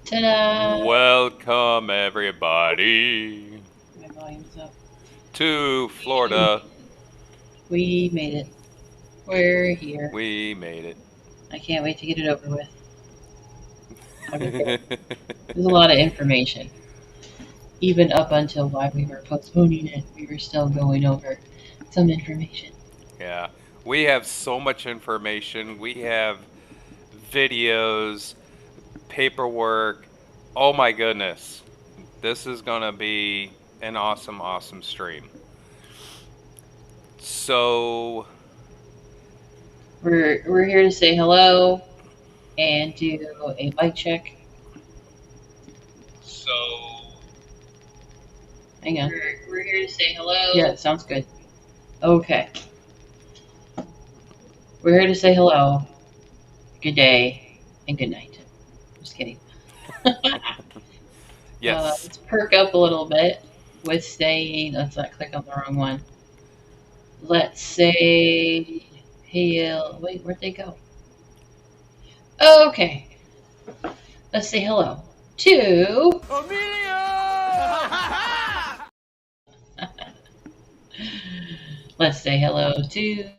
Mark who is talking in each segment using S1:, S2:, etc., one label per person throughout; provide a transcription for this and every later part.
S1: Ta-da!
S2: Welcome, everybody.
S1: My volume's up.
S2: To Florida.
S1: We made it. We're here.
S2: We made it.
S1: I can't wait to get it over with. There's a lot of information. Even up until why we were postponing it, we were still going over some information.
S2: Yeah. We have so much information. We have videos, paperwork. Oh my goodness. This is going to be an awesome, awesome stream. So
S1: we're here to say hello and do a mic check.
S2: So
S1: hang on.
S2: We're here to say hello.
S1: Yeah, it sounds good. Okay. We're here to say hello, good day, and good night. Just kidding.
S2: Yes.
S1: Let's perk up a little bit with saying, let's not click on the wrong one. Let's say, hey, wait, where'd they go? Okay. Let's say hello to let's say hello to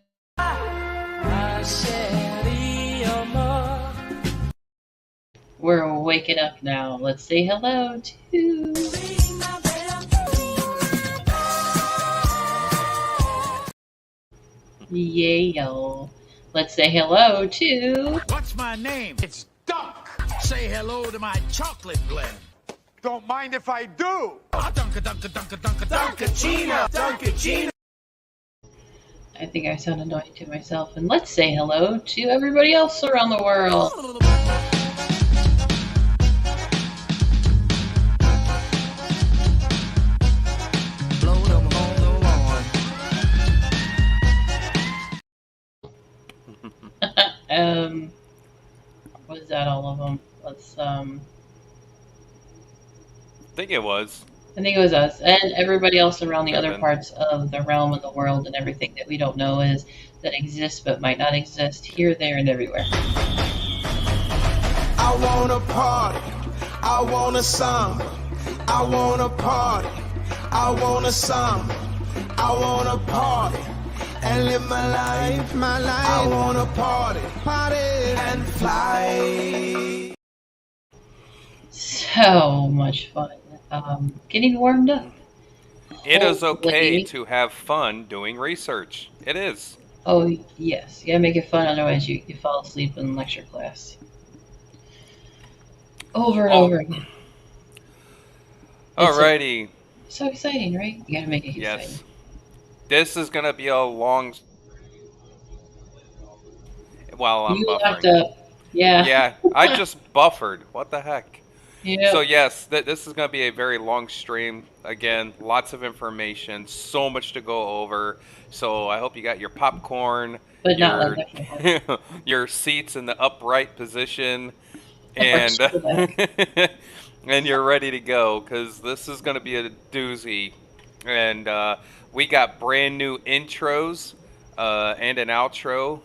S1: we're waking up now. Let's say hello to Yale. Let's say hello to
S3: what's my name? It's Dunk. Say hello to my chocolate blend.
S4: Don't mind if I do.
S3: Dunkachino.
S1: I think I sound annoying to myself. And let's say hello to everybody else around the world. Was that all of them? Let's
S2: I think it was.
S1: I think it was us and everybody else around the other parts of the realm of the world and everything that we don't know is that exists but might not exist here, there, and everywhere.
S5: I want a party. I want a samba. I want a party. I want a samba. I want a party and live my life. I want a party and fly.
S1: So much fun. Getting warmed up.
S2: It is okay to have fun doing research. It is.
S1: Oh, yes. You gotta make it fun, otherwise you fall asleep in lecture class. Over and over again.
S2: Alrighty.
S1: So exciting, right? You gotta make it exciting.
S2: Yes. This is gonna be a long... While I'm buffering.
S1: Yeah.
S2: Yeah, I just buffered. What the heck?
S1: Yeah.
S2: So yes, this is going to be a very long stream. Again, lots of information, so much to go over. So I hope you got your popcorn,
S1: but
S2: your seats in the upright position, and and you're ready to go because this is going to be a doozy. And we got brand new intros and an outro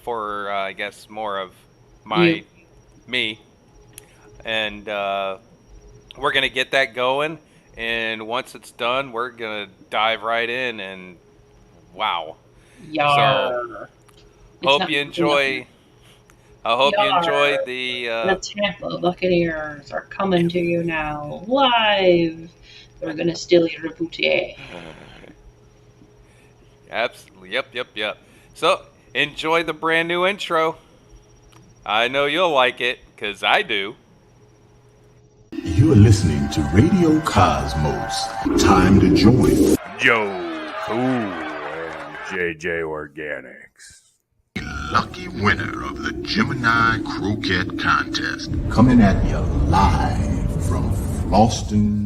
S2: for I guess more of me. And we're going to get that going. And once it's done, we're going to dive right in. And wow.
S1: Yarr.
S2: So, hope you enjoy. I hope you enjoy the...
S1: The Tampa Buccaneers are coming to you now. Live. They're going to steal your booty.
S2: Absolutely. Yep. So, enjoy the brand new intro. I know you'll like it, because I do.
S6: You're listening to Radio Cosmos. Time to join.
S4: Joe Cool and JJ Organics.
S6: Lucky winner of the Gemini Croquette Contest. Coming at you live from Floston.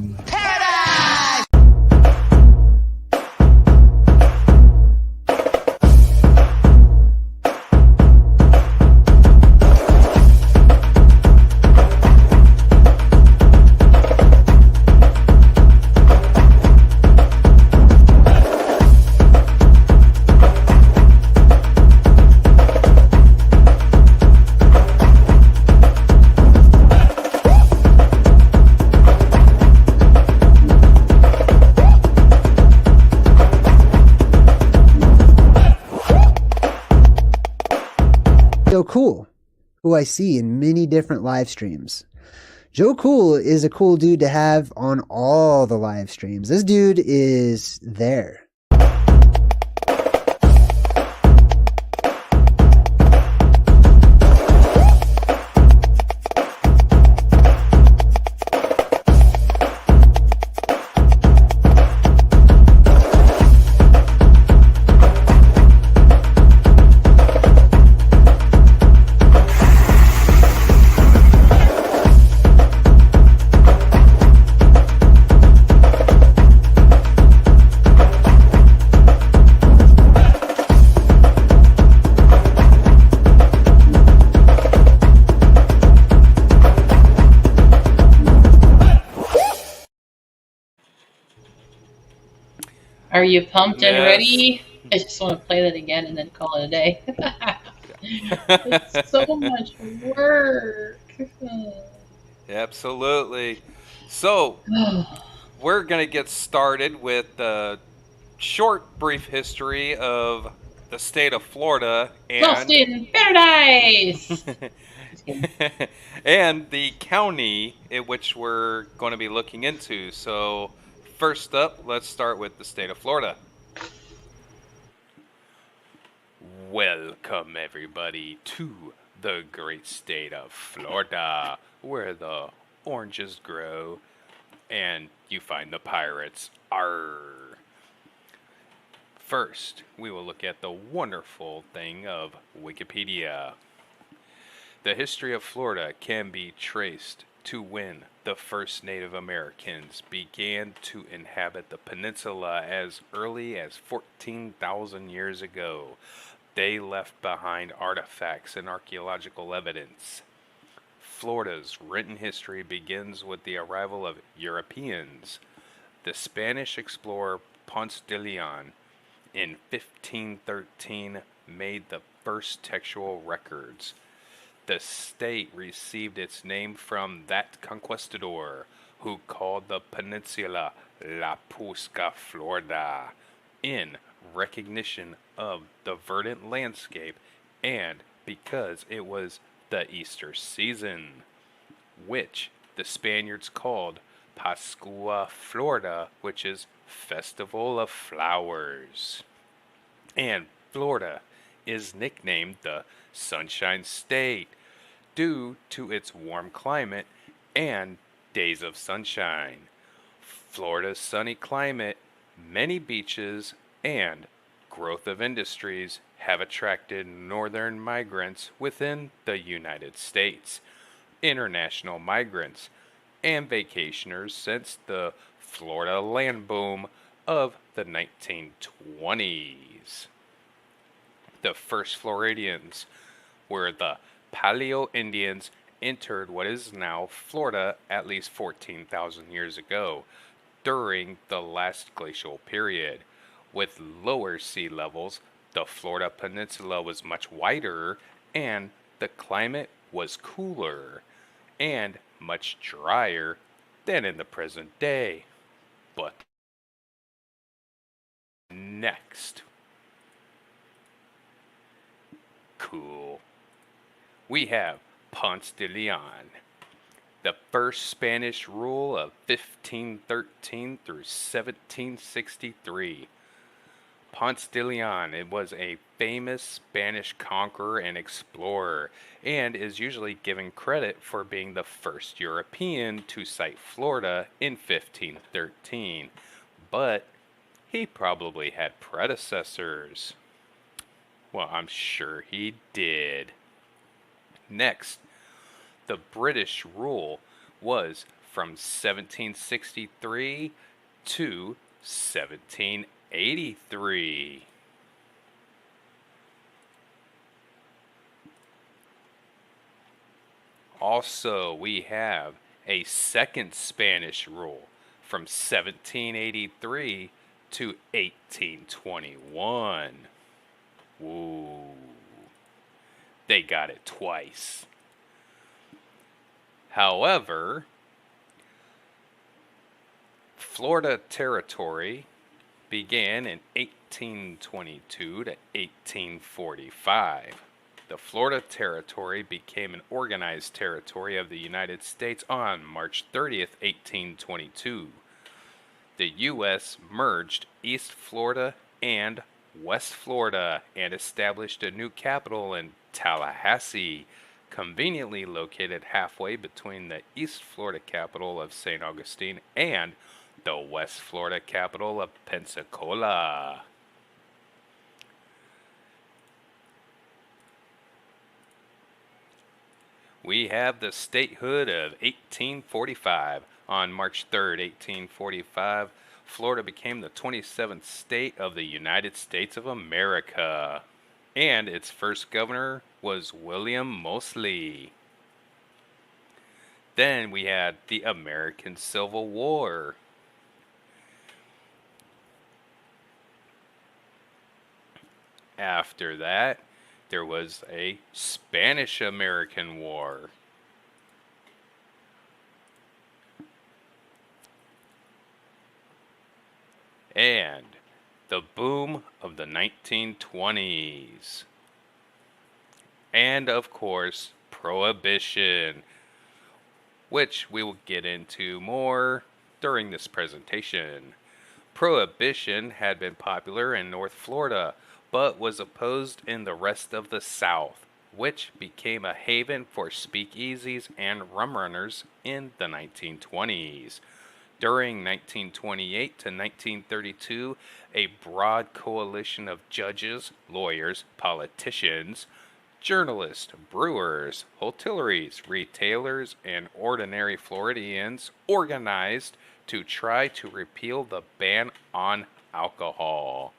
S7: Cool, who I see in many different live streams. Joe Cool is a cool dude to have on all the live streams. This dude is there.
S1: Are you pumped and
S2: Yes.
S1: ready? I just want to play that again and then call it a day. It's so much work.
S2: Absolutely. So, we're going to get started with the short, brief history of the state of Florida
S1: Lost in paradise. Just kidding.
S2: and the county in which we're going to be looking into. So, first up, let's start with the state of Florida. Welcome, everybody, to the great state of Florida, where the oranges grow and you find the pirates. Arr! First, we will look at the wonderful thing of Wikipedia. The history of Florida can be traced to when the first Native Americans began to inhabit the peninsula as early as 14,000 years ago. They left behind artifacts and archaeological evidence. Florida's written history begins with the arrival of Europeans. The Spanish explorer Ponce de Leon in 1513 made the first textual records. The state received its name from that conquistador who called the peninsula La Pusca Florida in recognition of the verdant landscape and because it was the Easter season, which the Spaniards called Pascua Florida, which is Festival of Flowers. And Florida is nicknamed the Sunshine State due to its warm climate and days of sunshine. Florida's sunny climate, many beaches, and growth of industries have attracted northern migrants within the United States, international migrants, and vacationers since the Florida land boom of the 1920s. The first Floridians were the Paleo Indians entered what is now Florida at least 14,000 years ago during the last glacial period. With lower sea levels, the Florida peninsula was much wider and the climate was cooler and much drier than in the present day. But next, cool, we have Ponce de Leon, the first Spanish rule of 1513 through 1763. Ponce de Leon, it was a famous Spanish conqueror and explorer, and is usually given credit for being the first European to sight Florida in 1513. But he probably had predecessors. Well, I'm sure he did. Next, the British rule was from 1763 to 1783. Also, we have a second Spanish rule from 1783 to 1821. Woo. They got it twice. However, Florida Territory began in 1822 to 1845. The Florida Territory became an organized territory of the United States on March 30th, 1822. The U.S. merged East Florida and West Florida and established a new capital in Tallahassee, conveniently located halfway between the East Florida capital of St. Augustine and the West Florida capital of Pensacola. We have the statehood of 1845. On March 3rd, 1845, Florida became the 27th state of the United States of America, and its first governor was William Moseley. Then we had the American Civil War. After that, there was a Spanish-American War. And the boom of the 1920s. And of course, Prohibition, which we will get into more during this presentation. Prohibition had been popular in North Florida, but was opposed in the rest of the South, which became a haven for speakeasies and rum runners in the 1920s. During 1928 to 1932, a broad coalition of judges, lawyers, politicians, journalists, brewers, hoteliers, retailers, and ordinary Floridians organized to try to repeal the ban on alcohol.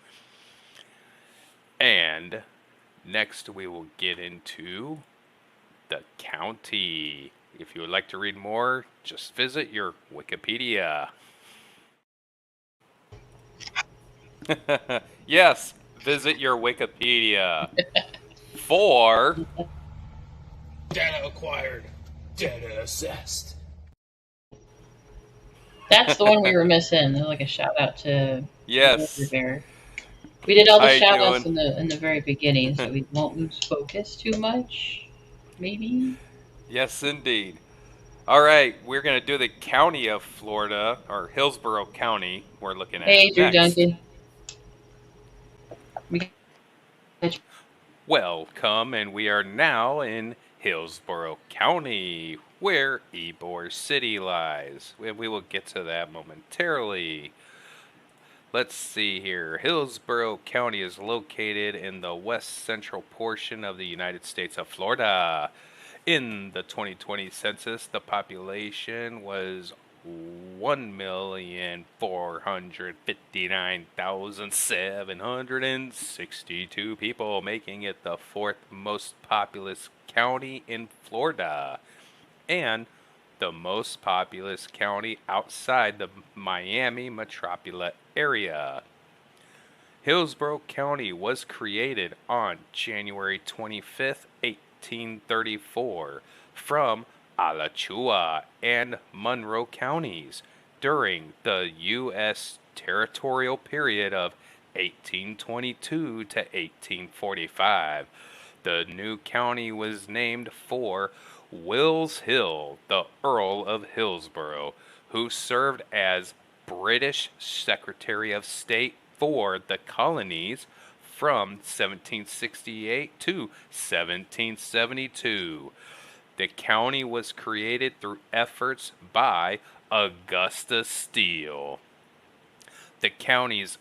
S2: And next we will get into the county. If you would like to read more, just visit your Wikipedia. Yes, visit your Wikipedia. For
S3: Data acquired. Data assessed.
S1: That's the one we were missing. Like a shout out to
S2: yes,
S1: Bear. We did all the
S2: How you
S1: shout outs
S2: doing?
S1: in the very beginning, so we won't lose focus too much. Maybe.
S2: yes indeed. All right, we're going to do the county of Florida, or Hillsborough County, we're looking at
S1: Hey, Drew
S2: next.
S1: Duncan. We
S2: Welcome, and we are now in Hillsborough County, where Ybor City lies. We will get to that momentarily. Let's see here. Hillsborough County is located in the west central portion of the United States of Florida. In the 2020 census, the population was 1,459,762 people, making it the fourth most populous county in Florida and the most populous county outside the Miami metropolitan area. Hillsborough County was created on January 25th, 1834 from Alachua and Monroe counties during the U.S. territorial period of 1822 to 1845. The new county was named for Wills Hill, the Earl of Hillsborough, who served as British Secretary of State for the colonies from 1768 to 1772. The county was created through efforts by Augusta Steele. The county's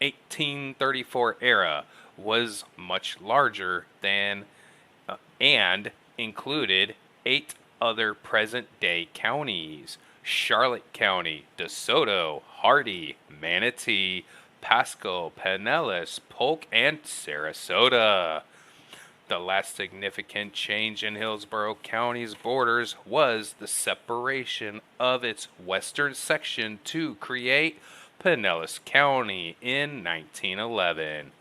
S2: 1834 era was much larger than and included 8 other present-day counties: Charlotte County, DeSoto, Hardy, Manatee, Pasco, Pinellas, Polk, and Sarasota. The last significant change in Hillsborough County's borders was the separation of its western section to create Pinellas County in 1911.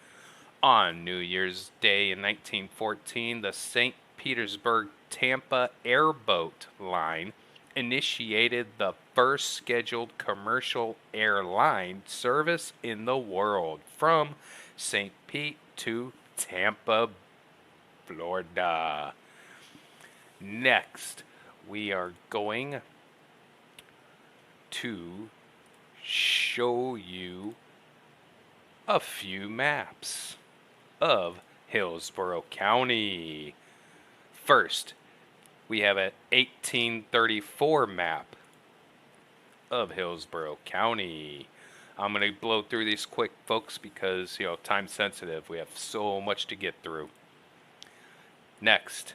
S2: On New Year's Day in 1914, the St. Petersburg-Tampa airboat line initiated the first scheduled commercial airline service in the world from St. Pete to Tampa Florida. Next, we are going to show you a few maps of Hillsborough County. First, we have an 1834 map of Hillsborough County. I'm going to blow through these quick, folks, because, time sensitive. We have so much to get through. Next,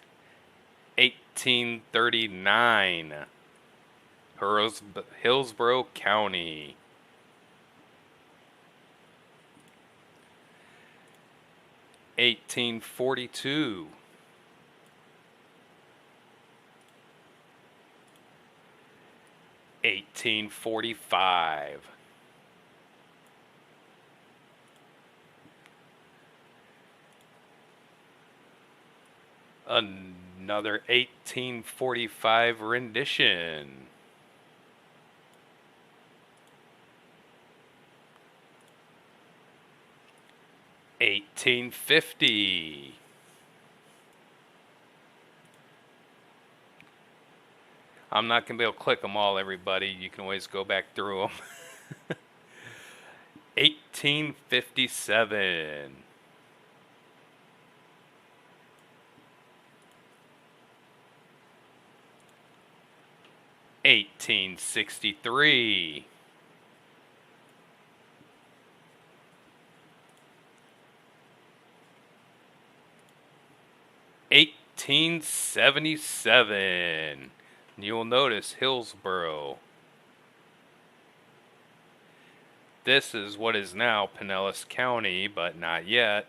S2: 1839, Hillsborough County. 1842, 1845, another 1845 rendition. 1850. I'm not going to be able to click them all, everybody. You can always go back through them. 1857. 1863. 1877. You'll notice Hillsborough. This is what is now Pinellas County, but not yet.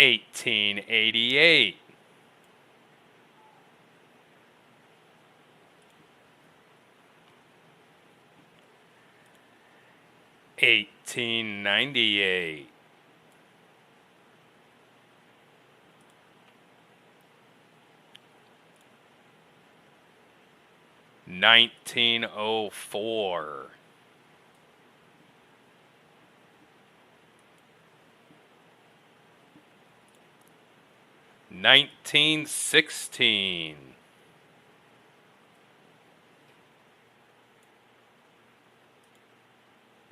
S2: 1888. 1898. 1904. 1916.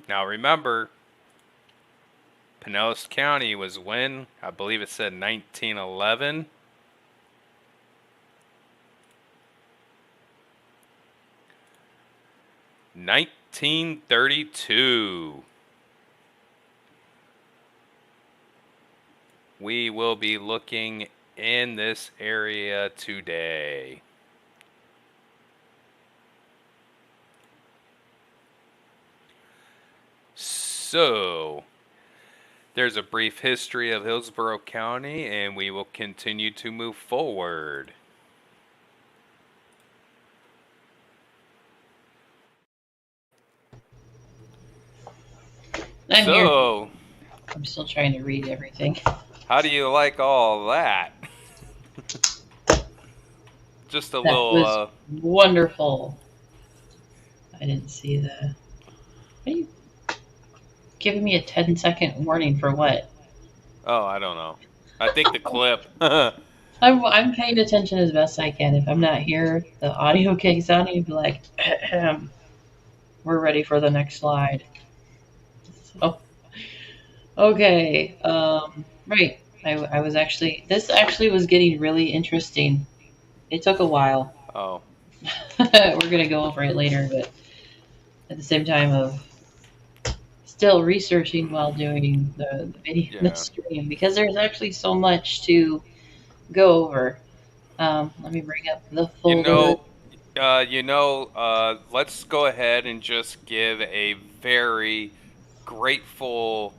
S2: 'Now remember, Pinellas County was when? I believe it said 1911. 1932. We will be looking in this area today. So, there's a brief history of Hillsborough County, and we will continue to move forward.
S1: I'm here.
S2: So,
S1: I'm still trying to read everything.
S2: how do you like all that? Just a
S1: That
S2: little.
S1: was wonderful. I didn't see the. What are you giving me a 10-second warning for what?
S2: Oh, I don't know. I think the clip.
S1: I'm paying attention as best I can. If I'm not here, the audio kicks on and you'd be like, we're ready for the next slide. So, okay. Right. I was actually, this actually was getting really interesting. It took a while.
S2: Oh.
S1: We're going to go over it later, but at the same time of still researching while doing the video, the stream, because there's actually so much to go over. Let me bring up the folder.
S2: Let's go ahead and just give a very grateful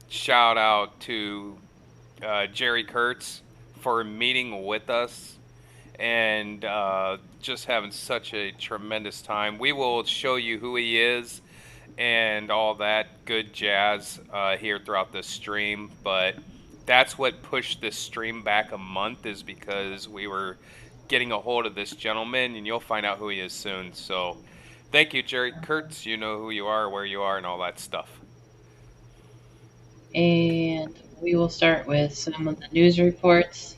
S2: shout out to Jerry Kurtz for meeting with us and just having such a tremendous time. We will show you who he is and all that good jazz here throughout the stream, but that's what pushed this stream back a month, is because we were getting a hold of this gentleman, and you'll find out who he is soon. So Thank you, Jerry. Kurtz, you know who you are, where you are, and all that stuff.
S1: And we will start with some of the news reports.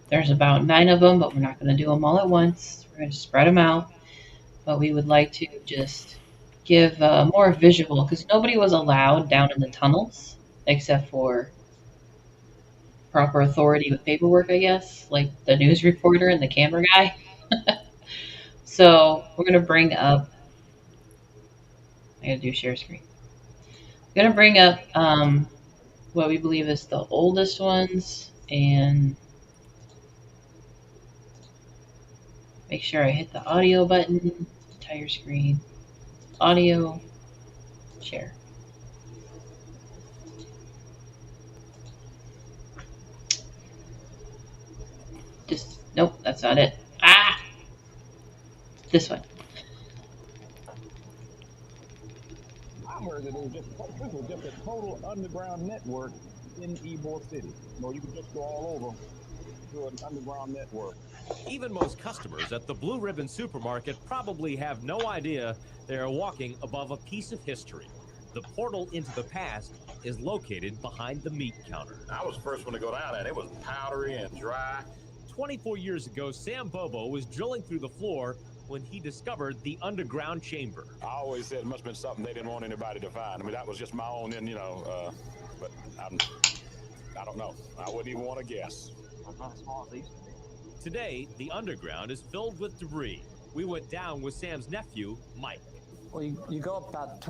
S1: There's about 9 of them, but we're not going to do them all at once. We're going to spread them out. But we would like to just give more visual, because nobody was allowed down in the tunnels except for proper authority with paperwork, I guess, like the news reporter and the camera guy. So we're going to bring up, I got to do share screen. We're going to bring up what we believe is the oldest ones, and make sure I hit the audio button, entire screen, audio, share. Just, nope, that's not it. Ah! This one.
S8: I heard that this was just a total underground network in Ybor City. You could just go all over through an underground network.
S9: Even most customers at the Blue Ribbon supermarket probably have no idea they are walking above a piece of history. The portal into the past is located behind the meat counter.
S8: I was the first one to go down there, and it was powdery and dry.
S9: 24 years ago, Sam Bobo was drilling through the floor when he discovered the underground chamber.
S8: I always said it must have been something they didn't want anybody to find. I mean, that was just my own, but I don't know. I wouldn't even want to guess.
S9: Today, the underground is filled with debris. We went down with Sam's nephew, Mike.
S10: Well, you go up about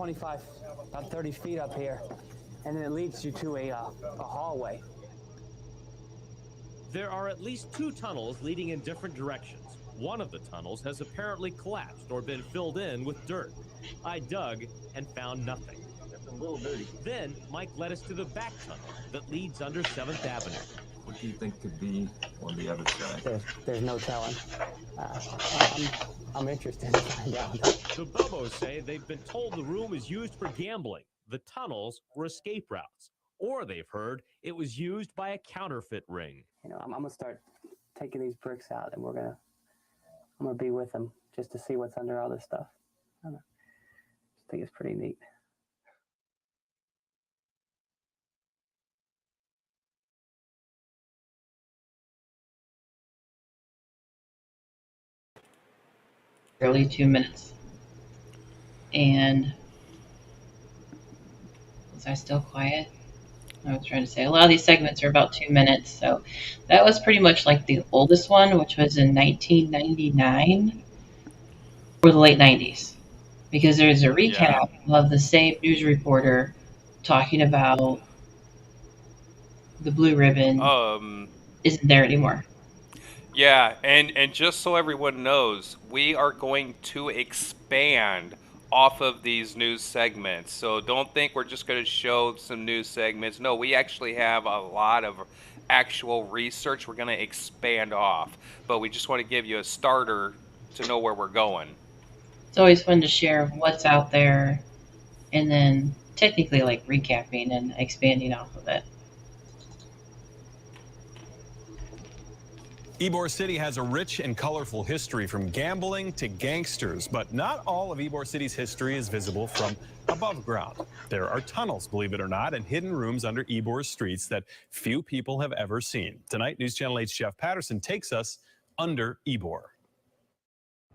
S10: 30 feet up here, and then it leads you to a hallway.
S9: There are at least 2 tunnels leading in different directions. One of the tunnels has apparently collapsed or been filled in with dirt. I dug and found nothing.
S8: It's a little dirty.
S9: Then Mike led us to the back tunnel that leads under 7th Avenue.
S11: What do you think could be on the other side?
S10: There's no telling. I'm interested to find out.
S9: The Bobos say they've been told the room is used for gambling. The tunnels were escape routes. Or they've heard it was used by a counterfeit ring.
S10: I'm gonna start taking these bricks out, and I'm gonna be with them just to see what's under all this stuff. I think it's pretty neat.
S1: Barely 2 minutes. And was I still quiet? I was trying to say a lot of these segments are about 2 minutes, so that was pretty much like the oldest one, which was in 1999 or the late 90s, because there's a recap of the same news reporter talking about the blue ribbon isn't there anymore.
S2: Yeah, and just so everyone knows, we are going to expand off of these news segments. So don't think we're just going to show some news segments. No, we actually have a lot of actual research we're going to expand off. But we just want to give you a starter to know where we're going.
S1: It's always fun to share what's out there and then technically like recapping and expanding off of it.
S12: Ybor City has a rich and colorful history, from gambling to gangsters, but not all of Ybor City's history is visible from above ground. There are tunnels, believe it or not, and hidden rooms under Ybor's streets that few people have ever seen. Tonight, News Channel 8's Jeff Patterson takes us under Ybor.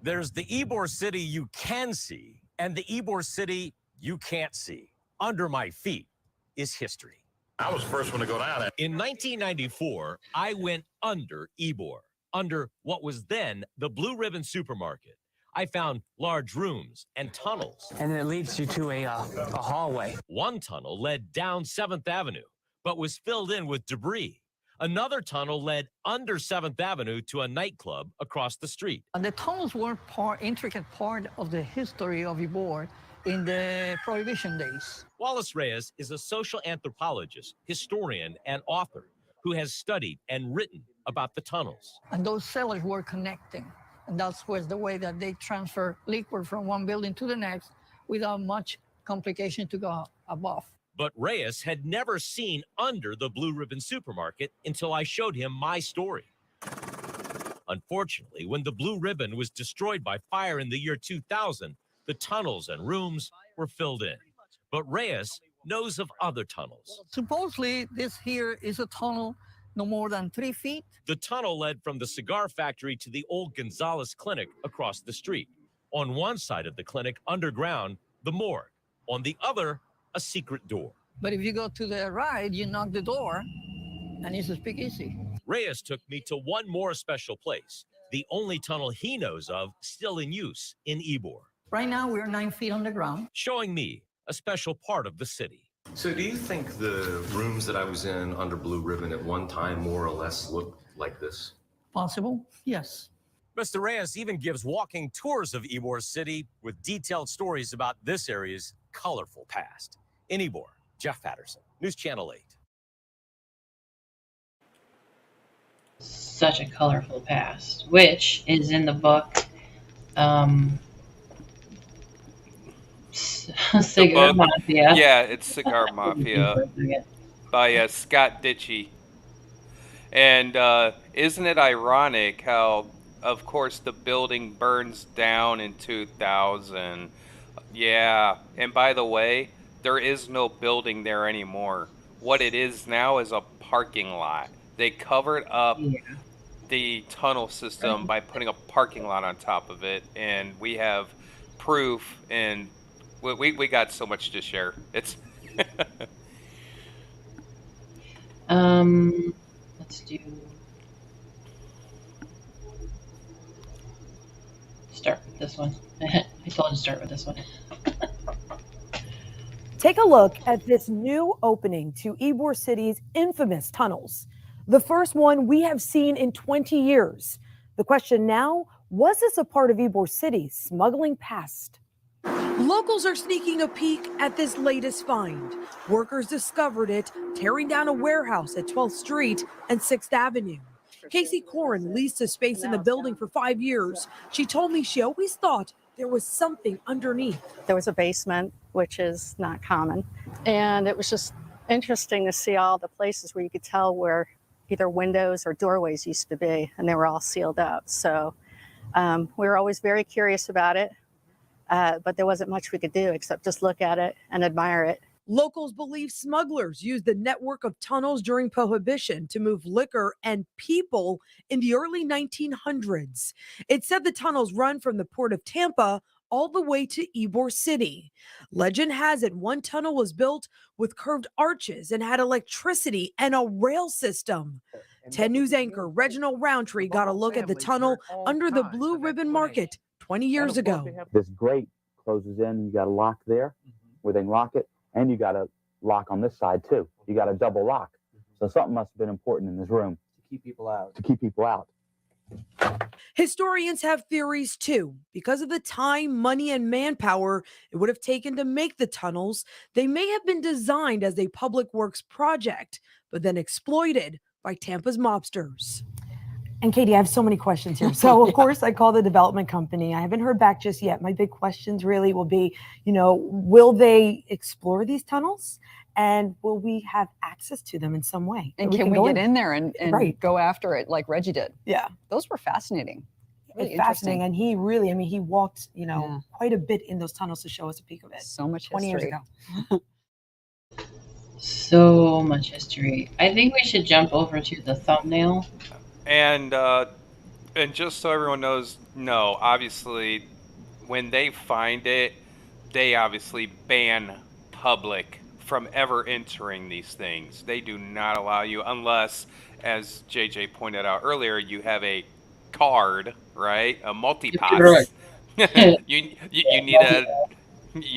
S9: There's the Ybor City you can see and the Ybor City you can't see. Under my feet is history.
S8: I was the first one to go down there.
S9: In 1994, I went under Ybor, under what was then the Blue Ribbon supermarket. I found large rooms and tunnels.
S10: And then it leads you to a hallway.
S9: One tunnel led down 7th Avenue, but was filled in with debris. Another tunnel led under 7th Avenue to a nightclub across the street.
S13: And the tunnels were intricate part of the history of Ybor in the Prohibition days.
S9: Wallace Reyes is a social anthropologist, historian, and author who has studied and written about the tunnels.
S13: And those cellars were connecting. And that was the way that they transfer liquid from one building to the next without much complication to go above.
S9: But Reyes had never seen under the Blue Ribbon supermarket until I showed him my story. Unfortunately, when the Blue Ribbon was destroyed by fire in the year 2000, the tunnels and rooms were filled in. But Reyes knows of other tunnels.
S13: Supposedly, this here is a tunnel no more than 3 feet.
S9: The tunnel led from the cigar factory to the old Gonzalez Clinic across the street. On one side of the clinic, underground, the morgue. On the other, a secret door.
S13: But if you go to the right, you knock the door, and it's a speakeasy.
S9: Reyes took me to one more special place, the only tunnel he knows of still in use in Ybor.
S13: Right now, we're 9 feet underground.
S9: Showing me a special part of the city.
S14: So do you think the rooms that I was in under Blue Ribbon at one time more or less looked like this?
S13: Possible, yes.
S9: Mr. Reyes even gives walking tours of Ybor City with detailed stories about this area's colorful past. In Ybor, Jeff Patterson, News Channel 8.
S1: Such a colorful past, which is in the book Cigar Mafia.
S2: Yeah, it's Cigar Mafia by Scott Ditchy. And isn't it ironic how, of course, the building burns down in 2000? Yeah, and by the way, there is no building there anymore. What it is now is a parking lot. They covered up the tunnel system by putting a parking lot on top of it, and we have proof, and we got so much to share. It's
S1: let's do start with this one. I told you to start with this one.
S15: Take a look at this new opening to Ybor City's infamous tunnels. The first one we have seen in 20 years. The question now, was this a part of Ybor City's smuggling past? Locals are sneaking a peek at this latest find. Workers discovered it tearing down a warehouse at 12th Street and 6th Avenue. Casey Corin leased a space in the building for 5 years. She told me she always thought there was something underneath.
S16: There was a basement, which is not common. And it was just interesting to see all the places where you could tell where either windows or doorways used to be, and they were all sealed up. So we were always very curious about it, but there wasn't much we could do except just look at it and admire it.
S15: Locals believe smugglers used the network of tunnels during Prohibition to move liquor and people in the early 1900s. It said the tunnels run from the port of Tampa all the way to Ybor City. Legend has it one tunnel was built with curved arches and had electricity and a rail system. 10 News anchor Reginald Roundtree got a look at the tunnel under the Blue Ribbon Market 20 years ago.
S17: This grate closes in, you got a lock there where they can lock it, and you got a lock on this side too. You got a double lock. So something must have been important in this room. To keep people out. To keep people out.
S15: Historians have theories too. Because of the time, money, and manpower it would have taken to make the tunnels, they may have been designed as a public works project, but then exploited by Tampa's mobsters. And Katie, I have so many questions here. So of course I call the development company. I haven't heard back just yet. My big questions really will be, will they explore these tunnels? And will we have access to them in some way?
S18: And can we get in there and go after it like Reggie did?
S15: Yeah.
S18: Those were fascinating. Really
S15: It's fascinating. And he really, he walked, quite a bit in those tunnels to show us a peek of it.
S18: So much
S15: 20 years
S18: history.
S15: ago.
S1: So much history. I think we should jump over to the thumbnail.
S2: And just so everyone knows, no, obviously, when they find it, they obviously ban public from ever entering these things. They do not allow you unless, as JJ pointed out earlier, you have a card, right? A multi-pass.
S1: Right.
S2: you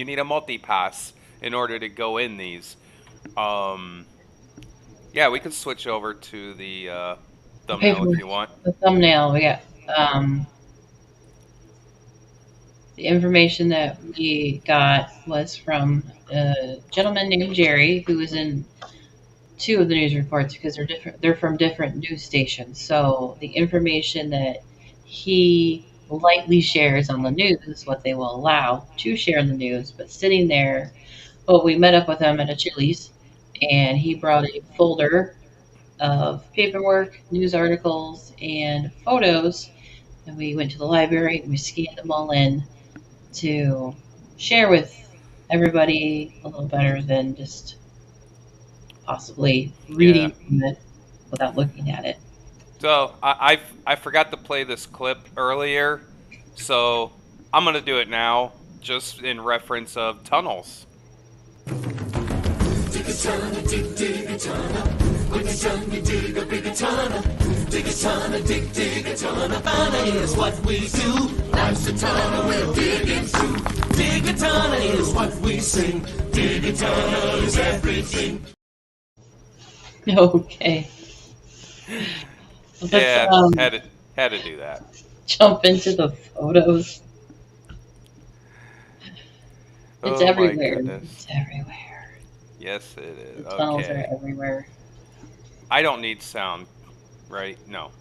S2: need a multi-pass in order to go in these. Yeah, we could switch over to the thumbnail if you want.
S1: The thumbnail, we got the information that we got was from a gentleman named Jerry, who was in 2 of the news reports because they're different. They're from different news stations. So the information that he lightly shares on the news is what they will allow to share in the news. But sitting there, we met up with him at a Chili's, and he brought a folder of paperwork, news articles, and photos. And we went to the library and we scanned them all in to share with everybody a little better than just possibly
S2: Yeah.
S1: reading from it without looking at it.
S2: So I forgot to play this clip earlier, so I'm gonna do it now, just in reference of tunnels.
S5: Dig a tunnel, dig a tunnel. When you're done, you dig a bigger tunnel. Dig a tunnel, dig a tunnel. Tunnel is what we do. Life's a tunnel we're digging through. Dig a tunnel is what we sing. Dig a tunnel is everything.
S1: Okay.
S2: Yeah,
S1: Let's
S2: had to do that.
S1: jump into the photos. It's
S2: Oh my
S1: everywhere.
S2: goodness.
S1: It's everywhere.
S2: Yes, it is.
S1: The tunnels are
S2: Okay.
S1: everywhere.
S2: I don't need sound, right? No.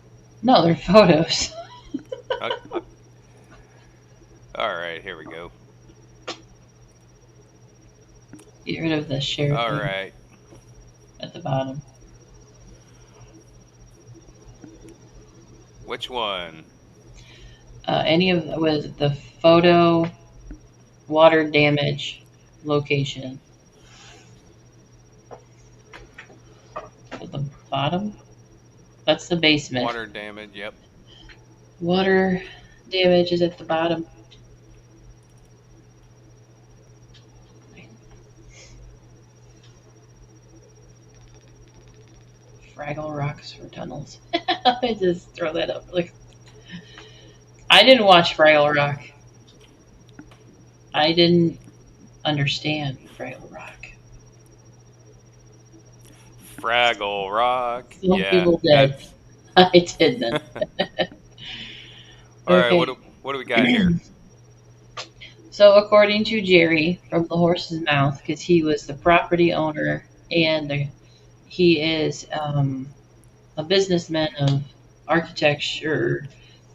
S1: No, they're photos.
S2: All right, here we go.
S1: Get rid of the share
S2: All
S1: thing
S2: right.
S1: at the bottom.
S2: Which one?
S1: Any of was the photo water damage location at the bottom. That's the basement.
S2: Water damage. Yep.
S1: Water damage is at the bottom. Fraggle rocks for tunnels. I just throw that up. Like, I didn't watch Fraggle Rock. I didn't understand Fraggle Rock.
S2: Fraggle Rock.
S1: Some
S2: Yeah.
S1: people did. I didn't.
S2: All right.
S1: Okay.
S2: What do we got here?
S1: So, according to Jerry from the horse's mouth, because he was the property owner and he is a businessman of architecture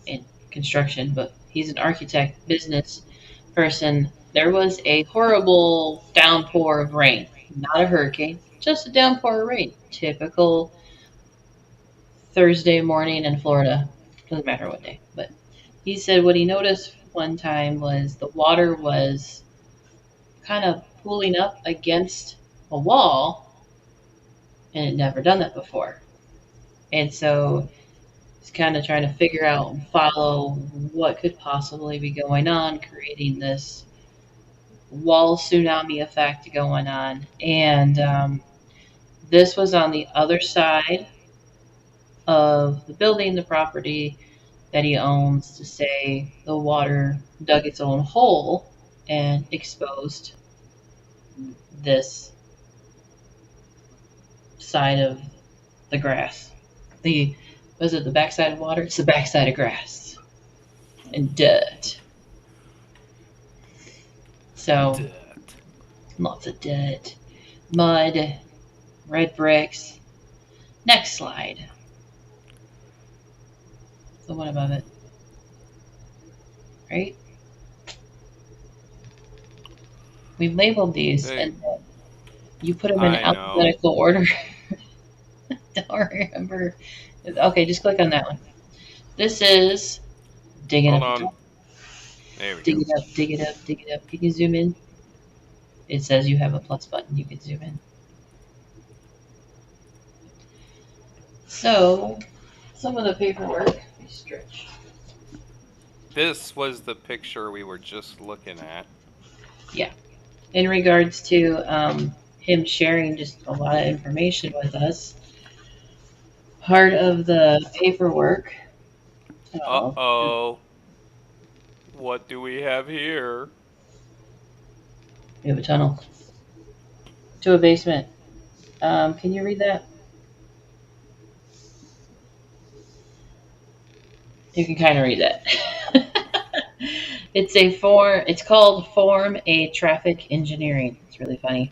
S1: and construction, but he's an architect business person. There was a horrible downpour of rain, not a hurricane, just a downpour of rain. Typical Thursday morning in Florida. Doesn't matter what day, but he said what he noticed one time was the water was kind of pooling up against a wall, and it never done that before. And so he's kind of trying to figure out and follow what could possibly be going on, creating this wall tsunami effect going on. And this was on the other side of the building, the property that he owns, to say the water dug its own hole and exposed this side of the grass. Was it the backside of water? It's the backside of grass and dirt. So lots of dirt, mud, red bricks. Next slide. The one above it. Right? We've labeled these and you put them in alphabetical order. Don't remember. Okay, just click on that one. This is digging
S2: Hold
S1: up.
S2: on. There we
S1: Dig
S2: go.
S1: it up, dig it up, dig it up. You can zoom in. It says you have a plus button. You can zoom in. So, some of the paperwork we stretch.
S2: This was the picture we were just looking at.
S1: Yeah. In regards to him sharing just a lot of information with us, part of the paperwork.
S2: Uh-oh. What do we have here?
S1: We have a tunnel to a basement. Can you read that? You can kind of read that. It's called Form A Traffic Engineering. It's really funny.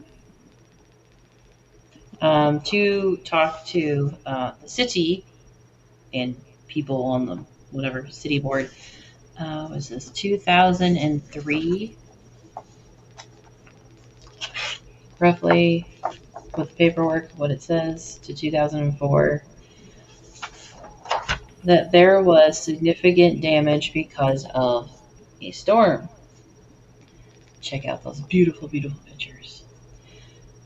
S1: To talk to the city and people on the whatever city board. Was this 2003? Roughly. with paperwork, what it says, to 2004, that there was significant damage because of a storm. Check out those beautiful, beautiful pictures.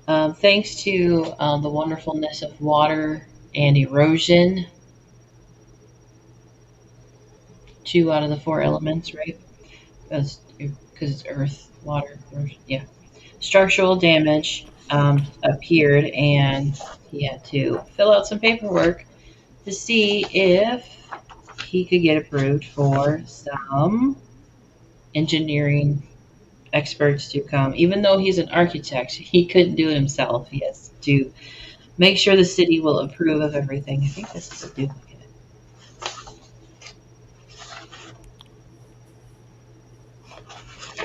S1: Thanks to the wonderfulness of water and erosion, 2 out of the 4 elements, right? Because it's earth, water, erosion, yeah. Structural damage appeared, and he had to fill out some paperwork to see if he could get approved for some engineering experts to come. Even though he's an architect, he couldn't do it himself. He has to make sure the city will approve of everything. I think this is a duplicate.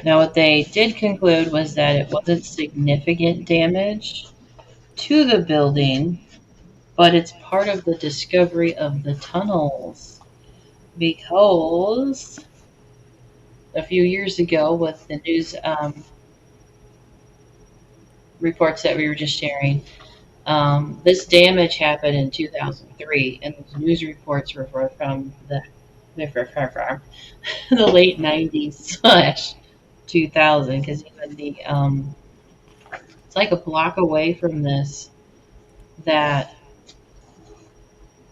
S1: Now, what they did conclude was that it wasn't significant damage to the building, but it's part of the discovery of the tunnels. Because a few years ago, with the news reports that we were just sharing, this damage happened in 2003, and those news reports were from the the late 90s / 2000, because even the it's like a block away from this, that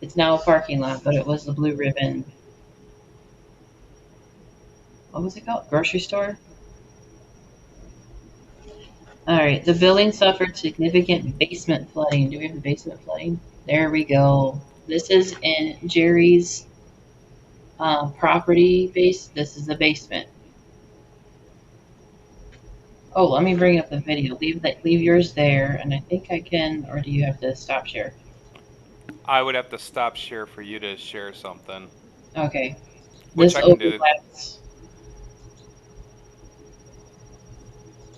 S1: it's now a parking lot, but it was the Blue Ribbon, what was it called, grocery store. All right, the building suffered significant basement flooding. Do we have the basement flooding? There we go. This is in Jerry's property base. This is the basement. Oh, let me bring up the video. Leave yours there, and I think I can, or do you have to stop share?
S2: I would have to stop share for you to share something.
S1: Okay.
S2: Which
S1: This
S2: I can do.
S1: overlaps.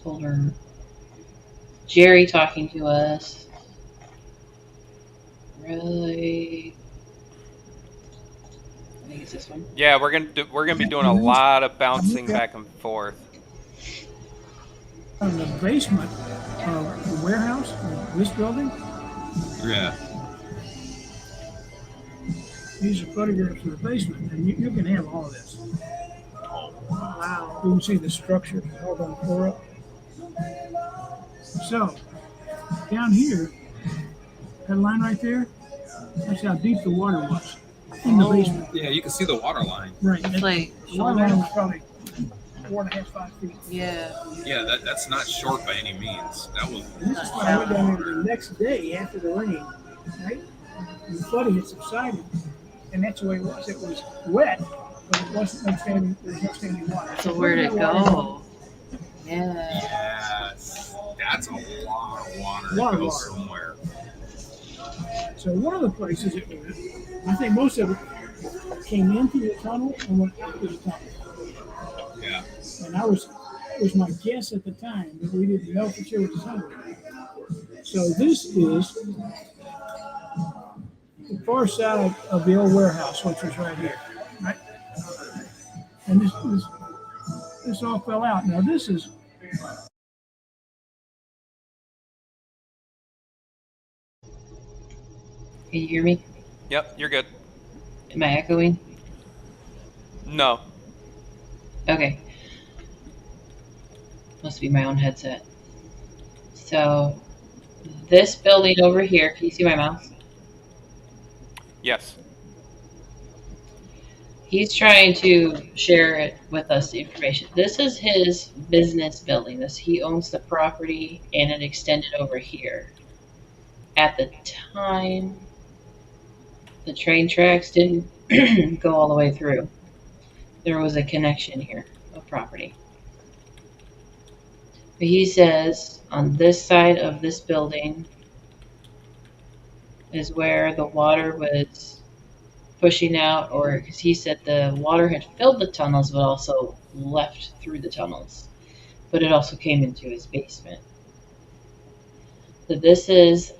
S1: Folder. Jerry talking to us. Really? I think it's this one.
S2: Yeah, we're gonna be doing a lot of bouncing back and forth.
S19: In the basement of the warehouse, this building.
S12: Yeah.
S19: These are photographs of the basement, and you can have all of this. Wow. You can see the structure all on the floor up. So, down here, that line right there, that's how deep the water was in the basement.
S12: Yeah, you can see the water line.
S19: Right.
S1: It's like
S19: the water line was probably 4.5, 5 feet.
S1: Yeah.
S12: Yeah, that's not short by any means. That was.
S19: This is why I went down there the next day after the rain, right? And the flooding had subsided, and that's the way it was. It was wet, but it wasn't no standing. There was no standing water.
S1: So where'd it go? Yeah.
S12: Yes, that's a lot of water to go somewhere.
S19: So one of the places it went, I think most of it came into the tunnel and went out to the tunnel.
S12: Yeah.
S19: And it was my guess at the time, but we didn't know for sure what the tunnel was. So this is the far side of the old warehouse, which was right here, right? And this all fell out. Now this is.
S1: Can you hear me?
S2: Yep, you're good.
S1: Am I echoing?
S2: No.
S1: Okay. Must be my own headset. So, this building over here, can you see my mouse?
S2: Yes.
S1: He's trying to share it with us, the information. This is his business building. He owns the property, and it extended over here. At the time, the train tracks didn't go all the way through. There was a connection here of property. But he says on this side of this building is where the water was pushing out, or because he said the water had filled the tunnels but also left through the tunnels. But it also came into his basement. So this is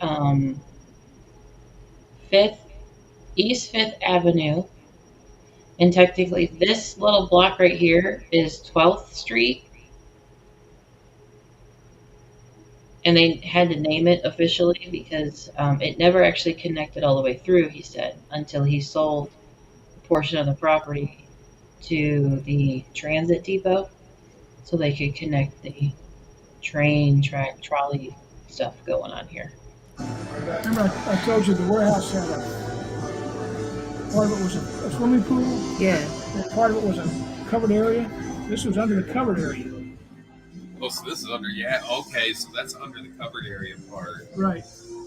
S1: East 5th Avenue. And technically this little block right here is 12th Street. and they had to name it officially because it never actually connected all the way through, he said, until he sold a portion of the property to the transit depot so they could connect the train, track, trolley stuff going on here.
S19: Remember, I told you the warehouse had part of it was a swimming pool.
S1: Yeah.
S19: And part of it was a covered area. This was under the covered area.
S2: Oh, so this is under, yeah, okay, so that's under the covered area part.
S19: Right.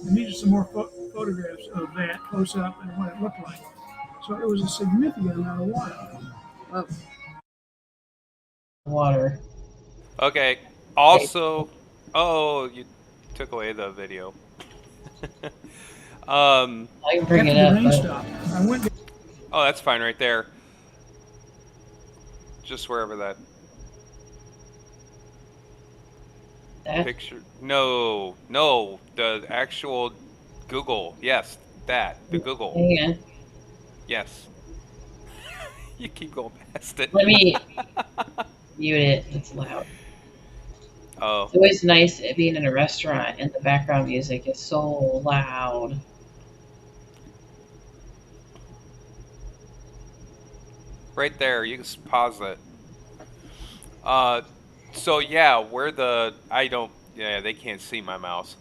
S19: And these are some more photographs of that close up and what it looked like. So it was a significant amount of water.
S1: Water.
S2: Okay, also, oh, you took away the video.
S1: I can bring it up.
S19: I went to
S2: Oh, that's fine right there. Just wherever that picture. No, the actual Google. Yes, that. The Google.
S1: Yeah.
S2: Yes. You keep going past it.
S1: Let me mute it. It's loud.
S2: Oh.
S1: It's always nice being in a restaurant and the background music is so loud.
S2: Right there, you can pause it. So yeah, where the they can't see my mouse.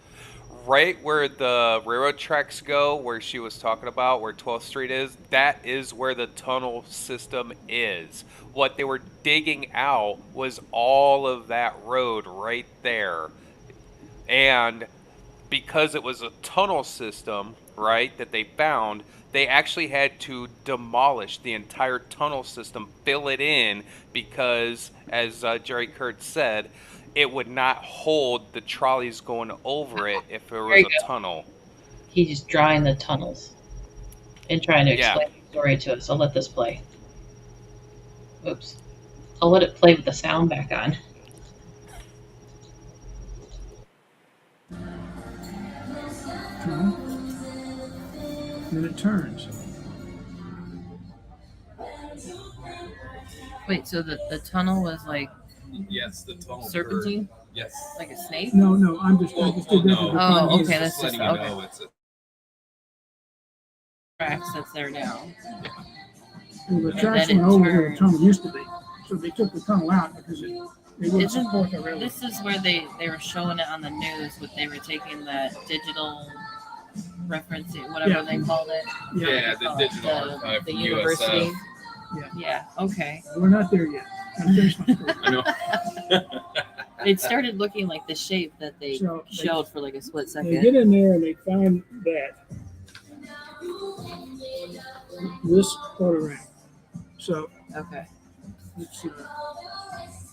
S2: Right where the railroad tracks go, where she was talking about, where 12th Street is, that is where the tunnel system is. What they were digging out was all of that road right there. And because it was a tunnel system, right, that they found, they actually had to demolish the entire tunnel system, fill it in, because, as Jerry Kurtz said, it would not hold the trolleys going over it if there was a tunnel.
S1: He's drawing the tunnels and trying to explain the story to us. I'll let this play. Oops. I'll let it play with the sound back on.
S19: Then it turns.
S1: Wait, so the tunnel was like
S2: Yes, the tunnel.
S1: serpentine?
S2: Yes.
S1: Like a snake?
S19: No, I just did that.
S1: Oh, okay, that's just
S2: letting you
S1: okay.
S2: know it's a
S1: Tracks that's there now.
S19: Well, the
S1: And
S19: tracks
S1: then it
S19: went over where the
S1: turns.
S19: tunnel used to be. So they took the tunnel out because they wouldn't support the railroad.
S1: This is where they were showing it on the news, but they were taking that digital referencing, whatever they called it.
S2: Yeah, the digital archive
S1: the
S2: from
S1: university.
S2: USF.
S1: Yeah, okay.
S19: We're not there yet. I'm finished my story.
S2: I know.
S1: It started looking like the shape that they
S19: So
S1: showed for like a split second.
S19: They get in there and they find that. This photograph. So
S1: okay.
S19: It's,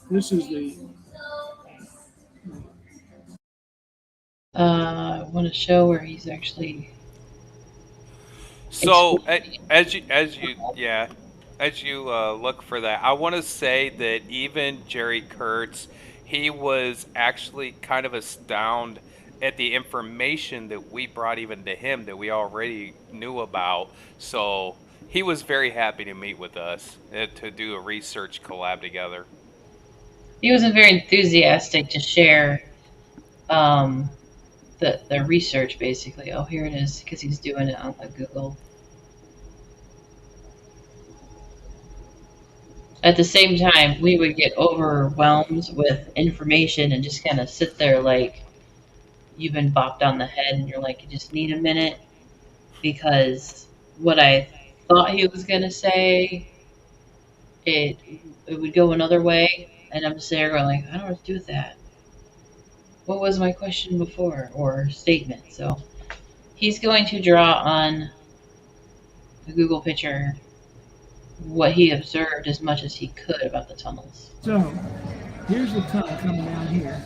S19: this is the.
S1: I want to show where he's actually.
S2: So as you look for that, I want to say that even Jerry Kurtz, he was actually kind of astounded at the information that we brought even to him that we already knew about. So he was very happy to meet with us to do a research collab together.
S1: He wasn't very enthusiastic to share the research, basically. Oh, here it is, because he's doing it on the Google. At the same time, we would get overwhelmed with information and just kind of sit there like you've been bopped on the head and you're like, you just need a minute, because what I thought he was going to say, it would go another way, and I'm just there going like, I don't know what to do with that. What was my question before, or statement? So he's going to draw on the Google picture what he observed as much as he could about the tunnels.
S19: So here's the tunnel coming down here.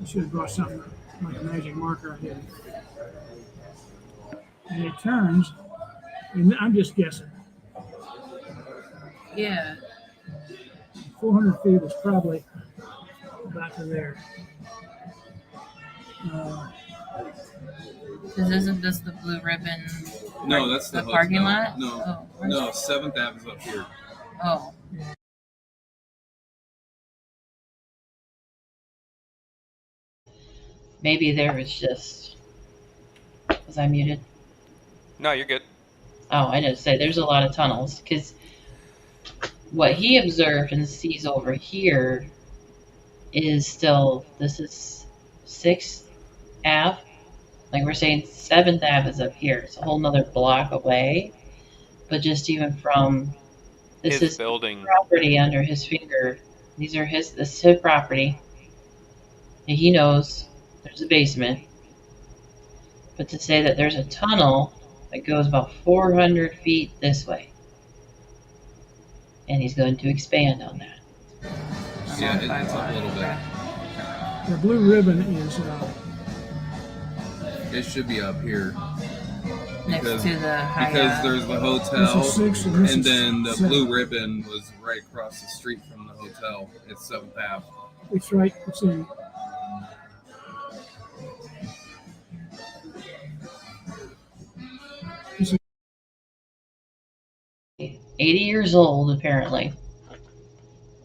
S19: I should have brought something like a magic marker here. And it turns, and I'm just guessing.
S1: Yeah.
S19: 400 feet is probably about to there.
S1: Because isn't this the blue ribbon
S20: No, that's the
S1: parking
S20: hotel.
S1: lot.
S20: No,
S1: Oh,
S20: no, 7th Ave is up here.
S1: Oh. Maybe there was just. Was I muted?
S2: No, you're good.
S1: Oh, I didn't say there's a lot of tunnels because what he observed and sees over here is still this is 6th Ave. Like we're saying 7th Ave is up here. It's a whole nother block away. But just even from this
S2: His
S1: is
S2: building.
S1: property under his finger. This is his property. And he knows there's a basement. But to say that there's a tunnel that goes about 400 feet this way. And he's going to expand on that.
S20: Yeah, it's up a little bit.
S19: The blue ribbon is.
S20: It should be up here.
S1: Next to the
S20: because there's the hotel,
S19: This is 6 and this
S20: and
S19: is
S20: then the
S19: 7.
S20: blue ribbon was right across the street from the hotel. It's 7th Ave.
S19: It's right. It's in. It's
S1: 80 years old, apparently.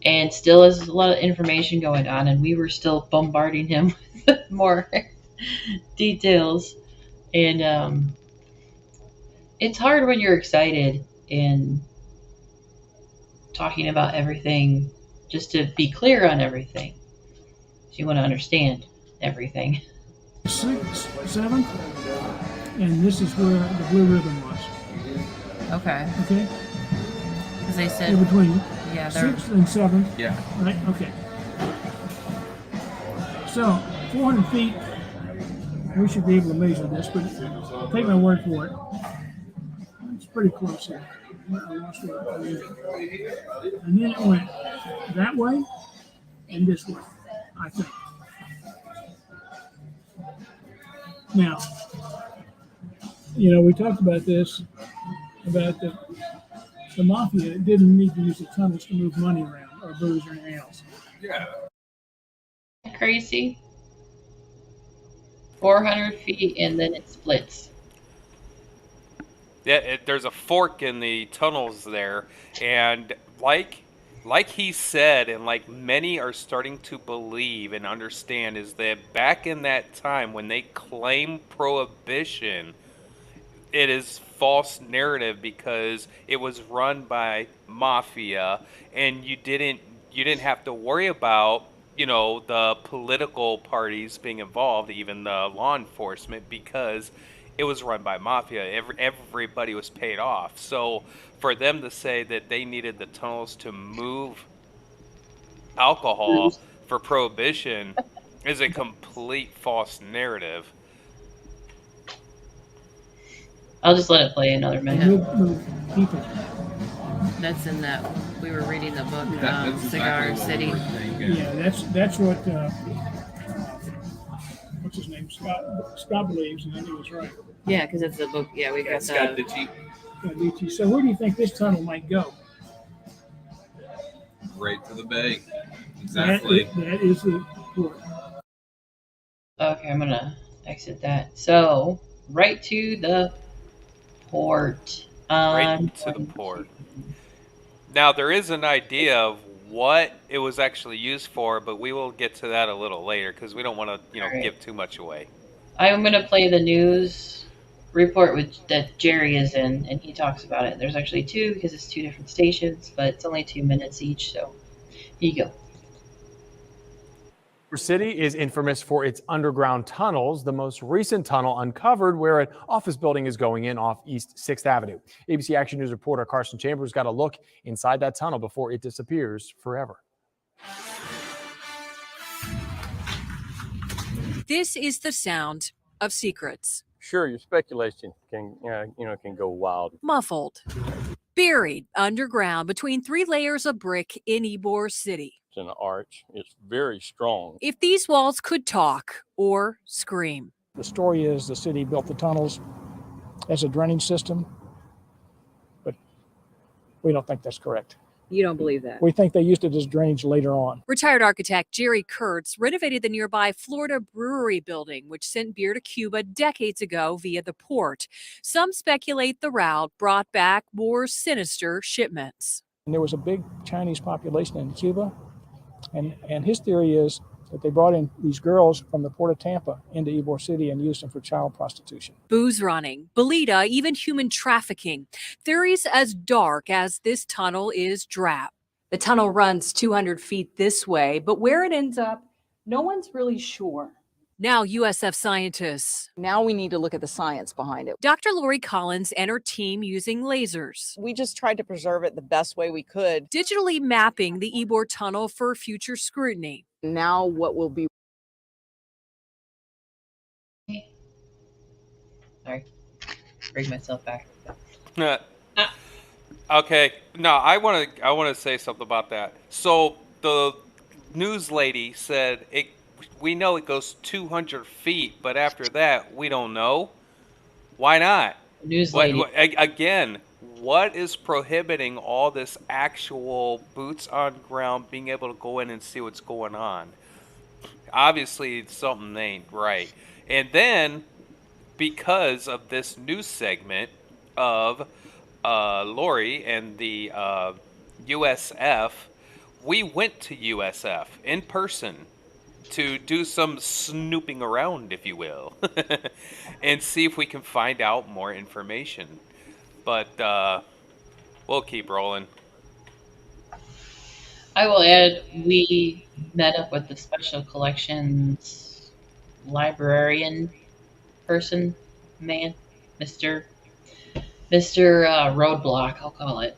S1: And still has a lot of information going on, and we were still bombarding him with more details. And it's hard when you're excited and talking about everything, just to be clear on everything. So you want to understand everything.
S19: 6th, 7th, and this is where the blue ribbon was.
S1: Okay.
S19: Okay.
S1: Because they said
S19: In between.
S1: Yeah, they're
S19: 6th and 7th.
S20: Yeah.
S19: Right. Okay. So 400 feet. We should be able to measure this, but take my word for it. It's pretty close here. I lost it. And then it went that way and this way, I think. Now, we talked about this, about the mafia didn't need to use the tunnels to move money around or booze or anything else.
S20: Yeah.
S1: crazy. 400 feet and then it splits.
S2: Yeah, there's a fork in the tunnels there, and like he said, and like many are starting to believe and understand, is that back in that time when they claim prohibition, it is false narrative because it was run by mafia, and you didn't have to worry about the political parties being involved, even the law enforcement, because it was run by mafia. Everybody was paid off. So for them to say that they needed the tunnels to move alcohol for prohibition is a complete false narrative.
S1: I'll just let it play another minute.
S19: People.
S1: That's in that. We were reading the book,
S20: That's
S1: Cigar
S20: exactly what
S1: City.
S20: we're thinking.
S19: Yeah, that's what what's his name? Scott believes, and he was right.
S1: Yeah, because it's a book. Yeah, we got
S20: Scott
S1: the.
S20: Ditchy.
S19: So where do you think this tunnel might go?
S20: Right to the bay. Exactly.
S19: That is the port.
S1: Okay, I'm gonna exit that. So right to the port.
S2: Right to the port. Now there is an idea of what it was actually used for, but we will get to that a little later because we don't want to, give too much away.
S1: I'm gonna play the news report that Jerry is in, and he talks about it. There's actually two because it's two different stations, but it's only 2 minutes each. So here you go.
S21: Ybor City is infamous for its underground tunnels, the most recent tunnel uncovered where an office building is going in off East 6th Avenue. ABC Action News reporter Carson Chambers got a look inside that tunnel before it disappears forever.
S22: This is the sound of secrets.
S23: Sure, your speculation can go wild.
S22: Muffled, buried underground between 3 layers of brick in Ybor City.
S23: It's an arch. It's very strong.
S22: If these walls could talk or scream.
S19: The story is the city built the tunnels as a drainage system, but we don't think that's correct.
S18: You don't believe that?
S19: We think they used it as drainage later on.
S22: Retired architect Jerry Kurtz renovated the nearby Florida Brewery building, which sent beer to Cuba decades ago via the port. Some speculate the route brought back more sinister shipments.
S19: And there was a big Chinese population in Cuba, and his theory is that they brought in these girls from the port of Tampa into Ybor City and used them for child prostitution.
S22: Booze running, Bolita, even human trafficking. Theories as dark as this tunnel is drab. The tunnel runs 200 feet this way, but where it ends up, no one's really sure. Now USF scientists.
S18: Now we need to look at the science behind it.
S22: Dr. Lori Collins and her team using lasers.
S18: We just tried to preserve it the best way we could.
S22: Digitally mapping the Ybor Tunnel for future scrutiny.
S18: Now what will be...
S1: Sorry. Bring myself back.
S2: Okay. No, I want to say something about that. So the news lady said we know it goes 200 feet, but after that, we don't know. Why not?
S1: News lady.
S2: Again, what is prohibiting all this actual boots on ground being able to go in and see what's going on? Obviously, something ain't right. And then, because of this news segment of Lori and the USF, we went to USF in person to do some snooping around, if you will, and see if we can find out more information. But we'll keep rolling.
S1: I will add, we met up with the special collections librarian person, man, Mr. Roadblock, I'll call it.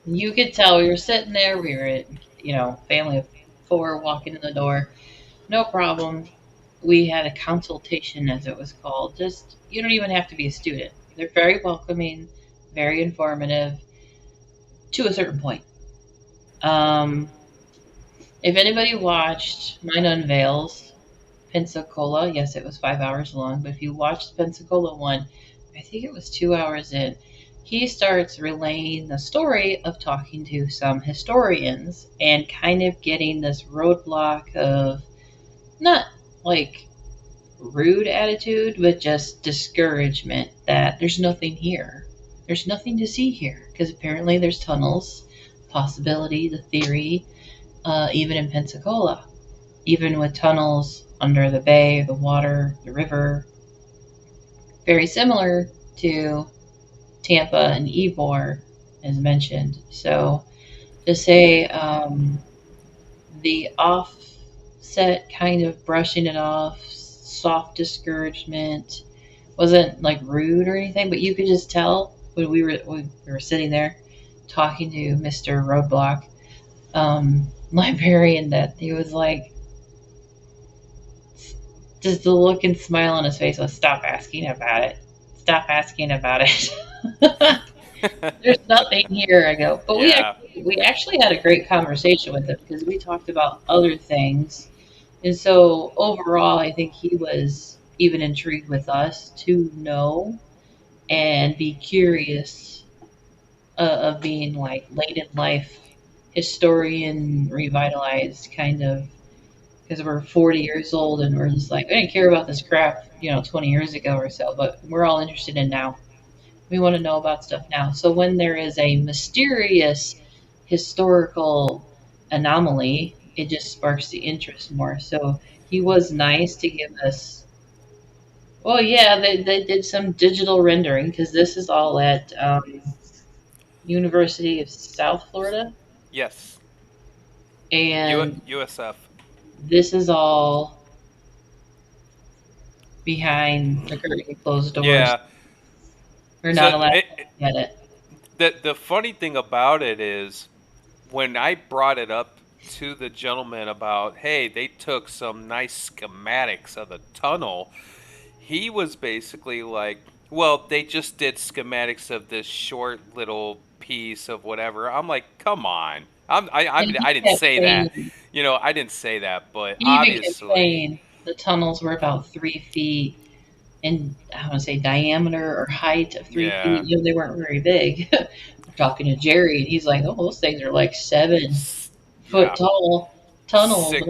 S1: You could tell we were sitting there, we were at, family of 4 walking in the door, no problem. We had a consultation, as it was called. Just, you don't even have to be a student. They're very welcoming, very informative, to a certain point. If anybody watched Mine Unveils Pensacola, yes, it was 5 hours long, but if you watched Pensacola one, I think it was 2 hours in, he starts relaying the story of talking to some historians and kind of getting this roadblock of not like rude attitude, but just discouragement that there's nothing here. There's nothing to see here because apparently there's tunnels, possibility, the theory, even in Pensacola, even with tunnels under the bay, the water, the river, very similar to Tampa and Ybor, as mentioned. So to say the offset kind of brushing it off, soft discouragement, wasn't like rude or anything, but you could just tell when we were sitting there talking to Mr. Roadblock, librarian, that he was like, just the look and smile on his face was, stop asking about it. Stop asking about it. There's nothing here. I go, but we actually had a great conversation with him because we talked about other things. And so overall, I think he was even intrigued with us to know and be curious of being like late in life historian, revitalized kind of, because we're 40 years old and we're just like, we didn't care about this crap, 20 years ago or so, but we're all interested in now. We want to know about stuff now. So when there is a mysterious historical anomaly, it just sparks the interest more. So he was nice to give us, well, yeah, they did some digital rendering because this is all at University of South Florida.
S2: Yes.
S1: And
S2: USF.
S1: This is all behind the curtain closed doors.
S2: Yeah.
S1: We're not allowed to get it.
S2: The funny thing about it is, when I brought it up to the gentleman about, hey, they took some nice schematics of the tunnel, he was basically like, well, they just did schematics of this short little piece of whatever. I'm like, come on. I didn't say that. I didn't say that, but obviously
S1: the tunnels were about 3 feet in, I want to say, diameter or height of 3 feet. They weren't very big. talking to Jerry, and he's like, "Oh, those things are like 7 foot
S2: Yeah.
S1: tall tunnels."
S2: Sick.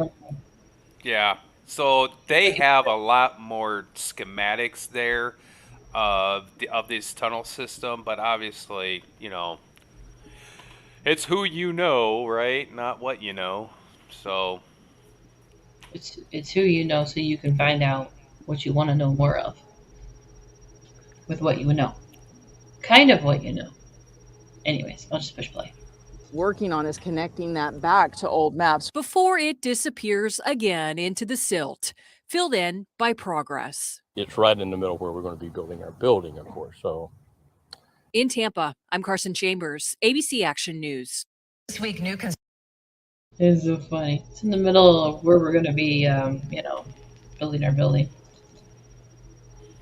S2: Yeah. So they have a lot more schematics there of this tunnel system, but obviously, it's who you know, right? Not what you know. So
S1: It's who you know, so you can find out what you want to know more of with what you know, kind of what you know. Anyways, I'll just push play.
S18: Working on is connecting that back to old maps.
S22: Before it disappears again into the silt, filled in by progress.
S23: It's right in the middle where we're going to be building our building, of course. So
S22: In Tampa, I'm Carson Chambers, ABC Action News.
S4: This week, new
S1: It's so funny. It's in the middle of where we're going to be, building our building.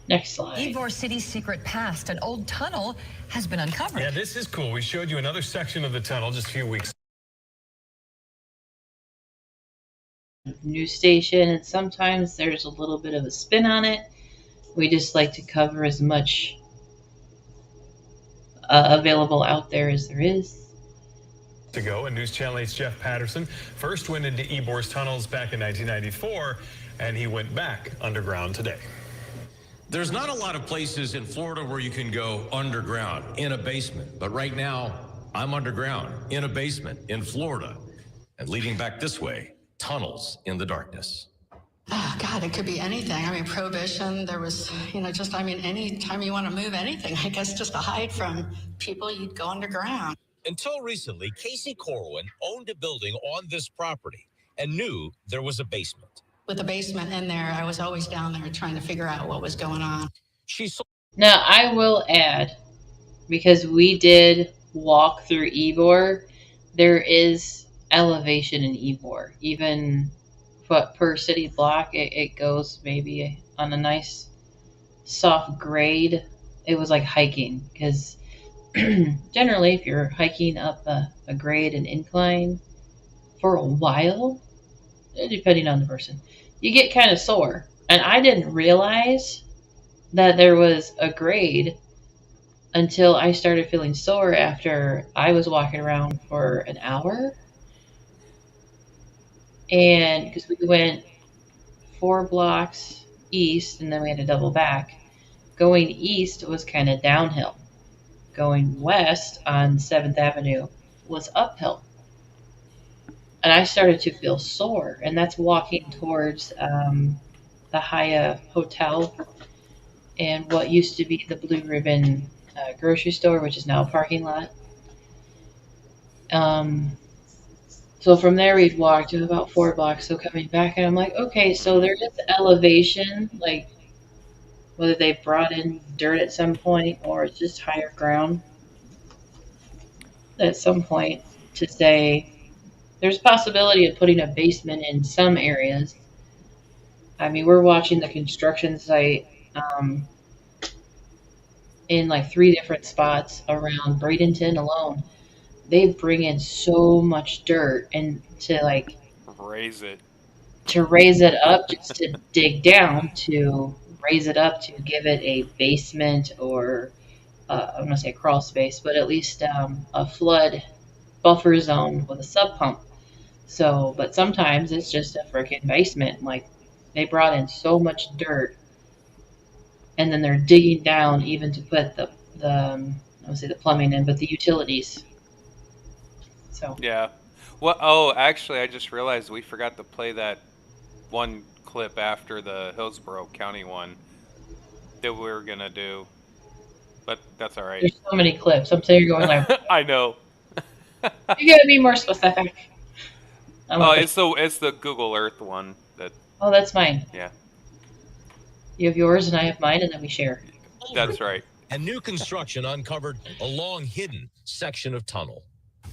S1: Next slide.
S4: Ybor City's secret past, an old tunnel has been uncovered.
S12: Yeah, this is cool. We showed you another section of the tunnel just a few weeks
S1: News station, and sometimes there's a little bit of a spin on it. We just like to cover as much available out there as there is.
S12: ago, and News Channel 8's Jeff Patterson first went into Ybor's tunnels back in 1994, and he went back underground today.
S6: There's not a lot of places in Florida where you can go underground in a basement, but right now I'm underground in a basement in Florida, and leading back this way, tunnels in the darkness.
S16: Oh, God, it could be anything. I mean, Prohibition, there was, any time you want to move anything, I guess just to hide from people, you'd go underground.
S6: Until recently, Casey Corwin owned a building on this property and knew there was a basement.
S16: With a basement in there, I was always down there trying to figure out what was going on.
S1: Now, I will add, because we did walk through Ybor, there is elevation in Ybor. Even per city block, it goes maybe on a nice soft grade. It was like hiking, because generally if you're hiking up a grade and incline for a while, depending on the person, you get kind of sore. And I didn't realize that there was a grade until I started feeling sore after I was walking around for an hour. And because we went 4 blocks east and then we had to double back. Going east was kind of downhill. Going west on 7th Avenue was uphill. And I started to feel sore, and that's walking towards the Hyatt Hotel and what used to be the Blue Ribbon grocery store, which is now a parking lot. So from there we'd walked to about 4 blocks, so coming back, and I'm like, okay, so there is elevation, like whether they brought in dirt at some point or it's just higher ground at some point, to say there's a possibility of putting a basement in some areas. I mean, we're watching the construction site in like 3 different spots around Bradenton alone. They bring in so much dirt and to
S2: raise it
S1: up, just to dig down, to raise it up, to give it a basement, or I'm going to say crawl space, but at least a flood buffer zone with a sub pump. So, but sometimes it's just a freaking basement. Like, they brought in so much dirt, and then they're digging down even to put the I would say the plumbing in, but the utilities. So
S2: yeah. Well, oh, actually, I just realized we forgot to play that one clip after the Hillsborough County one that we were gonna do, but that's all right.
S1: There's so many clips. I'm saying you're going like,
S2: I know.
S1: You gotta be more specific.
S2: Oh, it's the Google Earth one that.
S1: Oh, that's mine.
S2: Yeah.
S1: You have yours and I have mine, and then we share.
S2: That's right.
S6: And new construction uncovered a long hidden section of tunnel.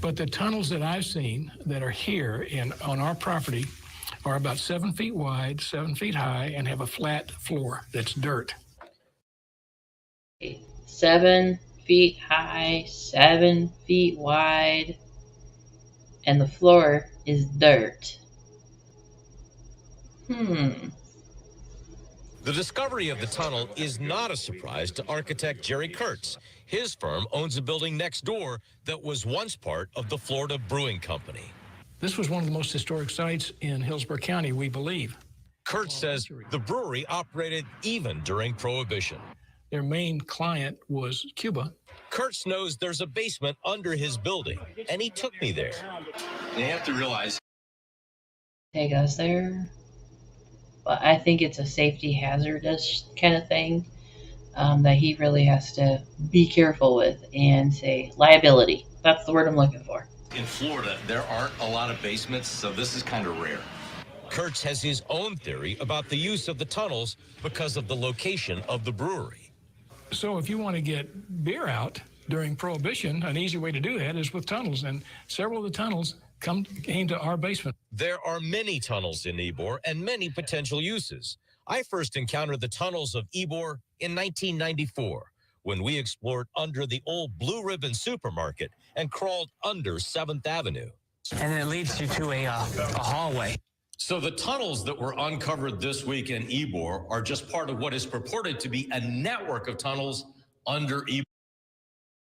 S19: But the tunnels that I've seen that are here on our property are about 7 feet wide, 7 feet high, and have a flat floor that's dirt.
S1: 7 feet high, 7 feet wide, and the floor is dirt.
S6: The discovery of the tunnel is not a surprise to architect Jerry Kurtz. His firm owns a building next door that was once part of the Florida Brewing Company.
S3: This was one of the most historic sites in Hillsborough County, we believe.
S6: Kurtz says the brewery operated even during Prohibition.
S3: Their main client was Cuba.
S6: Kurtz knows there's a basement under his building, and he took me there.
S7: You have to realize.
S1: Take us there. But I think it's a safety hazardous kind of thing that he really has to be careful with and say liability. That's the word I'm looking for.
S7: In Florida, there aren't a lot of basements, so this is kind of rare.
S6: Kurtz has his own theory about the use of the tunnels because of the location of the brewery.
S3: So if you want to get beer out during Prohibition, an easy way to do that is with tunnels, and several of the tunnels came to our basement.
S6: There are many tunnels in Ybor and many potential uses. I first encountered the tunnels of Ybor in 1994 when we explored under the old Blue Ribbon supermarket and crawled under 7th Avenue.
S11: And it leads you to a hallway.
S6: So the tunnels that were uncovered this week in Ybor are just part of what is purported to be a network of tunnels under Ybor.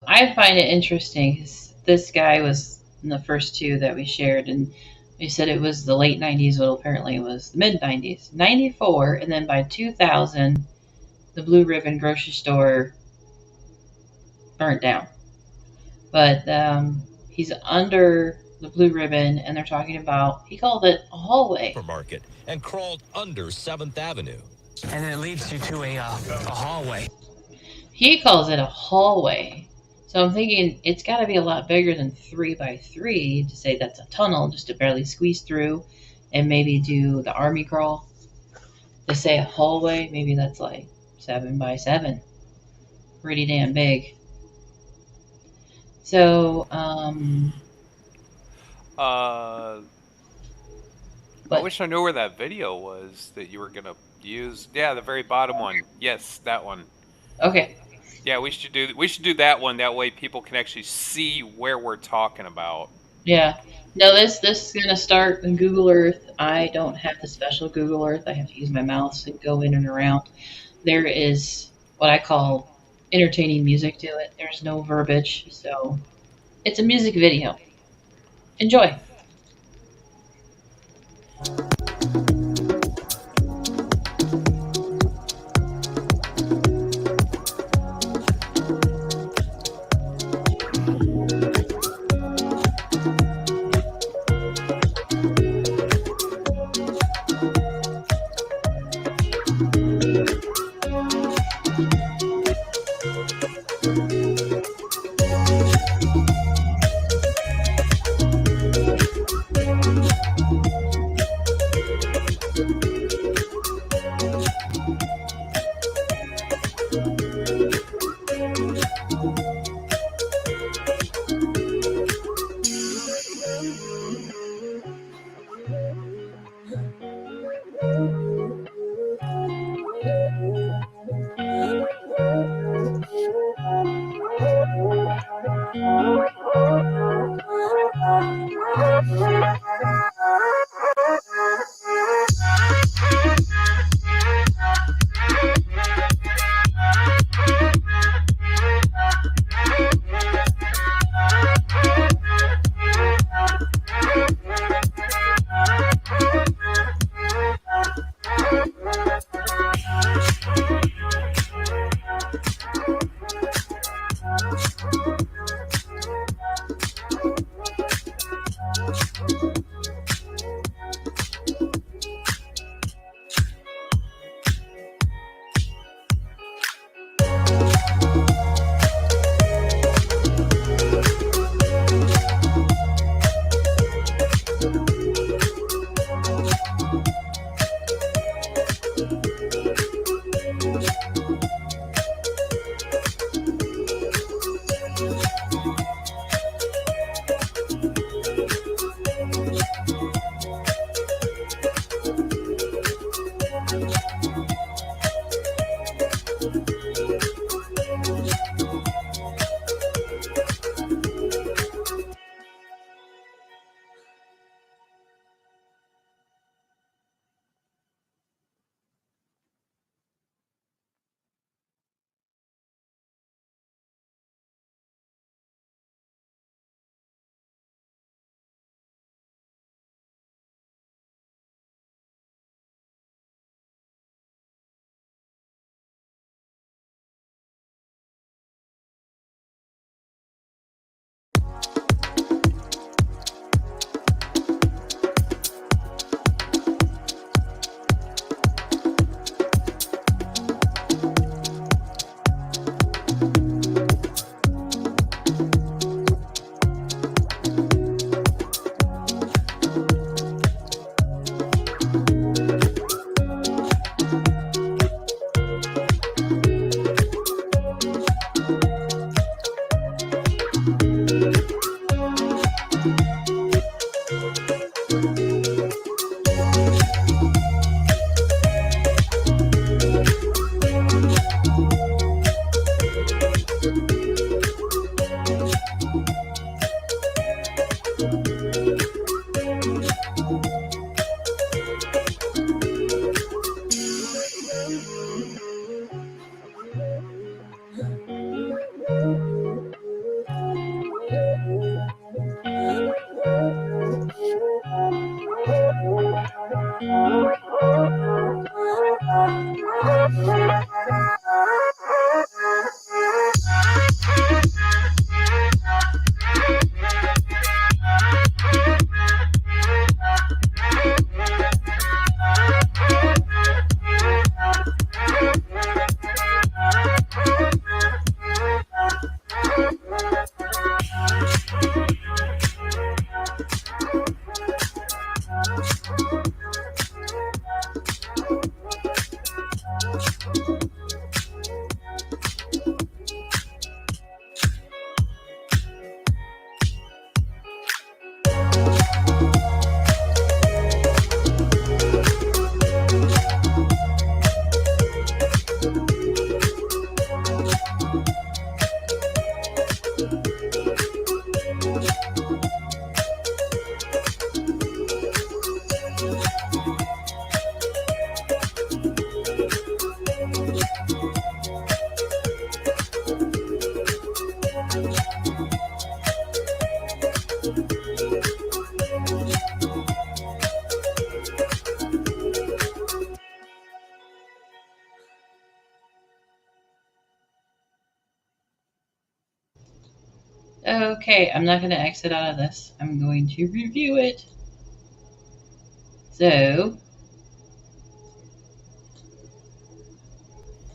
S1: I find it interesting because this guy was in the first two that we shared, and we said it was the late 90s, but apparently it was the mid 90s. 94, and then by 2000, the Blue Ribbon grocery store burnt down. But he's under the Blue Ribbon, and they're talking about, he called it a hallway.
S6: Supermarket and crawled under 7th Avenue.
S11: And it leads you to a hallway.
S1: He calls it a hallway. So I'm thinking it's got to be a lot bigger than 3 by 3 to say that's a tunnel, just to barely squeeze through and maybe do the army crawl. To say a hallway, maybe that's like 7 by 7. Pretty damn big. So,
S2: I wish I knew where that video was that you were gonna use. Yeah, the very bottom one. Yes, that one.
S1: Okay.
S2: Yeah, we should do that one. That way people can actually see where we're talking about.
S1: Yeah. No, this is gonna start in Google Earth. I don't have the special Google Earth. I have to use my mouse and go in and around. There is what I call entertaining music to it. There's no verbiage, so it's a music video. Enjoy. Okay, I'm not going to exit out of this. I'm going to review it. So,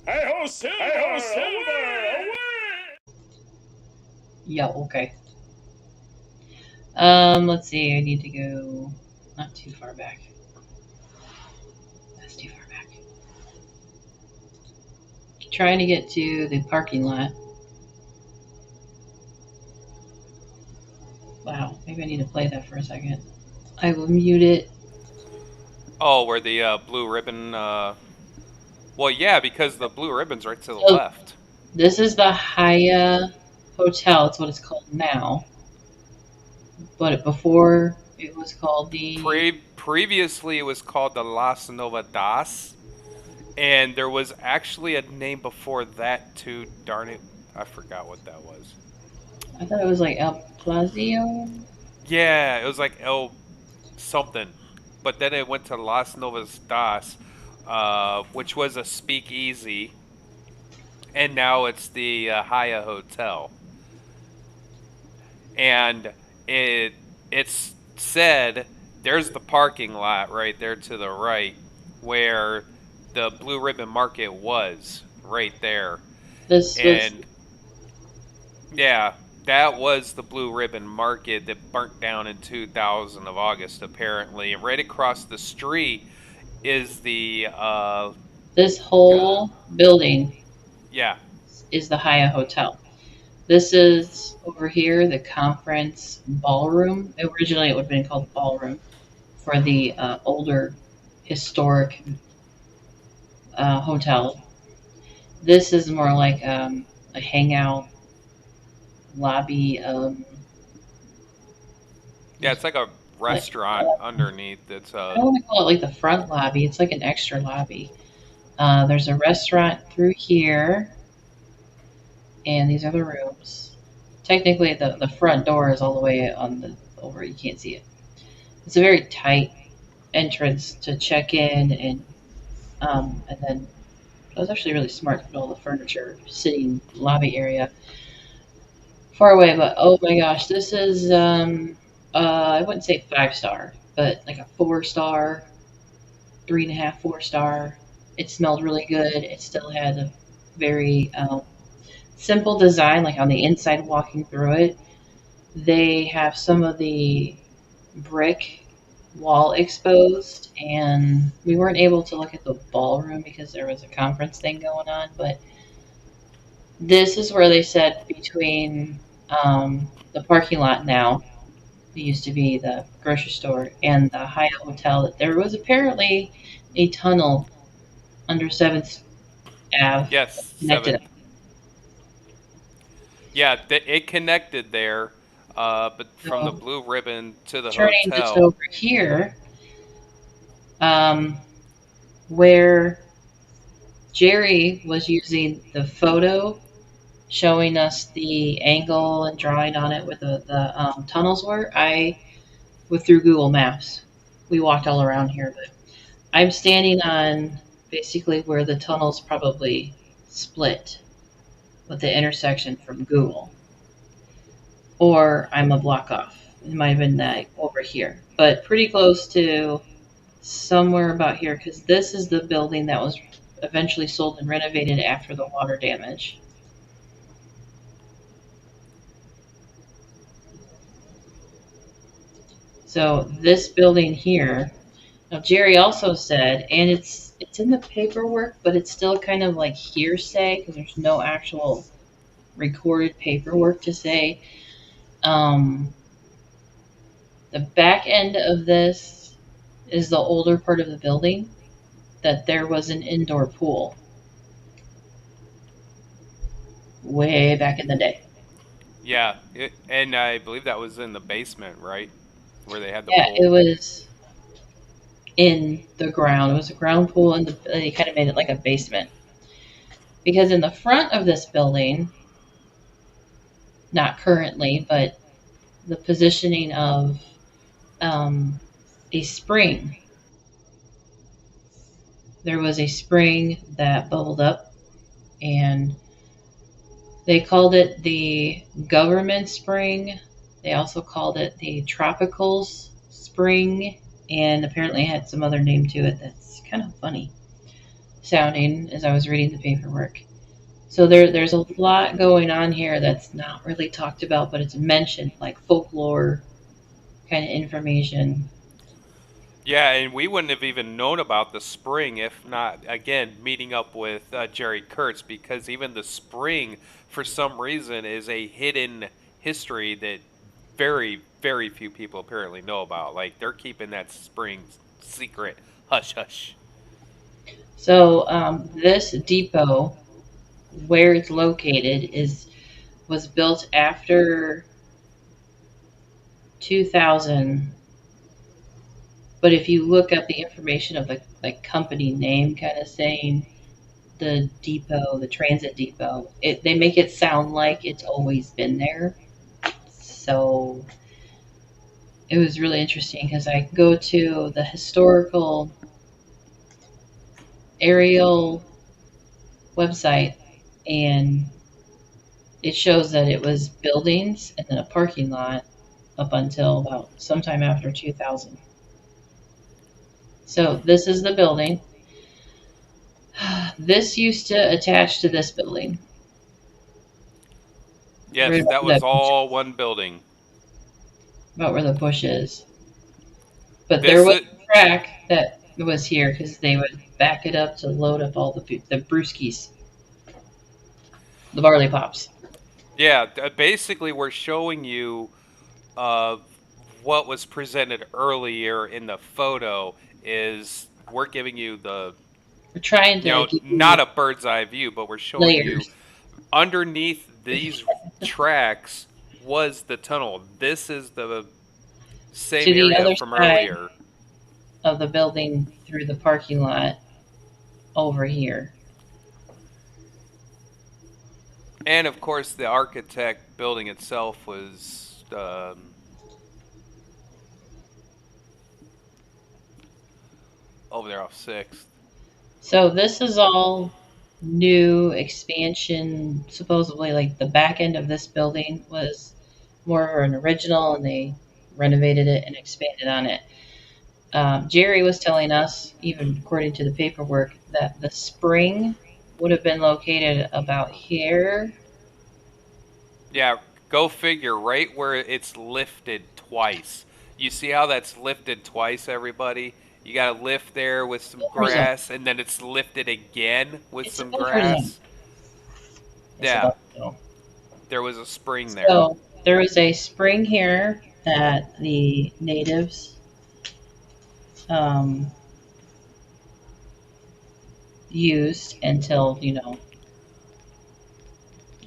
S3: Hey-ho, Silver! Hey-ho, Silver!
S1: yeah, okay. Let's see. I need to go not too far back. That's too far back. Trying to get to the parking lot. Wow, maybe I need to play that for a second. I will mute it.
S2: Oh, where the blue ribbon. Well, yeah, because the blue ribbon's right to the
S1: So,
S2: left.
S1: this is the Haya Hotel. It's what it's called now. But before, it was called the...
S2: Previously, it was called the Las Novedades, and there was actually a name before that too. Darn it, I forgot what that was.
S1: I thought it was like El Plazio.
S2: Yeah, it was like El something, but then it went to Las Novedades, which was a speakeasy, and now it's the Haya Hotel. And it's said there's the parking lot right there to the right where the Blue Ribbon Market was, right there. Yeah, that was the Blue Ribbon Market that burnt down in 2000 of August, apparently. And right across the street is the
S1: this whole building
S2: yeah,
S1: is the Haya Hotel. This is over here, the conference ballroom. Originally, it would have been called ballroom for the older historic hotel. This is more like a hangout lobby.
S2: Yeah, it's like a restaurant underneath. It's
S1: I don't want to call it like the front lobby. It's like an extra lobby. There's a restaurant through here, and these are the rooms. Technically, the front door is all the way on the over. You can't see it. It's a very tight entrance to check in, and then I was actually really smart to put all the furniture sitting lobby area far away. But oh my gosh, this is I wouldn't say 5-star, but like a 4-star, 3.5, 4-star. It smelled really good. It still had a very simple design, like on the inside walking through it. They have some of the brick wall exposed, and we weren't able to look at the ballroom because there was a conference thing going on, but this is where they said between the parking lot now, it used to be the grocery store, and the Hyatt Hotel, that there was apparently a tunnel under 7th Ave
S2: yes,
S1: connected
S2: 7th. Yeah, it connected there, but from the Blue Ribbon to the
S1: turning
S2: hotel.
S1: just over here, where Jerry was using the photo showing us the angle and drawing on it where the tunnels were. I went through Google Maps. We walked all around here, but I'm standing on basically where the tunnels probably split with the intersection from Google. Or I'm a block off. It might have been that over here, but pretty close to somewhere about here, because this is the building that was eventually sold and renovated after the water damage. So this building here, now Jerry also said, and it's in the paperwork, but it's still kind of like hearsay because there's no actual recorded paperwork to say. The back end of this is the older part of the building, that there was an indoor pool way back in the day.
S2: Yeah, and I believe that was in the basement, right? Where they had the
S1: Yeah,
S2: pool.
S1: it was in the ground. It was a ground pool, and they kind of made it like a basement. Because in the front of this building, not currently, but the positioning of a spring. There was a spring that bubbled up, and they called it the government spring. They also called it the tropicals spring, and apparently had some other name to it that's kind of funny sounding as I was reading the paperwork. So there's a lot going on here that's not really talked about, but it's mentioned, like folklore kind of information.
S2: Yeah, and we wouldn't have even known about the spring if not, again, meeting up with Jerry Kurtz, because even the spring, for some reason, is a hidden history that very, very few people apparently know about. Like, they're keeping that spring secret. Hush, hush.
S1: So this depot, where it's located, was built after 2000. But if you look up the information of the like company name, kind of saying the depot, the transit depot, they make it sound like it's always been there. So it was really interesting because I go to the historical aerial website, and it shows that it was buildings and then a parking lot up until about sometime after 2000. So this is the building. This used to attach to this building.
S2: Yes,
S1: Right
S2: that
S1: about
S2: was
S1: that
S2: all one building.
S1: About where the bush is. But
S2: This
S1: there was
S2: is-
S1: a track that was here because they would back it up to load up all the brewskis, the barley pops.
S2: Yeah, basically we're showing you what was presented earlier in the photo is we're giving you the
S1: We're trying to give you
S2: not a bird's eye view, but we're showing you
S1: layers.
S2: underneath these tracks was the tunnel. This is the same
S1: To the
S2: area
S1: other
S2: from
S1: side
S2: earlier.
S1: of the building through the parking lot over here.
S2: And of course, the architect building itself was over there off 6th.
S1: So this is all new expansion. Supposedly, like the back end of this building was more of an original, and they renovated it and expanded on it. Jerry was telling us, even according to the paperwork, that the spring would have been located about here.
S2: Yeah, go figure, right where it's lifted twice. You see how that's lifted twice, everybody? You got to lift there with some grass, and then it's lifted again with some grass. Yeah. There was a spring there.
S1: So there was a spring here that the natives used until,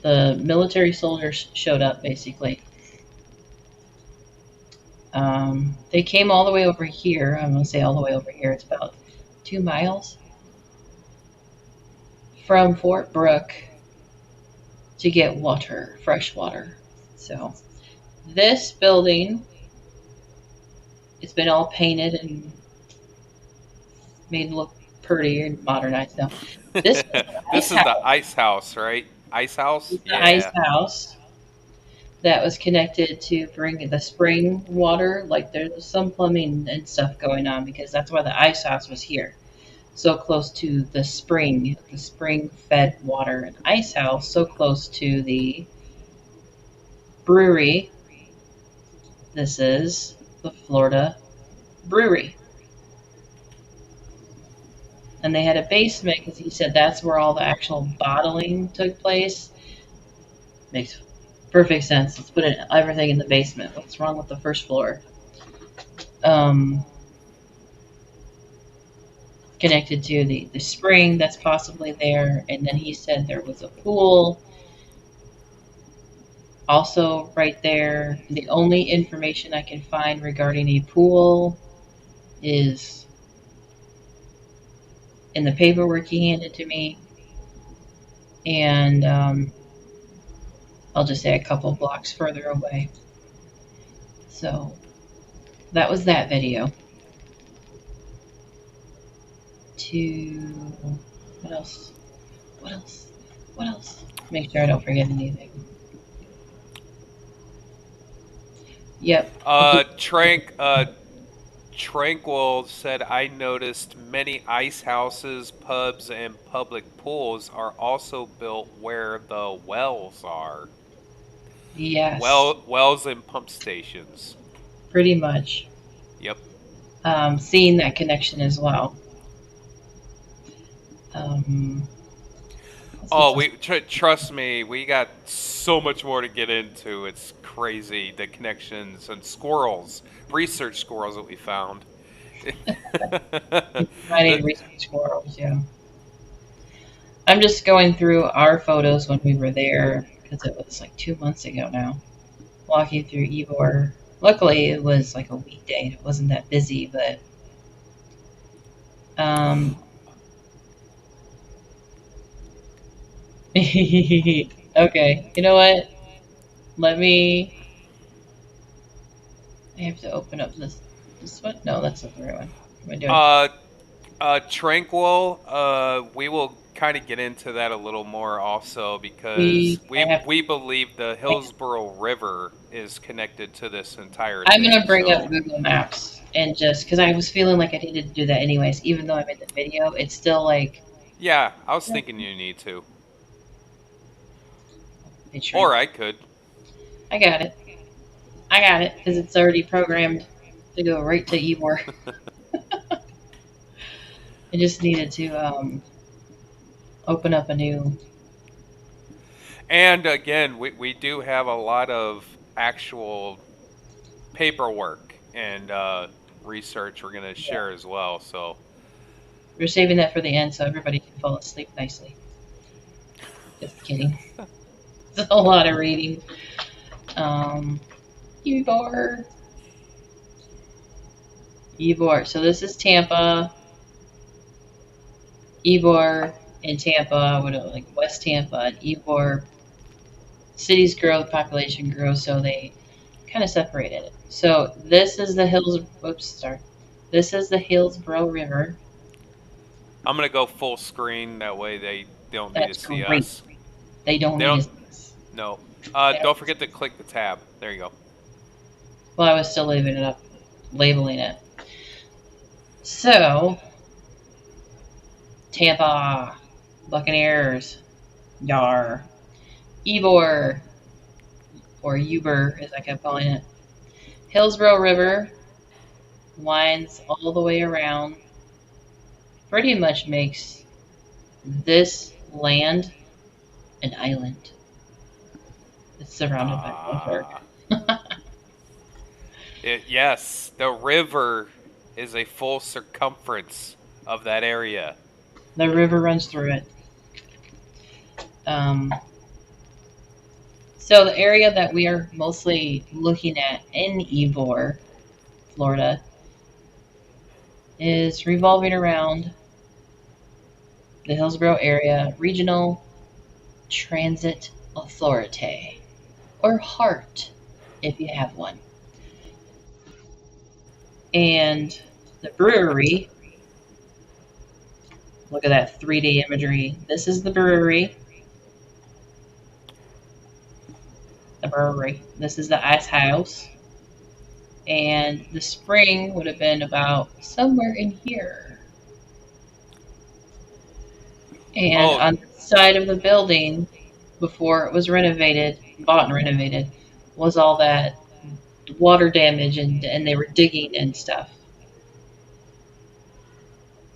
S1: the military soldiers showed up, basically. They came all the way over here. I'm going to say all the way over here. It's about 2 miles from Fort Brooke to get water, fresh water. So this building, it's been all painted and made look pretty and modernized now. This was the
S2: This
S1: ice
S2: is the
S1: house.
S2: ice house, right? Ice house?
S1: The ice
S2: Yeah.
S1: house that was connected to bring the spring water. Like there's some plumbing and stuff going on because that's why the ice house was here, so close to the spring fed water. And ice house so close to the brewery. This is the Florida brewery. And they had a basement because he said that's where all the actual bottling took place. Makes perfect sense. Let's put everything in the basement. What's wrong with the first floor? Connected to the spring that's possibly there. And then he said there was a pool also right there. The only information I can find regarding a pool is in the paperwork he handed to me. And I'll just say a couple blocks further away. So that was that video. What else? What else? What else? Make sure I don't forget anything. Yep.
S2: Tranquil said, I noticed many ice houses, pubs, and public pools are also built where the wells are.
S1: Yes.
S2: Wells and pump stations.
S1: Pretty much.
S2: Yep.
S1: Seeing that connection as well.
S2: Trust me, we got so much more to get into. It's crazy, the connections and squirrels, research squirrels that we found.
S1: Finding research squirrels, yeah. I'm just going through our photos when we were there because it was like 2 months ago now. Walking through Ybor. Luckily, it was like a weekday. It wasn't that busy, but okay. You know what? I have to open up this one. No, that's not the right one. What am I doing?
S2: Tranquil, we will kind of get into that a little more also because we believe the Hillsborough River is connected to this entire thing.
S1: I'm going to bring up Google Maps and just because I was feeling like I needed to do that anyways, even though I'm in the video, it's still like.
S2: Yeah, I was thinking you need to. Or I could.
S1: I got it because it's already programmed to go right to Ybor. I just needed to open up a new.
S2: And again, we do have a lot of actual paperwork and research we're going to share as well. So
S1: we're saving that for the end so everybody can fall asleep nicely. Just kidding. It's a lot of reading. Ybor. So this is Tampa. Ybor and Tampa, like West Tampa and Ybor. Cities grow, the population grows, so they kind of separated it. So this is the This is the Hillsborough River.
S2: I'm gonna go full screen. That way they don't need to see us.
S1: They don't need to see us.
S2: No. Don't forget to click the tab. There you go.
S1: Well, I was still labeling it. So, Tampa, Buccaneers, Yar, Ybor, or Ybor as I kept calling it. Hillsborough River winds all the way around. Pretty much makes this land an island. It's surrounded by water.
S2: Yes, the river is a full circumference of that area.
S1: The river runs through it. So the area that we are mostly looking at in Ybor, Florida, is revolving around the Hillsborough Area Regional Transit Authority, or HART, if you have one. And the brewery Look at that 3D imagery. This is the brewery. The brewery. This is the ice house. And the spring would have been about somewhere in here. And
S2: Oh,
S1: on the side of the building, before it was renovated, bought and renovated, was all that water damage, and they were digging and stuff.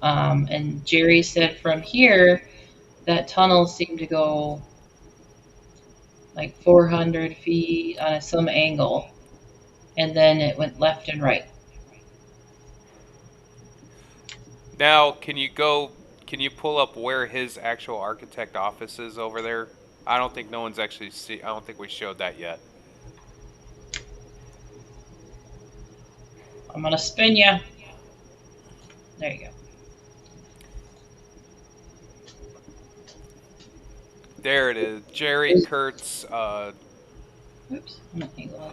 S1: And Jerry said from here, that tunnel seemed to go like 400 feet on some angle, and then it went left and right.
S2: now can you go? Can you pull up where his actual architect office is over there? I don't think no one's actually see. I don't think we showed that yet.
S1: I'm gonna spin you. There you go.
S2: There it is, Jerry Kurtz.
S1: Oops.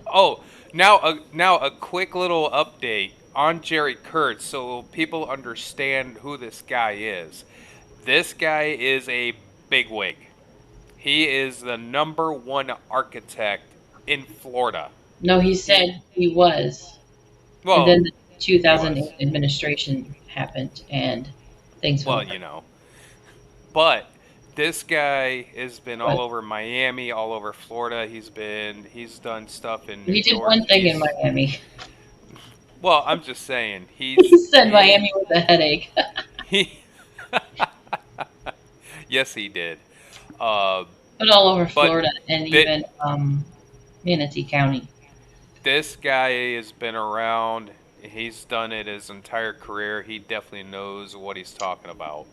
S2: Oh, now a quick little update on Jerry Kurtz, so people understand who this guy is. This guy is a bigwig. He is the #1 architect in Florida.
S1: No, he said he was. And
S2: Well,
S1: then the
S2: he
S1: 2008
S2: was.
S1: administration happened, and things fell
S2: Well,
S1: apart.
S2: you know. But this guy has been all
S1: What?
S2: over Miami, all over Florida. He's done stuff in New
S1: He did
S2: York.
S1: one thing in Miami.
S2: Well, I'm just saying
S1: He said Miami with a headache.
S2: He yes, he did.
S1: But all over
S2: but
S1: Florida and
S2: thi-
S1: even Manatee County.
S2: This guy has been around. He's done it his entire career. He definitely knows what he's talking about.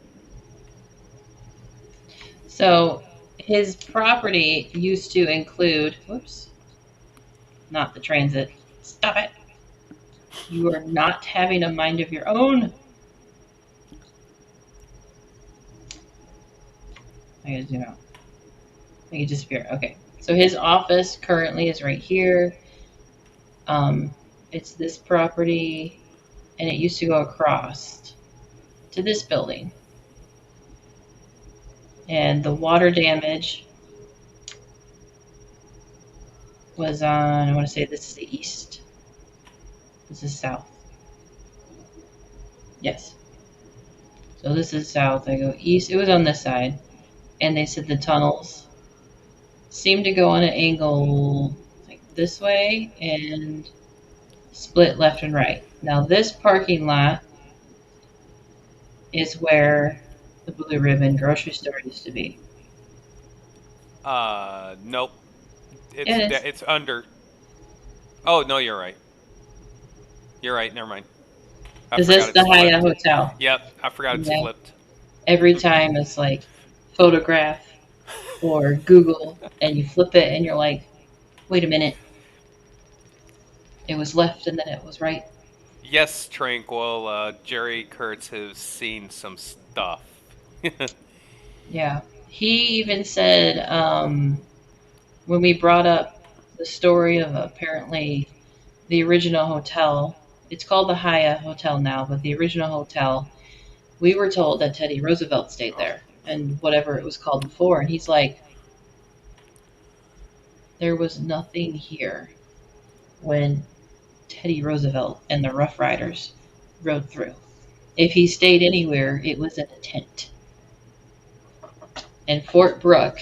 S1: So his property used to include, whoops, not the transit. Stop it. You are not having a mind of your own. I gotta zoom out. Make it disappear. Okay. So his office currently is right here. It's this property, and it used to go across to this building. And the water damage was on, I want to say this is the east. This is south. Yes. So this is south. I go east. It was on this side. And they said the tunnels seem to go on an angle like this way and split left and right. Now this parking lot is where the Blue Ribbon grocery store used to be.
S2: Nope.
S1: Yeah, it is.
S2: It's under. Oh no, you're right. You're right. Never mind.
S1: Is this the Hyatt Hotel?
S2: Yep, I forgot it's
S1: Okay.
S2: flipped.
S1: Every time it's like photograph or Google, and you flip it and you're like, wait a minute. It was left and then it was right.
S2: Yes, Tranquil. Jerry Kurtz has seen some stuff.
S1: Yeah. He even said when we brought up the story of apparently the original hotel, it's called the Hyatt Hotel now, but the original hotel, we were told that Teddy Roosevelt stayed there and whatever it was called before. And he's like, there was nothing here when Teddy Roosevelt and the Rough Riders rode through. If he stayed anywhere, it was in a tent. And Fort Brooke.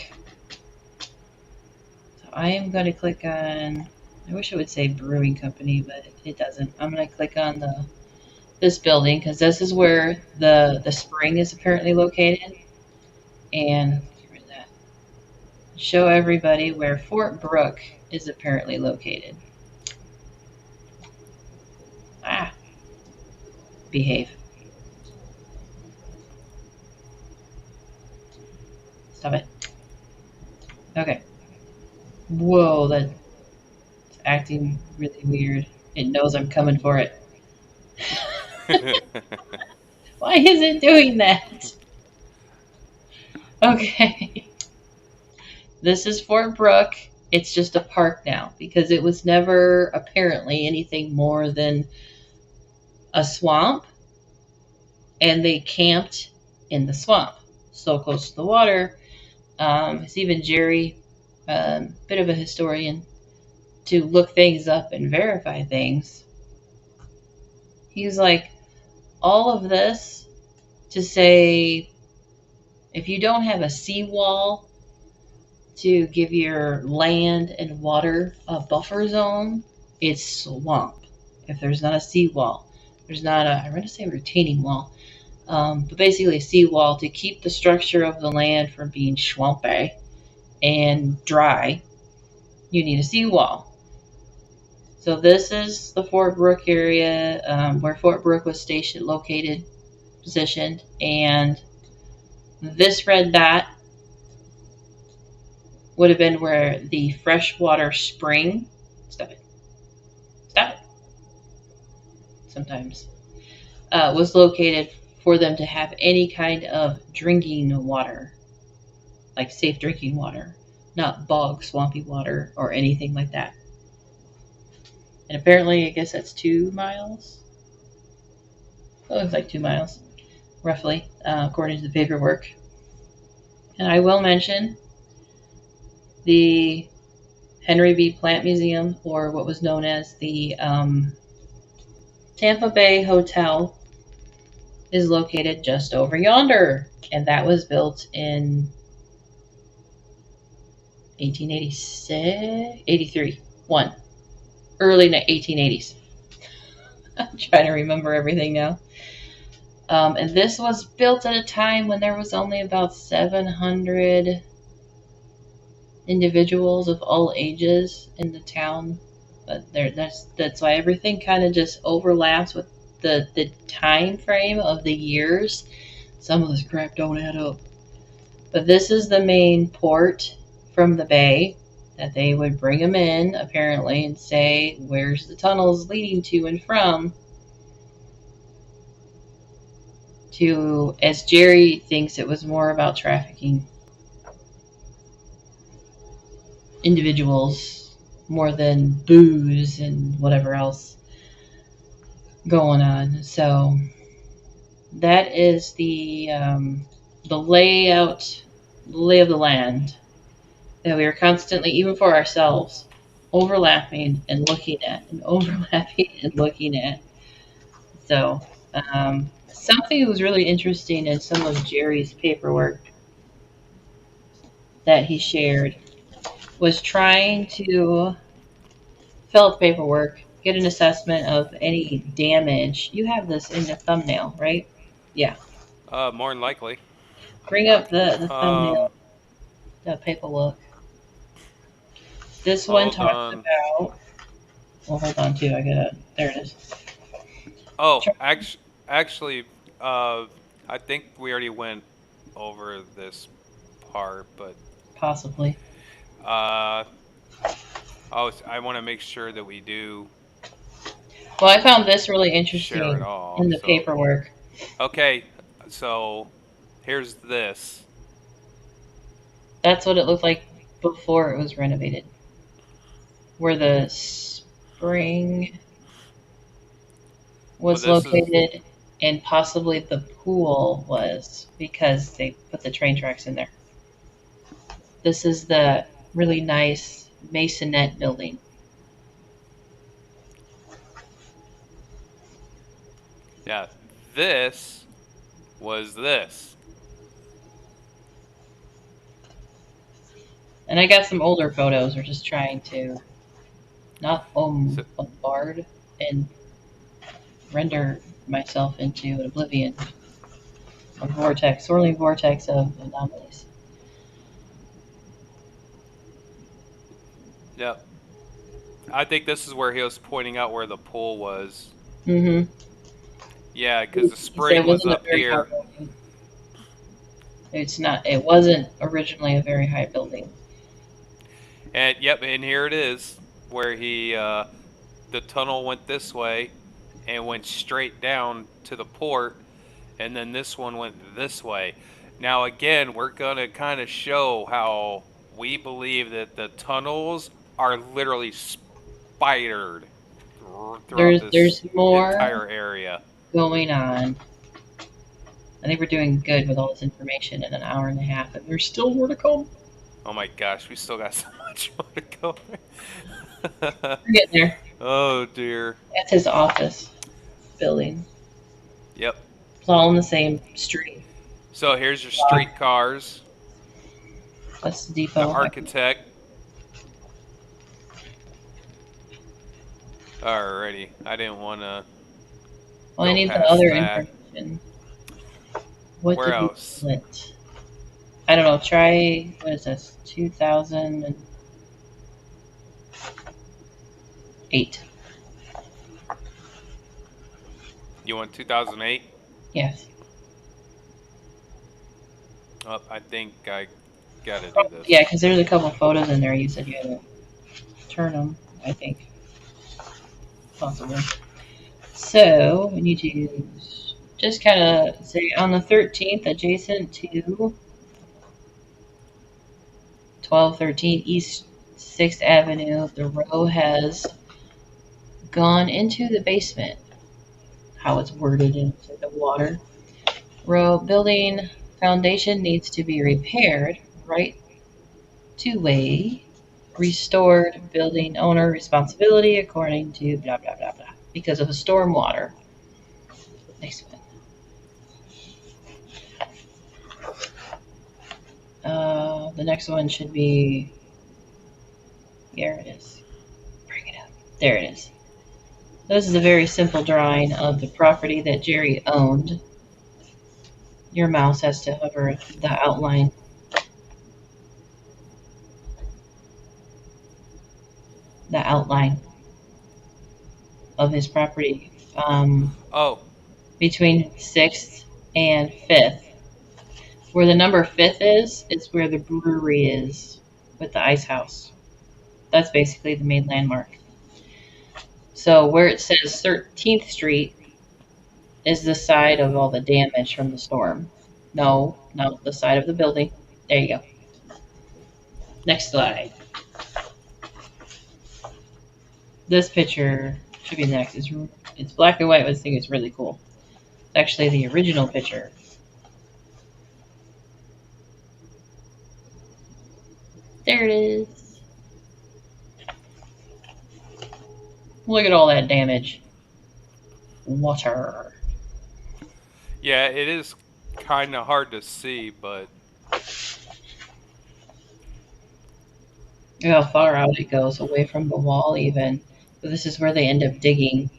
S1: So I am going to click on, I wish it would say Brewing Company, but it doesn't. I'm going to click on this building because this is where the spring is apparently located. And get rid of that. Show everybody where Fort Brooke is apparently located. Behave. Stop it. Okay. Whoa, that's acting really weird. It knows I'm coming for it. Why is it doing that? Okay. This is Fort Brooke. It's just a park now because it was never apparently anything more than a swamp, and they camped in the swamp, so close to the water. It's even Jerry, bit of a historian, to look things up and verify things. He's like, all of this to say, if you don't have a seawall to give your land and water a buffer zone, it's swamp. If there's not a seawall, there's not a, I'm going to say retaining wall, but basically a seawall to keep the structure of the land from being swampy and dry, you need a seawall. So this is the Fort Brooke area, where Fort Brooke was stationed, located, positioned, and this red dot would have been where the freshwater spring, stop it, sometimes, was located for them to have any kind of drinking water, like safe drinking water, not bog, swampy water, or anything like that. And apparently, I guess that's 2 miles. It looks like 2 miles, roughly, according to the paperwork. And I will mention the Henry B. Plant Museum, or what was known as the Tampa Bay Hotel, is located just over yonder. And that was built in 1886, 83, 1. Early 1880s. I'm trying to remember everything now. And this was built at a time when there was only about 700 individuals of all ages in the town. But that's why everything kind of just overlaps with the time frame of the years. Some of this crap don't add up. But this is the main port from the bay that they would bring them in, apparently, and say, where's the tunnels leading to and from? To, as Jerry thinks, it was more about trafficking individuals more than booze and whatever else going on. So that is the layout, the lay of the land that we are constantly, even for ourselves, overlapping and looking at, and overlapping and looking at. So something that was really interesting in some of Jerry's paperwork that he shared was trying to fill out paperwork, get an assessment of any damage. You have this in the thumbnail, right? Yeah.
S2: More than likely.
S1: Bring up the thumbnail, the paperwork. This one talks about. Well, hold on, too. I gotta. There it is.
S2: Oh, actually, I think we already went over this part, but
S1: possibly.
S2: I want to make sure that we do.
S1: Well, I found this really interesting
S2: Share it all,
S1: in the paperwork.
S2: Okay, so here's this.
S1: That's what it looked like before it was renovated. Where the spring was located and possibly the pool was, because they put the train tracks in there. This is the really nice masonette building.
S2: Yeah, this was this.
S1: And I got some older photos. We're just trying to not bombard and render myself into an oblivion, a vortex, swirling vortex of anomalies.
S2: Yep. I think this is where he was pointing out where the pool was.
S1: Mm-hmm.
S2: Yeah, because the spring was up here.
S1: It's not. It wasn't originally a very high building.
S2: And yep, and here it is, where he, the tunnel went this way, and went straight down to the port, and then this one went this way. Now again, we're gonna kind of show how we believe that the tunnels are literally spidered throughout
S1: There's
S2: this
S1: more
S2: entire area
S1: going on I think we're doing good with all this information in an hour and a half, and there's still more to come.
S2: Oh my gosh, we still got so much more to go.
S1: We're getting there.
S2: Oh dear.
S1: That's his office building.
S2: Yep.
S1: It's all in the same street.
S2: So here's your streetcars.
S1: That's the
S2: The
S1: depot.
S2: architect. Alrighty. I didn't want to.
S1: Well, I need the other information. What
S2: Where
S1: did
S2: else?
S1: we split? I don't know. Try, what is this? 2008.
S2: You want 2008?
S1: Yes.
S2: Oh, I think I gotta do this.
S1: Yeah, because there's a couple photos in there. You said you had to turn them, I think. Possibly. So, we need to just kind of say on the 13th, adjacent to 1213 East 6th Avenue, the row has gone into the basement. How it's worded into the water. Row building foundation needs to be repaired. Right to way. Restored building owner responsibility according to blah blah blah blah. Because of the storm water. Next one. The next one should be. There it is. Bring it up. There it is. This is a very simple drawing of the property that Jerry owned. Your mouse has to hover the outline. The outline of his property. Between 6th and 5th. Where the number 5th is where the brewery is with the ice house. That's basically the main landmark. So where it says 13th Street is the side of all the damage from the storm. No, the side of the building. There you go. Next slide. This picture should be next. It's black and white, but I think it's really cool. It's actually the original picture. There it is. Look at all that damage. Water.
S2: Yeah, it is kind of hard to see, but
S1: Look how far out it goes, away from the wall even. But this is where they end up digging.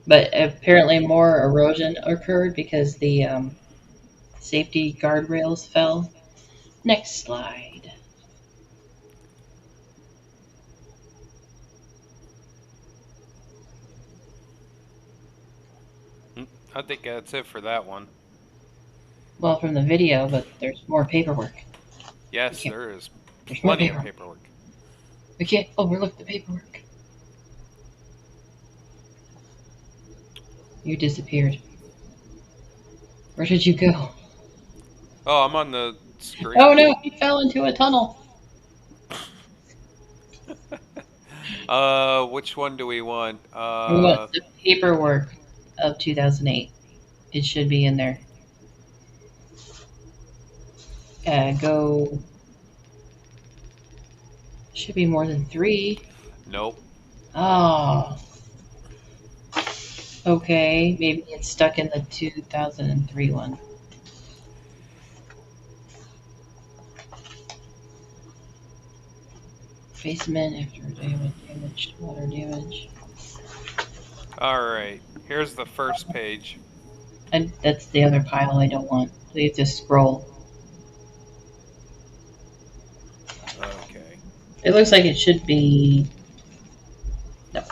S1: But apparently more erosion occurred because the safety guardrails fell. Next slide.
S2: I think that's it for that one.
S1: Well, from the video, but there's more paperwork.
S2: Yes, there is
S1: There's
S2: plenty
S1: more
S2: of paperwork.
S1: We can't overlook the paperwork. You disappeared. Where did you go?
S2: Oh, I'm on the screen.
S1: Oh no, he fell into a tunnel.
S2: Which one do we want?
S1: We want the paperwork of 2008. It should be in there. Go. Should be more than 3.
S2: Nope.
S1: Oh. Okay, maybe it's stuck in the 2003 one. Basement after damage, water damage.
S2: Alright, here's the first page.
S1: And that's the other pile I don't want. Please just scroll.
S2: Okay.
S1: It looks like it should be. No.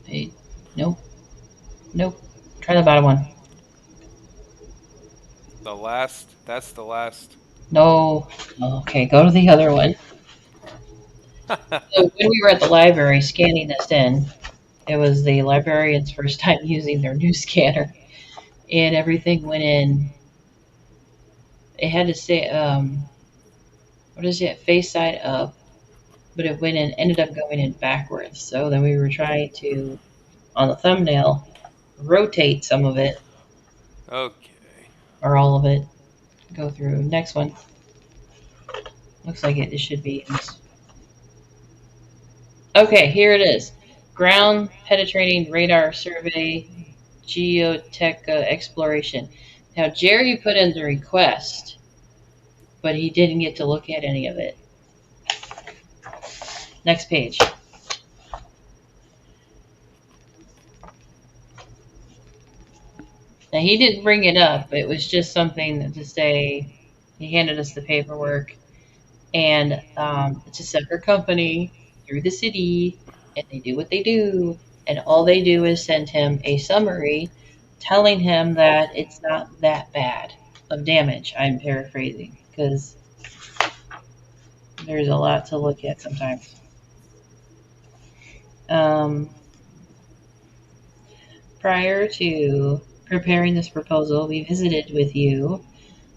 S1: Hey, nope. Nope. Try the bottom one.
S2: That's the last.
S1: No. Okay, go to the other one. So when we were at the library scanning this in, it was the librarian's first time using their new scanner, and everything went in. It had to say, what is it? Face side up, but it went in, ended up going in backwards. So then we were trying to, on the thumbnail, rotate some of it
S2: Okay.
S1: or all of it. Go through. Next one. Looks like it should be in this. Okay, here it is. Ground penetrating radar survey, geotech exploration. Now, Jerry put in the request, but he didn't get to look at any of it. Next page. Now, he didn't bring it up. It was just something to say. He handed us the paperwork, and it's a separate company through the city, and they do what they do, and all they do is send him a summary telling him that it's not that bad of damage. I'm paraphrasing because there's a lot to look at sometimes. Prior to preparing this proposal, we visited with you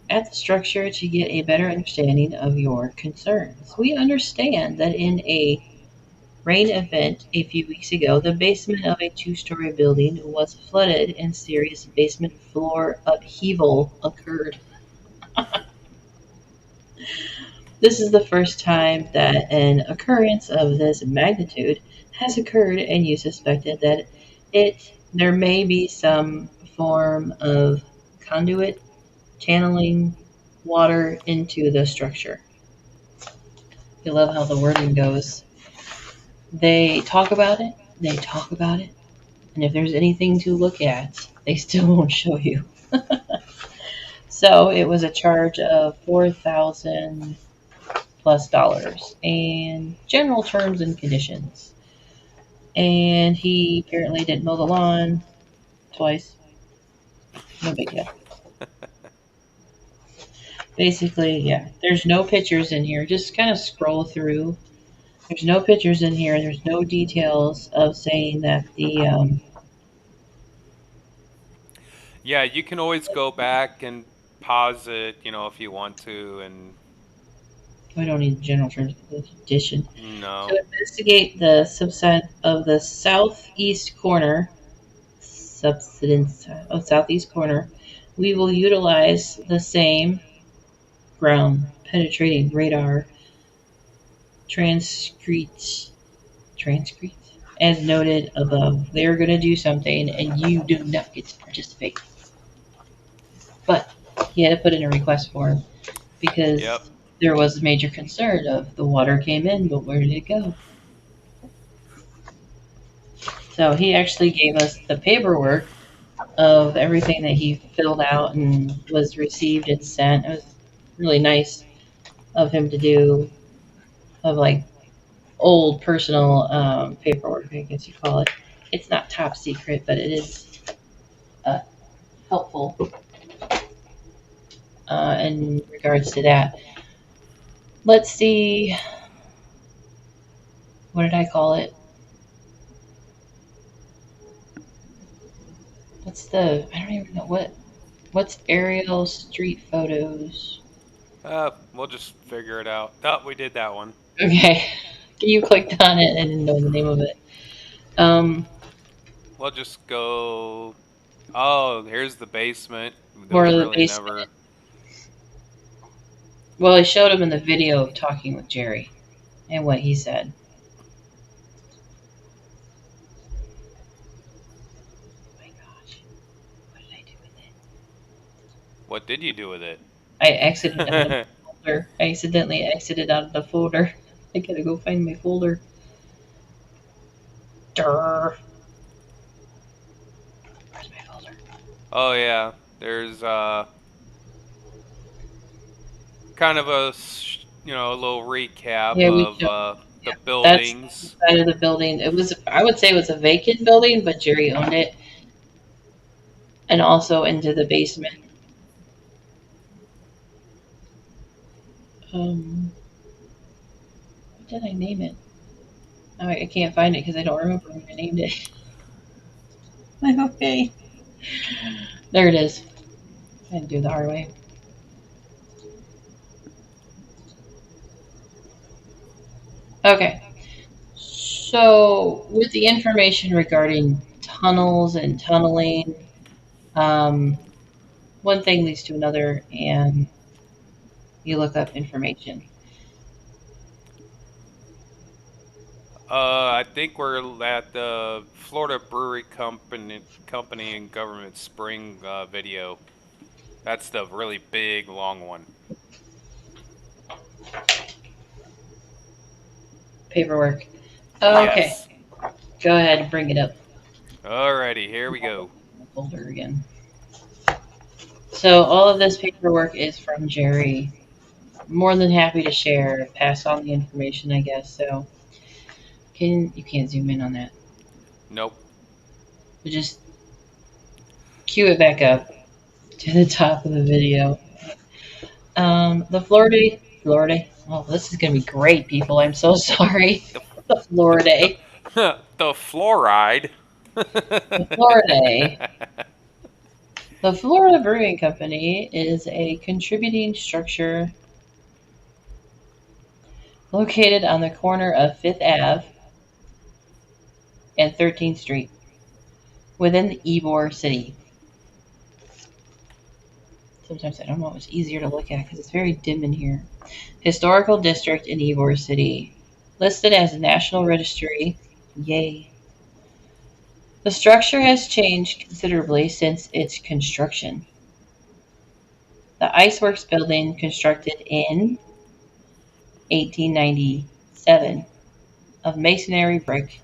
S1: at the structure to get a better understanding of your concerns. We understand that in a rain event a few weeks ago, the basement of a two-story building was flooded and serious basement floor upheaval occurred. This is the first time that an occurrence of this magnitude has occurred, and you suspected that there may be some form of conduit channeling water into the structure. You love how the wording goes. They talk about it, and if there's anything to look at, they still won't show you. So it was a charge of $4,000 plus and general terms and conditions. And he apparently didn't mow the lawn twice. No big deal. Basically, yeah, there's no pictures in here. Just kind of scroll through. There's no pictures in here. There's no details of saying that the
S2: Yeah, you can always go back and pause it, if you want to, and
S1: we don't need general terms and conditions.
S2: no.
S1: To investigate the subside of the southeast corner, southeast corner, we will utilize the same ground penetrating radar transcript as noted above. They're going to do something, and you do not get to participate. But he had to put in a request form because there was major concern of the water came in, but where did it go? So he actually gave us the paperwork of everything that he filled out and was received and sent. It was really nice of him to do, of like old personal paperwork, I guess you call it. It's not top secret, but it is helpful in regards to that. Let's see. What did I call it? I don't even know what's aerial street photos.
S2: We'll just figure it out. Oh, we did that one.
S1: Okay. You clicked on it and didn't know the name of it.
S2: We'll just go. Oh, here's the basement.
S1: More of the basement. Well, I showed him in the video of talking with Jerry and what he said. Oh my gosh. What did I do with it?
S2: What did you do with it?
S1: I exited out of the folder. I accidentally exited out of the folder. I gotta go find my folder. Durr. Where's my folder?
S2: Oh yeah, there's kind of a little recap of the buildings.
S1: That's the side of the building. I would say it was a vacant building, but Jerry owned it, and also into the basement. What did I name it? Oh, I can't find it because I don't remember when I named it. I'm okay. There it is. I had to do it the hard way. Okay. So, with the information regarding tunnels and tunneling, um, one thing leads to another, and you look up information.
S2: I think we're at the Florida Brewery Company and Government Spring video. That's the really big, long one.
S1: Paperwork. Okay.
S2: Yes.
S1: Go ahead and bring it up.
S2: Alrighty, here we go.
S1: Folder again. So, all of this paperwork is from Jerry. More than happy to share, pass on the information, I guess. So, you can't zoom in on that.
S2: Nope.
S1: But just cue it back up to the top of the video. The Florida. Oh, this is gonna be great, people. I'm so sorry. The Florida.
S2: The fluoride.
S1: The Florida. The Florida Brewing Company is a contributing structure located on the corner of 5th Ave and 13th Street within the Ybor City. Sometimes I don't know, it's easier to look at because it's very dim in here. Historical District in Ybor City. Listed as a National Registry. Yay. The structure has changed considerably since its construction. The Iceworks building, constructed in 1897 of masonry brick,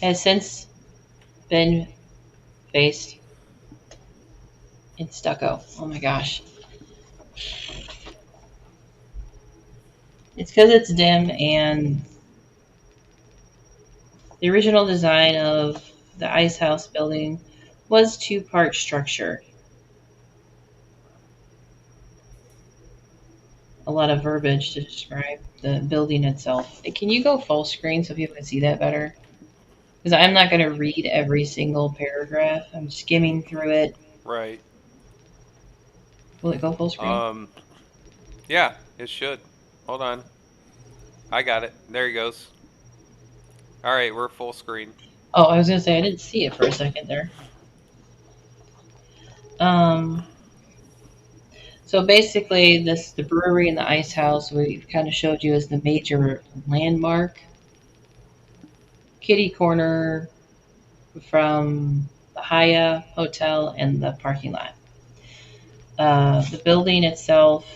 S1: has since been faced in stucco. Oh my gosh. It's because it's dim, and the original design of the ice house building was two-part structure. A lot of verbiage to describe the building itself. Can you go full screen so people can see that better? Because I'm not going to read every single paragraph. I'm skimming through it.
S2: Right.
S1: Will it go full screen?
S2: Yeah, it should. Hold on. I got it. There he goes. All right, we're full screen.
S1: Oh, I was going to say I didn't see it for a second there. So basically, the brewery and the ice house we've kind of showed you as the major landmark. Kitty corner from the Hyatt Hotel and the parking lot. The building itself.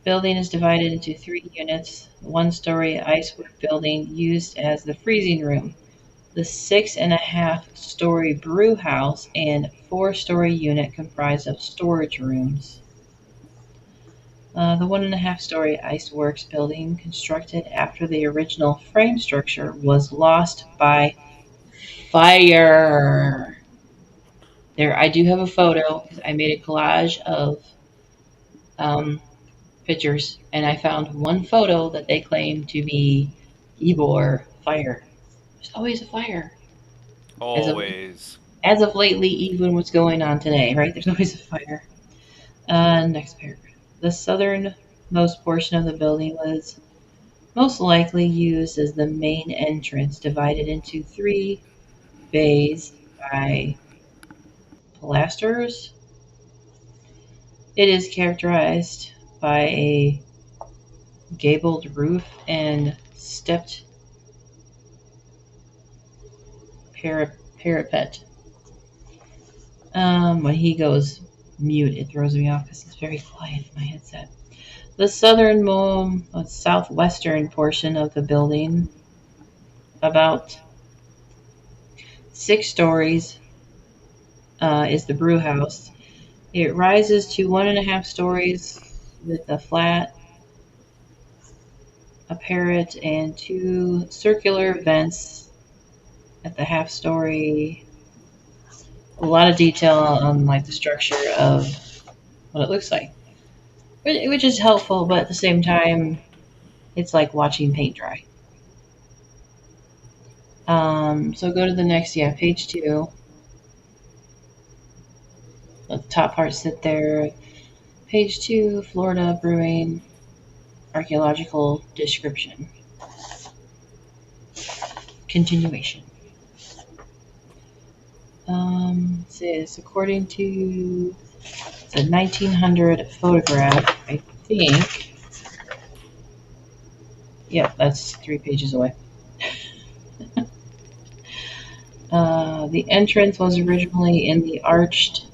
S1: Building is divided into 3 units. One-story icework building used as the freezing room. The 6.5-story brew house and 4-story unit comprised of storage rooms. The 1.5-story iceworks building, constructed after the original frame structure, was lost by fire. There, I do have a photo because I made a collage of pictures, and I found one photo that they claim to be Ybor fire. There's always a fire.
S2: Always.
S1: As of lately, even what's going on today, right? There's always a fire. Next paragraph. The southernmost portion of the building was most likely used as the main entrance, divided into 3 bays by pilasters. It is characterized by a gabled roof and stepped parapet. When he goes mute, it throws me off because it's very quiet in my headset. The southwestern portion of the building, about 6 stories, is the brew house. It rises to 1.5 stories with a flat, a parrot, and 2 circular vents at the half story. A lot of detail on like the structure of what it looks like, which is helpful, but at the same time, it's like watching paint dry. So go to the next, page 2. Let the top part sit there. Page 2, Florida Brewing. archaeological description. Continuation. It says, according to the 1900 photograph, I think. Yep, that's 3 pages away. The entrance was originally in the arched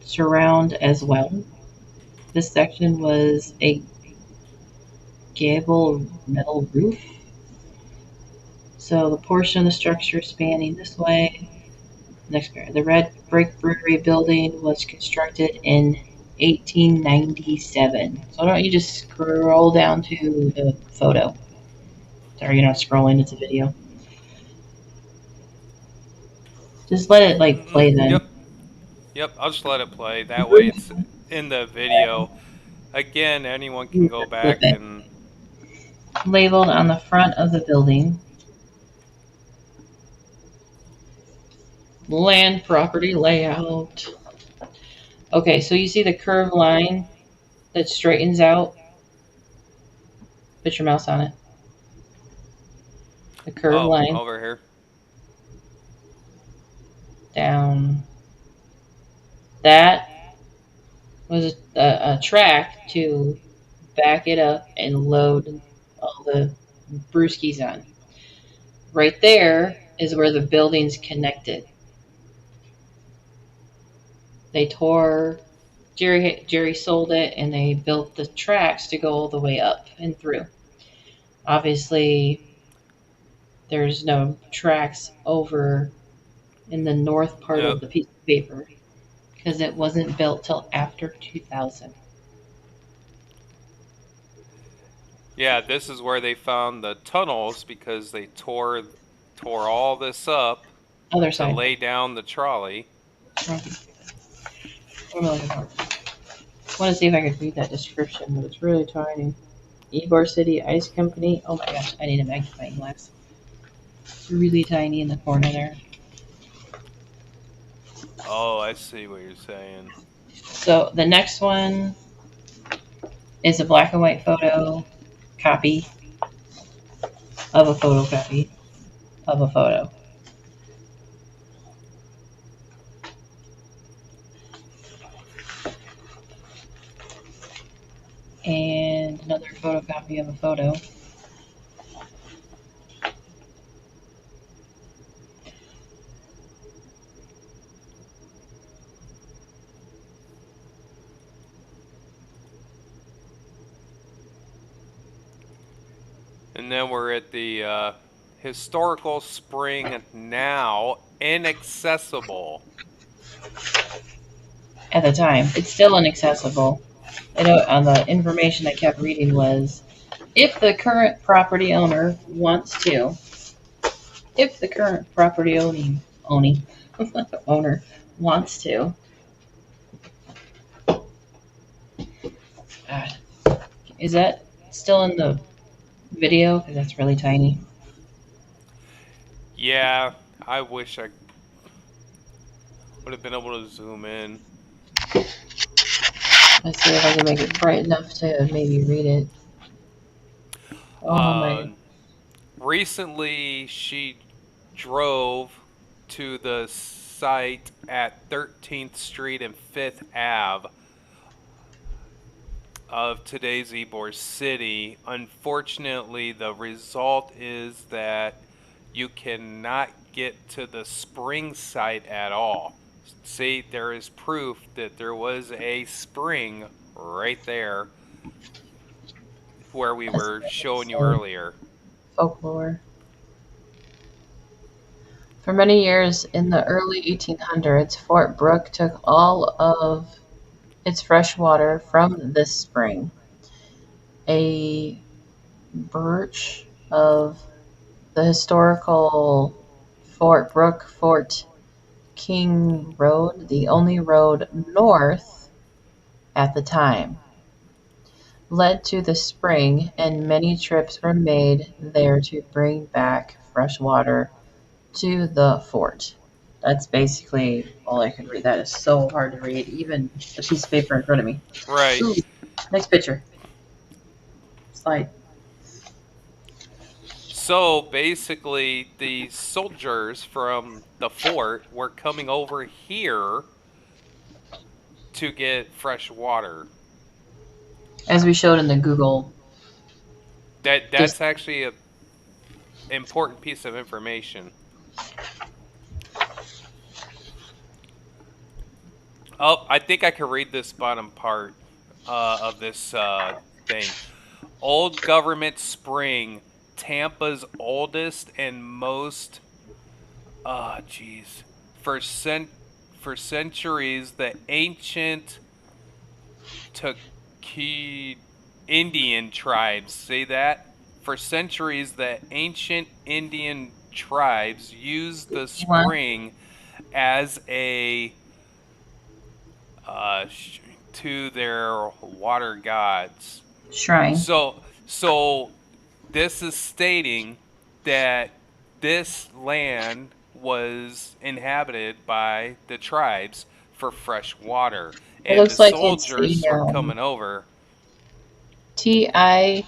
S1: surround as well. This section was a gable metal roof. So the portion of the structure spanning this way. Next paragraph. The Red Brick Brewery building was constructed in 1897. So why don't you just scroll down to the photo? Sorry, you're not scrolling, it's a video. Just let it like play then.
S2: Yep, I'll just let it play. That way it's in the video. Again, anyone can go back and...
S1: Labeled on the front of the building. Land property layout. Okay, so you see the curved line that straightens out? Put your mouse on it. The curved line.
S2: Over here.
S1: Down. That was a track to back it up and load all the brewskis on. Right there is where the buildings connected. They tore, Jerry sold it, and they built the tracks to go all the way up and through. Obviously, there's no tracks over in the north part of the piece of paper because it wasn't built till after 2000.
S2: Yeah, this is where they found the tunnels because they tore all this up
S1: Other
S2: to
S1: side.
S2: lay down the trolley.
S1: What am I looking for? I want to see if I could read that description, but it's really tiny. Ybor City Ice Company. Oh my gosh, I need a magnifying glass. It's really tiny in the corner there.
S2: Oh, I see what you're saying.
S1: So the next one is a black and white photo copy of a photocopy of a photo. And another photocopy of a photo.
S2: And then we're at the historical spring, now inaccessible.
S1: At the time, it's still inaccessible. I know on the information I kept reading was, if the current property owner wants to, owner wants to. Is that still in the video? Because that's really tiny.
S2: Yeah, I wish I would have been able to zoom in.
S1: Let's see if I can make it bright enough to maybe read it.
S2: Recently, she drove to the site at 13th Street and 5th Ave of today's Ybor City. Unfortunately, the result is that you cannot get to the spring site at all. See, there is proof that there was a spring right there where we were showing you earlier.
S1: Folklore. For many years in the early 1800s, Fort Brooke took all of its fresh water from this spring. A birch of the historical Fort Brooke Fort King Road, the only road north at the time, led to the spring, and many trips were made there to bring back fresh water to the fort. That's basically all I could read. That is so hard to read, even the piece of paper in front of me.
S2: Right.
S1: Ooh, next picture. Slide.
S2: So basically, the soldiers from the fort were coming over here to get fresh water.
S1: As we showed in the Google.
S2: That's actually a important piece of information. Oh, I think I can read this bottom part of this thing. Old Government Spring, Tampa's oldest and most. Jeez. For centuries, the ancient Tuki Indian tribes, say that? For centuries, the ancient Indian tribes used the spring as a to their water gods.
S1: Shrine.
S2: So this is stating that this land was inhabited by the tribes for fresh water,
S1: It
S2: and
S1: looks
S2: the
S1: like it's
S2: soldiers
S1: the,
S2: were coming over.
S1: T-I...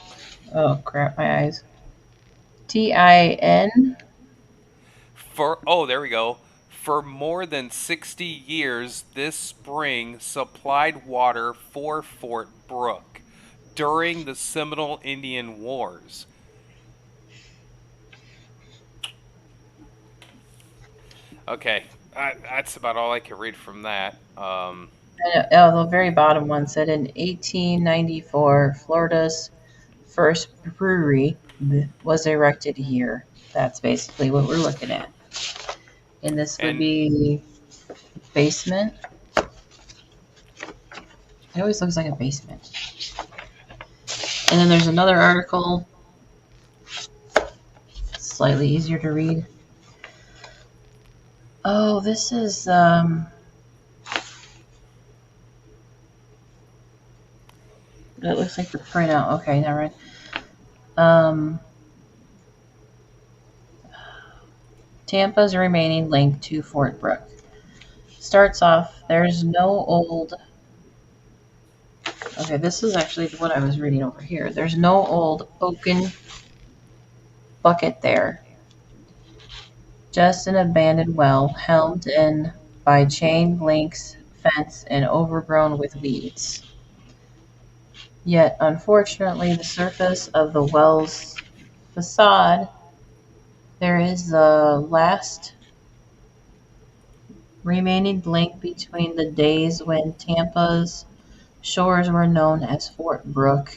S1: Oh, crap, my eyes. T-I-N?
S2: There we go. For more than 60 years, this spring supplied water for Fort Brooke during the Seminole Indian Wars. Okay, that's about all I can read from that.
S1: The very bottom one said in 1894, Florida's first brewery was erected here. That's basically what we're looking at. And this would be basement. It always looks like a basement. And then there's another article, slightly easier to read. Oh, this is it looks like the printout. Okay, never mind. Tampa's remaining link to Fort Brooke. Starts off, there's no old... Okay, this is actually what I was reading over here. There's no old oaken bucket there. Just an abandoned well, helmed in by chain links, fence, and overgrown with weeds. Yet, unfortunately, the surface of the well's facade, there is the last remaining link between the days when Tampa's shores were known as Fort Brooke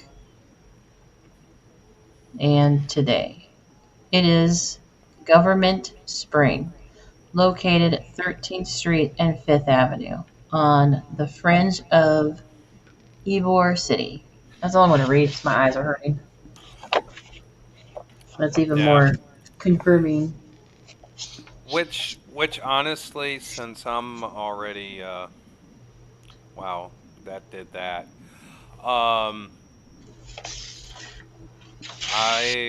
S1: and today. It is Government Spring, located at 13th Street and 5th Avenue on the fringe of Ybor City. That's all I'm going to read because my eyes are hurting. That's even more confirming.
S2: Which honestly, since I'm already, wow, that did that. I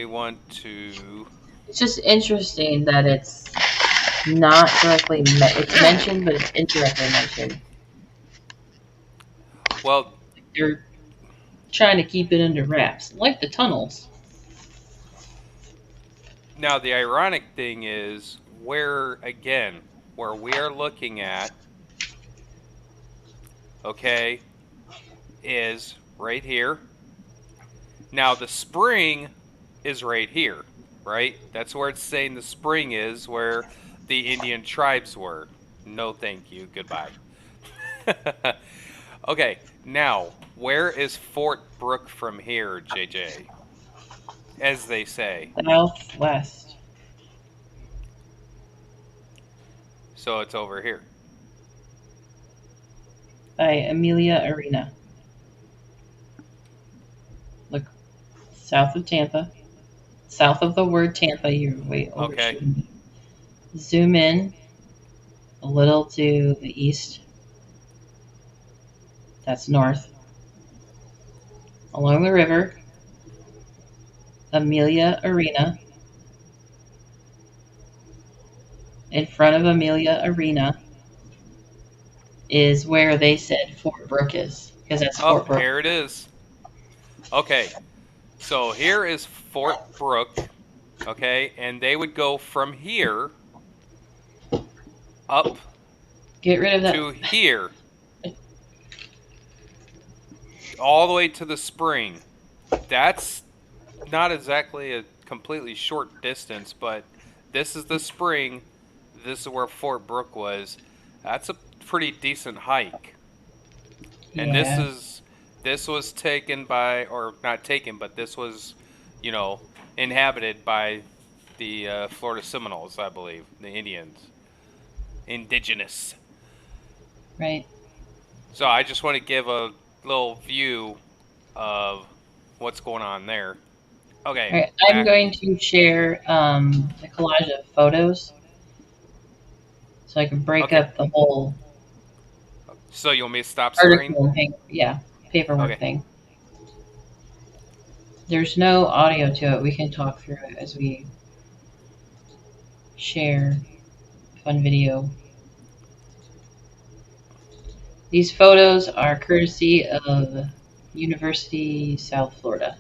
S2: want to.
S1: It's just interesting that it's not directly it's mentioned, but it's indirectly mentioned.
S2: Well,
S1: they're trying to keep it under wraps, like the tunnels.
S2: Now, the ironic thing is where we are looking at, okay, is right here. Now, the spring is right here, right? That's where it's saying the spring is, where the Indian tribes were. No, thank you. Goodbye. Okay, now, where is Fort Brooke from here, JJ? As they say.
S1: Southwest.
S2: So it's over here.
S1: By Amelia Arena. Look, south of Tampa. South of the word Tampa, you're way overshooting me. Zoom in a little to the east. That's north. Along the river, Amelia Arena. In front of Amelia Arena is where they said Fort Brooke is, because that's Fort Brooke.
S2: There it is. Okay. So here is Fort Brooke, okay, and they would go from here up
S1: Get rid of that.
S2: to here, all the way to the spring. That's not exactly a completely short distance, but this is the spring. This is where Fort Brooke was. That's a pretty decent hike. And
S1: Yeah.
S2: this was taken by, or not taken, but this was, inhabited by the Florida Seminoles, I believe, the Indians, indigenous.
S1: Right.
S2: So I just want to give a little view of what's going on there. Okay.
S1: All right. I'm going to share a collage of photos so I can break up the whole
S2: So you want me to stop screen?
S1: Paperwork thing. There's no audio to it. We can talk through it as we share fun video. These photos are courtesy of University South Florida.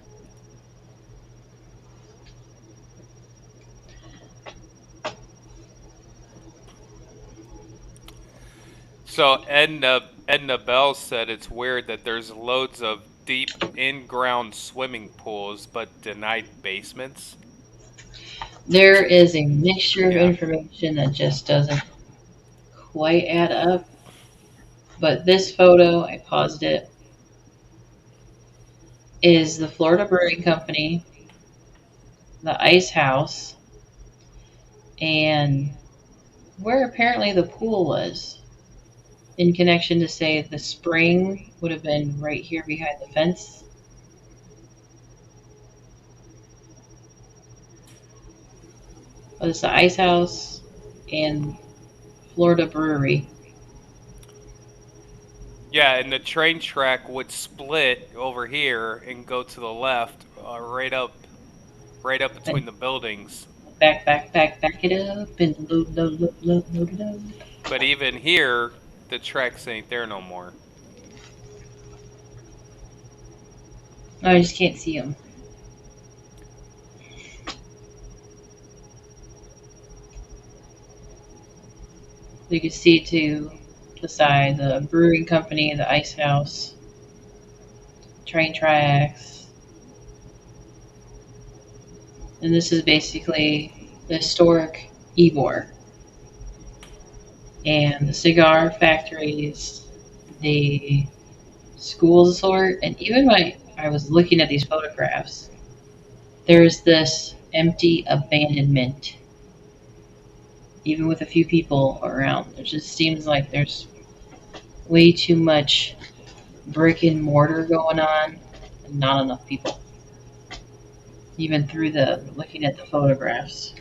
S2: So Edna Bell said it's weird that there's loads of deep in-ground swimming pools but denied basements.
S1: There is a mixture of information that just doesn't quite add up. But this photo, I paused it, is the Florida Brewing Company, the Ice House, and where apparently the pool was. In connection to, say, the spring would have been right here behind the fence. But it's the Ice House and Florida Brewery.
S2: Yeah, and the train track would split over here and go to the left, right up between the buildings.
S1: Back it up and load it up.
S2: But even here, the tracks ain't there no more.
S1: No, I just can't see them. You can see to the side the brewing company, the Ice House, train tracks. And this is basically the historic Ybor. And the cigar factories, the schools sort, and even when I was looking at these photographs, there's this empty abandonment. Even with a few people around, it just seems like there's way too much brick and mortar going on and not enough people. Even through looking at the photographs.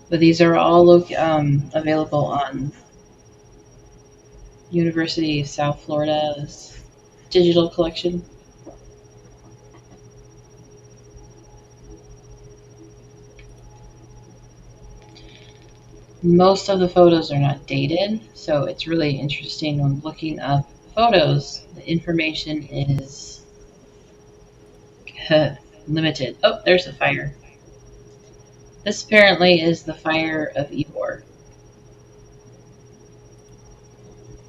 S1: But these are all available on University of South Florida's digital collection. Most of the photos are not dated, so it's really interesting when looking up photos. The information is limited. Oh, there's a fire. This apparently is the fire of Ybor.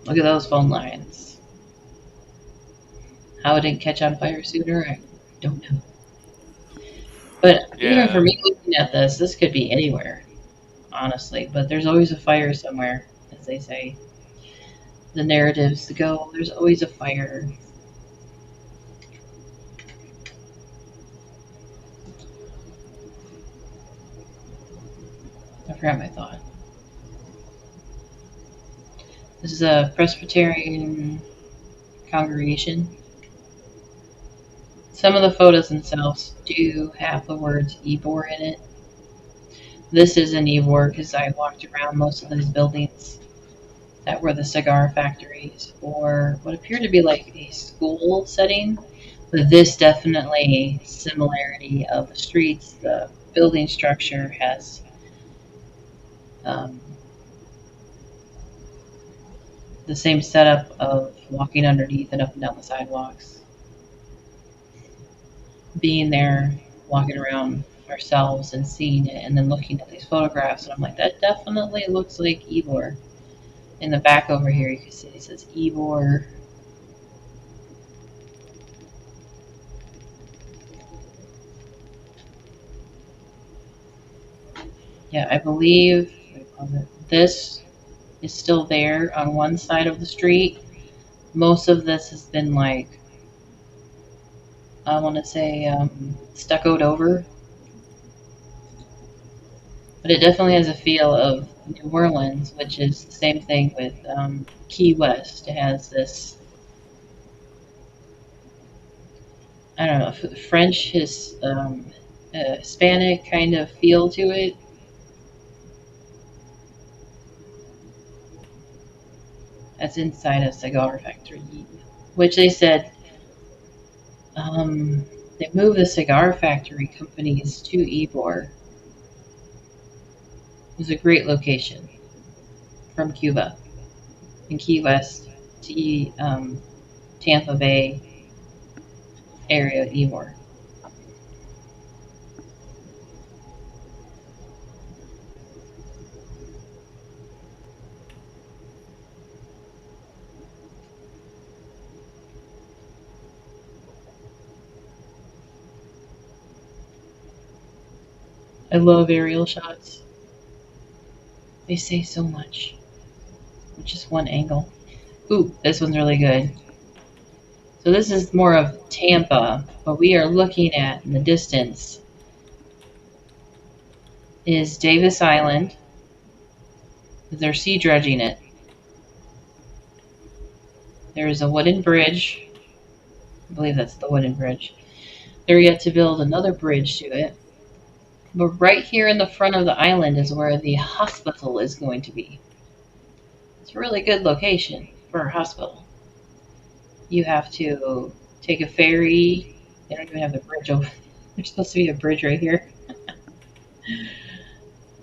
S1: Look at those phone lines. How it didn't catch on fire sooner, I don't know. But even for me looking at this could be anywhere, honestly. But there's always a fire somewhere, as they say. The narratives go, there's always a fire. I forgot my thought. This is a Presbyterian congregation. Some of the photos themselves do have the words Ybor in it. This is an Ybor because I walked around most of these buildings that were the cigar factories or what appeared to be like a school setting. But this definitely similarity of the streets, the building structure has the same setup of walking underneath and up and down the sidewalks. Being there, walking around ourselves and seeing it, and then looking at these photographs, and I'm like, that definitely looks like Ybor. In the back over here, you can see it says Ybor. Yeah, I believe this is still there on one side of the street. Most of this has been like, I want to say, stuccoed over. But it definitely has a feel of New Orleans, which is the same thing with Key West. It has this, I don't know, French, Hispanic kind of feel to it. That's inside a cigar factory, which they said they moved the cigar factory companies to Ybor. It was a great location from Cuba in Key West to Tampa Bay area, Ybor. I love aerial shots. They say so much with just one angle. Ooh, this one's really good. So this is more of Tampa, but we are looking at in the distance is Davis Island. They're sea dredging it. There is a wooden bridge. I believe that's the wooden bridge. They're yet to build another bridge to it. But right here in the front of the island is where the hospital is going to be. It's a really good location for a hospital. You have to take a ferry. They don't even have the bridge over. There's supposed to be a bridge right here.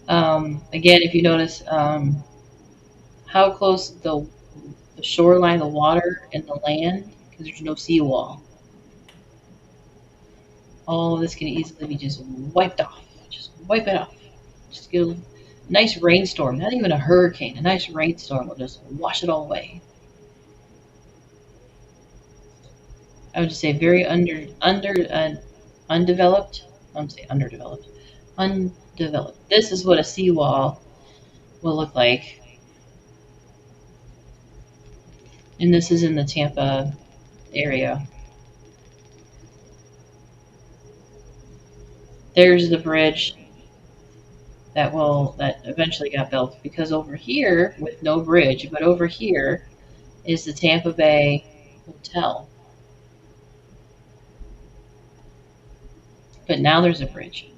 S1: Again, if you notice how close the shoreline, the water, and the land, because there's no seawall. All of this can easily be just wiped off. Just wipe it off. Just get a nice rainstorm, not even a hurricane. A nice rainstorm will just wash it all away. I would just say very undeveloped. I'm saying underdeveloped. Undeveloped. This is what a seawall will look like. And this is in the Tampa area. There's the bridge that eventually got built, because over here, with no bridge, but over here is the Tampa Bay Hotel. But now there's a bridge.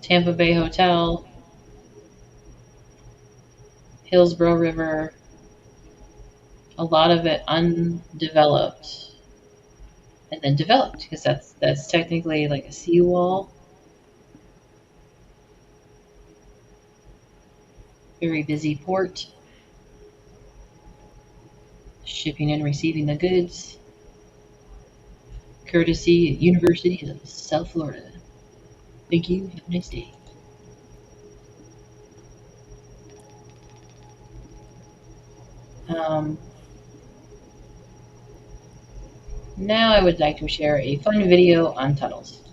S1: Tampa Bay Hotel, Hillsborough River, a lot of it undeveloped, and then developed, because that's technically like a seawall. Very busy port. Shipping and receiving the goods. Courtesy University of South Florida. Thank you. Have a nice day. Now I would like to share a fun video on tunnels.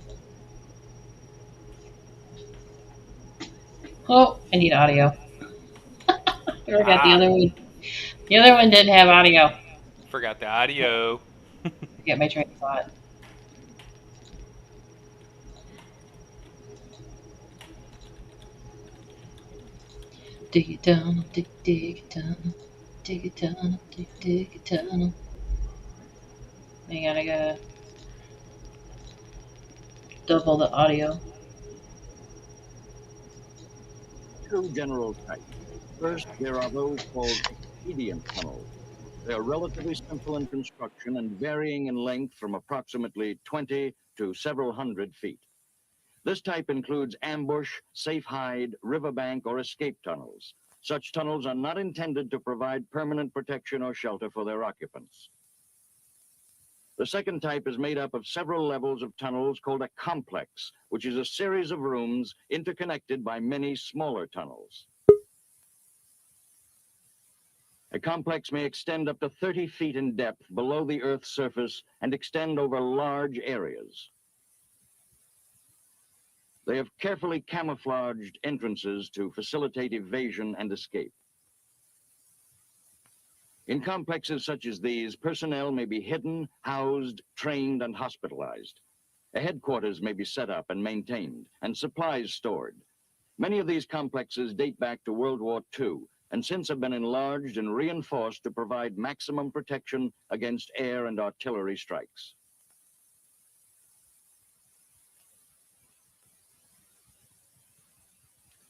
S1: Oh, I need audio. I forgot the other one. The other one didn't have audio.
S2: Forgot the audio.
S1: Get my train of thought. Dig it down, dig it down, dig it down, dig it down. Hang on, I gotta double the audio.
S8: Two general types. First, there are those called expedient tunnels. They are relatively simple in construction and varying in length from approximately 20 to several hundred feet. This type includes ambush, safe hide, riverbank, or escape tunnels. Such tunnels are not intended to provide permanent protection or shelter for their occupants. The second type is made up of several levels of tunnels called a complex, which is a series of rooms interconnected by many smaller tunnels. A complex may extend up to 30 feet in depth below the Earth's surface and extend over large areas. They have carefully camouflaged entrances to facilitate evasion and escape. In complexes such as these, personnel may be hidden, housed, trained, and hospitalized. A headquarters may be set up and maintained, and supplies stored. Many of these complexes date back to World War II, and since have been enlarged and reinforced to provide maximum protection against air and artillery strikes.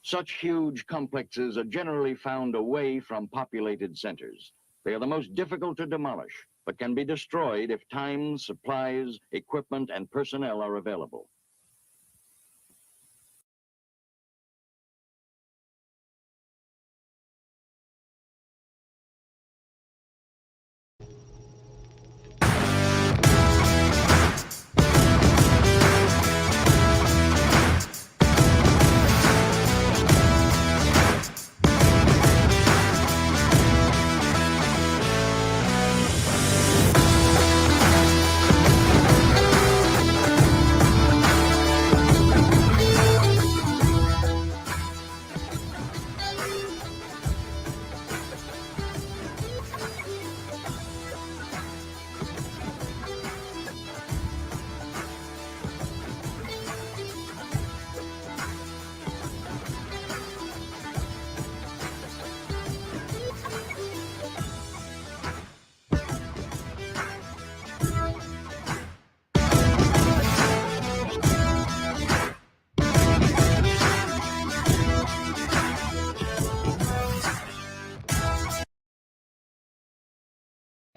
S8: Such huge complexes are generally found away from populated centers. They are the most difficult to demolish, but can be destroyed if time, supplies, equipment, and personnel are available.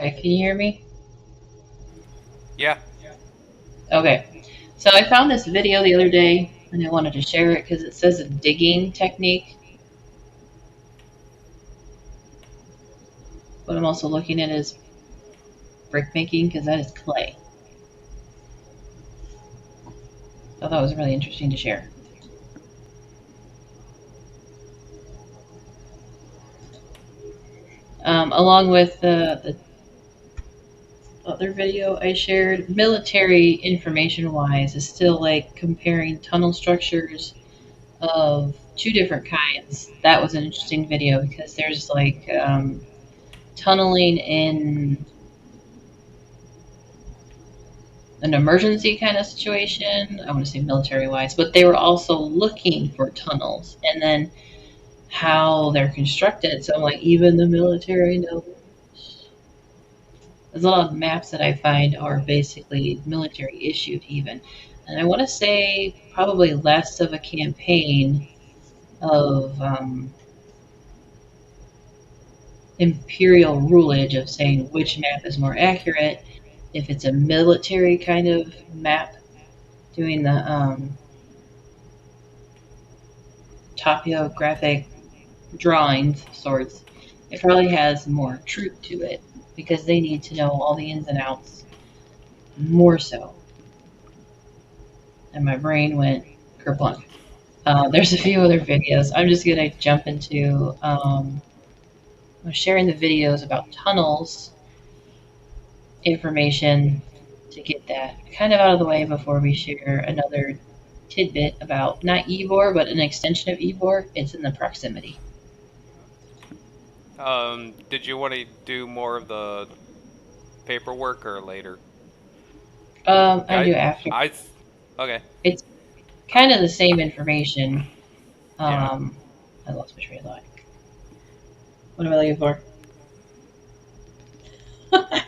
S1: Okay, can you hear me?
S2: Yeah.
S1: Okay. So I found this video the other day, and I wanted to share it because it says a digging technique. What I'm also looking at is brick making, because that is clay. I thought it was really interesting to share. Along with the other video I shared, military information-wise is still like comparing tunnel structures of two different kinds. That was an interesting video because there's like tunneling in an emergency kind of situation. I want to say military-wise, but they were also looking for tunnels and then how they're constructed. So like even the military knows. There's a lot of maps that I find are basically military issued even. And I want to say probably less of a campaign of imperial rulage of saying which map is more accurate. If it's a military kind of map, doing the topographic drawings of sorts, it probably has more truth to it because they need to know all the ins and outs more so. And my brain went kerplunk. There's a few other videos. I'm just gonna jump into sharing the videos about tunnels information to get that kind of out of the way before we share another tidbit about not Ybor, but an extension of Ybor. It's in the proximity.
S2: Did you want to do more of the paperwork or later?
S1: I do after.
S2: Okay.
S1: It's kind of the same information.
S2: Yeah.
S1: I lost my train of thought. What am I looking for?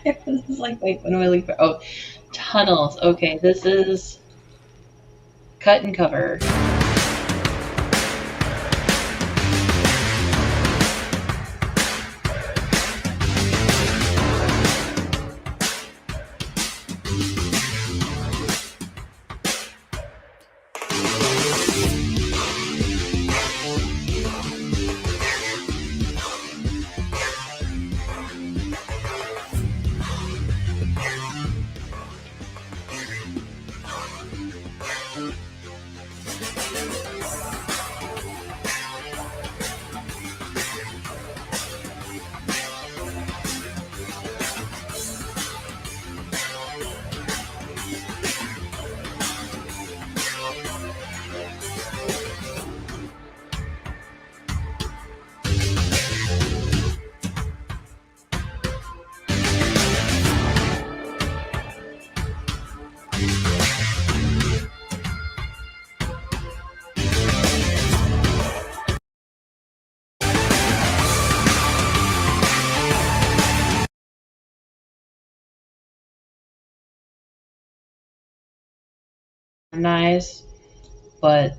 S1: This is like, wait, what am I looking for? Oh, tunnels. Okay, this is cut and cover. modernize, but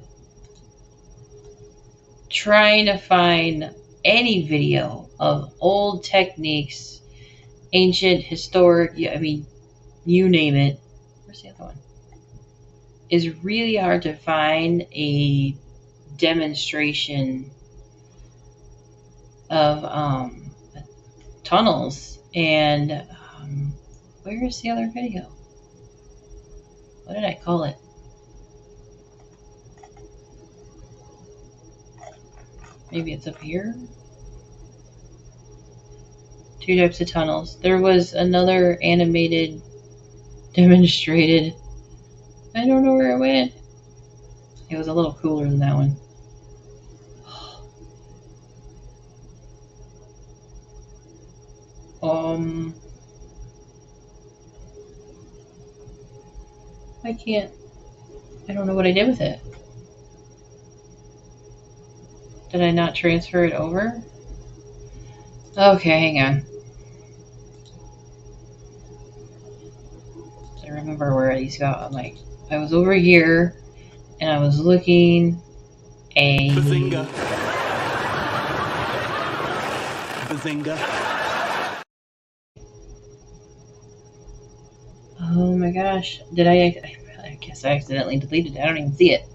S1: trying to find any video of old techniques, ancient, historic, I mean, you name it. Where's the other one? Is really hard to find a demonstration of tunnels. And where's the other video? What did I call it? Maybe it's up here. 2 types of tunnels. There was another animated, demonstrated. I don't know where it went. It was a little cooler than that one. I don't know what I did with it. Did I not transfer it over? Okay, hang on. I remember where these go. I'm like, I was over here and I was looking and
S5: Bazinga. Bazinga.
S1: oh my gosh, did I guess I accidentally deleted it. I don't even see it.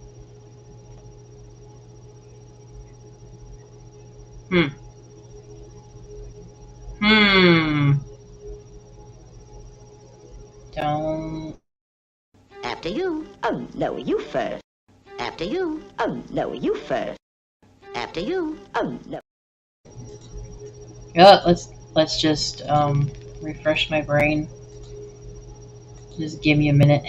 S1: Don't.
S10: After you. Oh, no, you first. After you. Oh, no, you first. After you. Oh, no.
S1: Yeah, let's just refresh my brain. Just give me a minute.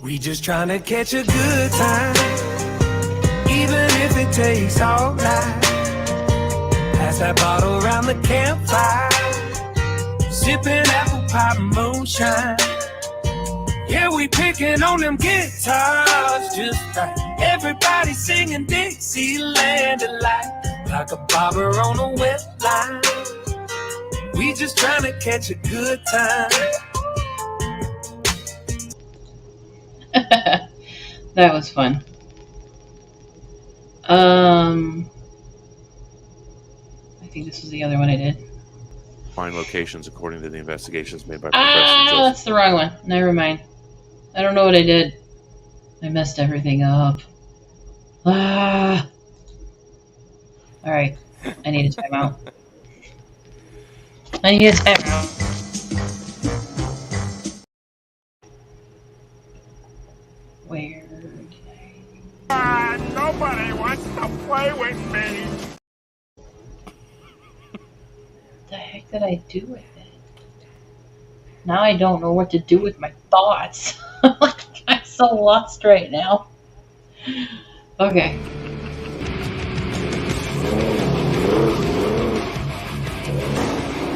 S5: We just trying to catch a good time, even if it takes all night. Pass that bottle around the campfire, sipping apple pie moonshine. Yeah, we picking on them guitars just right. Everybody singing Dixieland delight, like a bobber on a wet line. We just trying to catch a good time.
S1: That was fun. I think this was the other one I did.
S13: Find locations according to the investigations made by
S1: That's the wrong one. Never mind. I don't know what I did. I messed everything up. Alright. I need a timeout. I need a timeout. Where did
S5: Nobody wants to play with me.
S1: What the heck did I do with it? Now I don't know what to do with my thoughts. I'm so lost right now. Okay.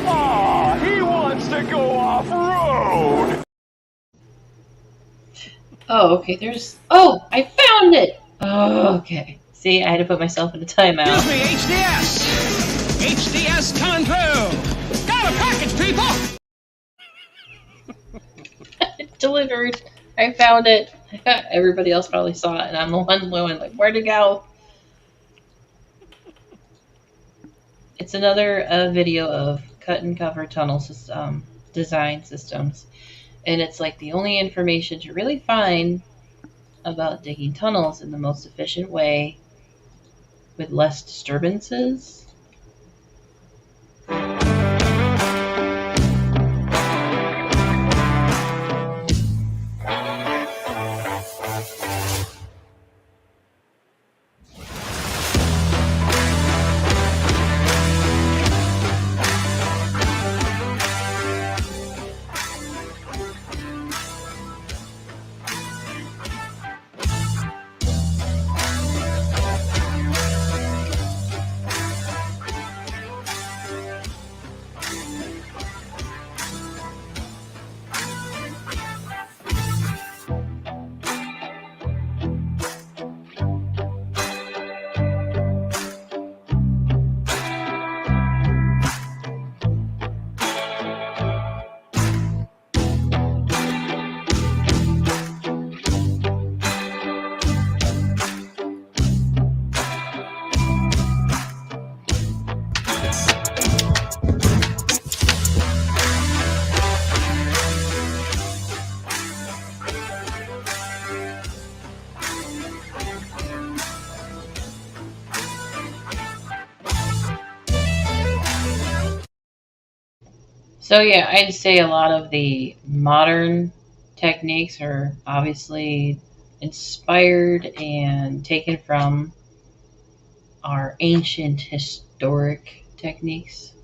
S5: Oh, he wants to go off-road.
S1: Oh, okay, there's... Oh, I found it! Oh, okay. See, I had to put myself in a timeout.
S5: Excuse me, HDS! HDS coming through! Got a package, people!
S1: Delivered. I found it. Everybody else probably saw it, and I'm the one going, like, where'd it go? It's another video of cut and cover tunnel system, design systems. And it's like the only information to really find about digging tunnels in the most efficient way with less disturbances. So yeah, I'd say a lot of the modern techniques are obviously inspired and taken from our ancient historic techniques.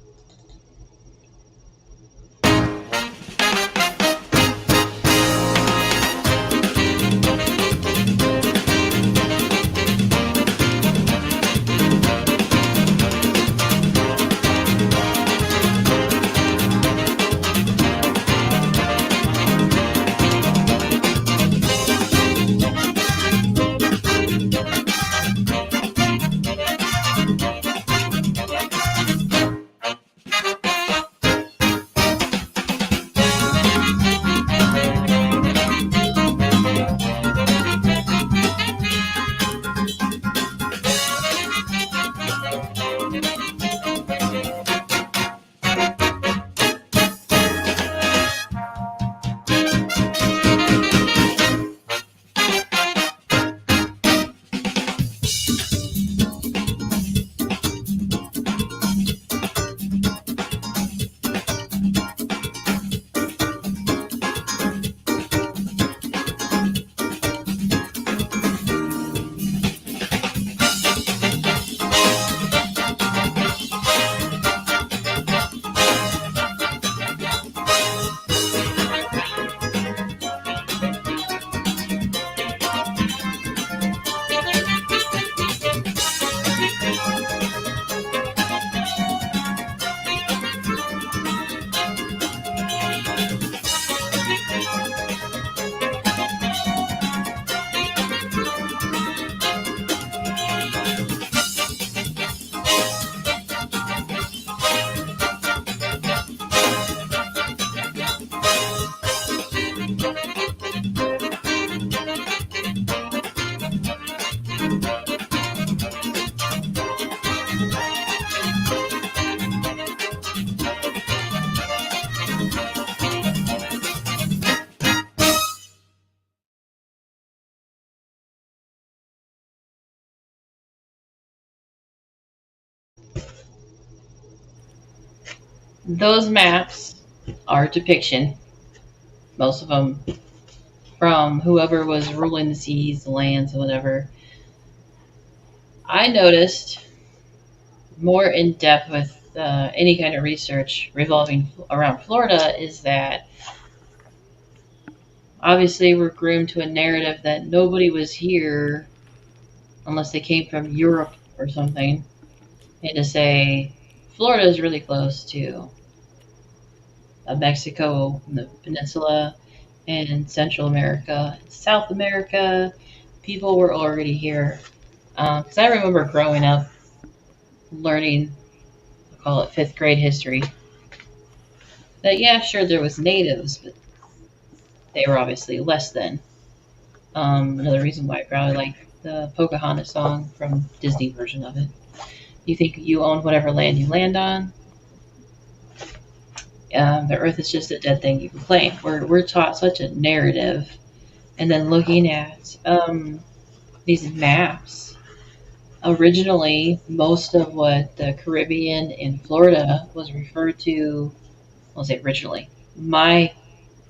S1: Those maps are depiction, most of them from whoever was ruling the seas, the lands, whatever. I noticed more in depth with any kind of research revolving around Florida is that obviously we're groomed to a narrative that nobody was here unless they came from Europe or something, and to say Florida is really close to Mexico, the peninsula, and Central America, South America. People were already here. Because I remember growing up learning, I call it fifth grade history, that yeah, sure, there was natives, but they were obviously less than. Another reason why I probably like the Pocahontas song from Disney version of it. You think you own whatever land you land on. The earth is just a dead thing you can claim. We're taught such a narrative. And then looking at these maps, originally, most of what the Caribbean and Florida was referred to, I'll say originally, my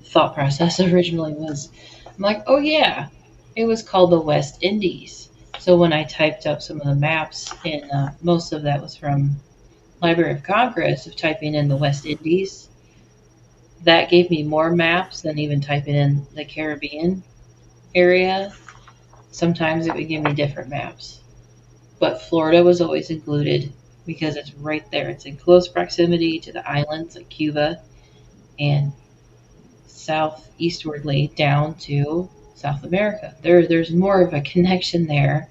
S1: thought process originally was, I'm like, oh yeah, it was called the West Indies. So when I typed up some of the maps, and most of that was from Library of Congress, of typing in the West Indies, that gave me more maps than even typing in the Caribbean area. Sometimes it would give me different maps. But Florida was always included because it's right there. It's in close proximity to the islands like Cuba and southeastwardly down to South America. There's more of a connection there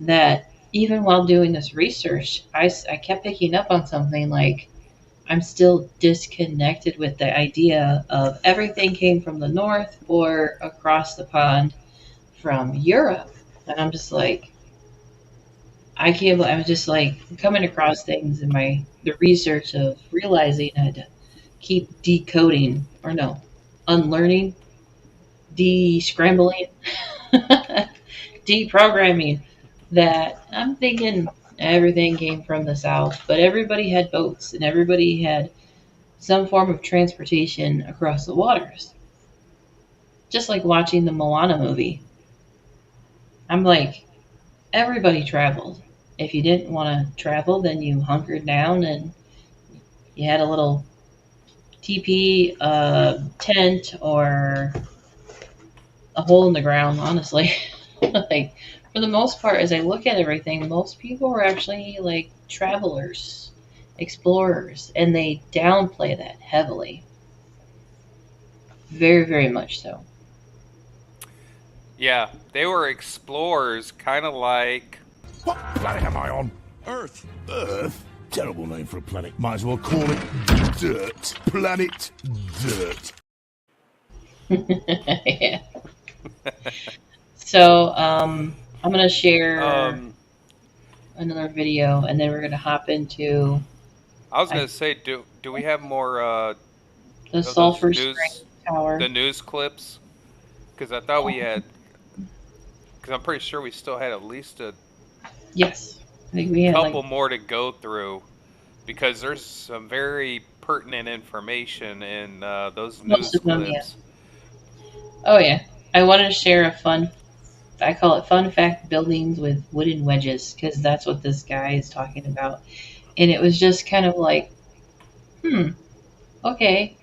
S1: that even while doing this research, I kept picking up on something like I'm still disconnected with the idea of everything came from the north or across the pond from Europe. And I'm just like, I can't. I'm just like coming across things in the research of realizing I had to keep decoding or no, unlearning, de-scrambling, deprogramming. That I'm thinking everything came from the south, but everybody had boats and everybody had some form of transportation across the waters. Just like watching the Moana movie. I'm like, everybody traveled. If you didn't want to travel, then you hunkered down and you had a little teepee, tent, or a hole in the ground, honestly. Like, for the most part, as I look at everything, most people were actually like travelers, explorers, and they downplay that heavily. Very, very much so.
S2: Yeah, they were explorers, kind of like.
S5: What planet am I on? Earth. Earth? Terrible name for a planet. Might as well call it Dirt. Planet Dirt.
S1: Yeah. So, I'm gonna share another video, and then we're gonna hop into.
S2: I was gonna say, do we have more
S1: the
S2: of
S1: sulfur
S2: those
S1: spring
S2: news
S1: tower?
S2: the news clips? Because I thought we had. Because I'm pretty sure we still had at least a
S1: Yes, I think we had
S2: couple
S1: like
S2: more to go through. Because there's some very pertinent information in those
S1: most
S2: news
S1: of them. Yeah.
S2: clips.
S1: Oh yeah, I wanted to share a fun. I call it fun fact buildings with wooden wedges because that's what this guy is talking about, and it was just kind of like, okay,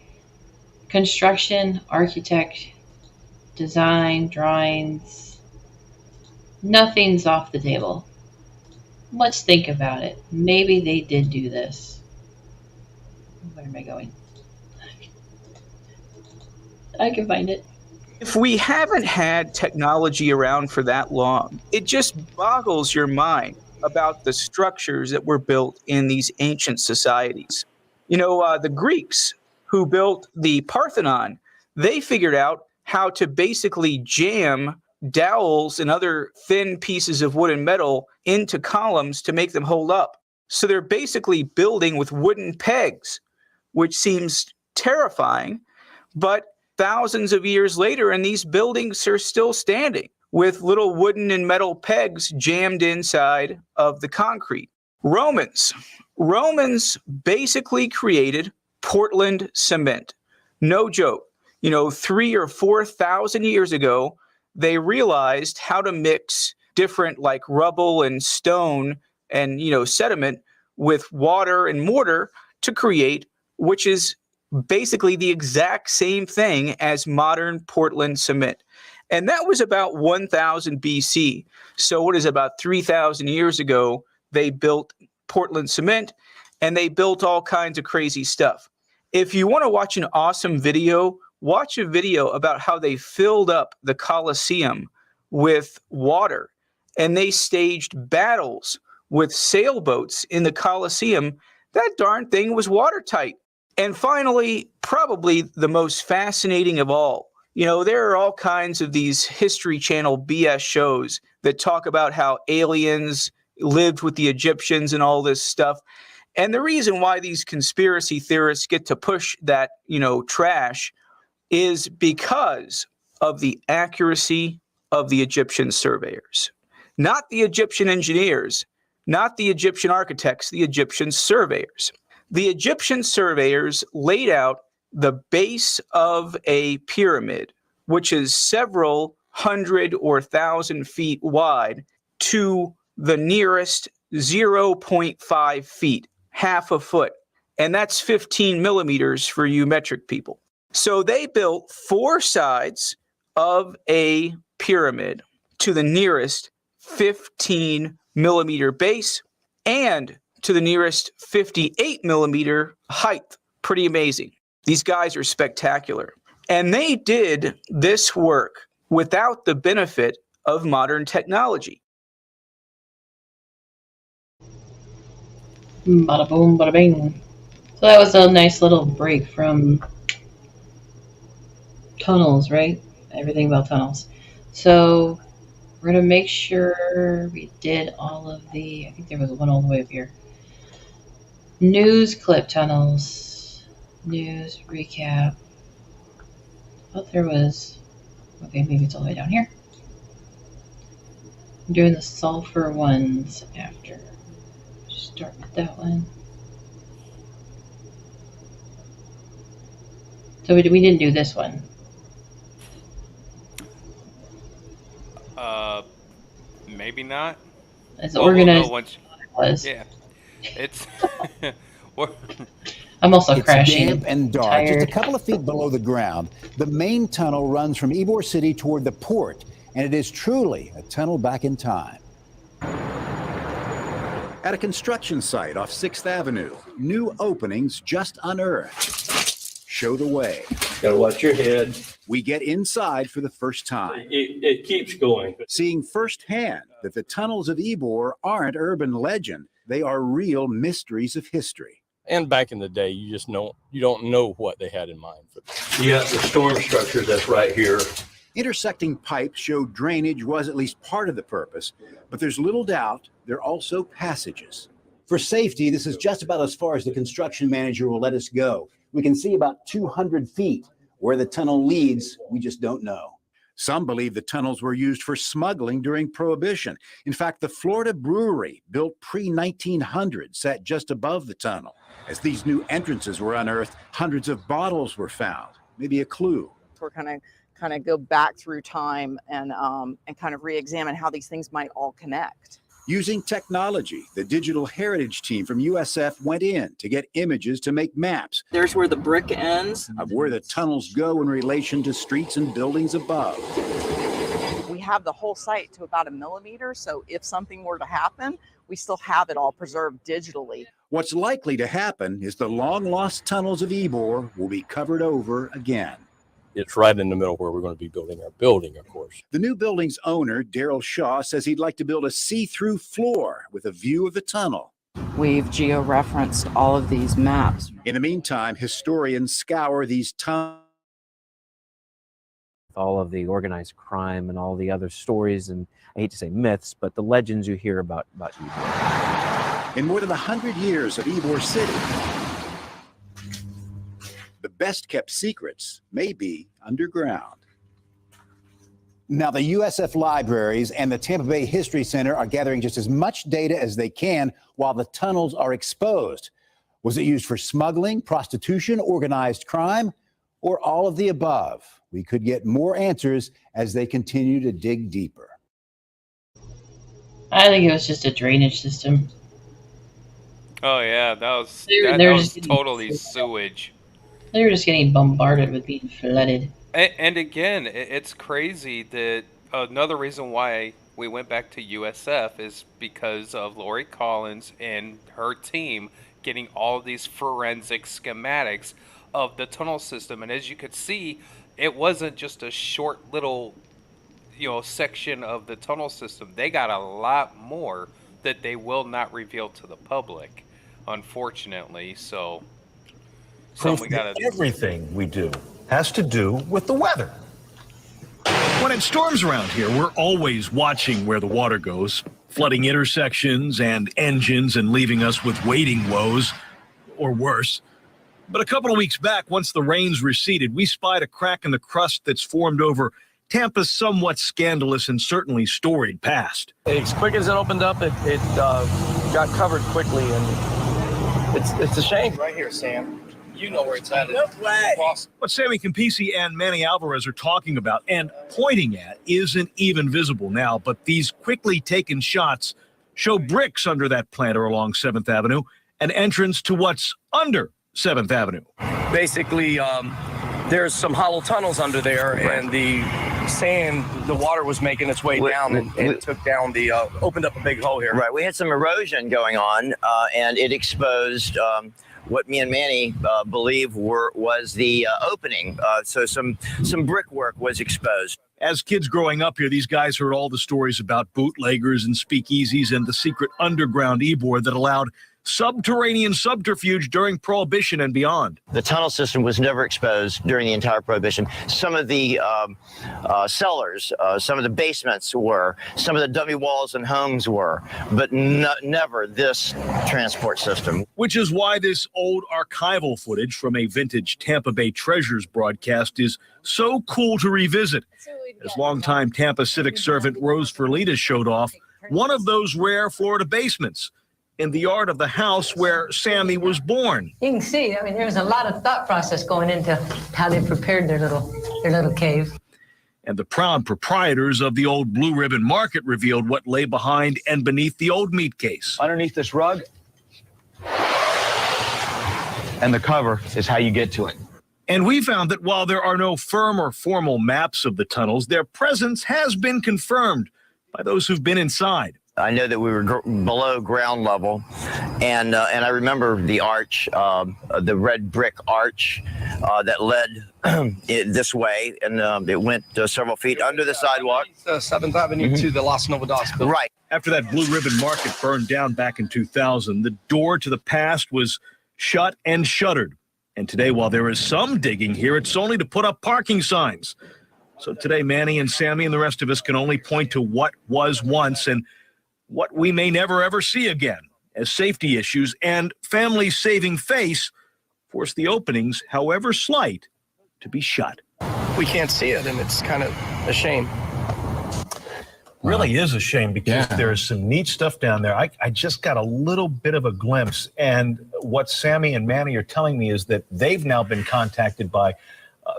S1: construction, architect, design, drawings, nothing's off the table. Let's think about it. Maybe they did do this. Where am I going? I can find it.
S9: If we haven't had technology around for that long, it just boggles your mind about the structures that were built in these ancient societies. You know, the Greeks who built the Parthenon, they figured out how to basically jam dowels and other thin pieces of wood and metal into columns to make them hold up. So they're basically building with wooden pegs, which seems terrifying, but thousands of years later, and these buildings are still standing with little wooden and metal pegs jammed inside of the concrete. Romans basically created Portland cement. No joke. You know, 3,000 or 4,000 years ago, they realized how to mix different like rubble and stone and, sediment with water and mortar to create, which is basically the exact same thing as modern Portland cement. And that was about 1000 BC. So what is about 3,000 years ago, they built Portland cement and they built all kinds of crazy stuff. If you want to watch an awesome video, watch a video about how they filled up the Colosseum with water and they staged battles with sailboats in the Colosseum. That darn thing was watertight. And finally, probably the most fascinating of all, there are all kinds of these History Channel BS shows that talk about how aliens lived with the Egyptians and all this stuff. And the reason why these conspiracy theorists get to push that, trash is because of the accuracy of the Egyptian surveyors, not the Egyptian engineers, not the Egyptian architects, the Egyptian surveyors. The Egyptian surveyors laid out the base of a pyramid, which is several hundred or thousand feet wide, to the nearest 0.5 feet, half a foot. And that's 15 millimeters for you metric people. So they built 4 sides of a pyramid to the nearest 15 millimeter base and to the nearest 58 millimeter height. Pretty amazing. These guys are spectacular. And they did this work without the benefit of modern technology.
S1: Bada boom, bada bing. So that was a nice little break from tunnels, right? Everything about tunnels. So we're going to make sure we did all of the, I think there was one all the way up here. News clip tunnels. News recap. I thought there was, okay, maybe it's all the way down here. I'm doing the sulfur ones after. Start with that one. So we didn't do this one.
S2: Maybe not.
S1: As organized
S2: we'll know once.
S1: Was.
S2: Yeah, it's.
S1: I'm also
S14: it's
S1: crashing.
S14: damp and dark. Just a couple of feet below the ground, the main tunnel runs from Ybor City toward the port, and it is truly a tunnel back in time. At a construction site off 6th Avenue, new openings just unearthed show the way.
S15: Gotta watch your head.
S14: We get inside for the first time.
S15: It keeps going.
S14: Seeing firsthand that the tunnels of Ybor aren't urban legend, they are real mysteries of history.
S23: And back in the day, you don't know what they had in mind for this.
S15: You got the storm structure that's right here.
S14: Intersecting pipes show drainage was at least part of the purpose, but there's little doubt there are also passages. For safety, this is just about as far as the construction manager will let us go. We can see about 200 feet. Where the tunnel leads, we just don't know. Some believe the tunnels were used for smuggling during Prohibition. In fact, the Florida brewery, built pre-1900, sat just above the tunnel. As these new entrances were unearthed, hundreds of bottles were found. Maybe a clue.
S18: We're kind of go back through time and kind of re-examine how these things might all connect.
S14: Using technology, the digital heritage team from USF went in to get images to make maps.
S18: There's where the brick ends.
S14: Of where the tunnels go in relation to streets and buildings above.
S18: We have the whole site to about 1 millimeter, so if something were to happen, we still have it all preserved digitally.
S14: What's likely to happen is the long-lost tunnels of Ybor will be covered over again.
S23: It's right in the middle where we're going to be building our building, of course.
S14: The new building's owner, Daryl Shaw, says he'd like to build a see-through floor with a view of the tunnel.
S18: We've geo-referenced all of these maps.
S14: In the meantime, historians scour these tunnels.
S17: All of the organized crime and all the other stories, and I hate to say myths, but the legends you hear about Ybor.
S14: In more than 100 years of Ybor City, the best-kept secrets may be underground. Now, the USF libraries and the Tampa Bay History Center are gathering just as much data as they can while the tunnels are exposed. Was it used for smuggling, prostitution, organized crime, or all of the above? We could get more answers as they continue to dig deeper.
S1: I think it was just a drainage system.
S2: Oh yeah, that was totally sewage.
S1: They were just getting bombarded with being flooded.
S2: And again, it's crazy that another reason why we went back to USF is because of Lori Collins and her team getting all of these forensic schematics of the tunnel system. And as you could see, it wasn't just a short little, section of the tunnel system. They got a lot more that they will not reveal to the public, unfortunately. So
S6: everything we do has to do with the weather.
S24: When it storms around here, we're always watching where the water goes, flooding intersections and engines and leaving us with waiting woes, or worse. But a couple of weeks back, once the rains receded, we spied a crack in the crust that's formed over Tampa's somewhat scandalous and certainly storied past.
S11: As quick as it opened up, it got covered quickly, and it's a shame. Right here, Sam. You know where it's at. No way.
S24: What Sammy Campisi and Manny Alvarez are talking about and pointing at isn't even visible now, but these quickly taken shots show bricks under that planter along 7th Avenue, an entrance to what's under 7th Avenue.
S11: Basically, there's some hollow tunnels under there, and the sand, the water was making its way down, and it took down opened up a big hole here.
S25: Right, we had some erosion going on, and it exposed what me and Manny believe was the opening. So some brickwork was exposed.
S24: As kids growing up here, these guys heard all the stories about bootleggers and speakeasies and the secret underground Ybor that allowed subterranean subterfuge during Prohibition and beyond.
S25: The tunnel system was never exposed during the entire Prohibition. Some of the cellars, some of the basements were, some of the dummy walls and homes were, but never this transport system.
S24: Which is why this old archival footage from a vintage Tampa Bay Treasures broadcast is so cool to revisit. As longtime Tampa civic servant Rose Ferlita showed off one of those rare Florida basements in the yard of the house where Sammy was born.
S4: You can see, I mean, there's a lot of thought process going into how they prepared their little cave.
S24: And the proud proprietors of the old Blue Ribbon Market revealed what lay behind and beneath the old meat case.
S11: Underneath this rug and the cover is how you get to it.
S24: And we found that while there are no firm or formal maps of the tunnels, their presence has been confirmed by those who've been inside.
S25: I know that we were below ground level, and I remember the arch, the red brick arch that led this way, and it went several feet under the sidewalk.
S11: 7th Avenue to the Las Novedades building.
S25: Right.
S24: After that Blue Ribbon Market burned down back in 2000, the door to the past was shut and shuttered. And today, while there is some digging here, it's only to put up parking signs. So today, Manny and Sammy and the rest of us can only point to what was once and what we may never ever see again, as safety issues and family-saving face force the openings, however slight, to be shut.
S11: We can't see it, and it's kind of a shame.
S24: Really is a shame because there is some neat stuff down there. I just got a little bit of a glimpse, and what Sammy and Manny are telling me is that they've now been contacted by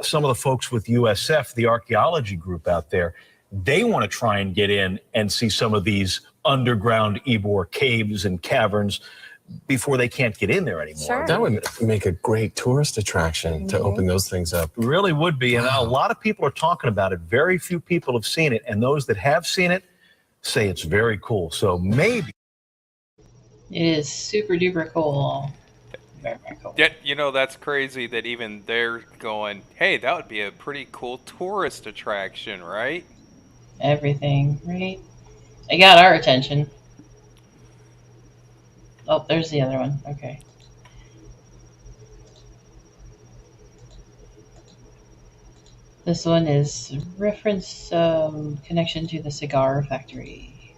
S24: some of the folks with USF, the archaeology group out there. They want to try and get in and see some of these underground Ybor caves and caverns before they can't get in there anymore.
S12: Sure. That would make a great tourist attraction to open those things up.
S24: It really would be. And a lot of people are talking about it. Very few people have seen it. And those that have seen it say it's very cool. So maybe.
S1: It is super duper cool. Very, very cool.
S2: Yet, you know, that's crazy that even they're going, hey, that would be a pretty cool tourist attraction, right?
S1: Everything, right? It got our attention. Oh, there's the other one. Okay. This one is reference connection to the cigar factory.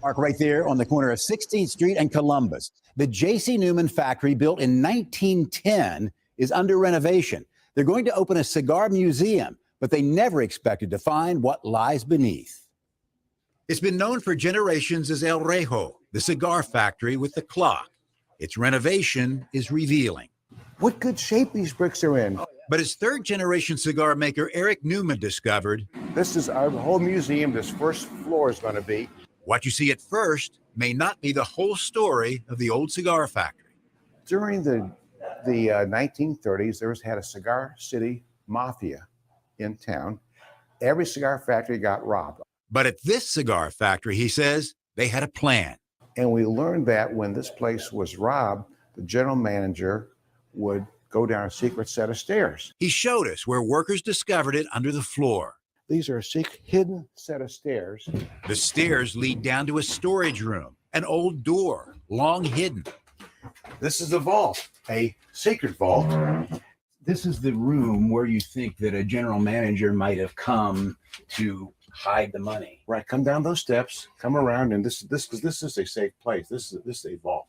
S14: Park right there on the corner of 16th Street and Columbus. The J.C. Newman factory, built in 1910, is under renovation. They're going to open a cigar museum, but they never expected to find what lies beneath. It's been known for generations as El Rejo, the cigar factory with the clock. Its renovation is revealing what good shape these bricks are in. But as third-generation cigar maker Eric Newman discovered, this is our whole museum, this first floor is going to be. What you see at first may not be the whole story of the old cigar factory.
S20: During the 1930s, there had a cigar city mafia in town. Every cigar factory got robbed.
S14: But at this cigar factory, he says, they had a plan.
S20: And we learned that when this place was robbed, the general manager would go down a secret set of stairs.
S14: He showed us where workers discovered it under the floor.
S20: These are a hidden set of stairs.
S14: The stairs lead down to a storage room, an old door, long hidden.
S20: This is the vault, a secret vault.
S14: This is the room where you think that a general manager might have come to hide the money.
S20: Right, come down those steps, come around, and this is a safe place. This is a vault.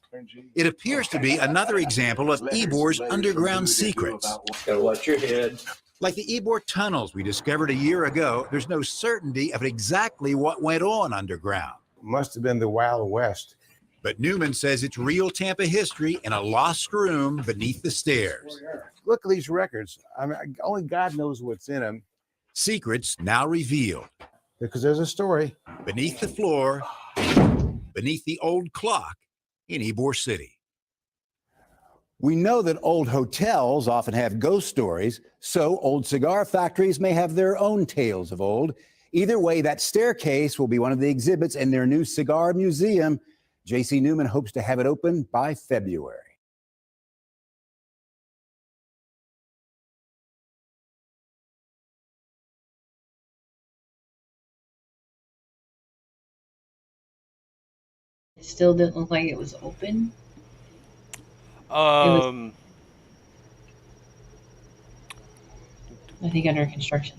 S14: It appears to be another example of Ybor's underground secrets.
S15: Gotta watch your head.
S14: Like the Ybor tunnels we discovered a year ago, there's no certainty of exactly what went on underground.
S20: Must have been the Wild West.
S14: But Newman says it's real Tampa history in a lost room beneath the stairs.
S20: Look at these records. I mean, only God knows what's in them.
S14: Secrets now revealed.
S20: Because there's a story.
S14: Beneath the floor, beneath the old clock in Ybor City. We know that old hotels often have ghost stories, so old cigar factories may have their own tales of old. Either way, that staircase will be one of the exhibits in their new cigar museum. J.C. Newman hopes to have it open by February.
S1: It still didn't look like it was open.
S2: I
S1: think under construction.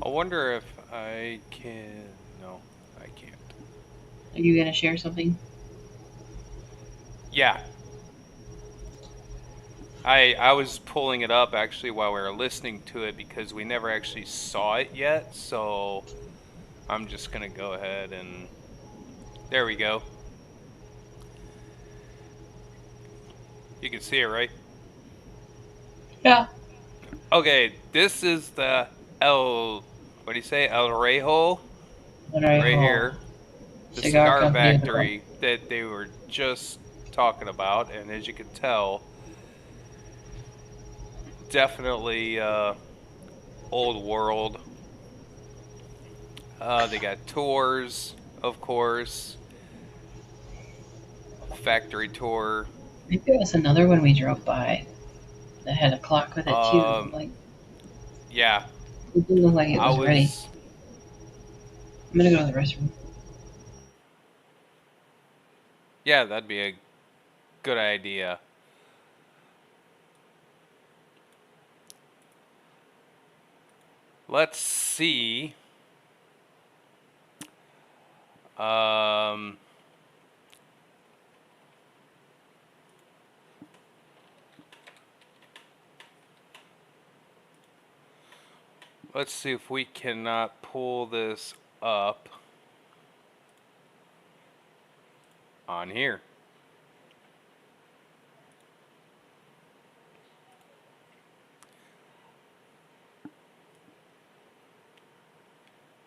S2: I wonder if I can. No, I can't.
S1: Are you gonna share something?
S2: Yeah. I was pulling it up actually while we were listening to it because we never actually saw it yet. So I'm just gonna go ahead and there we go. You can see it, right?
S1: Yeah.
S2: Okay, this is the what do you say? El Rejo? Right
S1: Rejo.
S2: here. The
S1: Cigar
S2: cigar
S1: company of the world.
S2: factory that they were just talking about. And as you can tell, definitely old world. They got tours, of course. Factory tour.
S1: Maybe it was another one we drove by that had a clock with it too. Like,
S2: Yeah.
S1: it didn't look like it
S2: I
S1: was ready.
S2: was.
S1: I'm gonna go to the restroom.
S2: Yeah, that'd be a good idea. Let's see. Um, let's see if we cannot pull this up on here.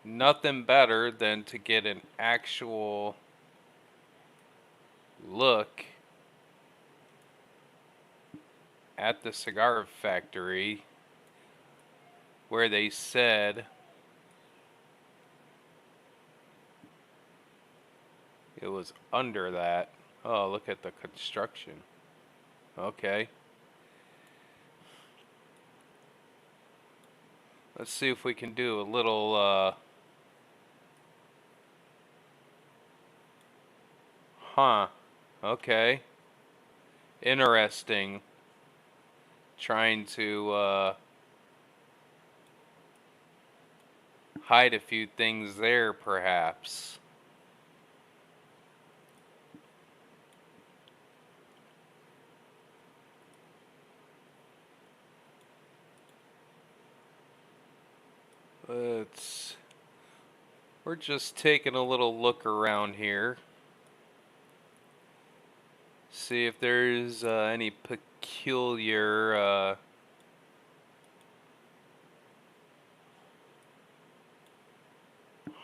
S2: Nothing better than to get an actual look at the cigar factory where they said it was under that. Oh, look at the construction. Okay. Let's see if we can do a little, huh. Okay. Interesting. Trying to, hide a few things there, perhaps. We're just taking a little look around here. See if there's any peculiar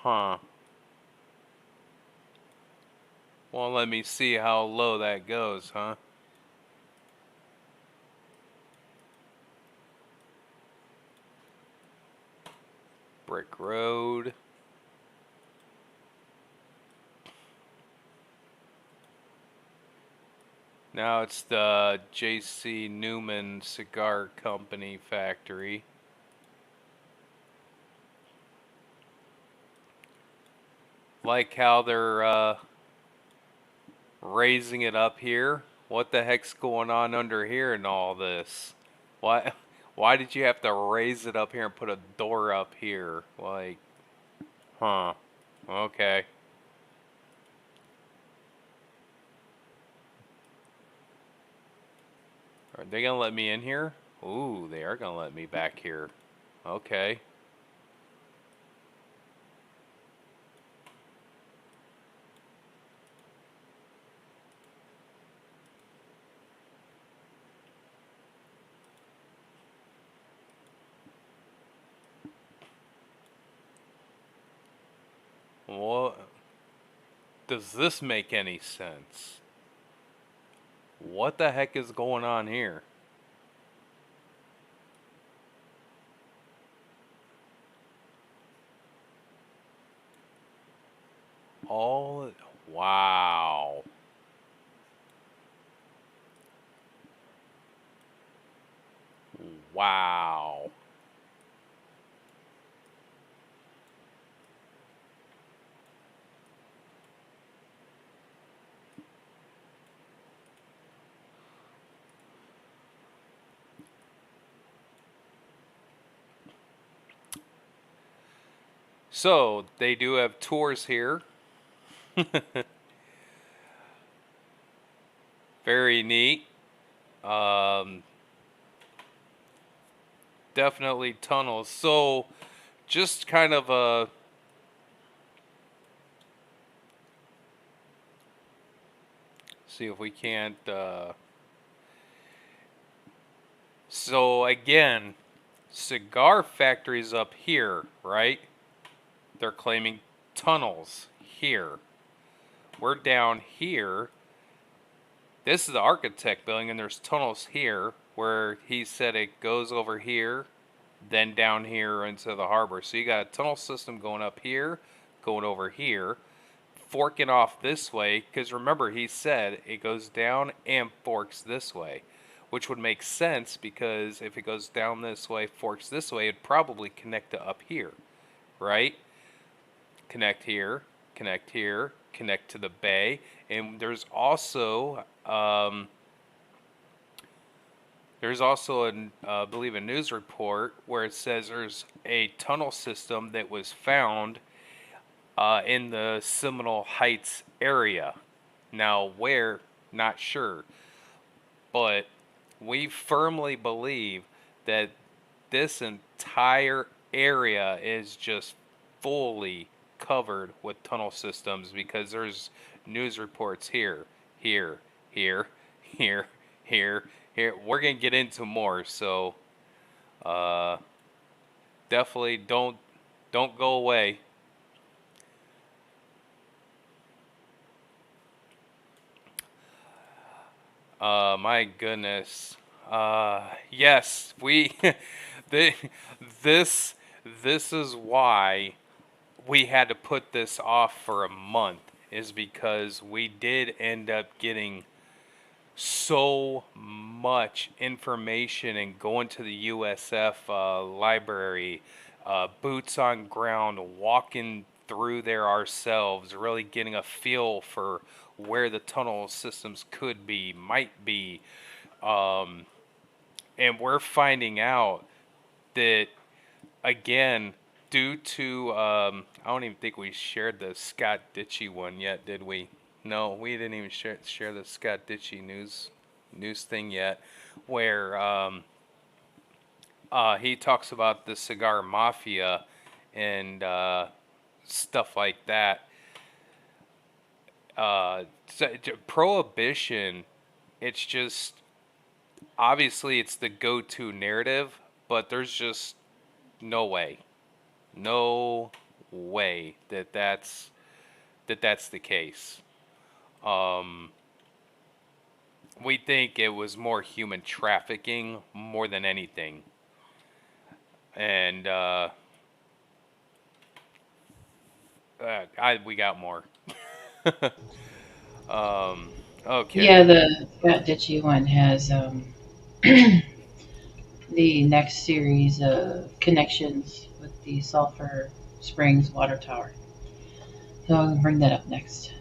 S2: huh. Well, let me see how low that goes, huh? Brick road. Now it's the J.C. Newman Cigar Company factory. Like how they're raising it up here. What the heck's going on under here and all this? Why did you have to raise it up here and put a door up here? Like, huh. Okay. Are they gonna let me in here? Ooh, they are gonna let me back here. Okay. What? Does this make any sense? What the heck is going on here? All wow. Wow. So, they do have tours here. Very neat. definitely tunnels. So just kind of a see if we can't so again, cigar factories up here, right? They're claiming tunnels here. We're down here. This is the architect building, and there's tunnels here where he said it goes over here, then down here into the harbor. So you got a tunnel system going up here, going over here, forking off this way, because remember he said it goes down and forks this way, which would make sense because if it goes down this way, forks this way, it'd probably connect to up here, right? Connect here, connect here, connect to the bay. And there's also I believe, a news report where it says there's a tunnel system that was found in the Seminole Heights area. Now, where? Not sure. But we firmly believe that this entire area is just fully covered with tunnel systems because there's news reports here, here, here, here, here. We're gonna get into more, so definitely don't go away. My goodness. Yes, we this is why we had to put this off for a month, is because we did end up getting so much information and going to the USF library, boots on ground, walking through there ourselves, really getting a feel for where the tunnel systems could be, might be. And we're finding out that, again, due to, I don't even think we shared the Scott Ditchy one yet, did we? No, we didn't even share the Scott Ditchy news thing yet, where he talks about the cigar mafia and stuff like that. Prohibition, it's just, obviously it's the go-to narrative, but there's just no way that that's the case. We think it was more human trafficking more than anything. And we got more. Okay.
S1: Yeah, the Scott Ditchy one has the next series of connections with the Sulphur Springs water tower. So I'll bring that up next.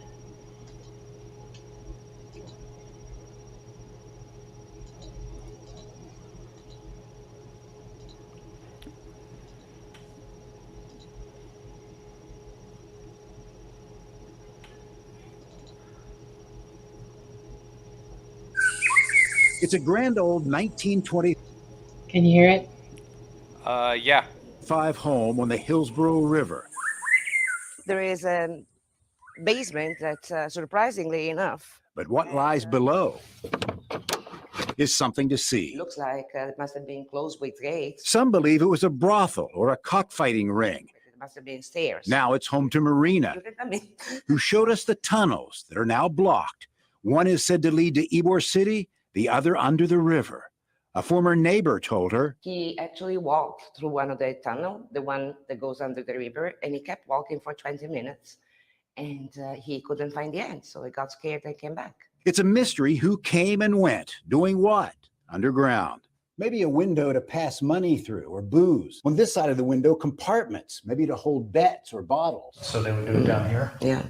S14: It's a grand old 1920.
S1: Can you hear it?
S2: Yeah.
S14: 5 home on the Hillsborough River.
S7: There is a basement that, surprisingly enough,
S14: But what lies below is something to see.
S7: looks like it must have been closed with gates.
S14: Some believe it was a brothel or a cockfighting ring.
S7: It must have been stairs.
S14: Now it's home to Marina,
S7: Look at me.
S14: who showed us the tunnels that are now blocked. One is said to lead to Ybor City, the other under the river. A former neighbor told her
S7: He actually walked through one of the tunnel, the one that goes under the river, and he kept walking for 20 minutes. And he couldn't find the end, so he got scared and came back.
S14: it's a mystery who came and went, doing what underground. Maybe a window to pass money through or booze. On this side of the window, compartments, maybe to hold bets or bottles.
S16: So they would do it down here?
S7: Yeah.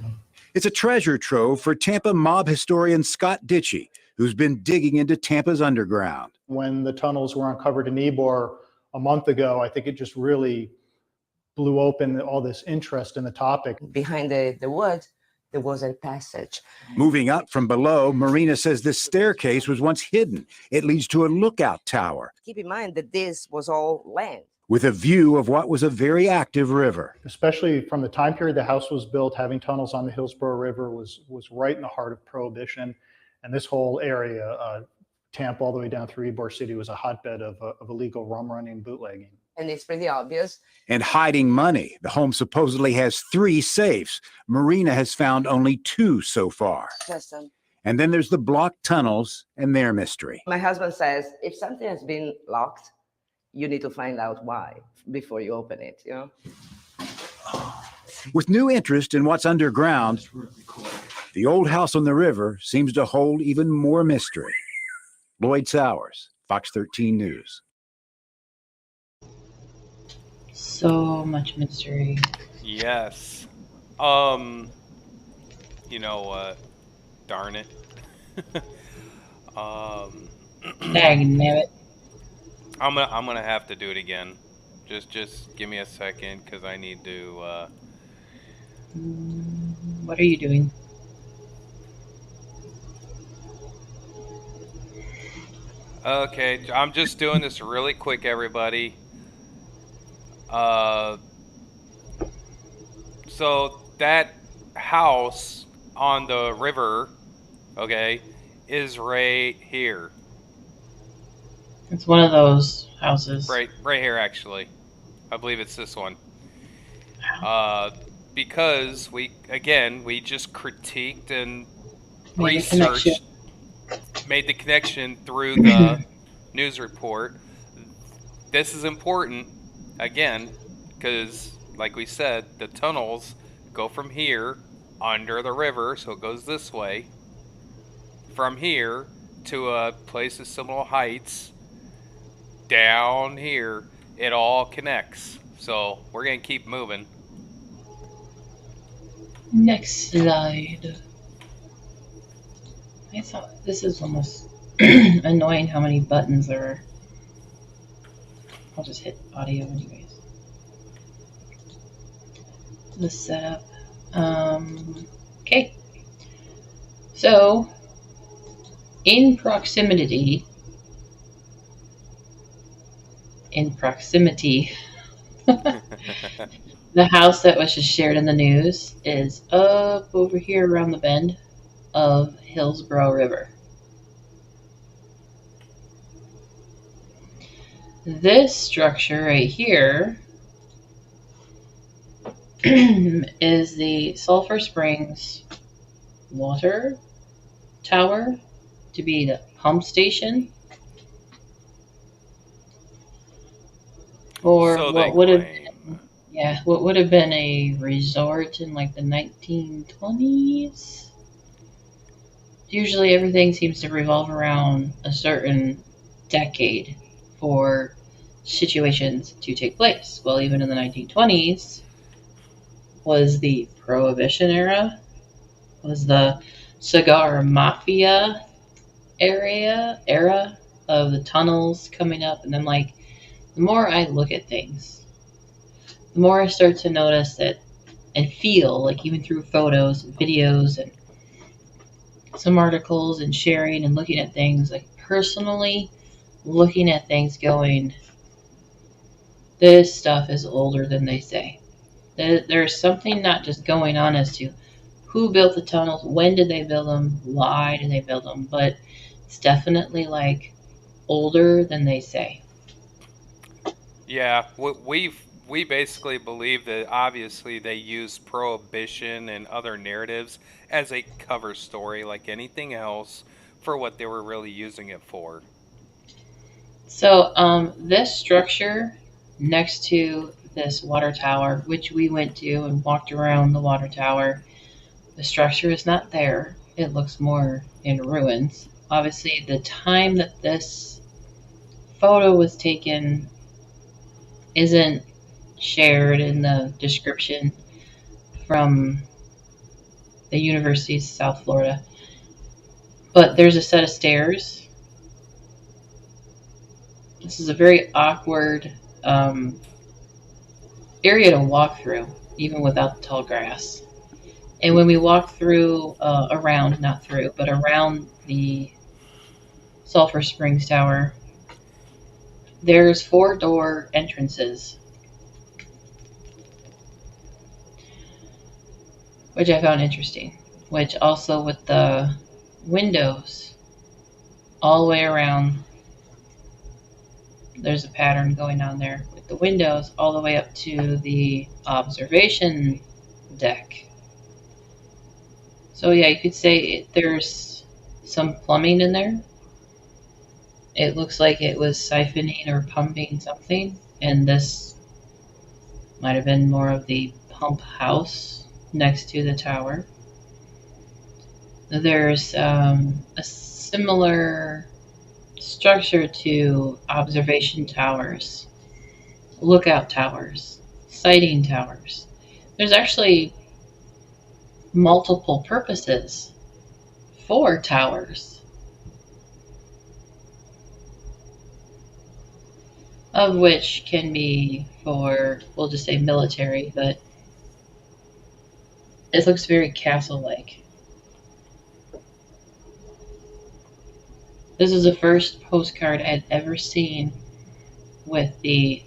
S14: It's a treasure trove for Tampa mob historian Scott Ditchy, who's been digging into Tampa's underground.
S16: When the tunnels were uncovered in Ybor a month ago, I think it just really blew open all this interest in the topic.
S7: Behind the wood, There was a passage.
S14: Moving up from below, Marina says this staircase was once hidden. It leads to a lookout tower
S7: Keep in mind that this was all land.
S14: with a view of what was a very active river.
S16: Especially from the time period the house was built, having tunnels on the Hillsborough River was right in the heart of Prohibition. And this whole area, Tampa all the way down through Ybor City, was a hotbed of illegal rum running and bootlegging.
S7: And it's pretty obvious.
S14: And hiding money. The home supposedly has 3 safes. Marina has found only 2 so far.
S7: Justin.
S14: And then there's the blocked tunnels and their mystery.
S7: My husband says, if something has been locked, you need to find out why before you open it, you know?
S14: With new interest in what's underground, the old house on the river seems to hold even more mystery. Lloyd Sowers, Fox 13 News.
S1: So much mystery.
S2: Yes. You know what? Darn it.
S1: Dang nabbit.
S2: I'm gonna have to do it again. Just give me a second, because I need to.
S1: What are you doing?
S2: Okay, I'm just doing this really quick, everybody. So that house on the river, okay, is right here.
S1: It's one of those houses.
S2: Right here, actually. I believe it's this one. Because we just critiqued and researched, made the connection through the news report. This is important, again, because, like we said, the tunnels go from here under the river, so it goes this way. From here to a place of Seminole Heights, down here, it all connects. So we're gonna keep moving.
S1: Next slide. I thought this is almost annoying how many buttons there are. I'll just hit audio anyways. The setup. Okay. So, in proximity, the house that was just shared in the news is up over here around the bend of Hillsborough River. This structure right here is the Sulphur Springs water tower, to be the pump station, or
S2: So
S1: what would have what would have been a resort in like the 1920s. Usually everything seems to revolve around a certain decade for situations to take place. Well, even in the 1920s was the Prohibition era, was the cigar mafia era of the tunnels coming up. And then, like, the more I look at things, the more I start to notice that and feel, like, even through photos and videos and some articles and sharing and looking at things, like personally looking at things going, this stuff is older than they say. There's something not just going on as to who built the tunnels, when did they build them, why did they build them, but it's definitely like older than they say.
S2: Yeah, we basically believe that obviously they use Prohibition and other narratives as a cover story, like anything else, for what they were really using it for.
S1: So this structure next to this water tower, which we went to and walked around the water tower, the structure is not there. It looks more in ruins. Obviously, the time that this photo was taken isn't shared in the description from the University of South Florida. But there's a set of stairs. This is a very awkward area to walk through, even without the tall grass. And when we walk through, not through, but around the Sulphur Springs Tower, there's 4-door entrances, which I found interesting. Which also with the windows all the way around, there's a pattern going on there with the windows all the way up to the observation deck. So yeah, you could say there's some plumbing in there. It looks like it was siphoning or pumping something, and this might have been more of the pump house next to the tower. There's a similar structure to observation towers, lookout towers, sighting towers. There's actually multiple purposes for towers, of which can be for, we'll just say military, but it looks very castle-like. This is the first postcard I'd ever seen with the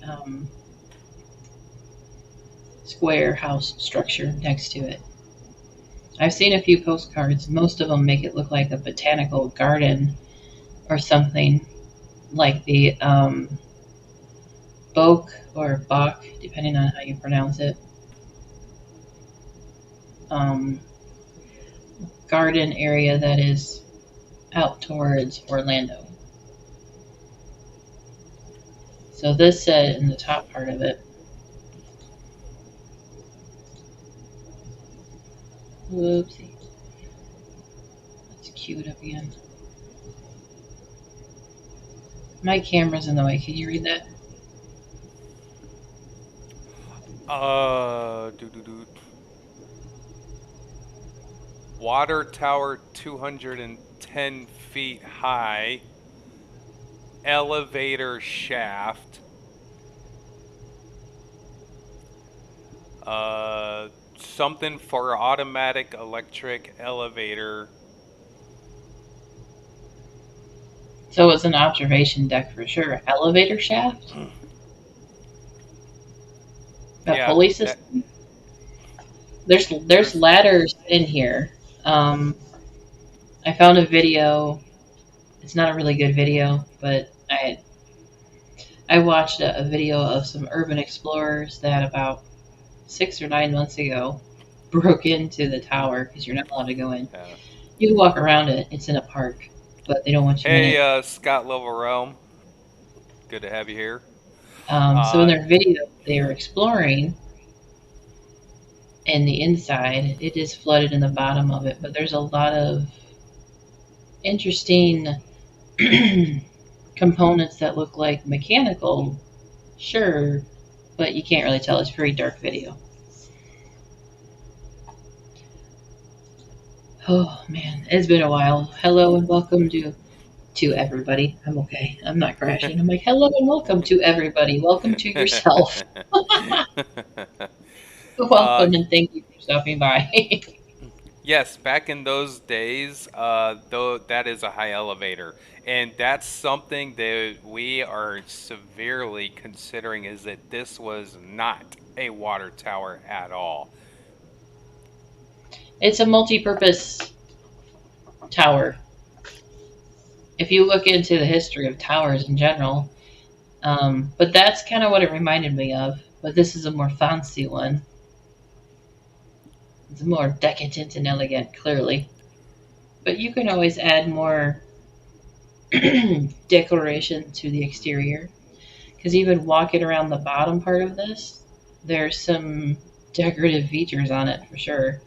S1: square house structure next to it. I've seen a few postcards. Most of them make it look like a botanical garden or something, like the Boak or Bach, depending on how you pronounce it, garden area that is out towards Orlando. So this said in the top part of it, whoopsie, that's queued up again. My camera's in the way. Can you read that?
S2: Water tower 210 feet high. Elevator shaft. Something for automatic electric elevator.
S1: So it's an observation deck for sure. Elevator shaft? A pulley system? There's ladders in here. I found a video. It's not a really good video, but I watched a video of some urban explorers that about 6 or 9 months ago broke into the tower, because you're not allowed to go in.
S2: Yeah.
S1: You can walk around it. It's in a park, but they don't want you in it.
S2: Hey, Scott Loverome. Good to have you here.
S1: So in their video, they were exploring, and the inside, it is flooded in the bottom of it, but there's a lot of interesting components that look like mechanical, sure, but you can't really tell. It's a very dark video. Oh man, it's been a while. Hello and welcome to everybody. I'm okay. I'm not crashing. I'm like, hello and welcome to everybody. Welcome to yourself. Welcome and thank you for stopping by.
S2: Yes, back in those days, though, that is a high elevator, and that's something that we are severely considering, is that this was not a water tower at all.
S1: It's a multi-purpose tower. If you look into the history of towers in general, but that's kind of what it reminded me of. But this is a more fancy one. It's more decadent and elegant, clearly. But you can always add more decoration to the exterior. Because even walking around the bottom part of this, there's some decorative features on it for sure.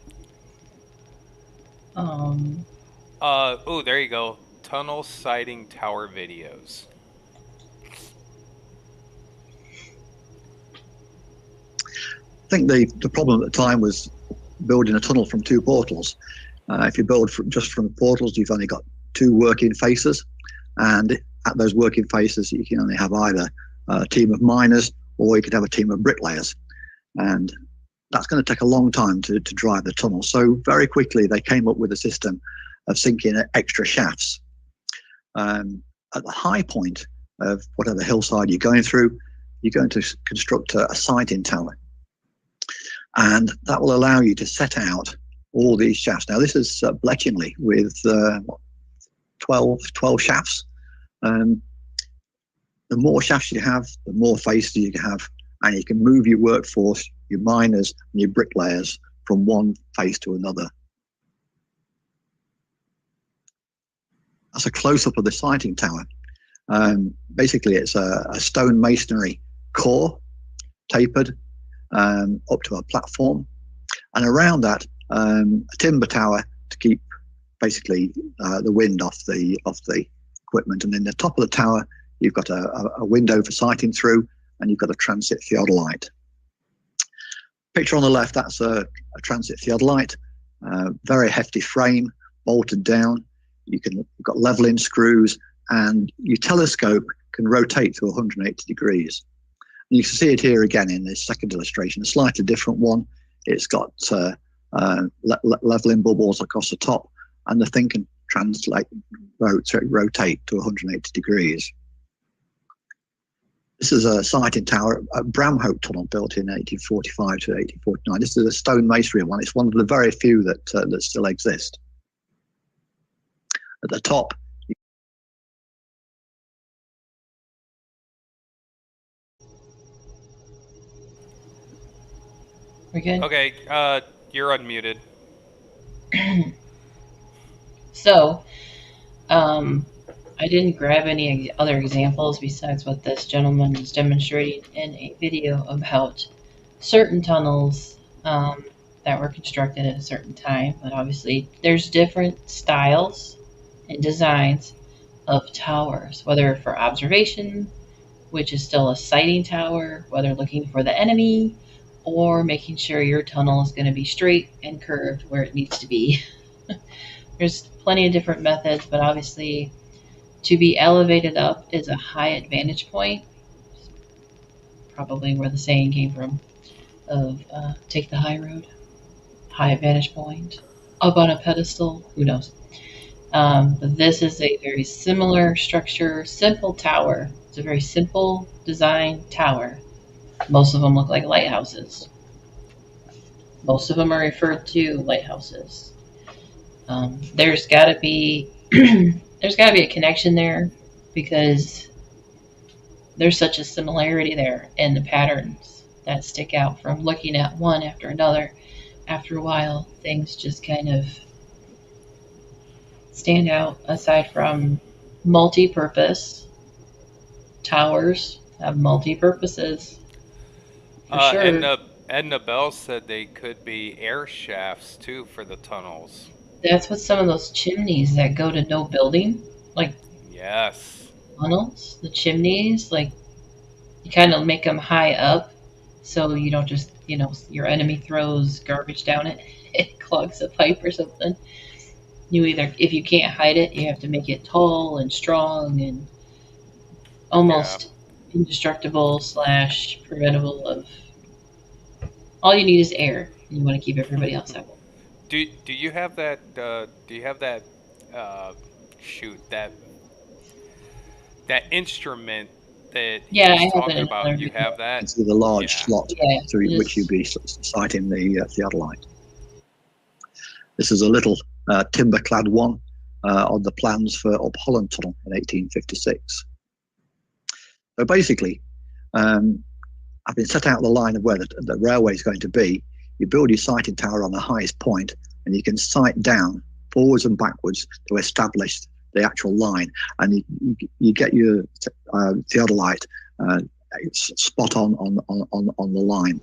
S2: Oh, there you go. Tunnel sighting tower videos.
S3: I think the problem at the time was building a tunnel from 2 portals. If you build just from the portals, you've only got 2 working faces, and at those working faces, you can only have either a team of miners or you could have a team of bricklayers. And that's going to take a long time to drive the tunnel. So very quickly they came up with a system of sinking extra shafts. At the high point of whatever hillside you're going through, you're going to construct a sighting tower. And that will allow you to set out all these shafts. Now this is Bletchley with 12 shafts. The more shafts you have, the more faces you have, and you can move your workforce, your miners and your bricklayers from one face to another. That's a close-up of the sighting tower. Basically, it's a stone masonry core, tapered up to a platform, and around that a timber tower to keep basically the wind off the equipment. And in the top of the tower, you've got a window for sighting through, and you've got a transit theodolite. Picture on the left, that's a transit theodolite, very hefty frame, bolted down. You've got leveling screws, and your telescope can rotate to 180 degrees. And you can see it here again in this second illustration, a slightly different one. It's got leveling bubbles across the top, and the thing can rotate to 180 degrees. This is a sighting tower at Bramhope Tunnel, built in 1845 to 1849. This is a stone masonry one. It's one of the very few that still exist. At the top,
S1: we good?
S2: Okay, you're unmuted.
S1: So, I didn't grab any other examples besides what this gentleman was demonstrating in a video about certain tunnels that were constructed at a certain time. But obviously, there's different styles and designs of towers, whether for observation, which is still a sighting tower, whether looking for the enemy, or making sure your tunnel is going to be straight and curved where it needs to be. There's plenty of different methods, but obviously to be elevated up is a high advantage point. Probably where the saying came from of take the high road, high advantage point, up on a pedestal, who knows. But this is a very similar structure, simple tower. It's a very simple design tower. Most of them look like lighthouses. Most of them are referred to lighthouses. There's got to be a connection there, because there's such a similarity there in the patterns that stick out from looking at one after another. After a while, things just kind of stand out. Aside from multi-purpose, towers have multi-purposes. For sure.
S2: Edna Bell said they could be air shafts too for the tunnels.
S1: That's what some of those chimneys that go to no building, like
S2: yes,
S1: tunnels, the chimneys, like you kind of make them high up so you don't just, your enemy throws garbage down it, it clogs a pipe or something. You either, if you can't hide it, you have to make it tall and strong and almost indestructible / preventable of. All you need is air. You want to keep everybody else out.
S2: Do you have that? That instrument that he was talking about? You have that?
S3: It's the large slot through which you'd be sighting the theodolite. This is a little timber-clad one on the plans for Up Holland Tunnel in 1856. So basically, having set out the line of where the railway is going to be, you build your sighting tower on the highest point, and you can sight down forwards and backwards to establish the actual line, and you get your theodolite spot on the line,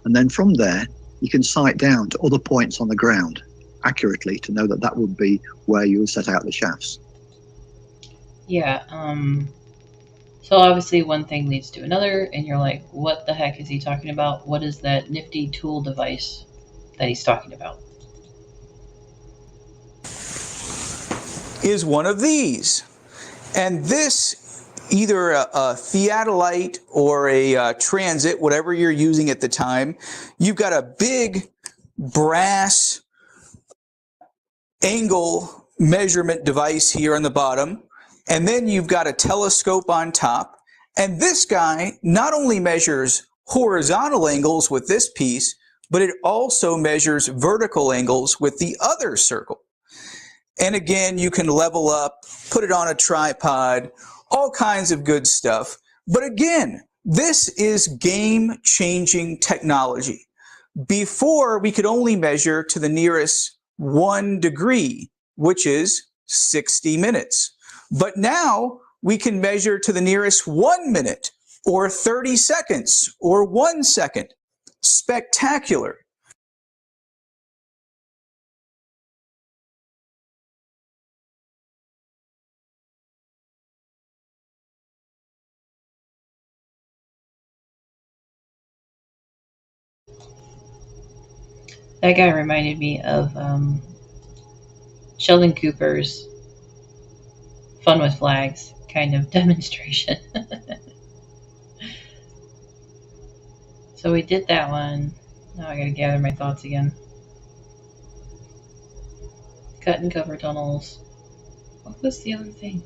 S3: and then from there you can sight down to other points on the ground accurately to know that would be where you would set out the shafts.
S1: Yeah. So obviously one thing leads to another, and you're like, what the heck is he talking about? What is that nifty tool device that he's talking about?
S9: Is one of these. And this either a theodolite or a transit, whatever you're using at the time. You've got a big brass angle measurement device here on the bottom, and then you've got a telescope on top. And this guy not only measures horizontal angles with this piece, but it also measures vertical angles with the other circle. And again, you can level up, put it on a tripod, all kinds of good stuff. But again, this is game-changing technology. Before, we could only measure to the nearest 1 degree, which is 60 minutes. But now we can measure to the nearest 1 minute or 30 seconds or 1 second. Spectacular.
S1: That guy reminded me of Sheldon Cooper's Fun with Flags kind of demonstration. So we did that one. Now I gotta gather my thoughts again. Cut and cover tunnels. What was the other thing?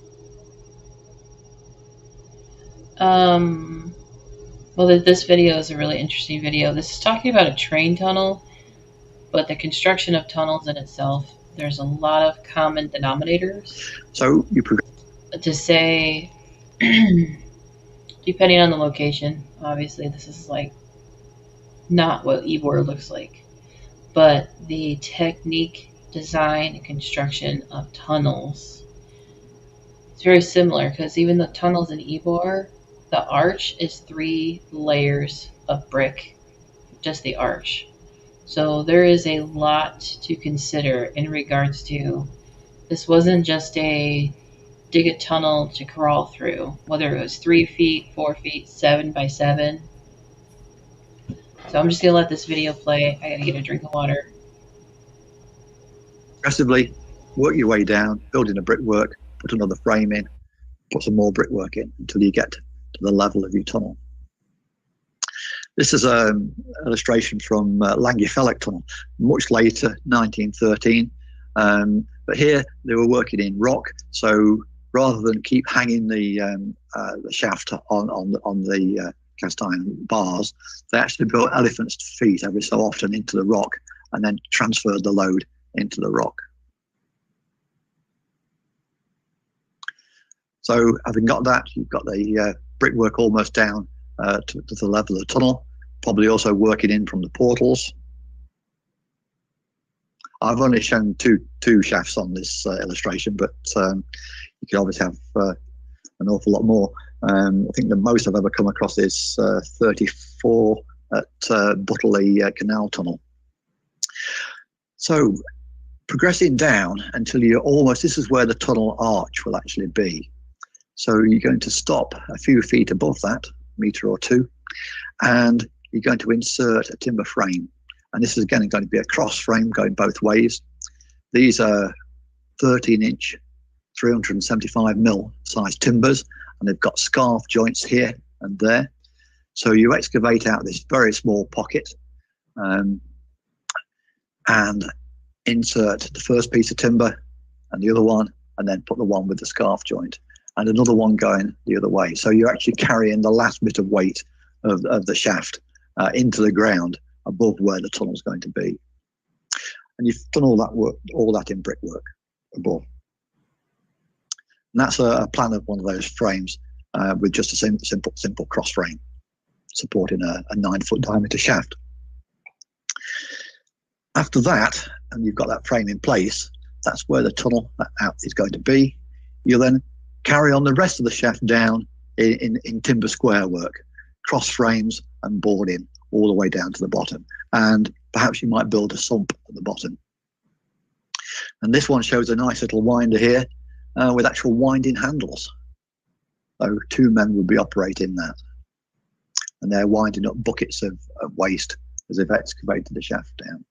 S1: Well, this video is a really interesting video. This is talking about a train tunnel, but the construction of tunnels in itself, there's a lot of common denominators.
S3: So you
S1: to say, depending on the location, obviously this is like not what Ybor looks like, but the technique, design, and construction of tunnels, it's very similar, because even the tunnels in Ybor, the arch is 3 layers of brick, just the arch. So there is a lot to consider in regards to, this wasn't just a dig a tunnel to crawl through, whether it was 3 feet, 4 feet, 7 by 7. So I'm just gonna let this video play. I gotta get a drink of water.
S3: Progressively work your way down, building a brickwork, put another frame in, put some more brickwork in until you get to the level of your tunnel. This is an illustration from Langefeld Tunnel, much later, 1913. But here they were working in rock, so rather than keep hanging the shaft on the cast iron bars, they actually built elephants' feet every so often into the rock and then transferred the load into the rock. So having got that, you've got the brickwork almost down to the level of the tunnel, probably also working in from the portals. I've only shown two shafts on this illustration, but you can obviously have an awful lot more. I think the most I've ever come across is 34 at Butterley Canal Tunnel. So progressing down until you're almost, this is where the tunnel arch will actually be. So you're going to stop a few feet above that, metre or two, and you're going to insert a timber frame. And this is again going to be a cross frame going both ways. These are 13-inch, 375mm size timbers, and they've got scarf joints here and there. So you excavate out this very small pocket and insert the first piece of timber and the other one, and then put the one with the scarf joint and another one going the other way. So you're actually carrying the last bit of weight of the shaft into the ground above where the tunnel's going to be. And you've done all that work, all that in brickwork above. And that's a plan of one of those frames with just a simple cross frame supporting a 9-foot diameter shaft. After that, and you've got that frame in place, that's where the tunnel out is going to be. You'll then carry on the rest of the shaft down in timber square work, cross frames and boarding all the way down to the bottom. And perhaps you might build a sump at the bottom. And this one shows a nice little winder here with actual winding handles. So 2 men would be operating that. And they're winding up buckets of waste as they've excavated the shaft down.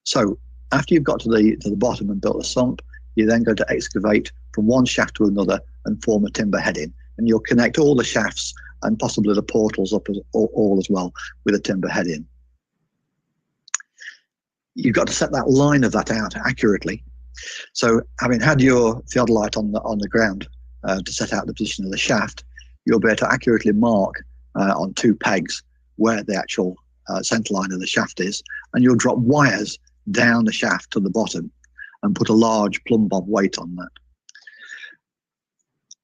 S3: So after you've got to the bottom and built a sump, you're then going to excavate from one shaft to another and form a timber heading. And you'll connect all the shafts and possibly the portals up all as well with a timber heading. You've got to set that line of that out accurately. So having had your theodolite on the ground to set out the position of the shaft, you'll be able to accurately mark on 2 pegs where the actual center line of the shaft is, and you'll drop wires down the shaft to the bottom and put a large plumb bob weight on that.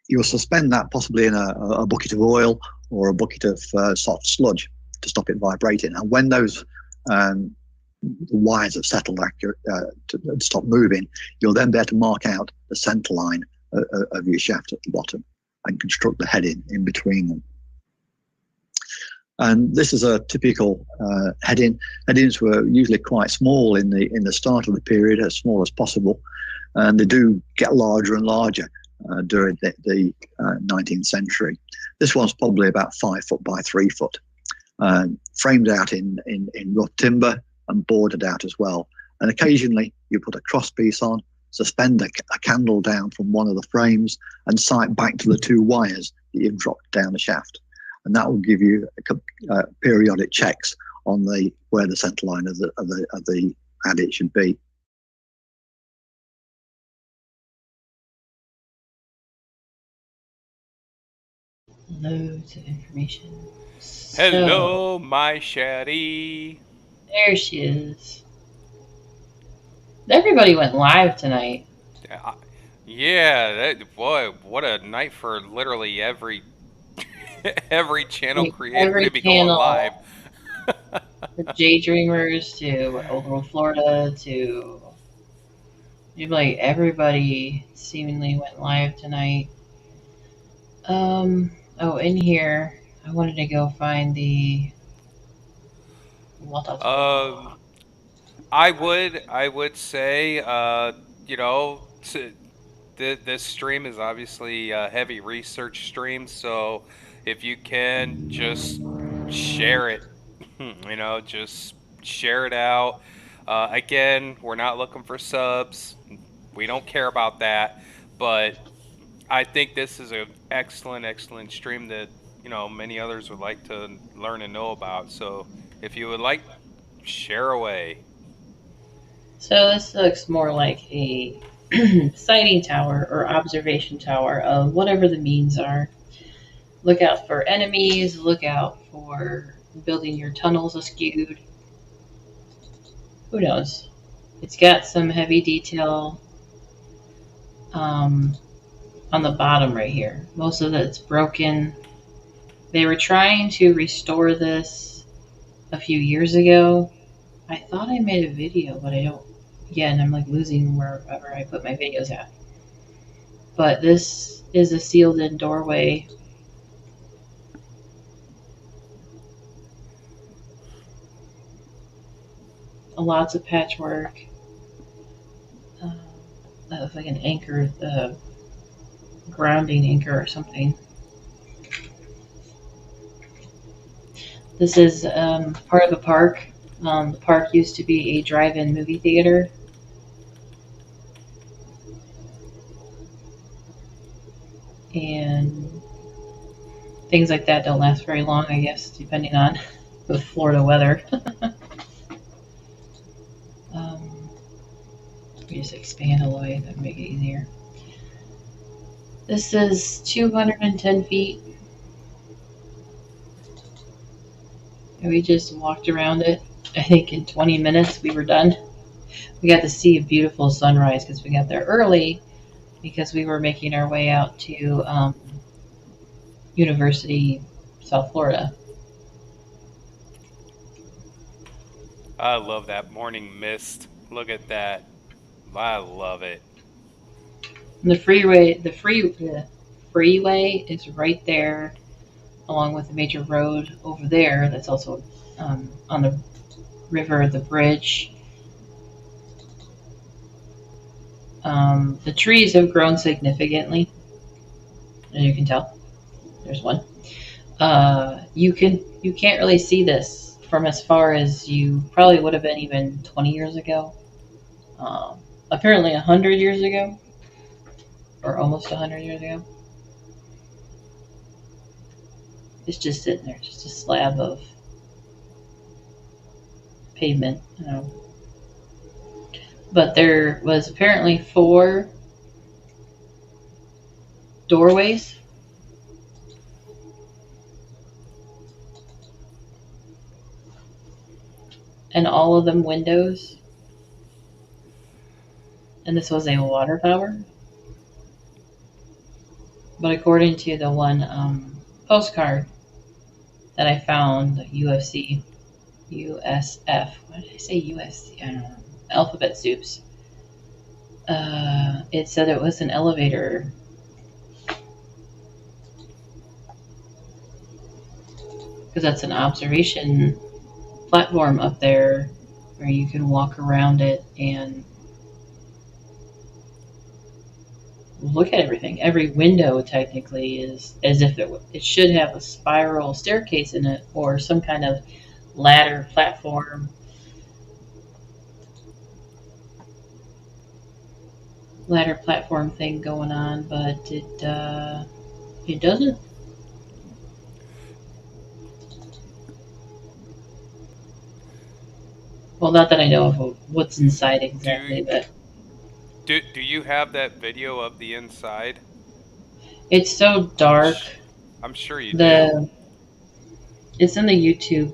S3: You'll suspend that possibly in a bucket of oil or a bucket of soft sludge to stop it vibrating. And when those the wires have settled to stop moving, you'll then be able to mark out the center line of your shaft at the bottom and construct the heading in between them. And this is a typical heading. Headings were usually quite small in the start of the period, as small as possible, and they do get larger and larger during the 19th century. This one's probably about 5 foot by 3 foot, framed out in rough timber and boarded out as well. And occasionally you put a cross piece on, suspend a candle down from one of the frames, and sight back to the 2 wires that you've dropped down the shaft. And that will give you periodic checks on where the center line of the adit should be.
S1: Loads of information.
S2: Hello, my Sherry.
S1: There she is. Everybody went live tonight.
S2: Yeah, boy, what a night for literally every every channel creator to be going live.
S1: The J Dreamers to Old World Florida to like everybody seemingly went live tonight. Oh, in here, I wanted to go find the.
S2: I would say, you know, this stream is obviously a heavy research stream, so if you can just share it, you know, just share it out. Again, we're not looking for subs. We don't care about that, but I think this is an excellent stream that, you know, many others would like to learn and know about. So if you would like, share away.
S1: So this looks more like a sighting tower or observation tower of whatever the means are. Look out for enemies, look out for building your tunnels askewed. Who knows? It's got some heavy detail on the bottom right here. Most of it's broken. They were trying to restore this a few years ago. I thought I made a video, but I don't. Again, I'm like losing wherever I put my videos at. But this is a sealed-in doorway. Lots of patchwork. That looks like an anchor, grounding anchor or something. This is part of a park. The park used to be a drive-in movie theater. And things like that don't last very long, I guess, depending on the Florida weather. Let me just expand a little bit, that would make it easier. This is 210 feet. And we just walked around it. I think in 20 minutes we were done. We got to see a beautiful sunrise because we got there early because we were making our way out to University, South Florida.
S2: I love that morning mist. Look at that. I love it.
S1: And the freeway is right there, along with the major road over there. That's also on the river, the bridge. The trees have grown significantly, as you can tell. There's one. You can't really see this from as far as you probably would have been even 20 years ago. Apparently 100 years ago, or almost 100 years ago. It's just sitting there, just a slab of pavement. But there was apparently 4 doorways. And all of them windows. And this was a water tower. But according to the one postcard that I found, USF. Why did I say USC? I don't know. Alphabet soups. It said it was an elevator. Because that's an observation platform up there where you can walk around it and look at everything. Every window technically is as if it should have a spiral staircase in it or some kind of ladder platform. Ladder platform thing going on, but it doesn't. Well, not that I know of what's inside exactly, but
S2: Do you have that video of the inside?
S1: it's so dark.
S2: I'm sure you do.
S1: It's in the YouTube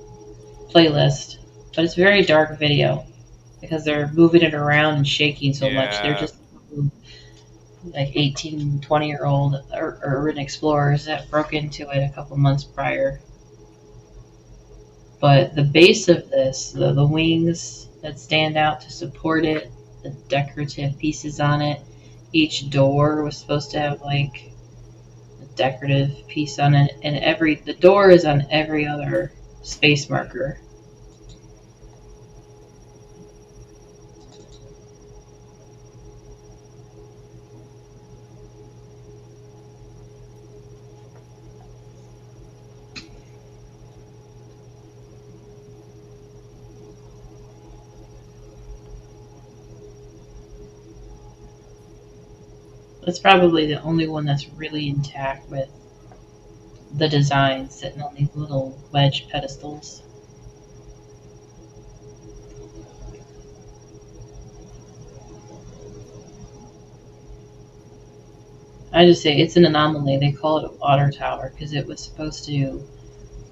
S1: playlist, but it's very dark video because they're moving it around and shaking so much. They're just like 18, 20-year-old urban explorers that broke into it a couple months prior. But the base of this, the wings that stand out to support it, the decorative pieces on it, each door was supposed to have like a decorative piece on it, and the door is on every other space marker. That's probably the only one that's really intact with the design sitting on these little wedge pedestals. I just say it's an anomaly. They call it a water tower because it was supposed to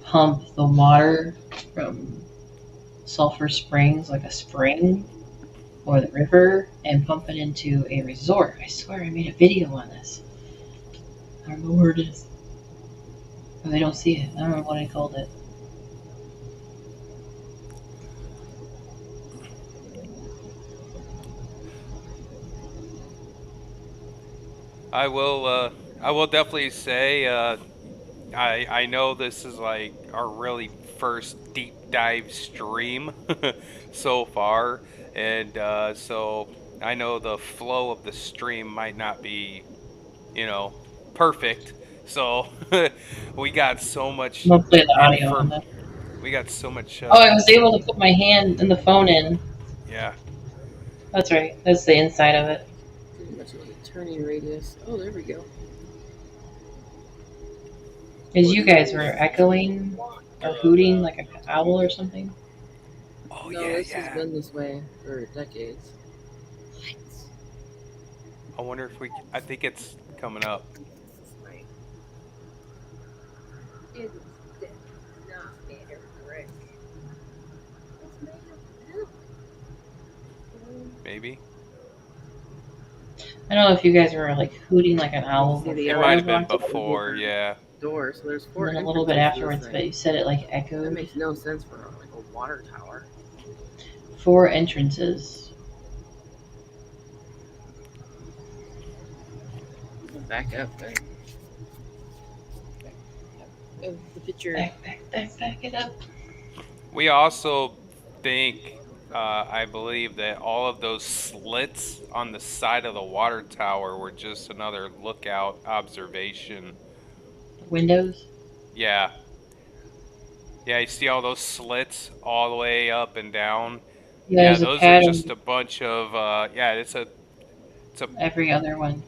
S1: pump the water from Sulphur Springs, like a spring, or the river, and pump it into a resort. I swear I made a video on this. I don't know where it is. Oh, I don't see it. I don't know what I called it.
S2: I will definitely say I know this is like our really first deep dive stream so far, and so I know the flow of the stream might not be, perfect. So we got so much.
S1: I'm gonna play the audio on that.
S2: We got so much.
S1: Oh, I was able to put my hand and the phone in.
S2: Yeah.
S1: That's right. That's the inside of it.
S8: Pretty much like a turning radius. Oh, there we go.
S1: Because you guys were echoing or hooting like an owl or something.
S2: Oh
S8: no, this has been this way for decades.
S2: I wonder if I think it's coming up. Maybe.
S1: I don't know if you guys were like hooting like an owl.
S2: It might have been before, yeah.
S8: Door, so there's 4
S1: and then a little bit afterwards, but you said it like echoed.
S8: That makes no sense for like a water tower.
S1: 4 entrances.
S8: Back up, then. Of the picture.
S1: Back it up.
S2: We also think, I believe that all of those slits on the side of the water tower were just another lookout observation.
S1: Windows?
S2: Yeah. Yeah, you see all those slits all the way up and down?
S1: Yeah,
S2: those are just a bunch of, it's a
S1: every other one.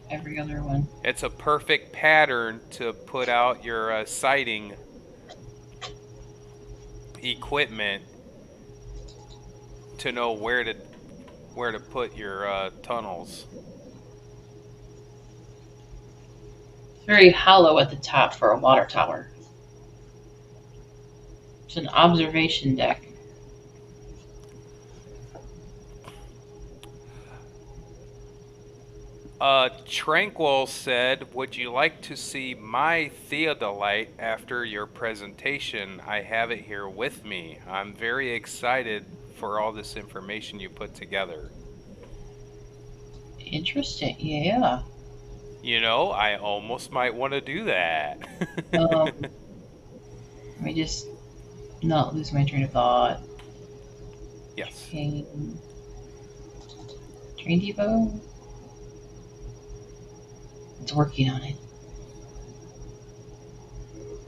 S2: It's a perfect pattern to put out your sighting equipment to know where to put your tunnels.
S1: It's very hollow at the top for a water tower. It's an observation deck.
S2: Tranquil said, "Would you like to see my theodolite after your presentation? I have it here with me. I'm very excited for all this information you put together."
S1: Interesting, yeah.
S2: You know, I almost might want to do that.
S1: Let me just not lose my train of thought.
S2: Yes.
S1: Train depot? It's working on it.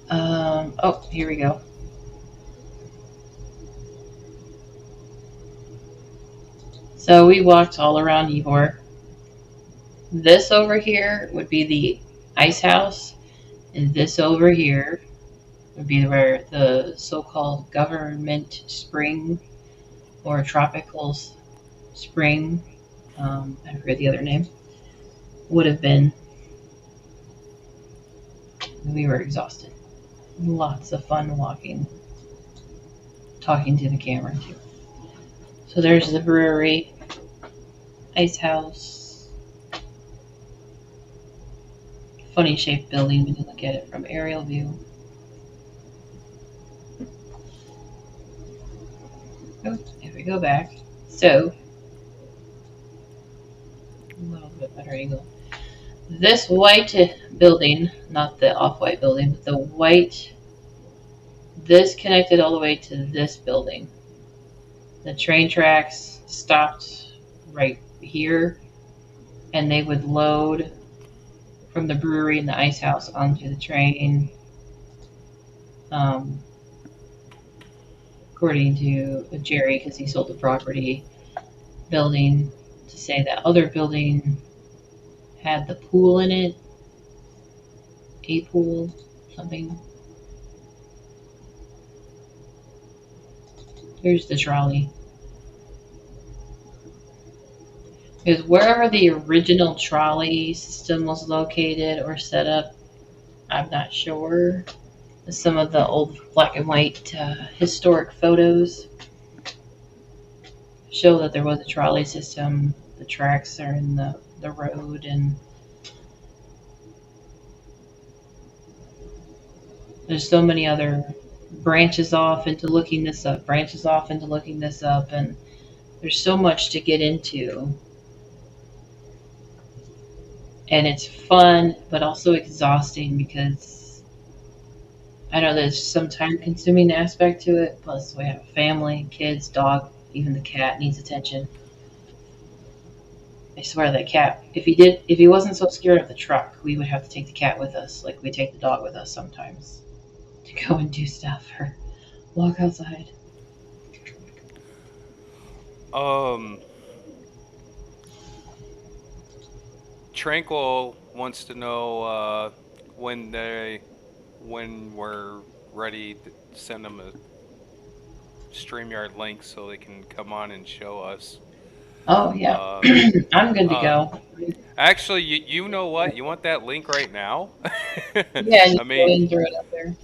S1: Oh, here we go. So we walked all around Ybor. This over here would be the ice house, and this over here would be where the so-called government spring or tropical spring, I forget the other name, would have been. We were exhausted. Lots of fun walking, talking to the camera too. So there's the brewery, ice house. Funny shaped building when you look at it from aerial view. Oh, if we go back, so a little bit better angle. This white building, not the off-white building, but the white, this connected all the way to this building. The train tracks stopped right here, and they would load from the brewery and the ice house onto the train. According to Jerry, because he sold the property, building to say that other building had the pool in it, a pool, something. Here's the trolley. Because wherever the original trolley system was located or set up, I'm not sure. Some of the old black and white historic photos show that there was a trolley system. The tracks are in the road, and there's so many other branches off into looking this up, and there's so much to get into. And it's fun, but also exhausting because I know there's some time-consuming aspect to it. Plus, we have a family, kids, dog, even the cat needs attention. I swear that cat, if he wasn't so scared of the truck, we would have to take the cat with us, like we take the dog with us sometimes to go and do stuff or walk outside.
S2: Tranquil wants to know when we're ready to send them a StreamYard link so they can come on and show us.
S1: Oh yeah, I'm good to go.
S2: Actually, you know what? You want that link right now?
S1: Yeah, you go and throw it up there.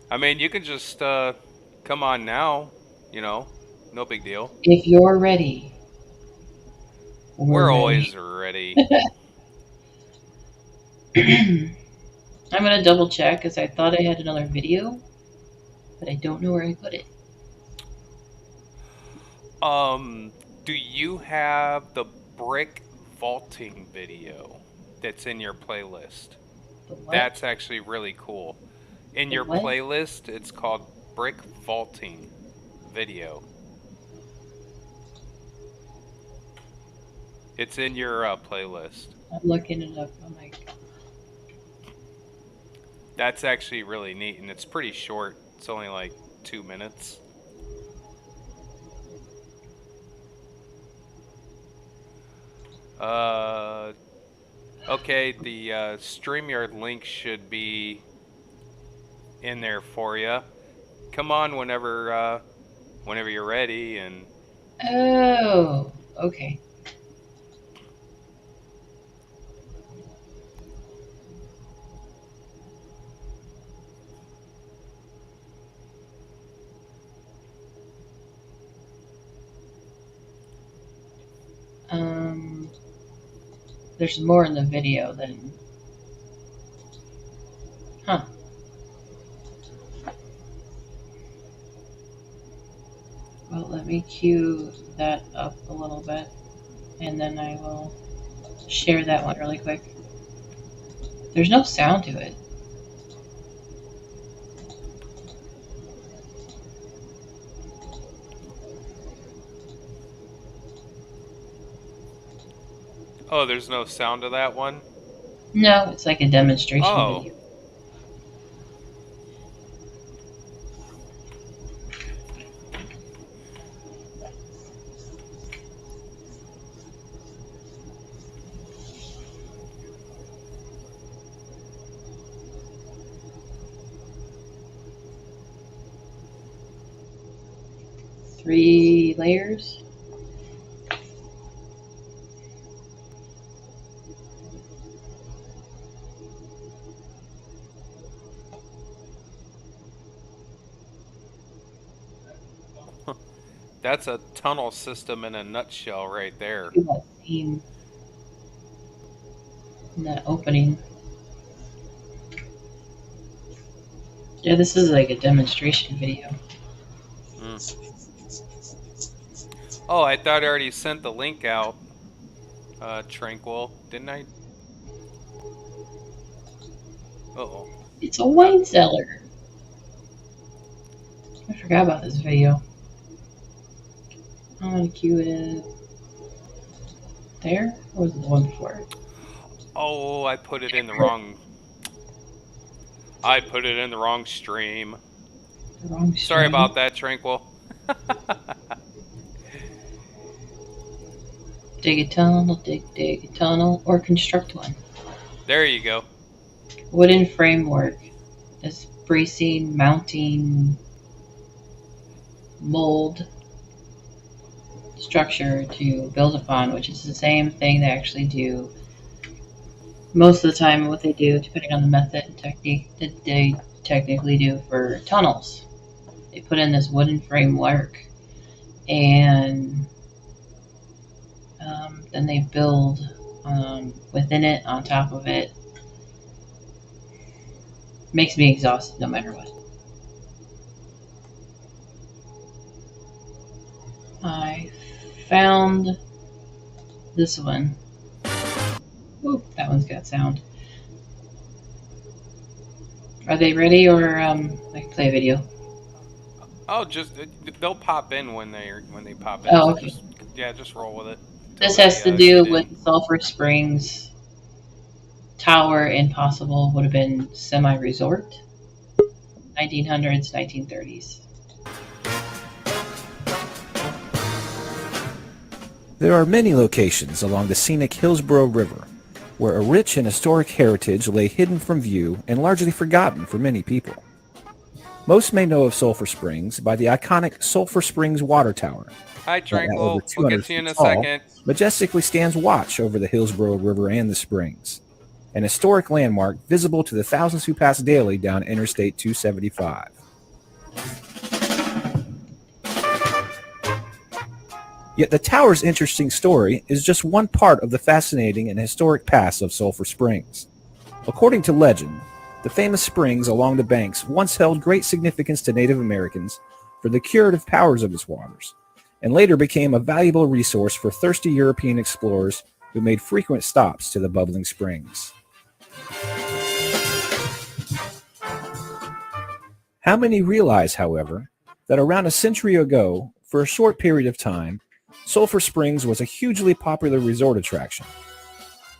S2: I mean, you can just come on now. You know, no big deal.
S1: If you're ready,
S2: we're always ready.
S1: I'm gonna double check because I thought I had another video, but I don't know where I put it.
S2: Do you have the brick vaulting video that's in your playlist? That's actually really cool. In your playlist, it's called brick vaulting video. It's in your playlist.
S1: I'm looking it up. I'm like,
S2: that's actually really neat, and it's pretty short. It's only like 2 minutes. Okay, the StreamYard link should be in there for you. come on whenever you're ready. And
S1: Oh, okay. There's more in the video than... Huh. Well, let me cue that up a little bit, and then I will share that one really quick. There's no sound to it.
S2: oh, there's no sound to that one?
S1: No, it's like a demonstration
S2: Oh.
S1: video. Three layers.
S2: That's a tunnel system in a nutshell right there.
S1: Do that theme in that opening. Yeah, this is like a demonstration video.
S2: Oh, I thought I already sent the link out, Tranquil, didn't I? Uh-oh.
S1: It's a wine cellar. I forgot about this video. I'm gonna cue it there, or was it the one before it?
S2: Oh, I put it in the wrong... I put it in the wrong stream.
S1: The wrong stream.
S2: Sorry about that, Tranquil.
S1: Dig a tunnel, dig a tunnel, or construct one.
S2: There you go.
S1: Wooden framework. This bracing, mounting, mold structure to build upon, which is the same thing they actually do most of the time. What they do, depending on the method and technique that they technically do for tunnels, they put in this wooden framework, and then they build within it, on top of it. Makes me exhausted no matter what. I found this one. Ooh, that one's got sound. Are they ready, or I can play a video?
S2: Oh, just they'll pop in when they pop in.
S1: Oh,
S2: so
S1: okay.
S2: Just roll with it.
S1: This has to do with Sulphur Springs Tower in possible would have been semi-resort. 1900s, 1930s.
S10: There are many locations along the scenic Hillsborough River where a rich and historic heritage lay hidden from view and largely forgotten for many people. Most may know of Sulphur Springs by the iconic Sulphur Springs Water Tower.
S2: Hi, Tranquil.
S10: That,
S2: We'll get to you in a
S10: tall,
S2: second.
S10: majestically stands watch over the Hillsborough River and the springs, an historic landmark visible to the thousands who pass daily down Interstate 275. Yet the tower's interesting story is just one part of the fascinating and historic past of Sulphur Springs. According to legend, the famous springs along the banks once held great significance to Native Americans for the curative powers of its waters, and later became a valuable resource for thirsty European explorers who made frequent stops to the bubbling springs. How many realize, however, that around a century ago, for a short period of time, Sulphur Springs was a hugely popular resort attraction.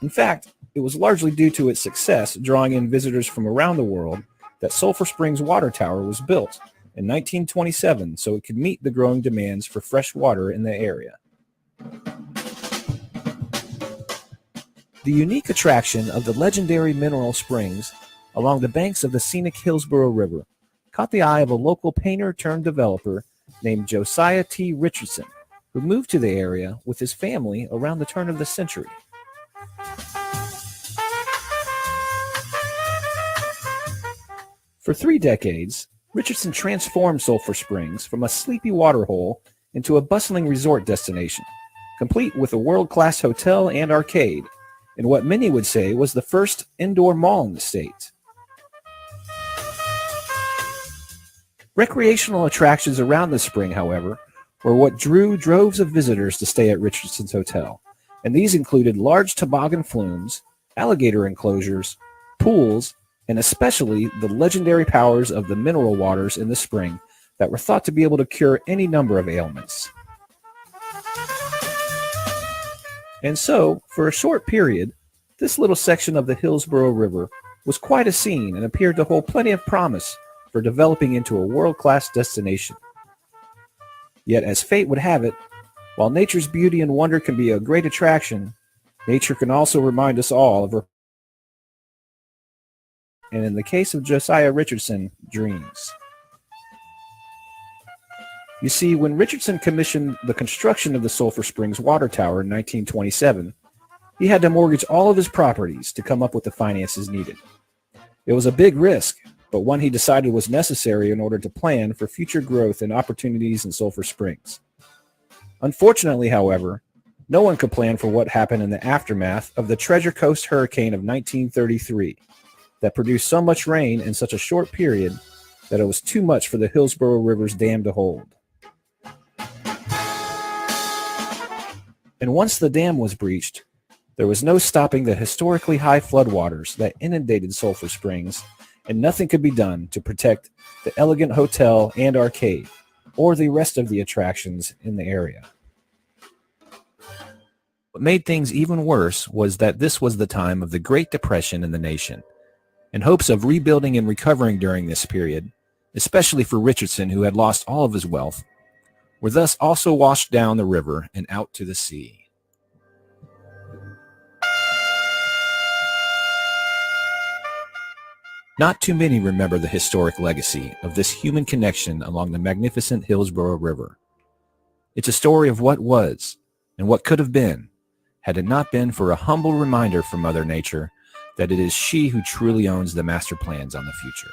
S10: In fact, it was largely due to its success drawing in visitors from around the world that Sulphur Springs Water Tower was built in 1927 so it could meet the growing demands for fresh water in the area. The unique attraction of the legendary mineral springs along the banks of the scenic Hillsborough River caught the eye of a local painter turned developer named Josiah T. Richardson, who moved to the area with his family around the turn of the century. For 3 decades, Richardson transformed Sulphur Springs from a sleepy waterhole into a bustling resort destination, complete with a world-class hotel and arcade, in what many would say was the first indoor mall in the state. Recreational attractions around the spring, however, were what drew droves of visitors to stay at Richardson's Hotel, and these included large toboggan flumes, alligator enclosures, pools, and especially the legendary powers of the mineral waters in the spring that were thought to be able to cure any number of ailments. And so, for a short period, this little section of the Hillsborough River was quite a scene and appeared to hold plenty of promise for developing into a world-class destination. Yet, as fate would have it, while nature's beauty and wonder can be a great attraction, nature can also remind us all of her, and in the case of Josiah Richardson, dreams. You see, when Richardson commissioned the construction of the Sulphur Springs water tower in 1927, he had to mortgage all of his properties to come up with the finances needed. It was a big risk, but one he decided was necessary in order to plan for future growth and opportunities in Sulphur Springs. Unfortunately, however, no one could plan for what happened in the aftermath of the Treasure Coast hurricane of 1933 that produced so much rain in such a short period that it was too much for the Hillsborough River's dam to hold. And once the dam was breached, there was no stopping the historically high floodwaters that inundated Sulphur Springs, and nothing could be done to protect the elegant hotel and arcade, or the rest of the attractions in the area. What made things even worse was that this was the time of the Great Depression in the nation, and hopes of rebuilding and recovering during this period, especially for Richardson, who had lost all of his wealth, were thus also washed down the river and out to the sea. Not too many remember the historic legacy of this human connection along the magnificent Hillsborough River. It's a story of what was and what could have been, had it not been for a humble reminder from Mother Nature that it is she who truly owns the master plans on the future.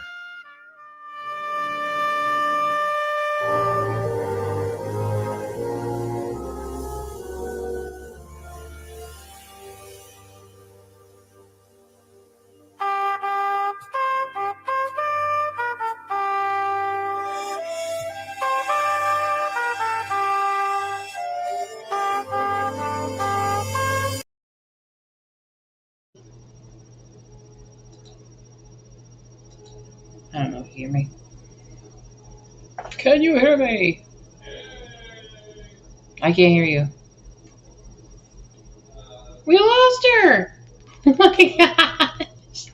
S1: I don't know if you hear me. Can you hear me? I can't hear you. We lost her! Oh my gosh!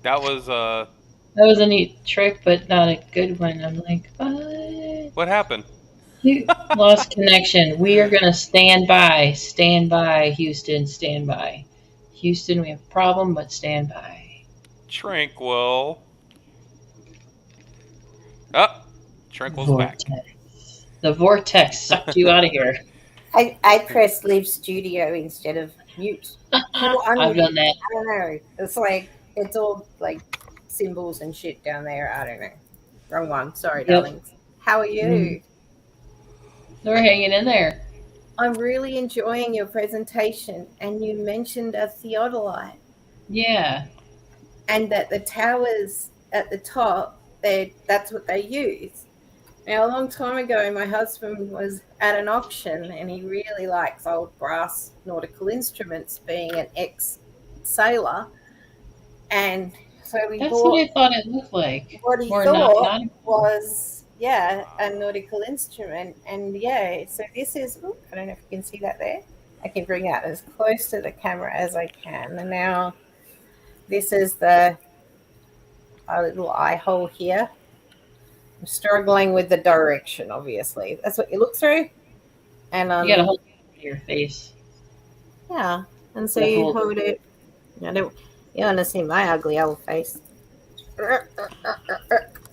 S2: That was
S1: That was a neat trick, but not a good one. I'm like, what?
S2: What happened?
S1: You lost connection. We are gonna stand by. Stand by, Houston. Stand by. Houston, we have a problem, but stand by.
S2: Tranquil. Ah, Tranquil's back.
S1: The vortex sucked you out of here.
S5: I pressed leave studio instead of mute.
S1: I've done that.
S5: I don't know. It's like, it's all like symbols and shit down there. I don't know. Wrong one. Sorry, darlings. How are you?
S1: We're hanging in there.
S5: I'm really enjoying your presentation, and you mentioned a theodolite.
S1: Yeah.
S5: And that the towers at the top, that's what they use. Now, a long time ago, my husband was at an auction, and he really likes old brass nautical instruments, being an ex-sailor. And so
S1: That's what I thought it looked like.
S5: What he
S1: Or
S5: thought
S1: not.
S5: was, a nautical instrument. And so this is, I don't know if you can see that there. I can bring that as close to the camera as I can. And now this is our little eye hole here. I'm struggling with the direction, obviously. That's what you look through. And
S1: You gotta hold it to your face.
S5: yeah. And so
S1: Yeah,
S5: you
S1: hold
S5: hold it. You want to see my ugly old face.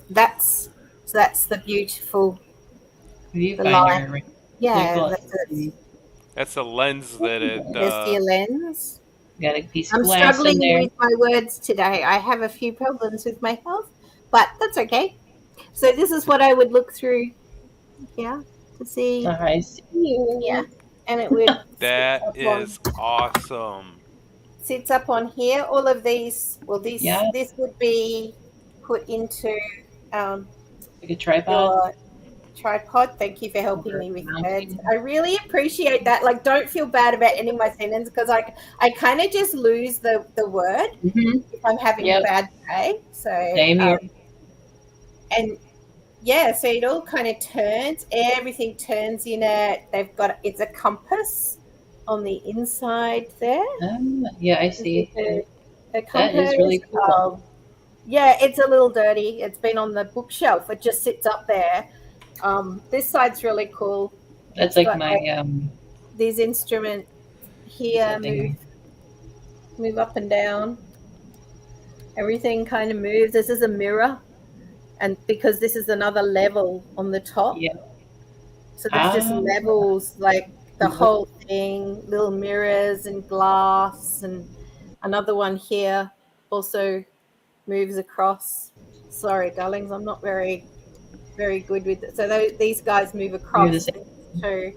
S5: That's the beautiful the light.
S1: Viewfinder.
S5: Yeah,
S2: That's the lens that it.
S5: there's the lens.
S1: Got a piece of
S5: I'm
S1: glass in
S5: struggling
S1: there.
S5: with my words today. I have a few problems with my health, but that's okay. So this is what I would look through here to see.
S1: I see you.
S5: Yeah, and it would
S2: That is awesome.
S5: sits up on here. All of these. Well, this would be put into
S1: like a tripod.
S5: Your tripod. Thank you for helping me with words. I really appreciate that. Like, don't feel bad about ending my sentence because I kind of just lose the word if I'm having a bad day. So
S1: same here.
S5: And yeah, so it all kind of turns. Everything turns in it. It's a compass on the inside there.
S1: Yeah, I see.
S5: A compass.
S1: That is really cool.
S5: Yeah, it's a little dirty. It's been on the bookshelf. It just sits up there. This side's really cool.
S1: That's like my
S5: these instruments here move up and down. Everything kind of moves. This is a mirror, and because this is another level on the top.
S1: Yeah.
S5: So there's just levels, like the whole thing, little mirrors and glass, and another one here also moves across. Sorry, darlings, I'm not very good with it. So these guys move across too. So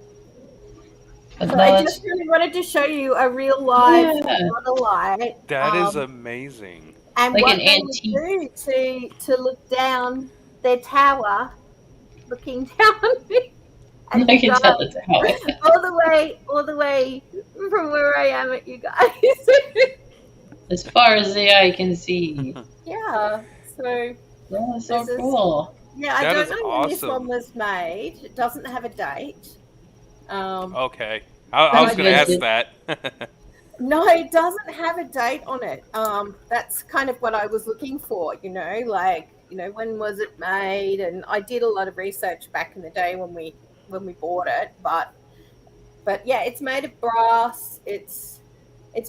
S5: I just really wanted to show you a real live model light.
S2: That is amazing.
S5: And
S1: like
S5: what
S1: an
S5: they
S1: antique.
S5: would do to look down their tower, looking down. And
S1: I can tell it's
S5: all the way from where I am at you guys.
S1: As far as the eye can see.
S5: Yeah. So
S1: that's so cool.
S5: Yeah, I don't know when this one was made. It doesn't have a date.
S2: Okay. I was going to ask that.
S5: No, it doesn't have a date on it. That's kind of what I was looking for, when was it made? And I did a lot of research back in the day when we bought it, but yeah, it's made of brass. It's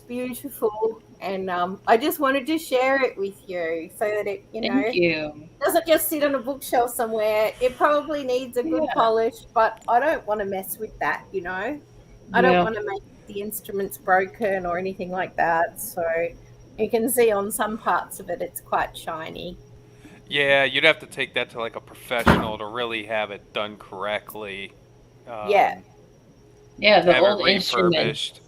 S5: beautiful, and I just wanted to share it with you so that it,
S1: Thank you.
S5: doesn't just sit on a bookshelf somewhere. It probably needs a good polish, but I don't want to mess with that, I don't want to make the instruments broken or anything like that. So you can see on some parts of it, it's quite shiny.
S2: Yeah, you'd have to take that to like a professional to really have it done correctly.
S5: Yeah,
S1: the old instruments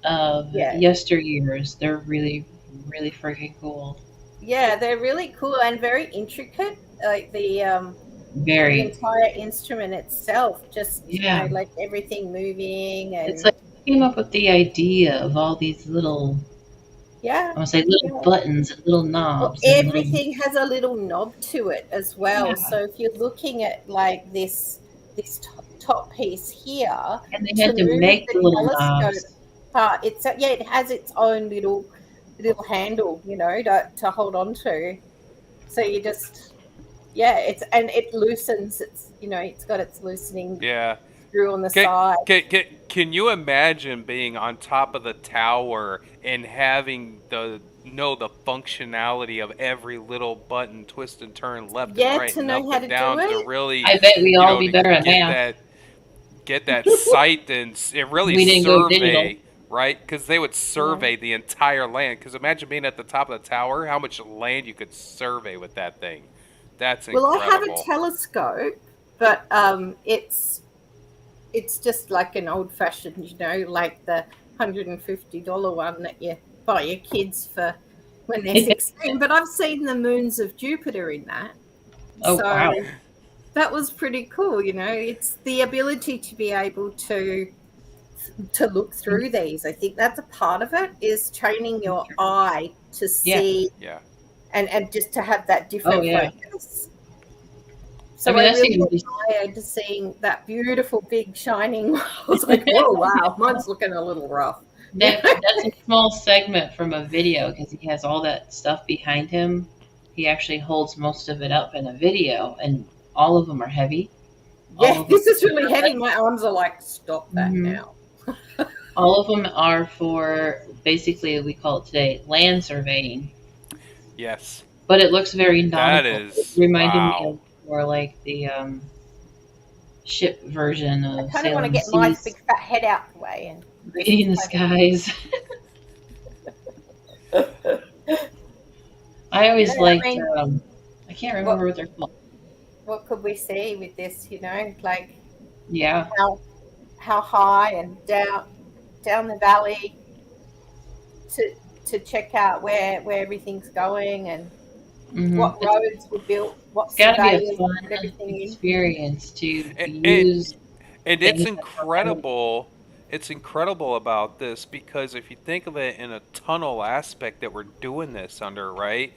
S1: of yesteryears, they're really, really freaking cool.
S5: Yeah, they're really cool and very intricate. Like the entire instrument itself, just like everything moving, and
S1: it's like you came up with the idea of all these little I want to say little buttons and little knobs.
S5: Well, everything has a little knob to it as well. Yeah. So if you're looking at like this top piece here,
S1: and they had to make the little knobs.
S5: It has its own little handle, to hold on to. So you just it loosens. It's got its loosening.
S2: Yeah.
S5: Screw on the side.
S2: Can you imagine being on top of the tower and having the functionality of every little button, twist and turn left and right,
S5: to
S2: and
S5: know
S2: up
S5: how
S2: and
S5: to
S2: down
S5: do it?
S2: to really,
S1: I bet we all be better at math.
S2: Get that sight and really survey, right? Because they would survey the entire land. Because imagine being at the top of the tower, how much land you could survey with that thing. That's incredible.
S5: Well, I have a telescope, but it's just like an old-fashioned, like the $150 one that you buy your kids for when they're 16. But I've seen the moons of Jupiter in that.
S1: Oh, wow.
S5: That was pretty cool, It's the ability to be able to look through these. I think that's a part of it, is training your eye to see and just to have that different focus. So I really admired seeing that beautiful, big, shining. I was like, oh, wow, mine's looking a little rough.
S1: That's a small segment from a video because he has all that stuff behind him. He actually holds most of it up in a video, and all of them are heavy.
S5: Yeah, this is really heavy. My arms are like, stop that now.
S1: All of them are for, basically, we call it today, land surveying.
S2: Yes.
S1: but it looks very
S2: That
S1: nautical. It
S2: is
S1: reminded me
S2: wow.
S1: of more like the ship version
S5: I
S1: of
S5: kind of want to
S1: sailing the
S5: get my
S1: seas,
S5: big fat head out the way and
S1: reading the skies. I
S5: yeah,
S1: always
S5: I
S1: liked.
S5: mean,
S1: I can't remember
S5: what
S1: what they're called.
S5: what could we see with this? Like
S1: Yeah.
S5: how high and down the valley to check out where everything's going and
S1: Hmm.
S5: what roads were built, what
S1: It's got to be a
S5: surveyors
S1: fun
S5: put everything in.
S1: experience to
S2: And
S1: use
S2: it's
S1: things that are already.
S2: incredible. It's incredible about this because if you think of it in a tunnel aspect that we're doing this under, right?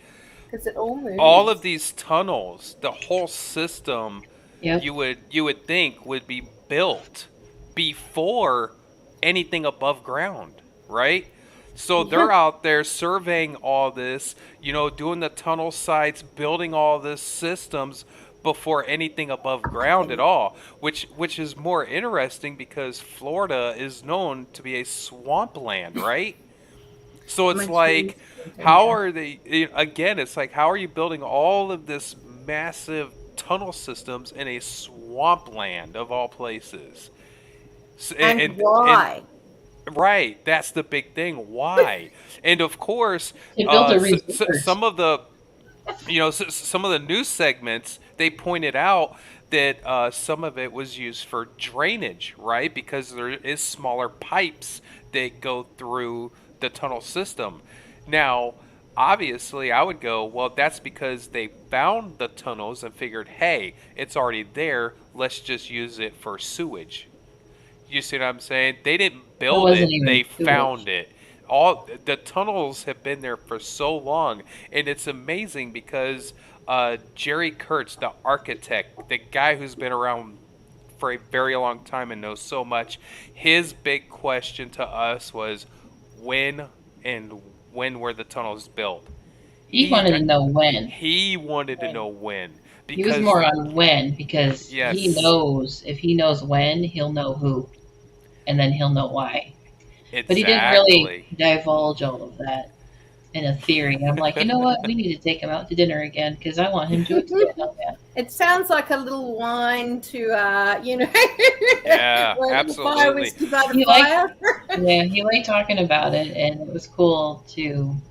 S5: Because it all
S2: All of
S5: moves.
S2: these tunnels, the whole system,
S1: Yep.
S2: you would think would be built before anything above ground, right? So
S5: Yeah.
S2: they're out there surveying all this, doing the tunnel sites, building all this systems before anything above ground at all, which is more interesting because Florida is known to be a swampland, right? So it's
S5: Much
S2: like,
S5: use,
S2: how
S5: yeah.
S2: are they, again, it's like, how are you building all of this massive tunnel systems in a swampland of all places?
S5: And
S2: And
S5: why?
S2: right, that's the big thing. Why? And of course,
S1: They built a
S2: some
S1: resort.
S2: of the some of the news segments, they pointed out that some of it was used for drainage, right? Because there is smaller pipes that go through the tunnel system. Now, obviously, I would go, well, that's because they found the tunnels and figured, hey, it's already there. Let's just use it for sewage. You see what I'm saying? They didn't
S1: It
S2: build
S1: wasn't
S2: it,
S1: even
S2: they
S1: sewage.
S2: found it. All the tunnels have been there for so long, and it's amazing because Jerry Kurtz, the architect, the guy who's been around for a very long time and knows so much, his big question to us was when and when were the tunnels built?
S1: He
S2: He
S1: wanted to know when.
S2: he wanted to know when
S1: He was
S2: because
S1: more on when because he
S2: yes,
S1: knows if he knows when, he'll know who, and then he'll know why. But he didn't really
S2: exactly.
S1: divulge all of that in a theory. I'm like, you know what? We need to take him out to dinner again because I want him to expand on that.
S5: It sounds like a little wine to,
S2: Yeah,
S5: a little fire
S2: absolutely.
S5: whiskey by the
S1: He liked,
S5: fire.
S1: yeah, he liked talking about it, and it was cool to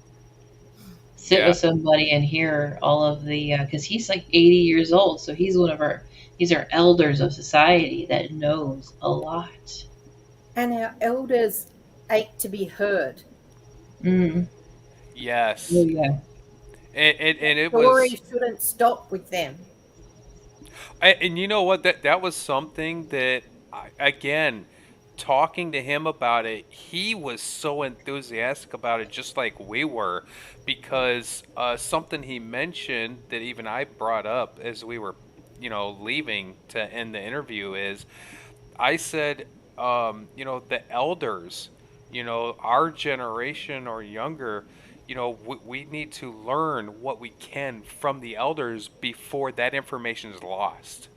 S1: sit
S2: Yeah.
S1: with somebody and hear all of the because he's like 80 years old, so he's our elders of society that knows a lot.
S5: And our elders ache to be heard.
S1: Mm.
S2: Yes.
S1: Oh, yeah.
S2: And it
S5: Story
S2: was
S5: shouldn't stop with them.
S2: and you know what, that was something that again, talking to him about it, he was so enthusiastic about it just like we were because something he mentioned that even I brought up as we were leaving to end the interview is I said, the elders, our generation or younger, we need to learn what we can from the elders before that information is lost.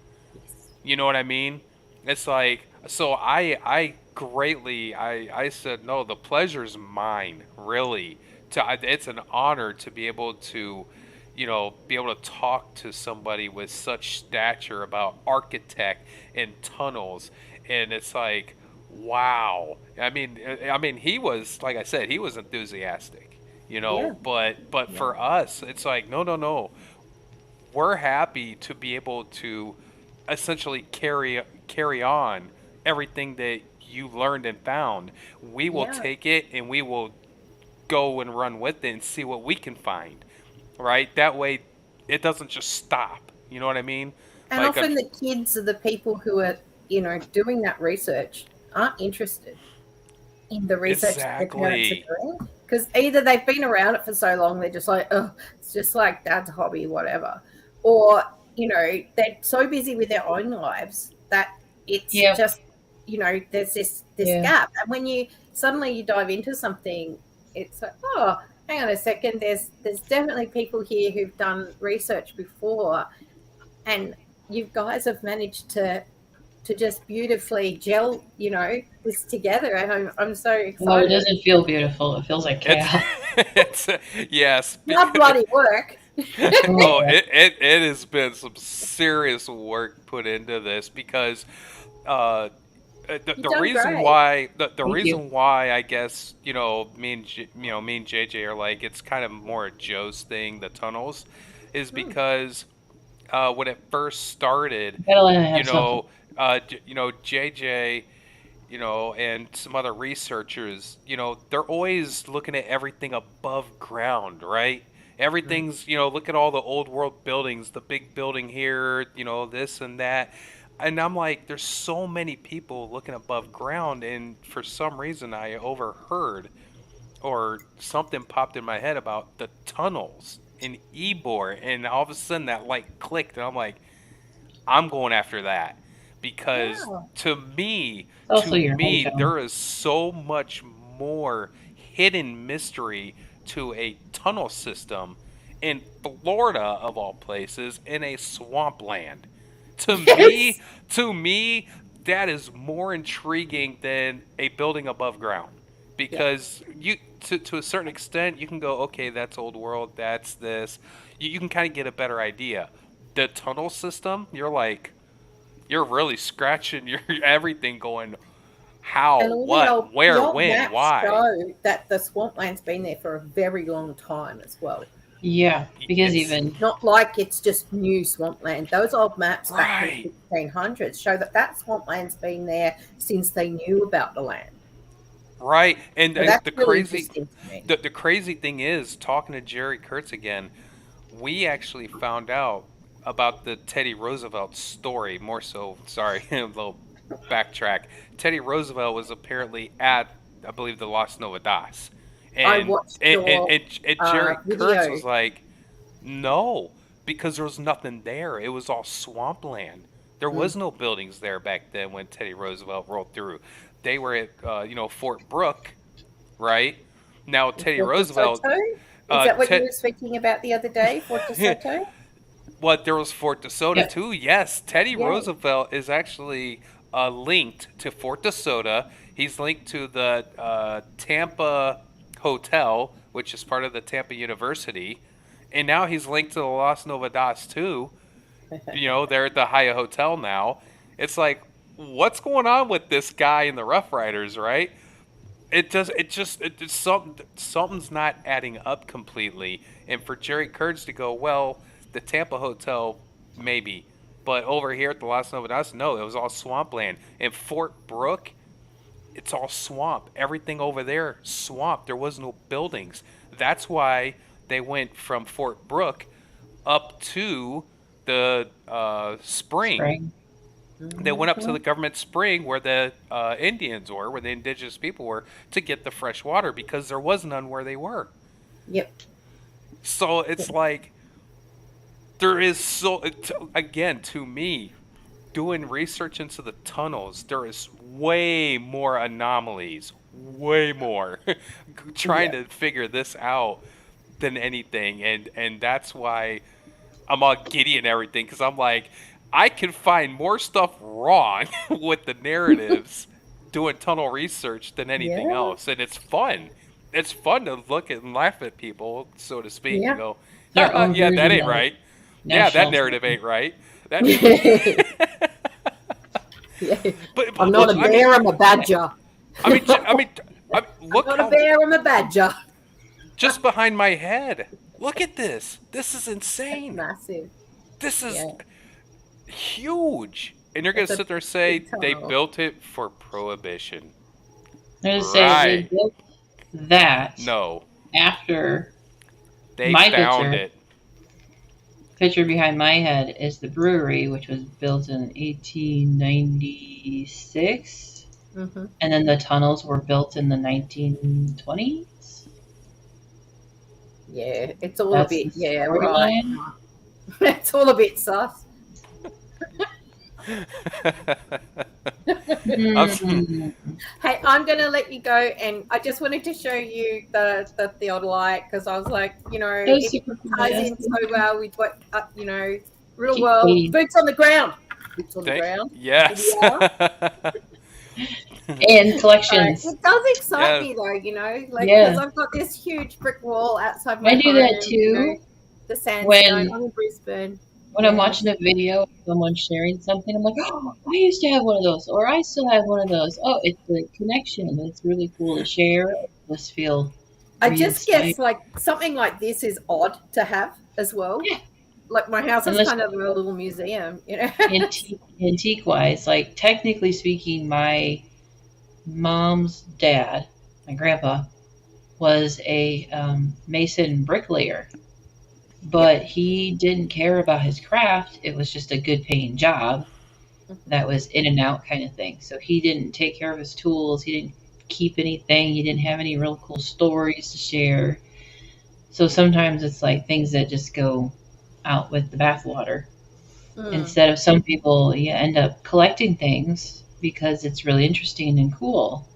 S2: You know what I mean? It's like, so I greatly, I said, no, the pleasure's mine, really. It's an honor to be able to, be able to talk to somebody with such stature about architect and tunnels, and it's like, wow. I mean, he was, like I said, he was enthusiastic,
S5: Yeah.
S2: but for us, it's like, no, no, no, we're happy to be able to essentially carry on everything that you learned and found. We will
S5: Yeah.
S2: take it and we will go and run with it and see what we can find. Right? That way it doesn't just stop. You know what I mean?
S5: And
S2: Like
S5: often the kids are the people who are, doing that research aren't interested in the research that their parents are
S2: exactly.
S5: doing. Because either they've been around it for so long, they're just like, oh, it's just like dad's hobby, whatever. Or, they're so busy with their own lives that it's
S1: Yep.
S5: just, there's this
S1: Yeah.
S5: gap. And when you suddenly you dive into something, it's like, oh, hang on a second, there's definitely people here who've done research before, and you guys have managed to just beautifully gel, this together, and I'm so
S1: Well, it
S5: excited.
S1: doesn't feel beautiful. It feels like
S2: It's
S1: chaos.
S2: it's yes.
S5: Not bloody work.
S2: Oh, it has been some serious work put into this because
S5: You've
S2: the
S5: done
S2: reason
S5: great.
S2: why the
S1: Thank you.
S2: reason why I guess me and JJ are like it's kind of more a Joe's thing, the tunnels, is because when it first started,
S1: Gotta let him
S2: you
S1: have something.
S2: know, JJ, and some other researchers, they're always looking at everything above ground, right? Everything's, look at all the old world buildings, the big building here, this and that. And I'm like, there's so many people looking above ground, and for some reason I overheard or something popped in my head about the tunnels in Ybor, and all of a sudden that light clicked, and I'm like, I'm going after that because
S5: Wow.
S2: to me,
S1: Also your hometown.
S2: there is so much more hidden mystery to a tunnel system in Florida of all places in a swampland. To me,
S5: Yes.
S2: to me, that is more intriguing than a building above ground
S5: Yeah.
S2: because to a certain extent you can go, okay, that's old world, that's this. You can kind of get a better idea. The tunnel system, you're really scratching your everything going how,
S5: And all the
S2: what, where,
S5: old
S2: when,
S5: maps
S2: why.
S5: show that the swampland's been there for a very long time as well.
S1: Yeah, because
S2: It's
S1: even
S5: Not like it's just new swampland. Those old maps back in
S2: right.
S5: the 1600s show that that swampland's been there since they knew about the land.
S2: Right. And,
S5: So
S2: and
S5: that's really interesting to me.
S2: the crazy thing is talking to Jerry Kurtz again, we actually found out about the Teddy Roosevelt story more so. Sorry, a little backtrack. Teddy Roosevelt was apparently at, I believe, the Las Novedades,
S5: I
S2: and
S5: watched your
S2: Jerry Kurtz
S5: video.
S2: was like, no, because there was nothing there. It was all swampland. There was no buildings there back then when Teddy Roosevelt rolled through. They were at Fort Brooke, right? Now Teddy
S5: Fort de
S2: Roosevelt,
S5: Soto? Is that what you were speaking about the other day, Fort de Soto?
S2: what, there was Fort DeSoto
S1: Yep.
S2: too. Yes, Teddy
S5: Yeah.
S2: Roosevelt is actually linked to Fort DeSoto. He's linked to the Tampa Hotel, which is part of the Tampa University, and now he's linked to the Las Novedades too. They're at the Hyatt Hotel now. It's like, what's going on with this guy and the Rough Riders, right? Something's not adding up completely. And for Jerry Kurtz to go, well, the Tampa Hotel, maybe. But over here at the Las Novedades, no, it was all swampland. And Fort Brooke, it's all swamp. Everything over there, swamp. There was no buildings. That's why they went from Fort Brooke up to the spring.
S1: spring.
S2: They went up to the government spring where the Indians were, where the indigenous people were, to get the fresh water because there was none where they were.
S5: Yep.
S2: So it's like there is again, to me, doing research into the tunnels, there is way more anomalies, way more trying to figure this out than anything, and that's why I'm all giddy and everything because I'm like, I can find more stuff wrong with the narratives doing tunnel research than anything
S5: Yeah.
S2: else, and it's fun. It's fun to look at and laugh at people, so to speak,
S5: Yeah.
S2: and go,
S1: Their own
S2: yeah, that
S1: version
S2: ain't
S1: of
S2: right. Yeah, that
S1: national
S2: narrative ain't right. That, but
S5: I'm not a
S2: look,
S5: bear, I'm a badger.
S2: I mean, look
S5: I'm not
S2: how
S5: a bear, I'm a badger.
S2: just behind my head. Look at this. This is insane.
S5: Massive.
S2: This is
S5: Yeah.
S2: huge. And you're going
S5: It's
S2: to
S5: a
S2: sit there and say
S5: big
S2: they
S5: tunnel.
S2: built it for prohibition.
S1: I'm gonna say they
S2: Right.
S1: built that
S2: No.
S1: after
S2: They
S1: my
S2: found
S1: picture.
S2: it.
S1: Picture behind my head is the brewery, which was built in 1896,
S5: Mm-hmm.
S1: and then the tunnels were built in the 1920s.
S5: Yeah, it's all
S1: That's
S5: a bit,
S1: the
S5: yeah, right.
S1: storyline.
S5: It's all a bit sus.
S1: Hmm.
S5: Hey, I'm going to let you go, and I just wanted to show you the theodolite because I was like,
S1: That was
S5: it
S1: super cool.
S5: ties
S1: Yeah.
S5: in so well with what, real
S1: Keep
S5: world,
S1: waiting.
S5: boots on the ground. Boots on the ground.
S2: Yes.
S1: And collections.
S5: It does excite
S2: Yes.
S5: me though, like
S1: Yeah.
S5: because I've got this huge brick wall outside my
S1: I do
S5: home.
S1: that too.
S5: the sandstone.
S1: When
S5: I'm in Brisbane.
S1: when I'm watching a video of someone sharing something, I'm like, oh, I used to have one of those, or I still have one of those. Oh, it's the connection. It's really cool to share. Just feel
S5: I just
S1: re-inspired.
S5: guess like something like this is odd to have as well.
S1: Yeah.
S5: Like my house is
S1: Unless
S5: kind of a little museum, you know.
S1: antique wise, like technically speaking, my mom's dad, my grandpa, was a mason bricklayer, but he didn't care about his craft. It was just a good paying job that was in and out kind of thing. So he didn't take care of his tools. He didn't keep anything. He didn't have any real cool stories to share. So sometimes it's like things that just go out with the bathwater. Instead of some people, you end up collecting things because it's really interesting and cool.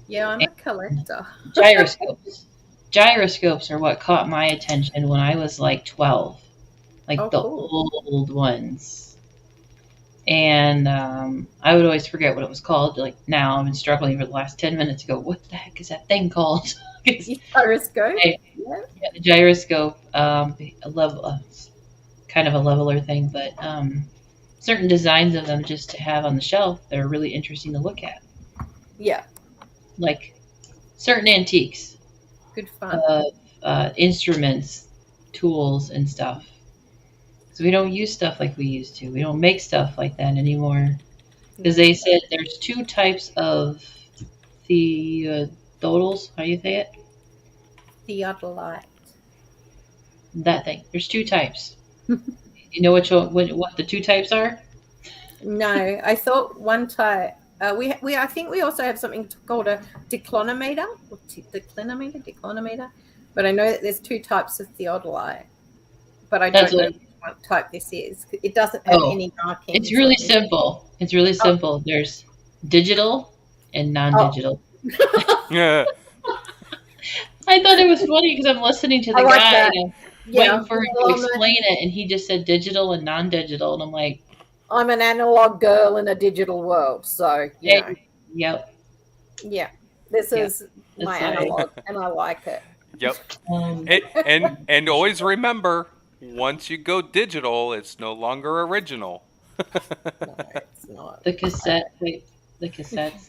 S5: Yeah, I'm a collector.
S1: Gyroscopes. Gyroscopes are what caught my attention when I was like 12, like the
S5: cool.
S1: old ones. And I would always forget what it was called. Like now, I've been struggling for the last 10 minutes to go, what the heck is that thing called?
S5: Gyroscope.
S1: Yeah, the gyroscope, kind of a leveler thing, but certain designs of them just to have on the shelf, they're really interesting to look at.
S5: Yeah.
S1: Like certain antiques.
S5: Good fun.
S1: Instruments, tools, and stuff. So we don't use stuff like we used to. We don't make stuff like that anymore. Because they said there's two types of theodolite. How do you say it?
S5: Theodolite.
S1: That thing. There's two types. You know what the two types are?
S5: No, I thought one type. I think we also have something called a declinometer, or declinometer. But I know that there's two types of theodolite. But I don't know what type this is. It doesn't have any markings.
S1: It's really simple. It's really simple. There's digital and non-digital.
S2: Yeah.
S1: I thought it was funny because I'm listening to the
S5: like
S1: guy
S5: that.
S1: and I'm
S5: Yeah.
S1: waiting for him to explain it, and he just said digital and non-digital, and I'm like,
S5: I'm an analog girl in a digital world, so you know.
S1: Yep.
S5: Yeah, this is my
S1: It's like-
S5: analog, and I like it.
S2: Yep. And always remember, once you go digital, it's no longer original.
S5: It's not.
S1: The cassettes.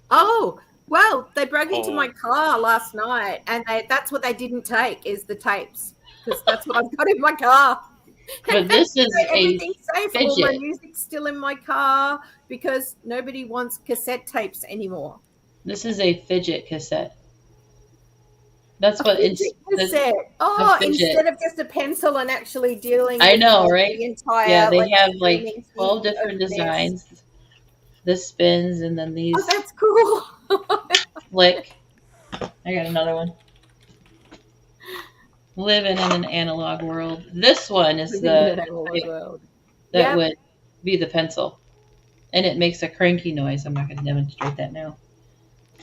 S5: Oh, well, they broke into
S2: Oh.
S5: my car last night, and that's what they didn't take is the tapes, because that's what I've got in my car.
S1: But this is a
S5: everything's safe. All my
S1: fidget.
S5: music's still in my car because nobody wants cassette tapes anymore.
S1: This is a fidget cassette. That's what it's.
S5: Cassette. Oh, instead of just a pencil and actually dealing.
S1: I
S5: with
S1: know,
S5: the
S1: right?
S5: entire,
S1: Yeah, they
S5: like,
S1: have like
S5: streaming
S1: 12
S5: thing
S1: different
S5: of this.
S1: designs. This spins, and then these
S5: Oh, that's cool.
S1: flick. I got another one. Living in an analog world. This one is
S5: Living in an
S1: the
S5: analog world.
S1: that
S5: Yep.
S1: would be the pencil, and it makes a cranky noise. I'm not going to demonstrate that now.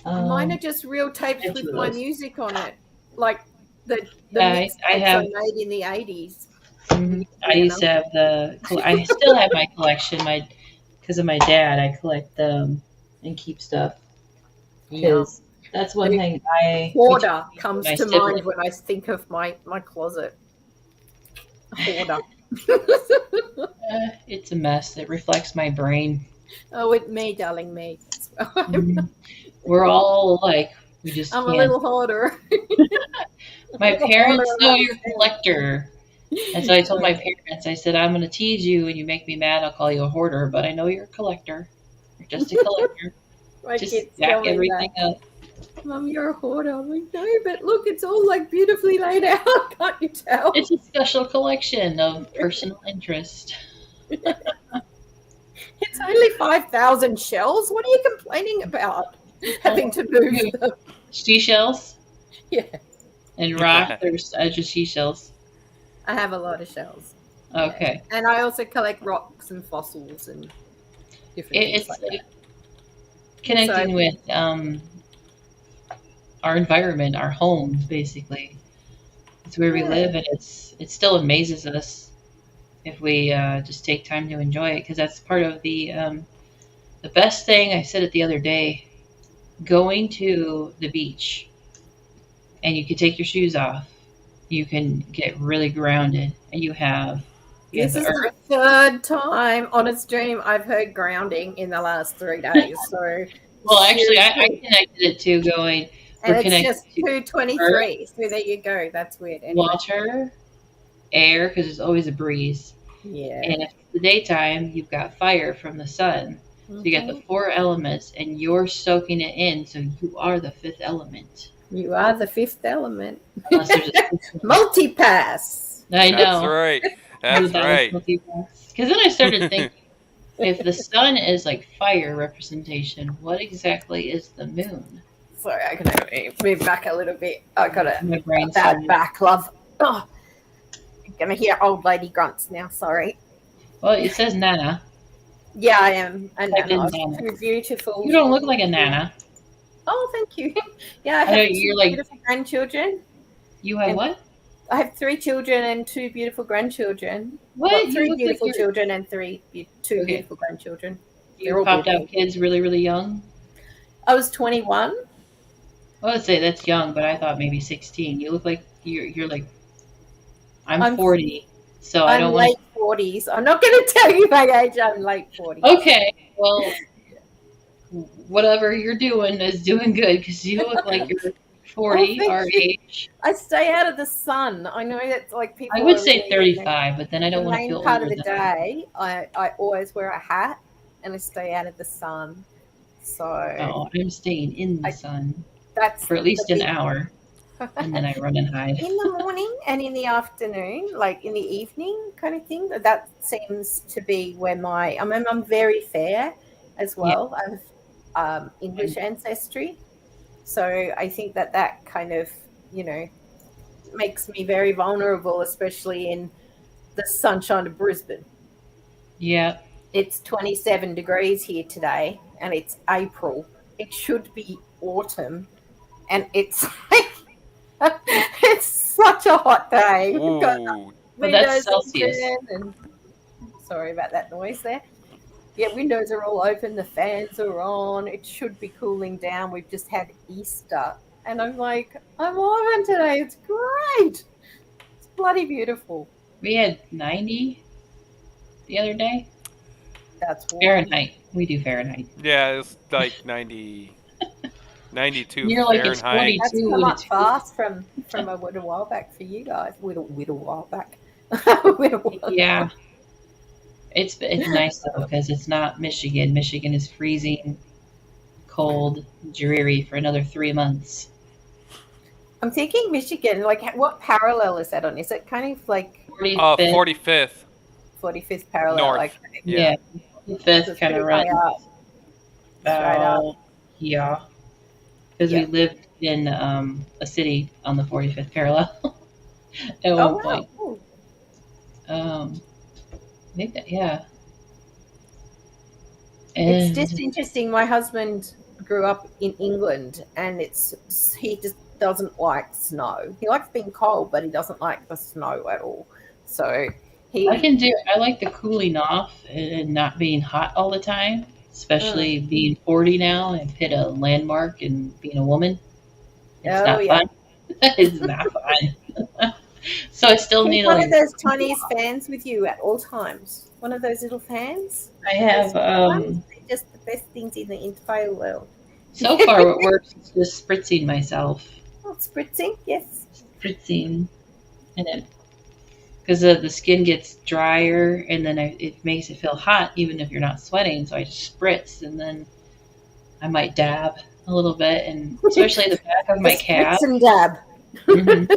S5: Mine are just real tapes
S1: it's
S5: with my
S1: those.
S5: music on it, like the
S1: Yeah,
S5: mix
S1: I
S5: tapes
S1: have-
S5: I made in the 80s.
S1: I used to have I still have my collection. Because of my dad, I collect them and keep stuff. Because that's one thing
S5: Hoarder comes
S1: my
S5: to
S1: sibling.
S5: mind when I think of my closet. Hoarder.
S1: It's a mess. It reflects my brain.
S5: Oh, it's me, darling, me.
S1: We're all alike. We just
S5: I'm
S1: can't.
S5: a little hoarder.
S1: My
S5: little
S1: parents
S5: hoarder
S1: know
S5: around
S1: you're a collector. And so I told my parents, I said, I'm going to tease you and you make me mad, I'll call you a hoarder, but I know you're a collector. You're just a collector.
S5: My
S1: Just
S5: kids
S1: stack
S5: tell me
S1: everything
S5: that.
S1: up.
S5: Mum, you're a hoarder. I'm like, no, but look, it's all like beautifully laid out. Can't you tell?
S1: It's a special collection of personal interest.
S5: It's only 5,000 shells. What are you complaining about? Having to move them.
S1: Seashells
S5: Yeah,
S1: and rock, there's just seashells.
S5: I have a lot of shells.
S1: Okay.
S5: And I also collect rocks and fossils and different things
S1: It's
S5: like that.
S1: connecting
S5: So-
S1: with our environment, our homes, basically. It's where we
S5: Yeah.
S1: live, and it still amazes us if we just take time to enjoy it, because that's part of the best thing. I said it the other day, going to the beach, and you could take your shoes off, you can get really grounded, and you have
S5: This
S1: the
S5: is
S1: earth.
S5: the third time on a stream I've heard grounding in the last 3 days. So,
S1: Well, actually, I
S5: seriously.
S1: connected it to going.
S5: And
S1: We're
S5: it's
S1: connected
S5: just
S1: to
S5: 2:23. So there you go. That's weird. Anyway.
S1: water, air, because there's always a breeze.
S5: Yeah.
S1: And if it's the daytime, you've got fire from the sun. So you got the
S5: Mhm.
S1: 4 elements, and you're soaking it in. So you are the 5th element.
S5: You are the 5th element.
S1: Unless there's a
S5: Multipass.
S1: I know.
S2: That's right. That's right.
S1: Because then I started thinking, if the sun is like fire representation, what exactly is the moon?
S5: Sorry, I can move back a little bit. I got
S1: My
S5: a
S1: brain
S5: bad
S1: started-
S5: back, love. Oh, I'm gonna hear old lady grunts now. Sorry.
S1: Well, it says Nana.
S5: Yeah, I am a
S1: Type in
S5: nana.
S1: Nana.
S5: Too beautiful.
S1: You don't look like a Nana.
S5: Oh, thank you. Yeah, I
S1: I
S5: have
S1: know,
S5: 2
S1: you're like-
S5: beautiful grandchildren.
S1: You have
S5: And
S1: what?
S5: I have 3 children and 2 beautiful grandchildren.
S1: What?
S5: Well,
S1: You
S5: 3
S1: look like
S5: beautiful
S1: you're-
S5: children and 2
S1: Okay.
S5: beautiful grandchildren. They're
S1: You
S5: all
S1: popped
S5: beautiful.
S1: out kids really, really young?
S5: I was 21.
S1: I would say that's young, but I thought maybe 16. You look like you're like I'm
S5: I'm
S1: 40, so I
S5: I'm
S1: don't want.
S5: late 40s. I'm not going to tell you my age. I'm late 40s.
S1: Okay, well, whatever you're doing is doing good because you look like you're 40
S5: Oh,
S1: our
S5: thank you.
S1: age.
S5: I stay out of the sun. I know that's like people.
S1: I would
S5: are
S1: say
S5: really,
S1: 35, but then I don't
S5: the
S1: want to
S5: main
S1: feel
S5: part
S1: older
S5: of the
S1: than that.
S5: day, I always wear a hat and I stay out of the sun. So
S1: Oh, I'm staying in the sun
S5: that's
S1: for at least
S5: the
S1: an
S5: big-
S1: hour, and then I run and hide.
S5: in the morning and in the afternoon, like in the evening kind of thing. That seems to be where I'm very fair as well. I have English ancestry. So I think that kind of, makes me very vulnerable, especially in the sunshine of Brisbane.
S1: Yeah.
S5: It's 27 degrees here today and it's April. It should be autumn and it's like, it's such a hot day. We've got
S2: Ooh.
S1: But that's
S5: windows
S1: Celsius.
S5: open and sorry about that noise there. Yeah, windows are all open, the fans are on. It should be cooling down. We've just had Easter. And I'm like, I'm loving today. It's great. It's bloody beautiful.
S1: We had 90 the other day.
S5: That's warm.
S1: Fahrenheit. We do Fahrenheit.
S2: Yeah, it's like 90, 92
S1: You're like, it's
S2: Fahrenheit.
S1: 42.
S5: That's
S1: Ooh,
S5: come
S1: and
S5: up
S1: it's-
S5: fast from a little while back for you guys. Little while back. Little while
S1: Yeah. It's nice though because it's not Michigan. Michigan is freezing, cold, dreary for another 3 months.
S5: I'm thinking Michigan, like what parallel is that on? Is it kind of like
S2: 45th.
S5: 45th parallel?
S2: North.
S5: Like,
S2: Yeah.
S1: The fifth
S5: it's
S1: kind of
S5: pretty high
S1: runs.
S5: up. Straight up.
S1: Yeah. Because we lived in a city on the 45th parallel at
S5: Oh,
S1: one
S5: wow.
S1: point.
S5: Cool.
S1: Maybe yeah.
S5: It's
S1: And
S5: just interesting. My husband grew up in England, and he just doesn't like snow. He likes being cold, but he doesn't like the snow at all. So
S1: I like the cooling off and not being hot all the time, especially being 40 now and hit a landmark and being a woman. It's
S5: Oh,
S1: not
S5: yeah.
S1: fun. It's not fun. So I still need
S5: keep one
S1: like
S5: of those Chinese fans with you at all times. One of those little fans.
S1: I have
S5: They're just the best things in the entire world.
S1: so far what works is just spritzing myself.
S5: Oh, spritzing, yes.
S1: Spritzing and it because the skin gets drier and then it makes it feel hot even if you're not sweating, so I just spritz and then I might dab a little bit, and especially the back of my calf.
S5: Spritz and dab.
S1: Mhm.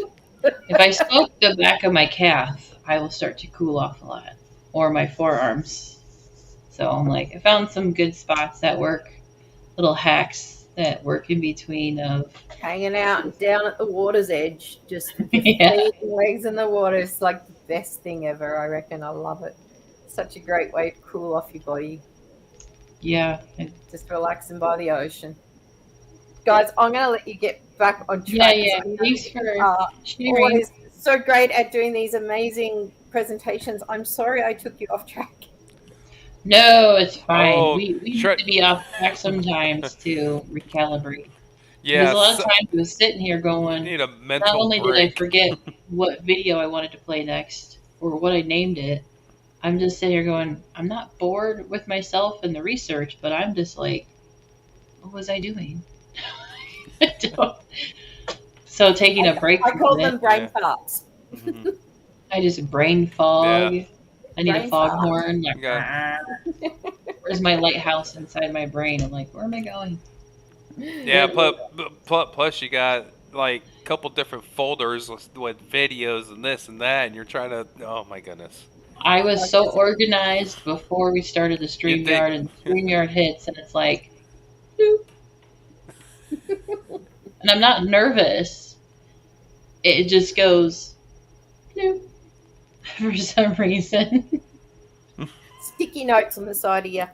S1: If I smoke the back of my calf, I will start to cool off a lot, or my forearms. So I'm like, I found some good spots that work, little hacks that work in between of
S5: Hanging out down at the water's edge, just
S1: Yeah.
S5: feet and legs in the water is like the best thing ever. I reckon. I love it. Such a great way to cool off your body.
S1: yeah.
S5: Just relaxing by the ocean. Guys, I'm going to let you get back on track.
S1: Yeah, yeah.
S5: 'cause I know
S1: Thanks
S5: you
S1: for
S5: are
S1: sharing.
S5: always so great at doing these amazing presentations. I'm sorry I took you off track.
S1: No, it's fine.
S2: Oh,
S1: we need to be off track sometimes to recalibrate. Because a lot of
S2: so
S1: times I was sitting here
S2: you
S1: going,
S2: need a
S1: not
S2: mental
S1: only did I
S2: break.
S1: forget what video I wanted to play next or what I named it, I'm just sitting here going, I'm not bored with myself and the research, but I'm just like, what was I doing? I don't- So taking a break
S5: I
S1: from
S5: call
S1: it,
S5: them brain farts.
S2: Mhm.
S1: I just brain fog.
S2: Yeah.
S1: I need a
S5: Brain fart.
S1: foghorn.
S2: You
S1: Like,
S2: got
S1: where's my lighthouse inside my brain? I'm like, where am I going?
S2: yeah. Plus you got like a couple different folders with videos and this and that, and you're trying to. Oh my goodness.
S1: I was so organized before we started the
S2: You think?
S1: StreamYard, and StreamYard hits, and it's like, bloop. And I'm not nervous. It just goes, bloop, for some reason.
S5: Sticky notes on the side of your.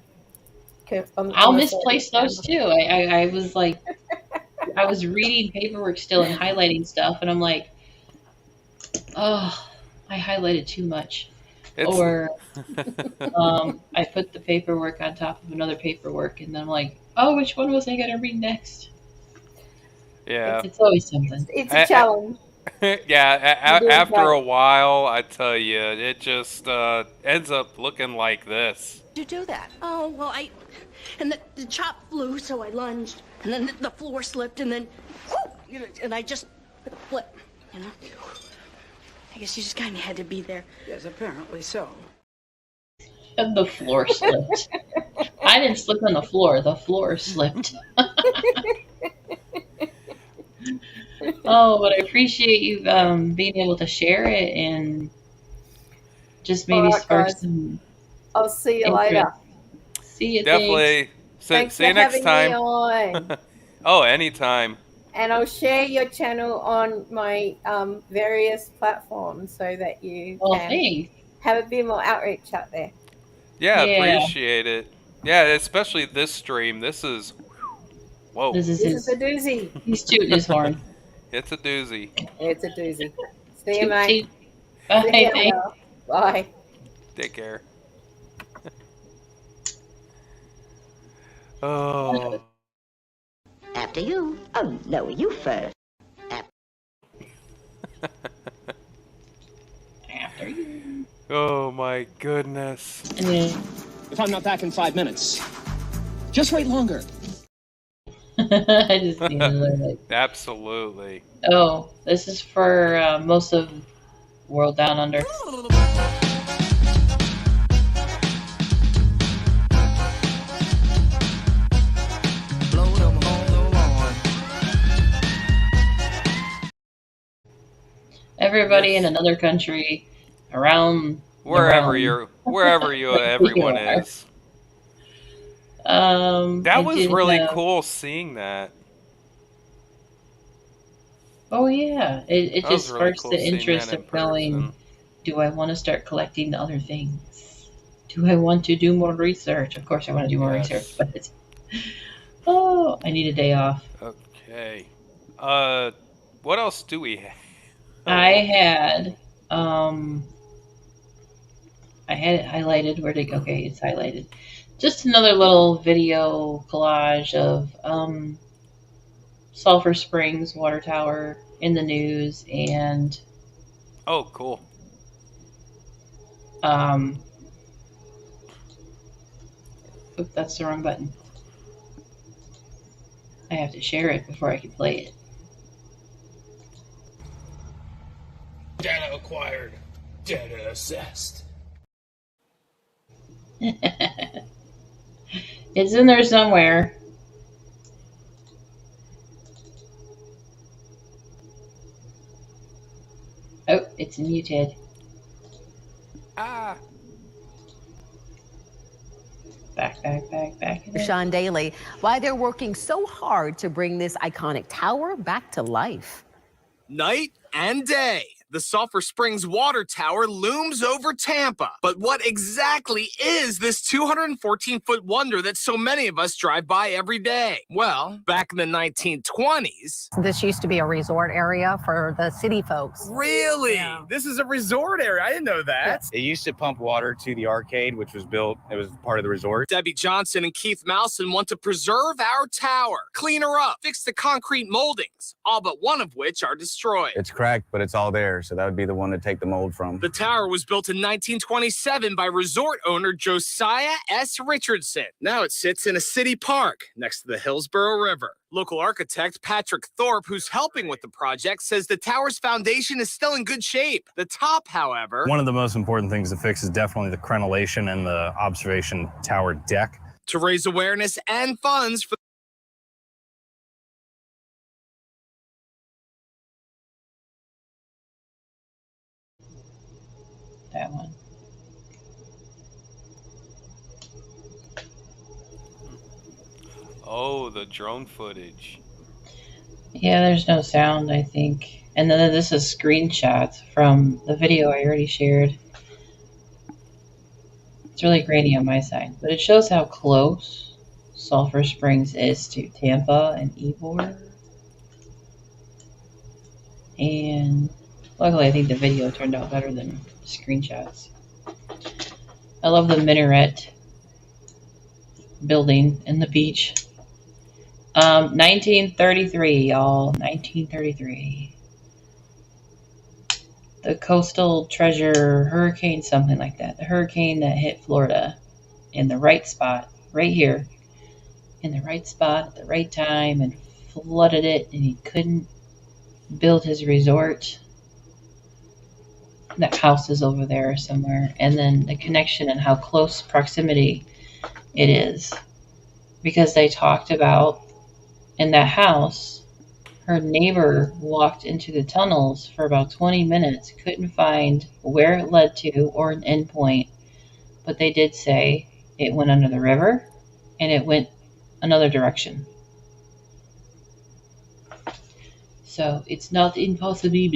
S1: I'll misplace those too. I was like, I was reading paperwork still and highlighting stuff, and I'm like, oh, I highlighted too much.
S2: It's
S1: Or I put the paperwork on top of another paperwork, and then I'm like, oh, which one was I going to read next?
S2: yeah.
S1: It's always something.
S5: It's a challenge.
S2: Yeah.
S5: You're doing
S2: After
S5: great.
S2: a while, I tell you, it just ends up looking like this.
S13: You do that? Oh, well, and the chop flew, so I lunged, and then the floor slipped, and then, whoo, and I just flipped, you know? I guess you just kind of had to be there. Yes, apparently so.
S1: And the floor slipped. I didn't slip on the floor slipped. Oh, but I appreciate you being able to share it and just maybe
S5: Alright,
S1: spark
S5: guys.
S1: some
S5: I'll see you
S1: interest.
S5: later.
S1: See you.
S2: Definitely.
S5: Thanks
S2: See you
S5: for
S2: next
S5: having
S2: time.
S5: me on.
S2: Oh, anytime.
S5: And I'll share your channel on my various platforms so that you
S1: Well,
S5: can
S1: thanks.
S5: have a bit more outreach out there.
S2: Yeah,
S1: Yeah.
S2: appreciate it. Yeah, especially this stream. This is whoa.
S1: This is
S5: This is a doozy.
S1: He's tooting his horn.
S2: It's a doozy.
S5: It's a doozy. See you,
S1: Toot,
S5: mate.
S1: toot. Bye,
S5: See ya,
S1: thanks.
S5: Will. Bye.
S2: Take care. Oh.
S13: After you. Oh, no, you first.
S1: After you.
S2: Oh my goodness.
S11: If I'm not back in 5 minutes, just wait longer.
S1: I just need to learn it.
S2: Absolutely.
S1: Oh, this is for most of World Down Under. Everybody in another country around
S2: Wherever everyone
S1: are.
S2: is. That
S1: I
S2: was
S1: did
S2: really
S1: have-
S2: cool seeing that.
S1: Oh yeah, it
S2: That was
S1: just
S2: really
S1: sparks
S2: cool
S1: the
S2: seeing
S1: interest
S2: that in
S1: of going.
S2: person.
S1: Do I want to start collecting the other things? Do I want to do more research? Of course, I want to do more
S2: Yes.
S1: research, but it's I need a day off.
S2: Okay. What else do we have?
S1: I had it highlighted. Where'd it go? Okay, it's highlighted. Just another little video collage of Sulphur Springs water tower in the news, and
S2: Oh, cool.
S1: Oop, that's the wrong button. I have to share it before I can play
S6: Data acquired. Data assessed.
S1: it. It's in there somewhere. Oh, it's muted.
S2: Ah.
S1: Back.
S19: Sean Daly, why they're working so hard to bring this iconic tower back to life.
S24: Night and day,
S17: the Sulphur Springs Water Tower looms over Tampa. But what exactly is this 214-foot wonder that so many of us drive by every day? Well, back in the 1920s...
S18: This used to be a resort area for the city folks.
S17: Really? This is a resort area. I didn't know that.
S21: It used to pump water to the arcade, which was built, it was part of the resort.
S17: Debbie Johnson and Keith Mousen want to preserve our tower, clean her up, fix the concrete moldings, all but one of which are destroyed.
S21: It's cracked, but it's all there, so that would be the one to take the mold from.
S17: The tower was built in 1927 by resort owner Josiah S. Richardson. Now it sits in a city park next to the Hillsborough River. Local architect Patrick Thorpe, who's helping with the project, says the tower's foundation is still in good shape. The top, however...
S22: One of the most important things to fix is definitely the crenellation and the observation tower deck.
S17: To raise awareness and funds for...
S1: That one.
S2: Oh, the drone footage.
S1: Yeah, there's no sound, I think. And then this is screenshots from the video I already shared. It's really grainy on my side, but it shows how close Sulphur Springs is to Tampa and Ybor. And luckily, I think the video turned out better than screenshots. I love the minaret building in the beach. 1933, y'all. 1933. The coastal treasure hurricane, something like that. The hurricane that hit Florida in the right spot, right here, in the right spot at the right time, and flooded it, and he couldn't build his resort. That house is over there somewhere. And then the connection and how close proximity it is. Because they talked about in that house, her neighbor walked into the tunnels for about 20 minutes, couldn't find where it led to or an endpoint, but they did say it went under the river and it went another direction. So it's not impossible,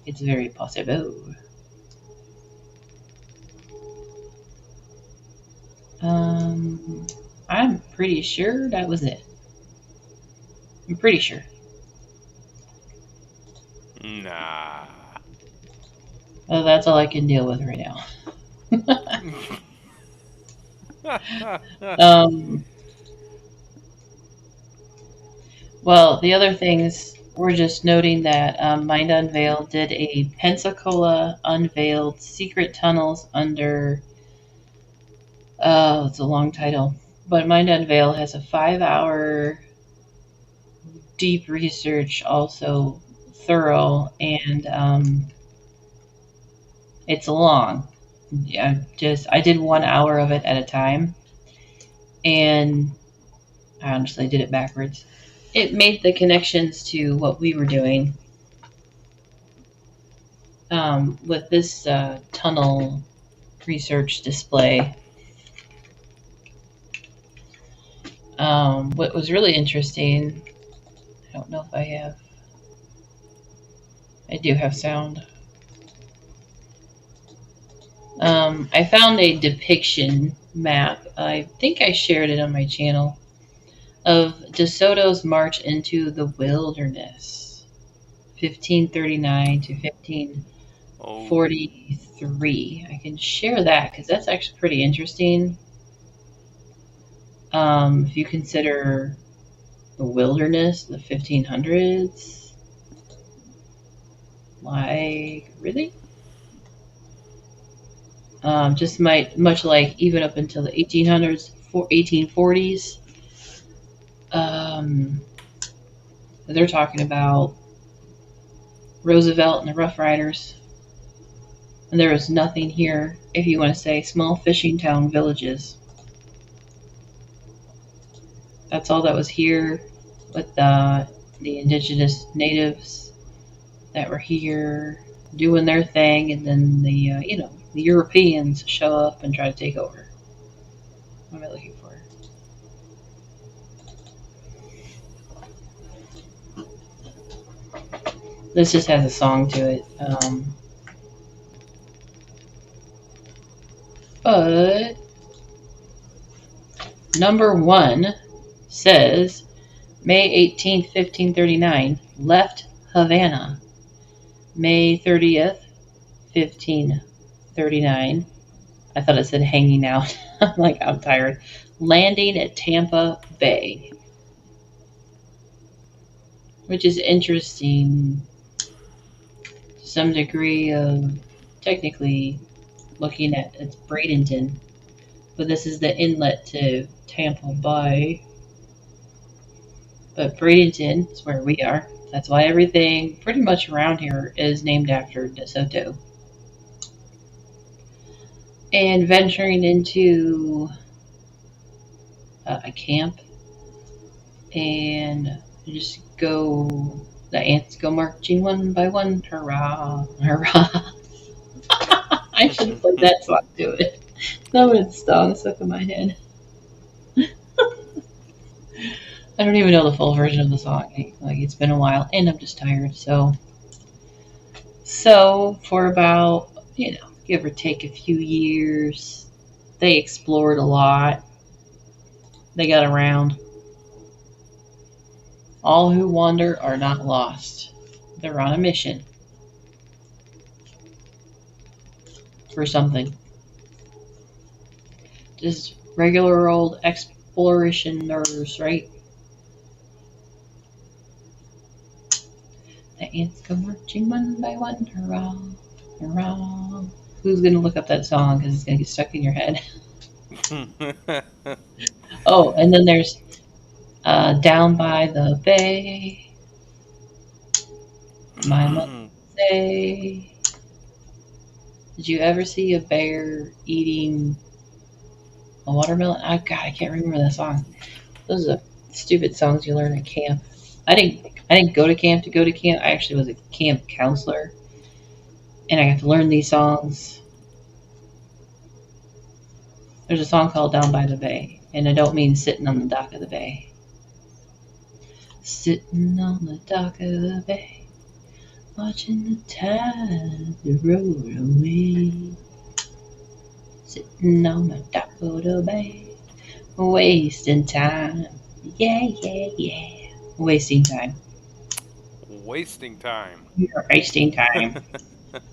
S1: it's very possible. I'm pretty sure that was it. I'm pretty sure.
S2: Nah.
S1: Well, that's all I can deal with right now. Well, the other things, we're just noting that Mind Unveiled did a Pensacola Unveiled Secret Tunnels under... it's a long title. But Mind Unveiled has a 5-hour deep research, also thorough, and it's long. I did 1 hour of it at a time, and I honestly did it backwards. It made the connections to what we were doing with this tunnel research display. What was really interesting, I don't know if I do have sound. I found a depiction map, I think I shared it on my channel, of DeSoto's march into the wilderness, 1539 to 1543. I can share that because that's actually pretty interesting. If you consider the wilderness, the 1500s, like, really? Just much like even up until the 1800s, 1840s. They're talking about Roosevelt and the Rough Riders. And there was nothing here, if you want to say small fishing town villages. That's all that was here with the indigenous natives that were here doing their thing, and then the the Europeans show up and try to take over. What am I looking for? This just has a song to it. But number 1 says May 18th, 1539, left Havana. May 30th, 1539. I thought it said hanging out. I'm like, I'm tired. Landing at Tampa Bay. Which is interesting to some degree of technically looking at it's Bradenton. But this is the inlet to Tampa Bay. But Bradenton is where we are. That's why everything pretty much around here is named after DeSoto. And venturing into a camp, and just go, the ants go marching one by one, hurrah, hurrah. I should have played that song to it. That would have stuck in my head. I don't even know the full version of the song. Like, it's been a while, and I'm just tired. So for about, give or take a few years, they explored a lot. They got around. All who wander are not lost. They're on a mission for something. Just regular old explorationers, right? The ants go marching one by one, hurrah, hurrah. Who's going to look up that song because it's going to get stuck in your head? Oh, and then there's Down by the Bay. My mother say. Did you ever see a bear eating a watermelon? Oh, God, I can't remember that song. Those are stupid songs you learn at camp. I didn't go to camp to go to camp. I actually was a camp counselor, and I got to learn these songs. There's a song called Down by the Bay, and I don't mean sitting on the dock of the bay. Sitting on the dock of the bay, watching the tide roll away. Sitting on the dock of the bay, wasting time. Yeah, yeah, yeah. Wasting time.
S2: Wasting time.
S1: You're wasting time.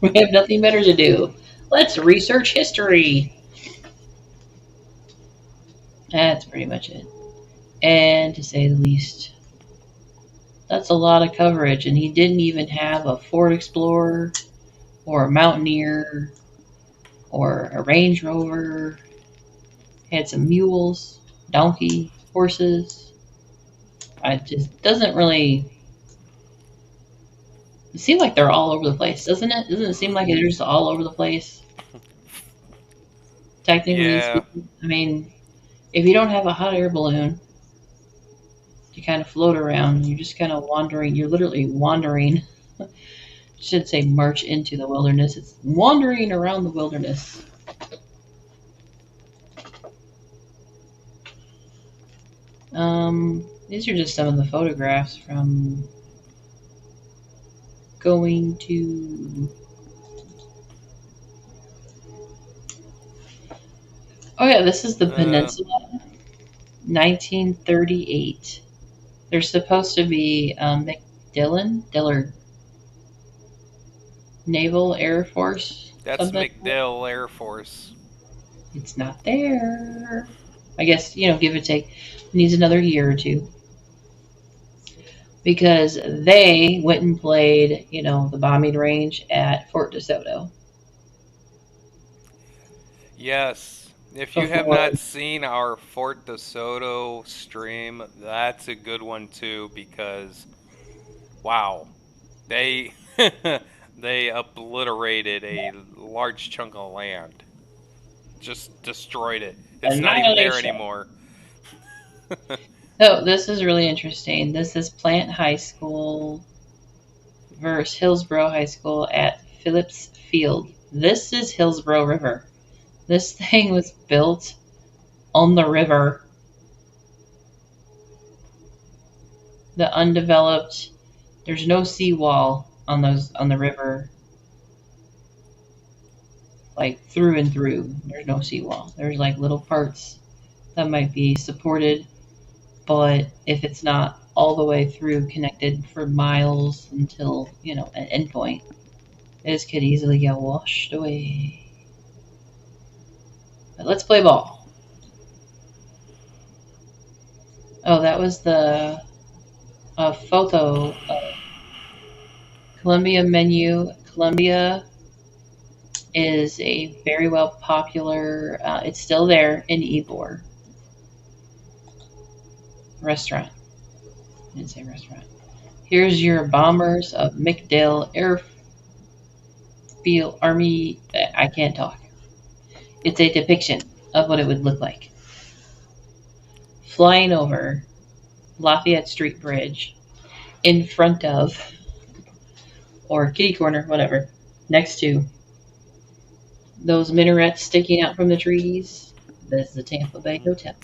S1: We have nothing better to do. Let's research history. That's pretty much it. And to say the least, that's a lot of coverage. And he didn't even have a Ford Explorer or a Mountaineer or a Range Rover. He had some mules, donkey, horses. It just doesn't really... It seems like they're all over the place, doesn't it? Doesn't it seem like they're just all over the place? Technically speaking. I mean, if you don't have a hot air balloon, you kind of float around. You're just kind of wandering. You're literally wandering. I should say march into the wilderness. It's wandering around the wilderness. These are just some of the photographs from going to... Oh yeah, this is the Peninsula, 1938. There's supposed to be Dillard Naval Air Force.
S2: That's
S1: something.
S2: MacDill Air Force.
S1: It's not there. I guess, give or take, needs another year or two. Because they went and played, the bombing range at Fort DeSoto.
S2: Yes. If you have not seen our Fort DeSoto stream, that's a good one too, because wow, they they obliterated a large chunk of land. Just destroyed it. It's not even there anymore.
S1: So this is really interesting. This is Plant High School versus Hillsborough High School at Phillips Field. This is Hillsborough River. This thing was built on the river. The undeveloped, there's no seawall. on the river, like through and through. There's no seawall. There's like little parts that might be supported, but if it's not all the way through connected for miles until, an endpoint, this could easily get washed away. But let's play ball. Oh, that was the photo of Columbia menu. Columbia is a very well popular, it's still there in Ybor. Restaurant. I didn't say restaurant. Here's your bombers of McDill Airfield Army. I can't talk. It's a depiction of what it would look like. Flying over Lafayette Street Bridge in front of, or kitty corner, whatever, next to those minarets sticking out from the trees. This is the Tampa Bay Hotel.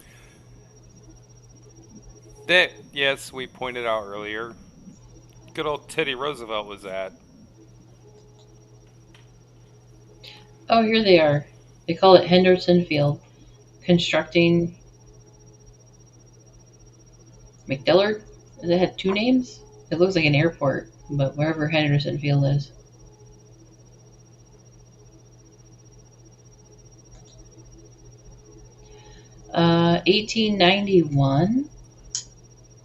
S2: That, yes, we pointed out earlier. Good old Teddy Roosevelt was at.
S1: Oh, here they are. They call it Henderson Field. Constructing McDillard? Does it have two names? It looks like an airport, but wherever Henderson Field is. Uh, 1891.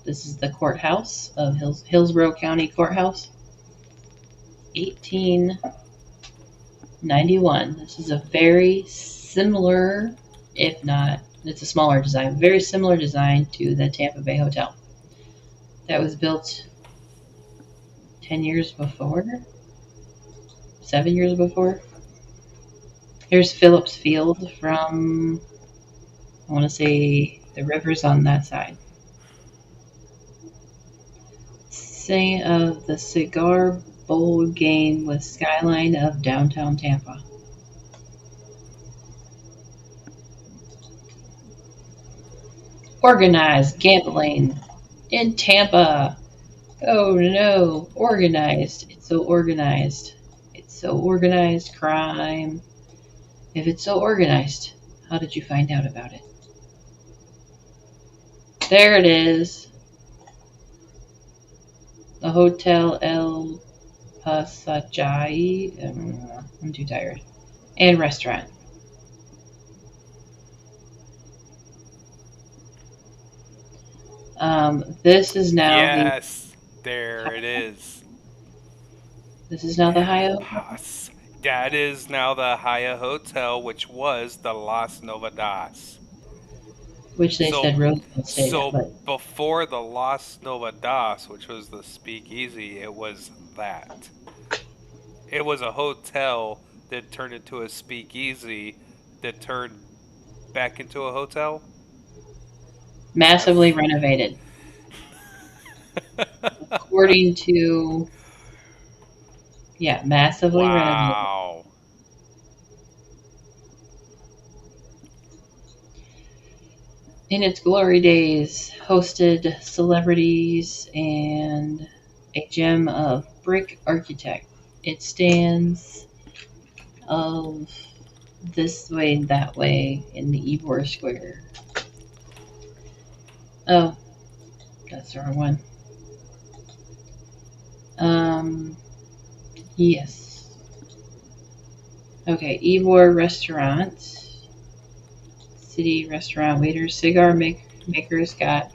S1: This is the courthouse of Hillsborough County Courthouse. 1891. This is a very similar, if not, it's a smaller design, very similar design to the Tampa Bay Hotel. That was built 10 years before? 7 years before? Here's Phillips Field from, I want to say, the river's on that side. Saying of the Cigar Bowl game with skyline of downtown Tampa. Organized gambling in Tampa. Oh no, organized. It's so organized. It's so organized crime. If it's so organized, how did you find out about it? There it is. The Hotel El Pasajai. I'm too tired. And restaurant. This is now
S2: yes, there it is.
S1: This is now the Hyatt.
S2: That is now the Hyatt Hotel, which was the Las Novedades.
S1: Which they said Roosevelt stayed
S2: So
S1: at, but
S2: before the Las Novedades, which was the speakeasy, it was that. It was a hotel that turned into a speakeasy that turned back into a hotel.
S1: massively renovated. According to, massively renovated.
S2: Wow.
S1: In its glory days, hosted celebrities and a gem of brick architect. It stands of this way and that way in the Ybor Square. Oh, that's the wrong one. Yes. Okay, Ybor Restaurant. City restaurant waiters, cigar makers got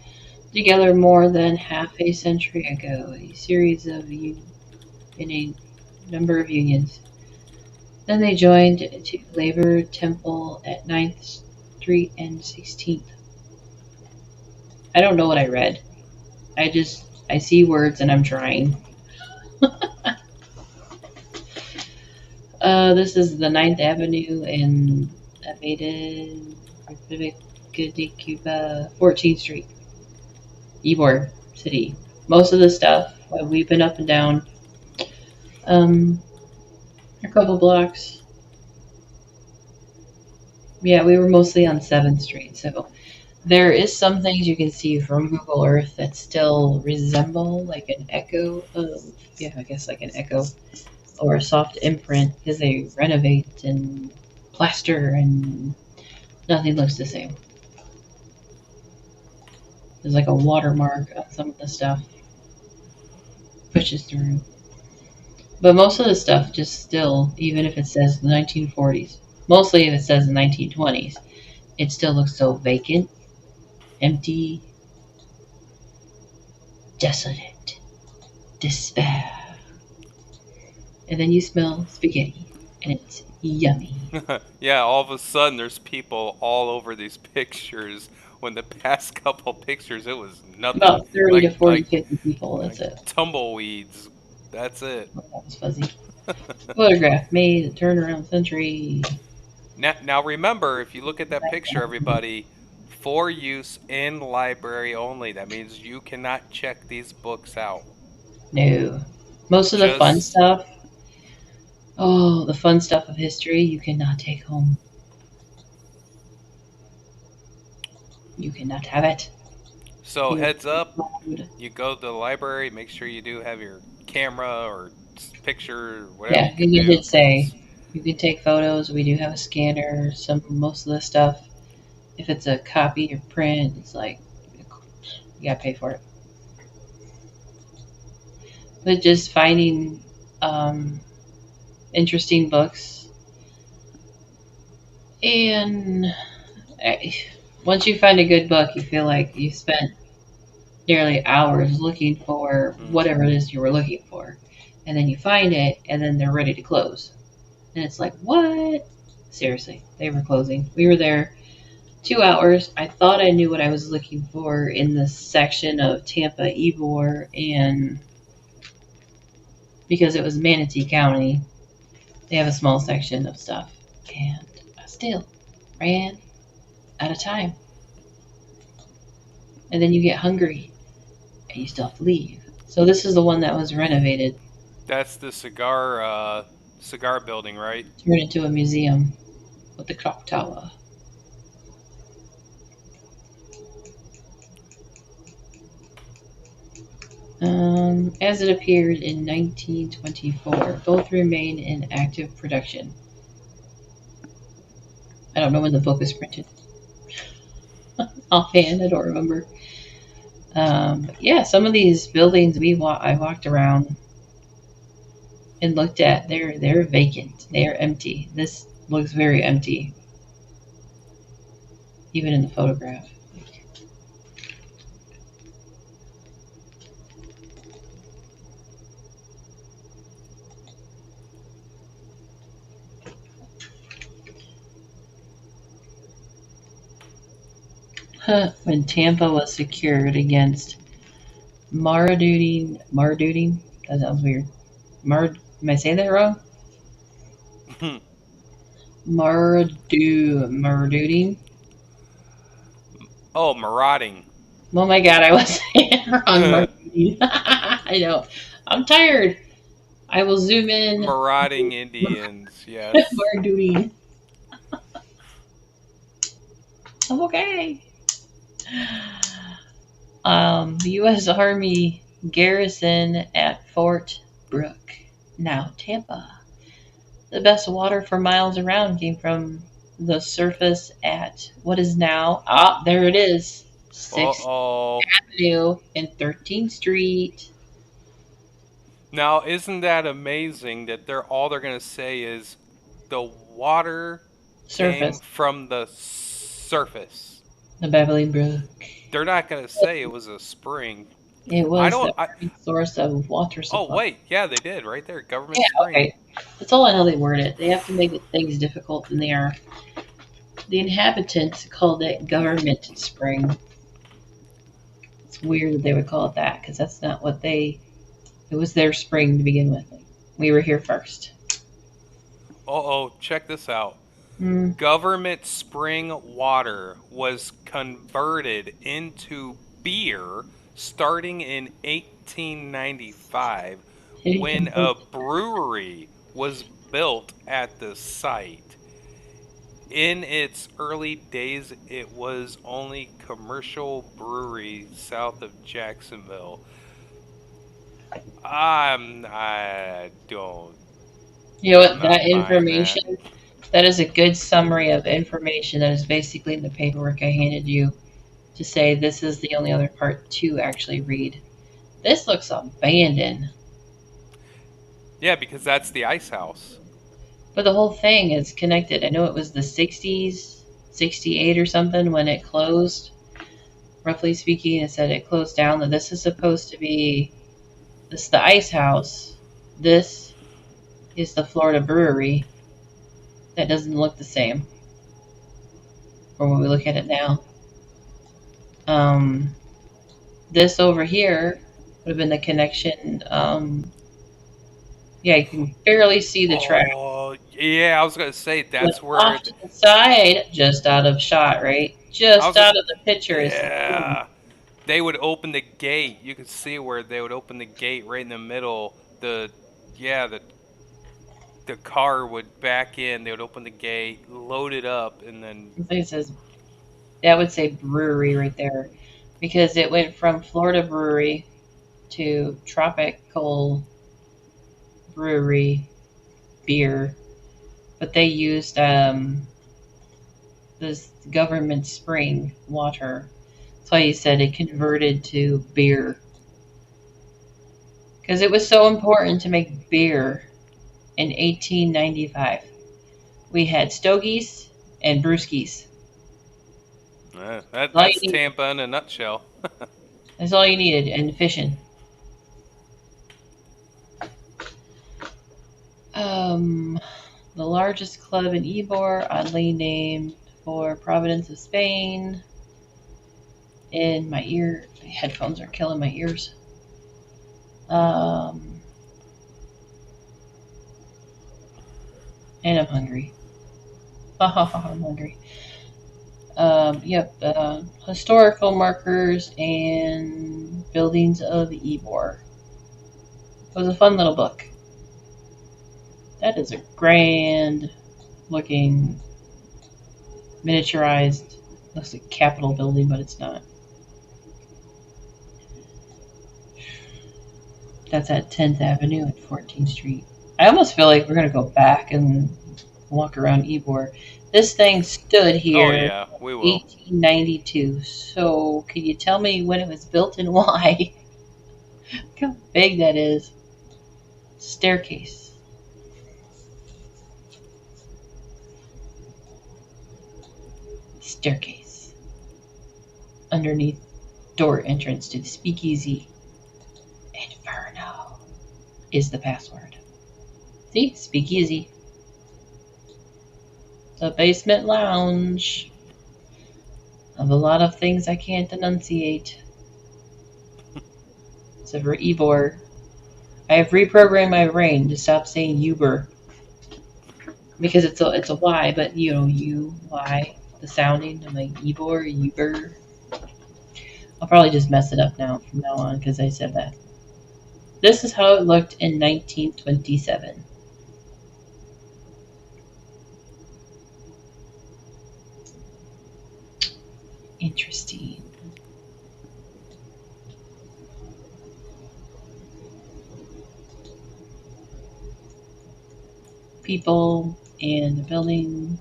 S1: together more than half a century ago. A series of in a number of unions. Then they joined to Labor Temple at 9th Street and 16th. I don't know what I read. I see words and I'm trying. This is the 9th Avenue and Abated Cuba 14th Street. Ybor City. Most of the stuff, we've been up and down. A couple blocks. Yeah, we were mostly on 7th Street, so There is some things you can see from Google Earth that still resemble like an echo of, yeah, I guess like an echo or a soft imprint because they renovate and plaster and nothing looks the same. There's like a watermark on some of the stuff. Pushes through. But most of the stuff just still, even if it says the 1940s, mostly if it says the 1920s, it still looks so vacant, empty, desolate, despair. And then you smell spaghetti, and it's yummy.
S2: Yeah, all of a sudden there's people all over these pictures. When the past couple pictures, it was nothing.
S1: About 30 to 40,
S2: Like
S1: 50 people, that's it.
S2: tumbleweeds. That's it.
S1: That was fuzzy. Photograph made turnaround century.
S2: Now remember, if you look at that picture, everybody, for use in library only. That means you cannot check these books out.
S1: No. Most of the fun stuff, oh, the fun stuff of history, you cannot take home. You cannot have it.
S2: So heads up, you go to the library, make sure you do have your camera or picture, whatever.
S1: Yeah, you did say you can take photos. We do have a scanner. Most of the stuff, if it's a copy or print, it's like you gotta pay for it. But just finding interesting books, and once you find a good book, you feel like you spent nearly hours looking for whatever it is you were looking for, and then you find it, and then they're ready to close. And it's like, what? Seriously, they were closing. We were there 2 hours. I thought I knew what I was looking for in the section of Tampa, Ybor, and because it was Manatee County, they have a small section of stuff. And I still ran out of time. And then you get hungry, and you still have to leave. So this is the one that was renovated.
S2: That's the cigar building, right?
S1: Turned into a museum with the clock tower. As it appeared in 1924, both remain in active production. I don't know when the book was printed. Offhand, I don't remember. Yeah, some of these buildings I walked around and looked at, they're vacant. They're empty. This looks very empty, even in the photograph. When Tampa was secured against Marduding, that sounds weird. Am I saying that wrong? Marduding.
S2: Oh, marauding.
S1: Oh my god, I was saying it wrong. I know. I'm tired. I will zoom in.
S2: Marauding Indians, yes.
S1: Marduding. I'm okay. The U.S. Army garrison at Fort Brooke, now Tampa. The best water for miles around came from the surface at what is now, there it is, 6th Avenue and 13th Street.
S2: Now, isn't that amazing that all they're going to say is the water came from the surface?
S1: The Babbling Brook.
S2: They're not going to say it was a spring.
S1: It was the source of water supply.
S2: Oh, wait. Yeah, they did. Right there. Government spring.
S1: Okay. That's all I know they word it. They have to make things difficult than they are. The inhabitants called it Government Spring. It's weird that they would call it that because that's not what it was their spring to begin with. We were here first.
S2: Check this out. Government spring water was converted into beer starting in 1895 when a brewery was built at the site. in its early days, it was only commercial brewery south of Jacksonville. I don't.
S1: You know
S2: I'm
S1: what? That
S2: not buying that.
S1: information, that is a good summary of information that is basically in the paperwork I handed you to say this is the only other part to actually read. This looks abandoned.
S2: Yeah, because that's the ice house.
S1: But the whole thing is connected. I know it was the 60s, 68 or something when it closed. Roughly speaking, it said it closed down. That this is supposed to be this is the ice house. This is the Florida brewery. That doesn't look the same. Or when we look at it now. Um, this over here would have been the connection. Yeah, you can barely see the track.
S2: Oh, yeah, I was gonna say
S1: But
S2: that's where
S1: off to the side, just out of shot, right?
S2: I
S1: Just
S2: was just
S1: out of the picture is the boom.
S2: yeah. They would open the gate. You could see where they would open the gate right in the middle. The car would back in. They would open the gate, load it up, and then
S1: It says that would say brewery right there, because it went from Florida brewery to tropical brewery beer, but they used this government spring water. That's why he said it converted to beer, because it was so important to make beer in 1895. We had stogies and brewskis. All you
S2: that's
S1: need.
S2: Tampa in a nutshell.
S1: That's all you needed, and fishing. The largest club in Ybor, oddly named for Providence of Spain. In my ear, the headphones are killing my ears. And I'm hungry. I'm hungry. Yep. Historical markers and buildings of Ybor. It was a fun little book. That is a grand looking miniaturized, looks like Capitol building, but it's not. That's at 10th Avenue and 14th Street. I almost feel like we're going to go back and walk around Ybor. This thing stood here
S2: Oh yeah, we
S1: in
S2: will.
S1: 1892. So, can you tell me when it was built and why? Look how big that is. Staircase. Staircase. Underneath door entrance to the speakeasy. Inferno is the password. See? Speakeasy. The basement lounge of a lot of things I can't enunciate. Except for Ybor. I have reprogrammed my brain to stop saying Ybor. Because it's a Y, but you know, Y, the sounding. I'm like Ybor, Ybor. I'll probably just mess it up now from now on because I said that. This is how it looked in 1927. Interesting. People and the building.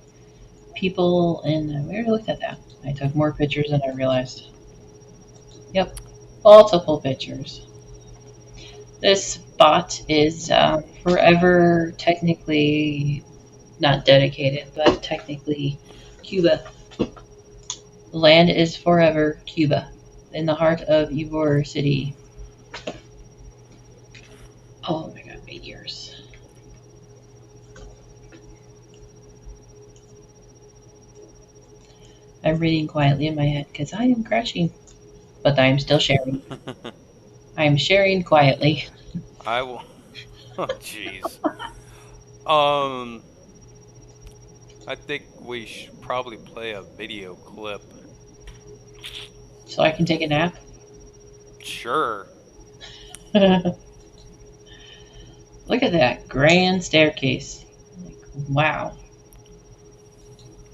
S1: People and we already looked at that. I took more pictures than I realized. Yep, multiple pictures. This spot is forever technically not dedicated, but technically Cuba. The land is forever Cuba, in the heart of Ybor City. Oh my god, 8 years. I'm reading quietly in my head because I am crashing, but I am still sharing. I am sharing quietly.
S2: I will. Oh jeez. I think we should probably play a video clip.
S1: So I can take a nap?
S2: Sure.
S1: Look at that grand staircase. Like, wow.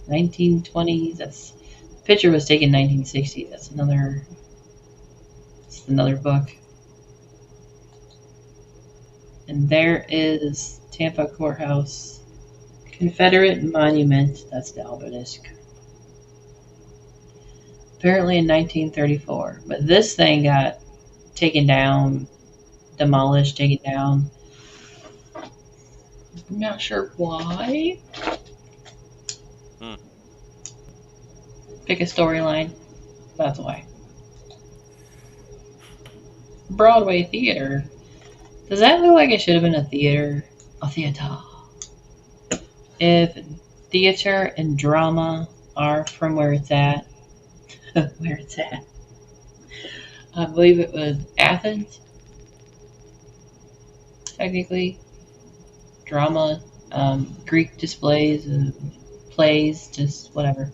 S1: 1920s. That's picture was taken 1960. That's another book. And there is Tampa Courthouse. Confederate Monument. That's the obelisk. Apparently in 1934. But this thing got taken down, demolished, taken down. I'm not sure why. Pick a storyline. That's why. Broadway theater. Does that look like it should have been a theater? A theater. If theater and drama are from where it's at, where it's at. I believe it was Athens. Technically, drama, Greek displays, plays, just whatever.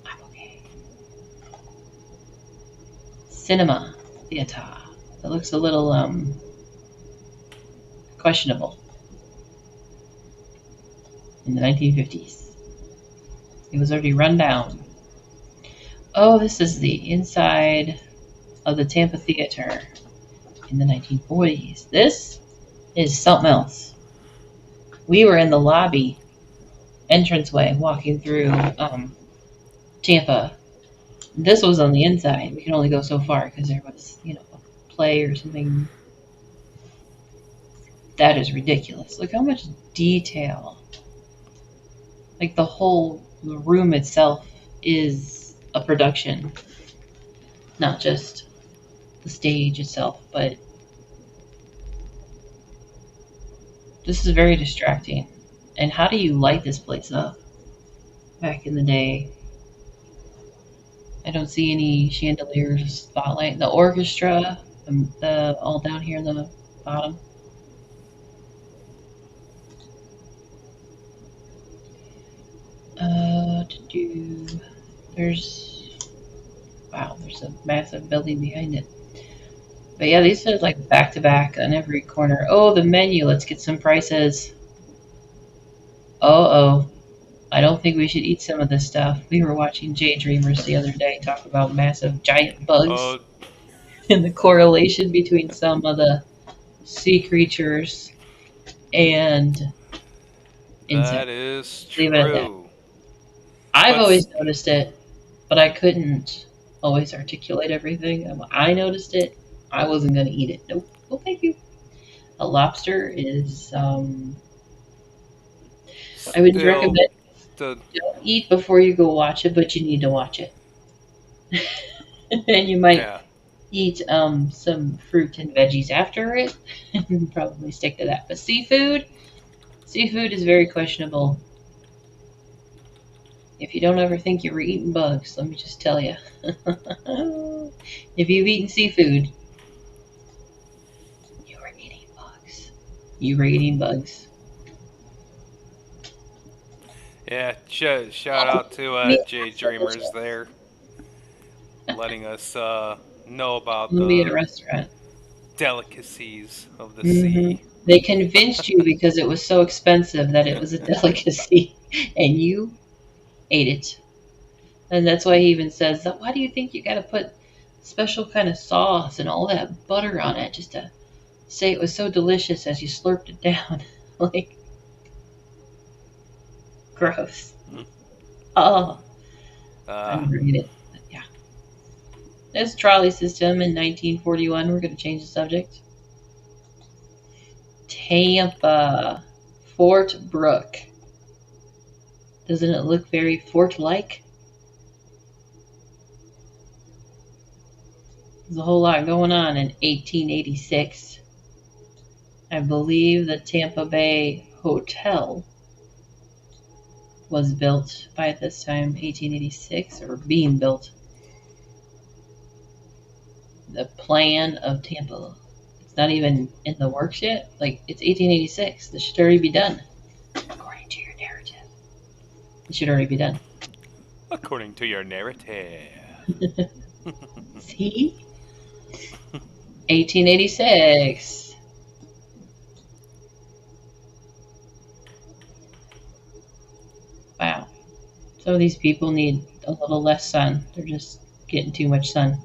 S1: I'm okay. Cinema theater. That looks a little questionable. In the 1950s, it was already run down. Oh, this is the inside of the Tampa Theater in the 1940s. This is something else. We were in the lobby entranceway walking through Tampa. This was on the inside. We could only go so far because there was, a play or something. That is ridiculous. Look how much detail. Like the whole room itself is a production. Not just the stage itself, but this is very distracting. And how do you light this place up? Back in the day, I don't see any chandeliers, spotlight. The orchestra, all down here in the bottom. There's a massive building behind it. But yeah, these are like back to back on every corner. Oh, the menu. Let's get some prices. Oh. I don't think we should eat some of this stuff. We were watching Dreamers the other day talk about massive giant bugs and the correlation between some of the sea creatures and insects.
S2: That is
S1: Leave it at that.
S2: true.
S1: I've always noticed it, but I couldn't always articulate everything. I noticed it. I wasn't going to eat it. Nope. Oh, thank you. A lobster is, I would recommend don't eat before you go watch it, but you need to watch it. And you might eat some fruit and veggies after it, and probably stick to that. But seafood is very questionable. If you don't ever think you were eating bugs, let me just tell you. If you've eaten seafood, you were eating bugs. You were eating bugs.
S2: Yeah, shout out to Dreamers there, letting us know about
S1: the restaurant
S2: delicacies of the sea.
S1: They convinced you because it was so expensive that it was a delicacy, and you ate it. And that's why he even says, why do you think you got to put special kind of sauce and all that butter on it just to say it was so delicious as you slurped it down? Like, gross. Oh. I never ate it. But yeah. There's a trolley system in 1941. We're going to change the subject. Tampa. Fort Brooke. Doesn't it look very fort-like? There's a whole lot going on in 1886. I believe the Tampa Bay Hotel was built by this time, 1886, or being built. The plan of Tampa. It's not even in the works yet. Like, it's 1886. This should already be done. According to your narrative. It should already be done.
S2: According to your narrative.
S1: See? 1886. Some of these people need a little less sun. They're just getting too much sun.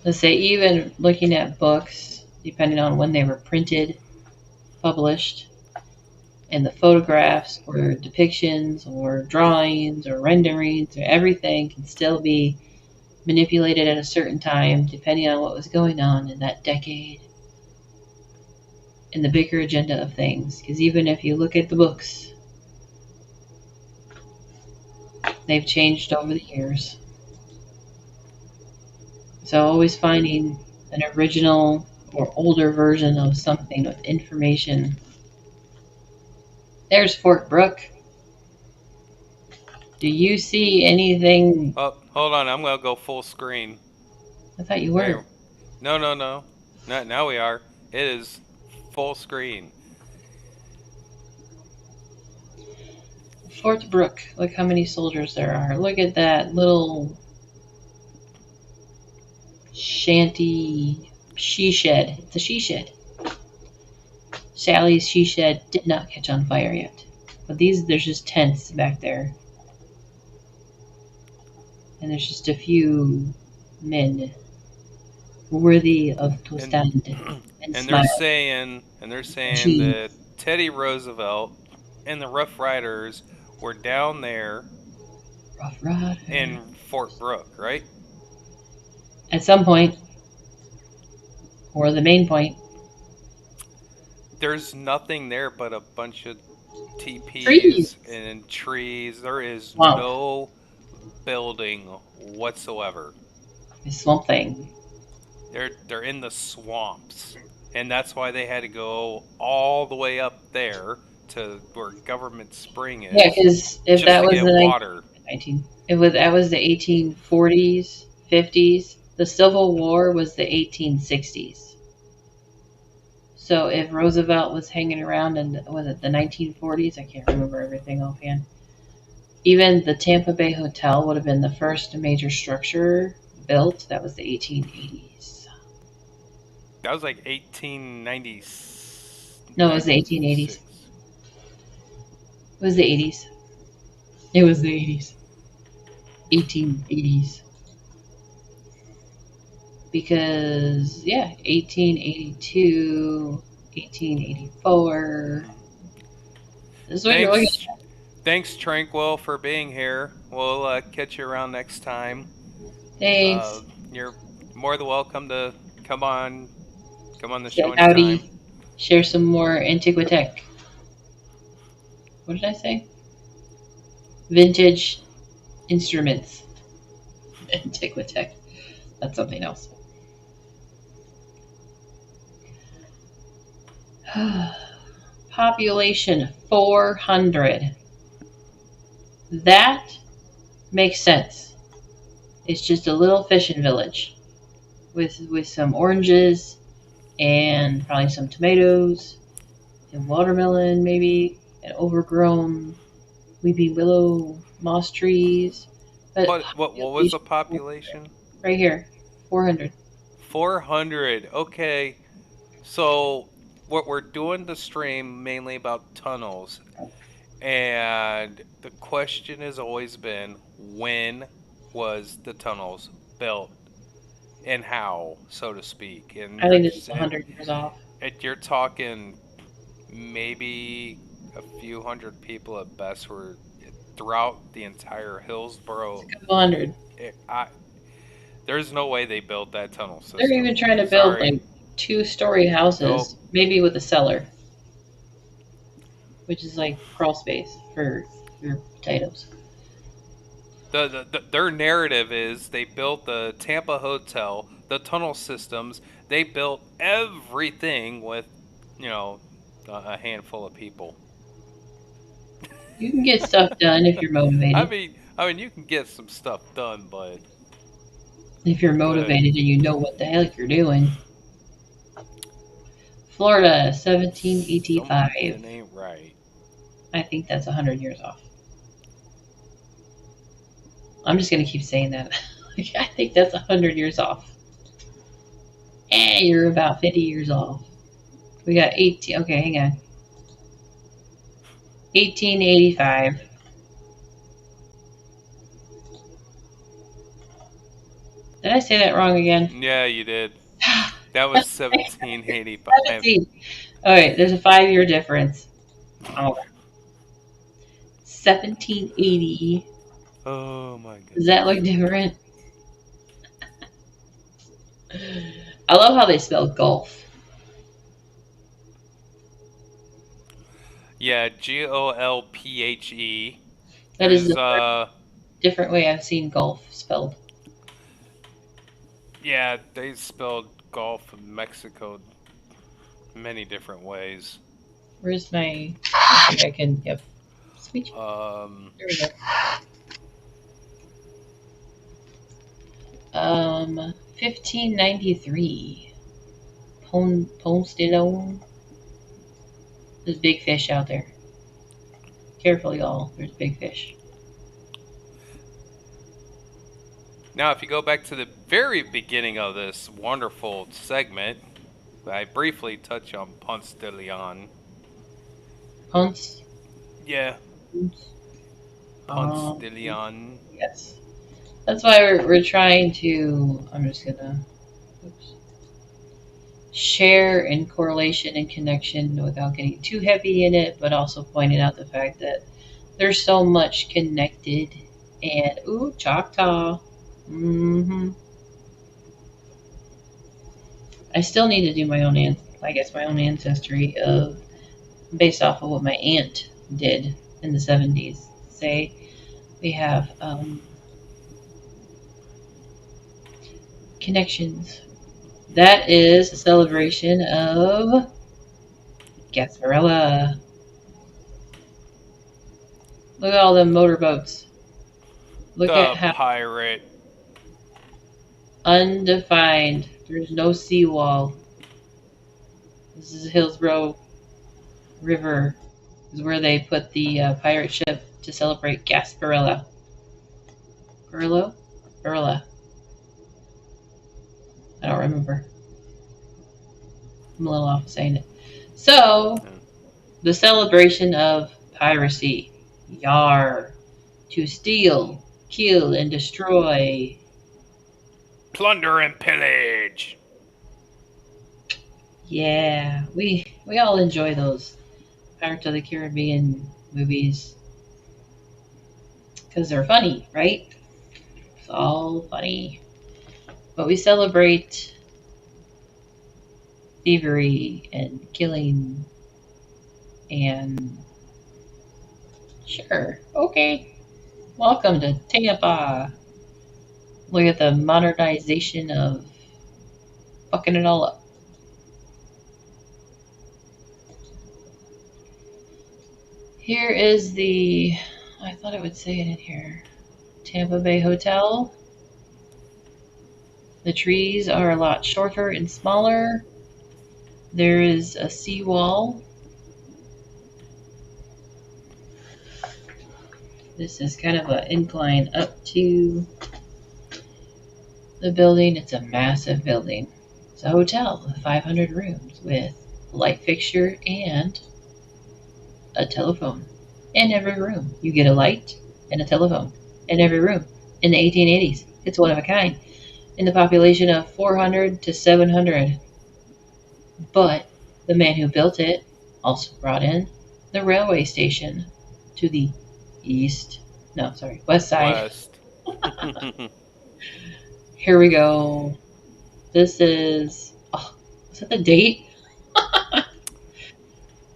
S1: Let's say even looking at books, depending on when they were printed, published, and the photographs or depictions or drawings or renderings or everything can still be manipulated at a certain time depending on what was going on in that decade and the bigger agenda of things. Because even if you look at the books, they've changed over the years. So always finding an original or older version of something with information. There's Fort Brooke. Do you see anything?
S2: Oh, hold on. I'm going to go full screen.
S1: I thought you were.
S2: No. Now we are. It is full screen.
S1: Fort Brooke. Look how many soldiers there are. Look at that little shanty she shed. It's a she shed. Sally's she shed did not catch on fire yet. But there's just tents back there. And there's just a few men worthy of to stand and smile.
S2: They're saying that Teddy Roosevelt and the Rough Riders were down there in Fort Brooke, right?
S1: At some point. Or the main point.
S2: There's nothing there but a bunch of teepees
S1: Trees.
S2: and trees. There is
S1: Swamp.
S2: no building whatsoever.
S1: The swamp thing.
S2: They're in the swamps, and that's why they had to go all the way up there to where Government Spring is.
S1: Yeah, because if that was the
S2: water.
S1: That was the 1840s, 50s. The Civil War was the 1860s. So if Roosevelt was hanging around in, was it the 1940s? I can't remember everything offhand. Even the Tampa Bay Hotel would have been the first major structure built. That was the 1880s.
S2: That was like 1890.
S1: No, it was the 1880s. It was the 80s. It was the 80s. 1880s. Because, 1882, 1884. This is what you're looking at.
S2: Thanks, Tranquil, for being here. We'll catch you around next time.
S1: Thanks.
S2: You're more than welcome to come on the show
S1: Howdy.
S2: anytime.
S1: Share some more Antiquitech. What did I say? Vintage instruments. Antiquitech. That's something else. Population 400. That makes sense. It's just a little fishing village with some oranges and probably some tomatoes and watermelon maybe and overgrown weeping willow moss trees. But
S2: what was the population?
S1: Right here, 400.
S2: 400. Okay. So what we're doing the stream mainly about tunnels, and the question has always been, when was the tunnels built and how, so to speak? And
S1: I think it's 100 years off.
S2: You're talking maybe a few hundred people at best were throughout the entire Hillsborough.
S1: 100.
S2: There's no way they built that tunnel system.
S1: They're even trying to build like 2-story houses, maybe with a cellar, which is like crawl space for your potatoes.
S2: Their narrative is they built the Tampa Hotel, the tunnel systems. They built everything with, a handful of people.
S1: You can get stuff done if you're motivated.
S2: I mean, you can get some stuff done, but
S1: if you're motivated and you know what the heck you're doing. Florida, 1785.
S2: Something ain't right.
S1: I think that's 100 years off. I'm just going to keep saying that. I think that's 100 years off. You're about 50 years off. We got 18. Okay, hang on. 1885. Did I say that wrong again?
S2: Yeah, you did. That was 1785.
S1: 17. Alright, there's a 5-year difference. Oh. 1780.
S2: Oh my goodness.
S1: Does that look different? I love how they spell golf.
S2: Yeah, Golphe.
S1: That is
S2: There's
S1: the different way I've seen golf spelled.
S2: yeah, they spelled golf in Mexico many different ways.
S1: Where's my... I can... Yep. Speech. There we go. 1593. Ponstellone. There's big fish out there. Careful, y'all. There's big fish.
S2: Now, if you go back to the very beginning of this wonderful segment, I briefly touch on Ponce de Leon.
S1: Ponce?
S2: Yeah. Ponce de Leon.
S1: Yes. That's why we're trying to... I'm just gonna... Oops. Share in correlation and connection without getting too heavy in it, but also pointing out the fact that there's so much connected. And, ooh, Choctaw. I still need to do my own, my own ancestry of based off of what my aunt did in the 70s. Say we have connections. That is a celebration of Gasparilla. Look at all the motorboats. Look at how
S2: pirate.
S1: Undefined. There's no seawall. This is Hillsborough River. Is where they put the pirate ship to celebrate Gasparilla. Barilla? Barilla. I don't remember. I'm a little off saying it. So, the celebration of piracy. Yar. To steal, kill, and destroy.
S2: Plunder and pillage.
S1: Yeah, we all enjoy those Pirates of the Caribbean movies because they're funny, right? It's all funny. But we celebrate thievery and killing and sure, okay. Welcome to Tampa. Look at the modernization of fucking it all up. Here is the, I thought it would say it in here, Tampa Bay Hotel. The trees are a lot shorter and smaller. There is a seawall. This is kind of an incline up to the building. It's a massive building. It's a hotel with 500 rooms with a light fixture and a telephone in every room. You get a light and a telephone in every room. In the 1880s, it's one of a kind. In the population of 400 to 700. But the man who built it also brought in the railway station to the west side.
S2: West.
S1: Here we go. This is, is that the date?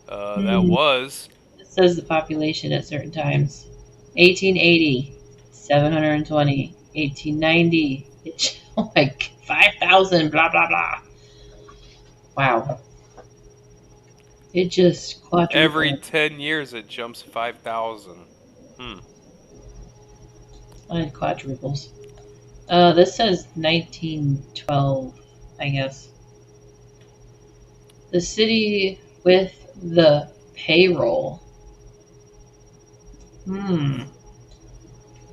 S2: That was.
S1: It says the population at certain times. 1880, 720. 1890, like 5,000, blah, blah, blah. Wow. It just quadrupled.
S2: Every 10 years it jumps 5,000.
S1: It quadruples. This says 1912, I guess. The city with the payroll.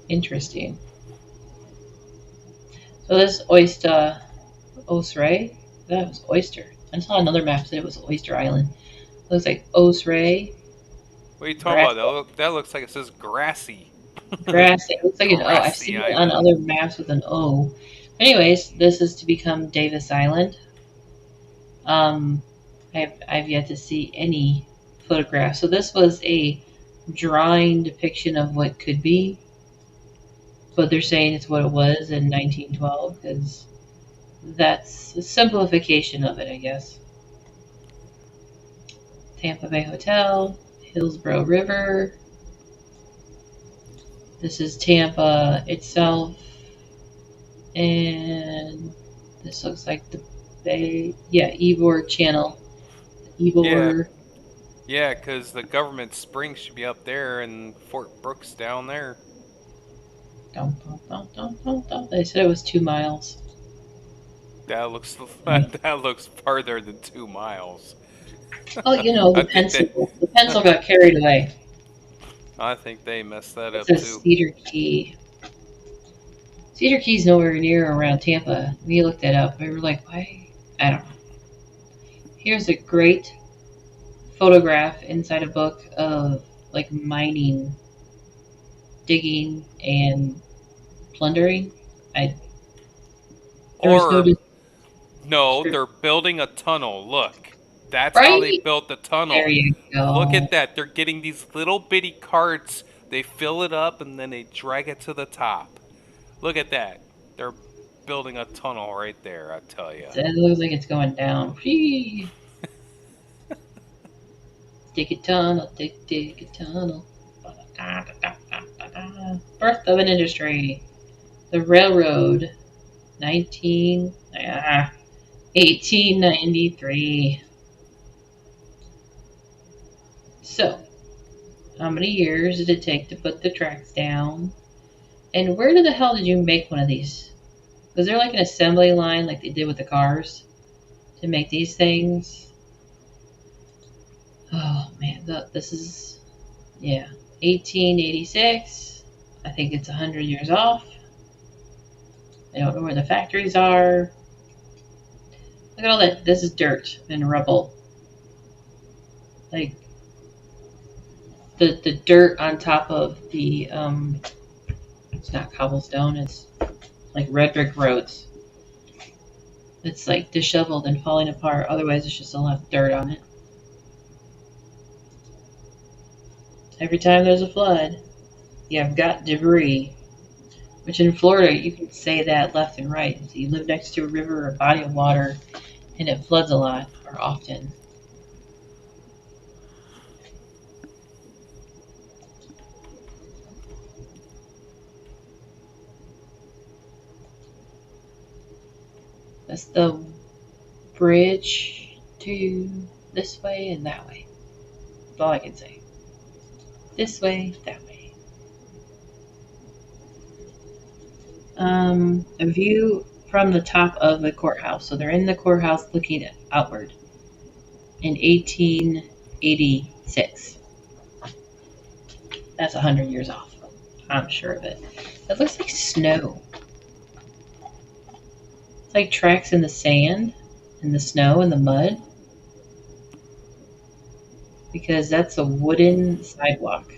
S1: Interesting. So this Osray, that was Oyster. I saw another map that it was Oyster Island. Looks like Osray,
S2: What are you talking about? That looks like it says grassy.
S1: Grassy. It looks like an O. I've
S2: Grassy
S1: seen it on
S2: Island.
S1: other maps with an O. Anyways, this is to become Davis Island. I've yet to see any photographs. So this was a drawing depiction of what could be, but they're saying it's what it was in 1912 because that's a simplification of it, I guess. Tampa Bay Hotel, Hillsborough River. This is Tampa itself, and this looks like the Bay. Yeah, Ybor Channel. Ybor.
S2: Yeah, because the government springs should be up there and Fort Brooks down there.
S1: They said it was 2 miles.
S2: That looks farther than 2 miles.
S1: Oh, you know, the pencil got carried away.
S2: I think they messed that up
S1: It's
S2: too.
S1: Cedar Key. Cedar Key's nowhere near around Tampa. We looked that up. We were like, why? I don't know. Here's a great photograph inside a book of like mining, digging, and plundering.
S2: No, they're building a tunnel. Look. That's
S1: Right?
S2: how they built the tunnel.
S1: There you go.
S2: Look at that. They're getting these little bitty carts. They fill it up and then they drag it to the top. Look at that. They're building a tunnel right there, I tell you.
S1: It looks like it's going down. Whee! Dig a tunnel, dig a tunnel. Birth of an industry. The railroad. 1893. So, how many years did it take to put the tracks down? And where the hell did you make one of these? Was there like an assembly line like they did with the cars to make these things? Oh man, this is, yeah, 1886. I think it's 100 years off. I don't know where the factories are. Look at all that. This is dirt and rubble. Like, the dirt on top of the, it's not cobblestone, it's like red brick roads. It's like disheveled and falling apart. Otherwise, it's just a lot of dirt on it. Every time there's a flood, you've got debris. Which in Florida, you can say that left and right. So you live next to a river or a body of water, and it floods a lot or often. That's the bridge to this way and that way. That's all I can say. This way, that way. A view from the top of the courthouse. So they're in the courthouse looking outward in 1886. That's 100 years off. I'm sure of it. That looks like snow. It's like tracks in the sand, and the snow, and the mud. Because that's a wooden sidewalk.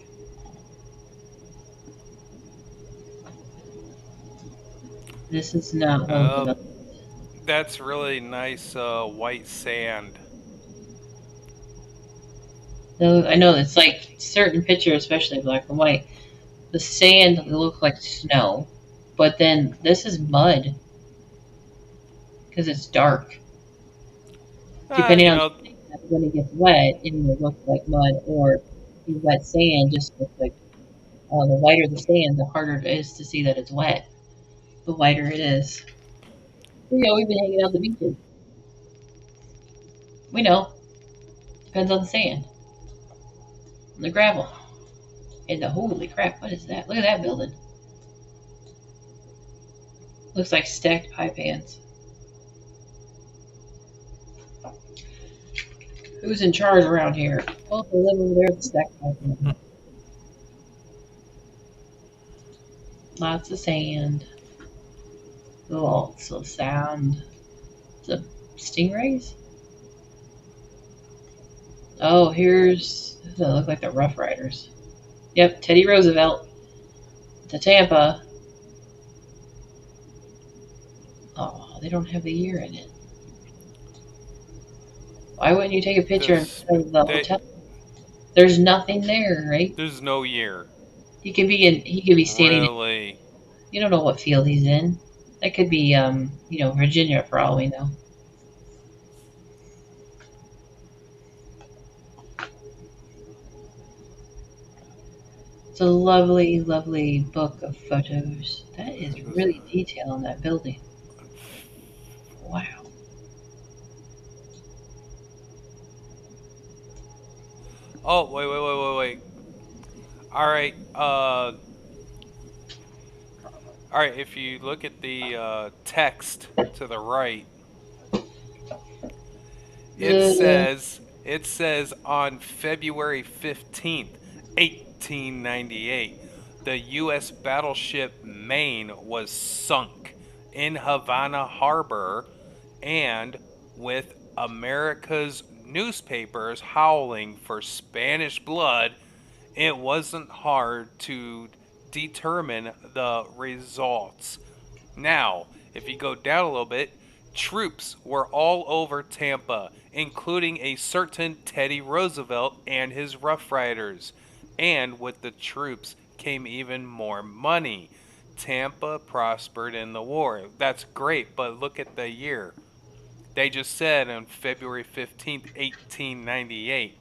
S1: This is not one.
S2: That's really nice white sand.
S1: I know it's like certain pictures, especially black and white. The sand looks like snow, but then this is mud because it's dark. Depending on when it gets wet, it will look like mud, or the wet sand just looks like. The whiter the sand, the harder it is to see that it's wet. The whiter it is. We've been hanging out at the beaches. We know. Depends on the sand. And the gravel. And the holy crap, what is that? Look at that building. Looks like stacked pie pans. Who's in charge around here? Oh, they live over there at the stacked pie pan. Lots of sand. Lots of sound. The stingrays? Oh, here's... They look like the Rough Riders. Yep, Teddy Roosevelt to Tampa. Oh, they don't have the year in it. Why wouldn't you take a picture in front of the hotel? There's nothing there, right?
S2: There's no year.
S1: He could be standing.
S2: Really?
S1: You don't know what field he's in. That could be, Virginia for all we know. It's a lovely, lovely book of photos. That is really detailed on that building. Wow.
S2: Oh, wait. All right. All right. If you look at the text to the right, it says on February 15th, 1898, the U.S. battleship Maine was sunk in Havana Harbor, and with America's newspapers howling for Spanish blood, it wasn't hard to determine the results. Now, if you go down a little bit, troops were all over Tampa, including a certain Teddy Roosevelt and his Rough Riders. And with the troops came even more money. Tampa prospered in the war. That's great, but look at the year. They just said on February 15th, 1898.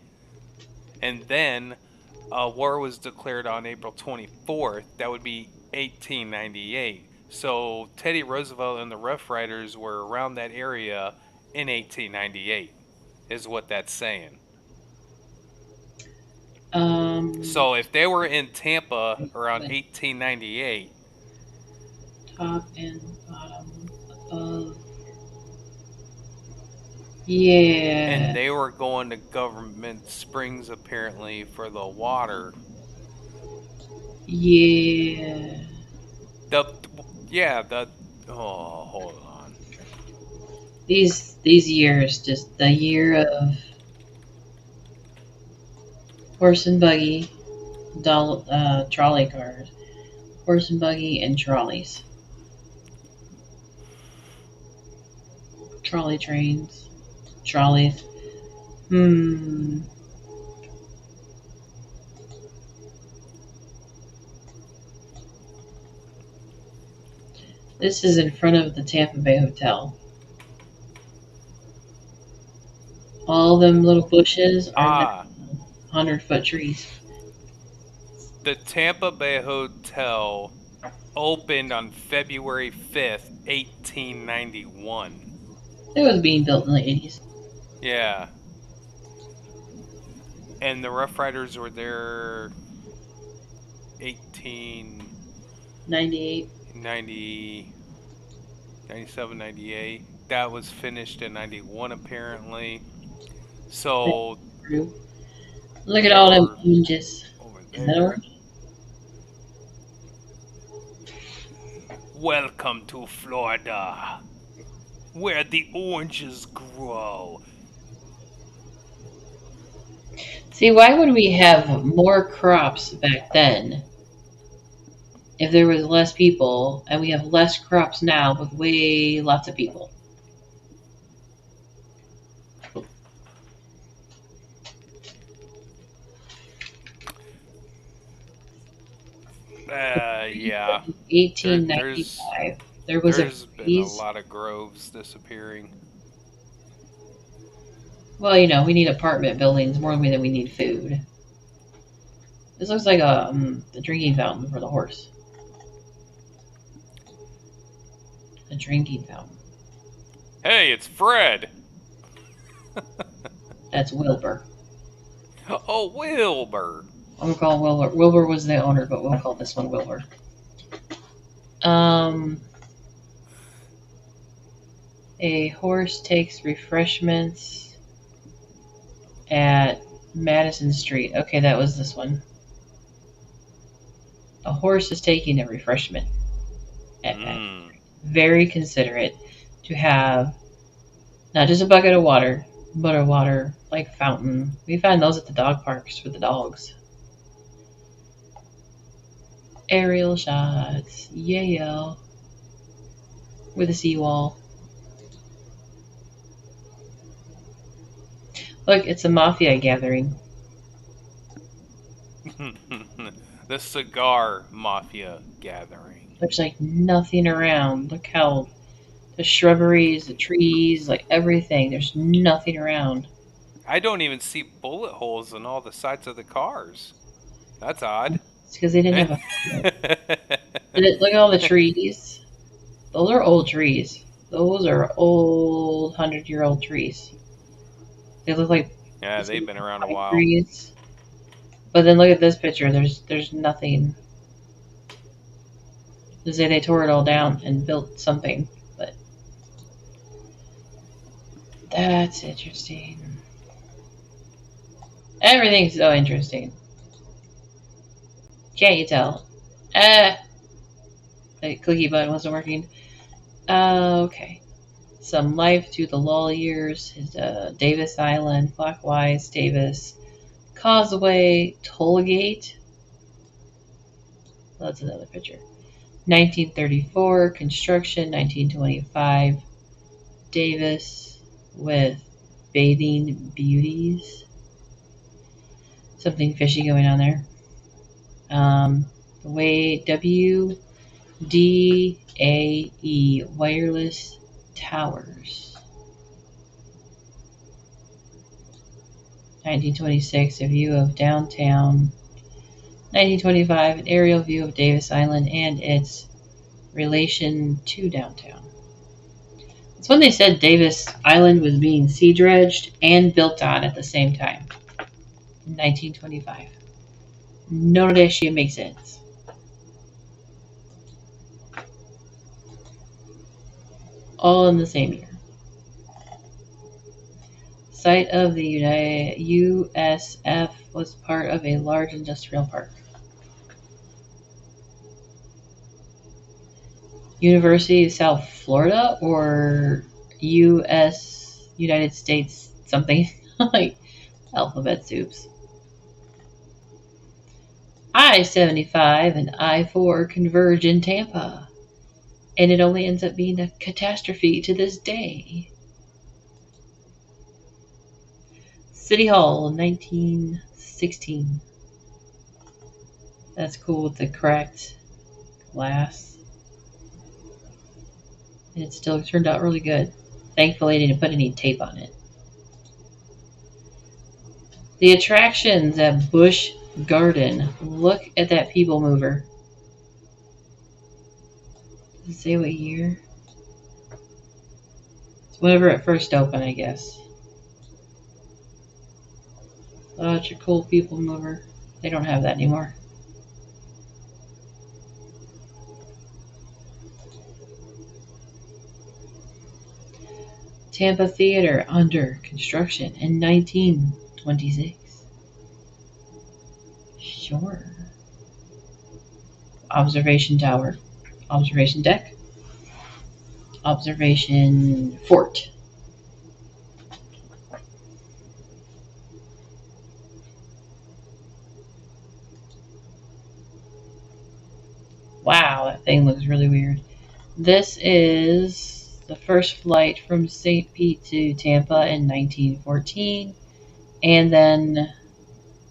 S2: And then a war was declared on April 24th. That would be 1898. So Teddy Roosevelt and the Rough Riders were around that area in 1898, is what that's saying. So if they were in Tampa around 1898,
S1: top and bottom of... Yeah.
S2: And they were going to Government Springs apparently for the water.
S1: Yeah.
S2: Hold on.
S1: These years, just the year of horse and buggy, trolley cars, horse and buggy, and trolleys. Trolley trains, trolleys. This is in front of the Tampa Bay Hotel. All them little bushes are 100-foot trees.
S2: The Tampa Bay Hotel opened on February 5th, 1891.
S1: It was being built in the 80s.
S2: Yeah. And the Rough Riders were there
S1: 98.
S2: 97, 98. That was finished in 91 apparently. So
S1: look at all them oranges. Is that orange?
S2: Welcome to Florida, where the oranges grow.
S1: See, why would we have more crops back then if there was less people, and we have less crops now with lots of people?
S2: Yeah.
S1: 1895.
S2: There's been a lot of groves disappearing.
S1: Well, we need apartment buildings more than we need food. This looks like the drinking fountain for the horse. A drinking fountain.
S2: Hey, it's Fred.
S1: That's Wilbur.
S2: Oh, Wilbur.
S1: I'm gonna call Wilbur. Wilbur was the owner, but we'll call this one Wilbur. A horse takes refreshments at Madison Street. Okay, that was this one. A horse is taking a refreshment at Madison Street. Very considerate to have not just a bucket of water, butter water, like fountain. We find those at the dog parks for the dogs. Aerial shots, yeah, with a seawall. Look, it's a mafia gathering.
S2: The cigar mafia gathering.
S1: There's like nothing around. Look how the shrubberies, the trees, like everything. There's nothing around.
S2: I don't even see bullet holes in all the sides of the cars. That's odd.
S1: It's because they didn't have a. Look at all the trees. Those are old trees. Those are old 100-year-old trees. They look like
S2: Yeah, they've been around a
S1: pine
S2: while.
S1: trees. But then look at this picture. There's nothing. To say they tore it all down and built something, but that's interesting. Everything's so interesting. Can't you tell? The clicky button wasn't working. Okay. Some life to the lull years. Davis Island, Clockwise, Davis, Causeway, Tollgate. That's another picture. 1934, construction. 1925, Davis with bathing beauties. Something fishy going on there. The way WDAE, wireless towers. 1926, a view of downtown. 1925, an aerial view of Davis Island and its relation to downtown. It's when they said Davis Island was being sea dredged and built on at the same time. In 1925. None of that shit makes sense. All in the same year. Site of the USF was part of a large industrial park. University of South Florida or United States something like alphabet soups. I-75 and I-4 converge in Tampa, and it only ends up being a catastrophe to this day. City Hall, 1916. That's cool with the cracked glass. And it still turned out really good. Thankfully, they didn't put any tape on it. The attractions at Busch Garden. Look at that people mover. Does it say what year? It's whenever it first opened, I guess. Oh, it's your cool people mover. They don't have that anymore. Tampa Theater under construction in 1926. Sure. Observation tower. Observation deck. Observation fort. Wow, that thing looks really weird. This is the first flight from St. Pete to Tampa in 1914, and then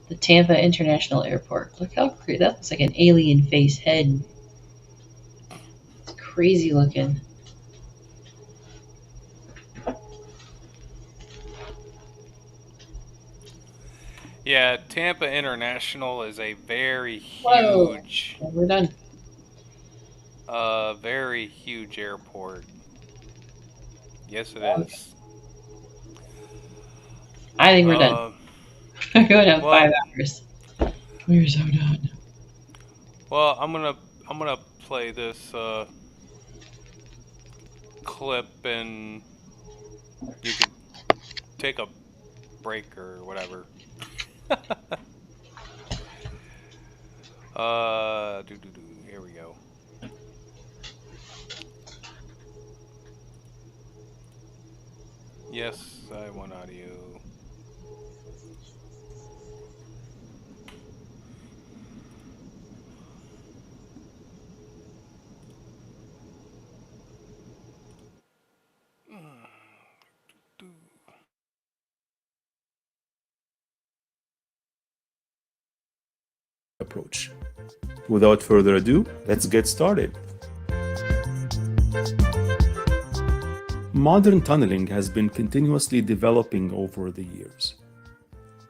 S1: the Tampa International Airport. Look how crazy. That looks like an alien face head. It's crazy looking.
S2: Yeah, Tampa International is a very
S1: Whoa.
S2: huge,
S1: We're done.
S2: very huge airport. Yes, it is.
S1: I think we're done. We're going to have 5 hours. We're so done.
S2: Well, I'm gonna play this clip, and you can take a break or whatever. Here we go. Yes, I want audio.
S4: Approach. Without further ado, let's get started. Modern tunneling has been continuously developing over the years.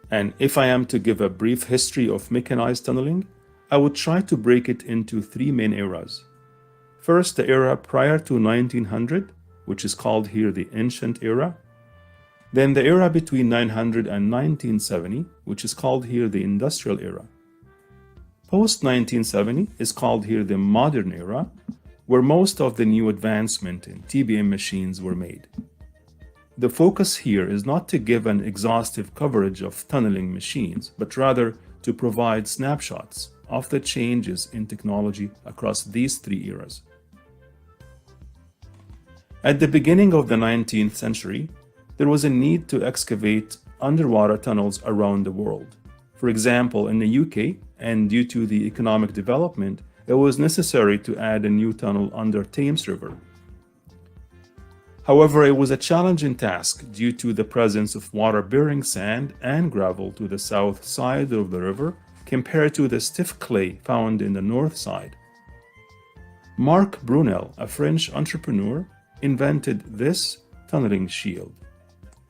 S4: And if I am to give a brief history of mechanized tunneling, I would try to break it into three main eras. First, the era prior to 1900, which is called here the Ancient Era. Then the era between 900 and 1970, which is called here the Industrial Era. Post-1970 is called here the Modern Era, where most of the new advancement in TBM machines were made. The focus here is not to give an exhaustive coverage of tunneling machines, but rather to provide snapshots of the changes in technology across these three eras. At the beginning of the 19th century, there was a need to excavate underwater tunnels around the world. For example, in the UK, and due to the economic development, it was necessary to add a new tunnel under Thames River. However, it was a challenging task due to the presence of water-bearing sand and gravel to the south side of the river compared to the stiff clay found in the north side. Marc Brunel, a French entrepreneur, invented this tunneling shield.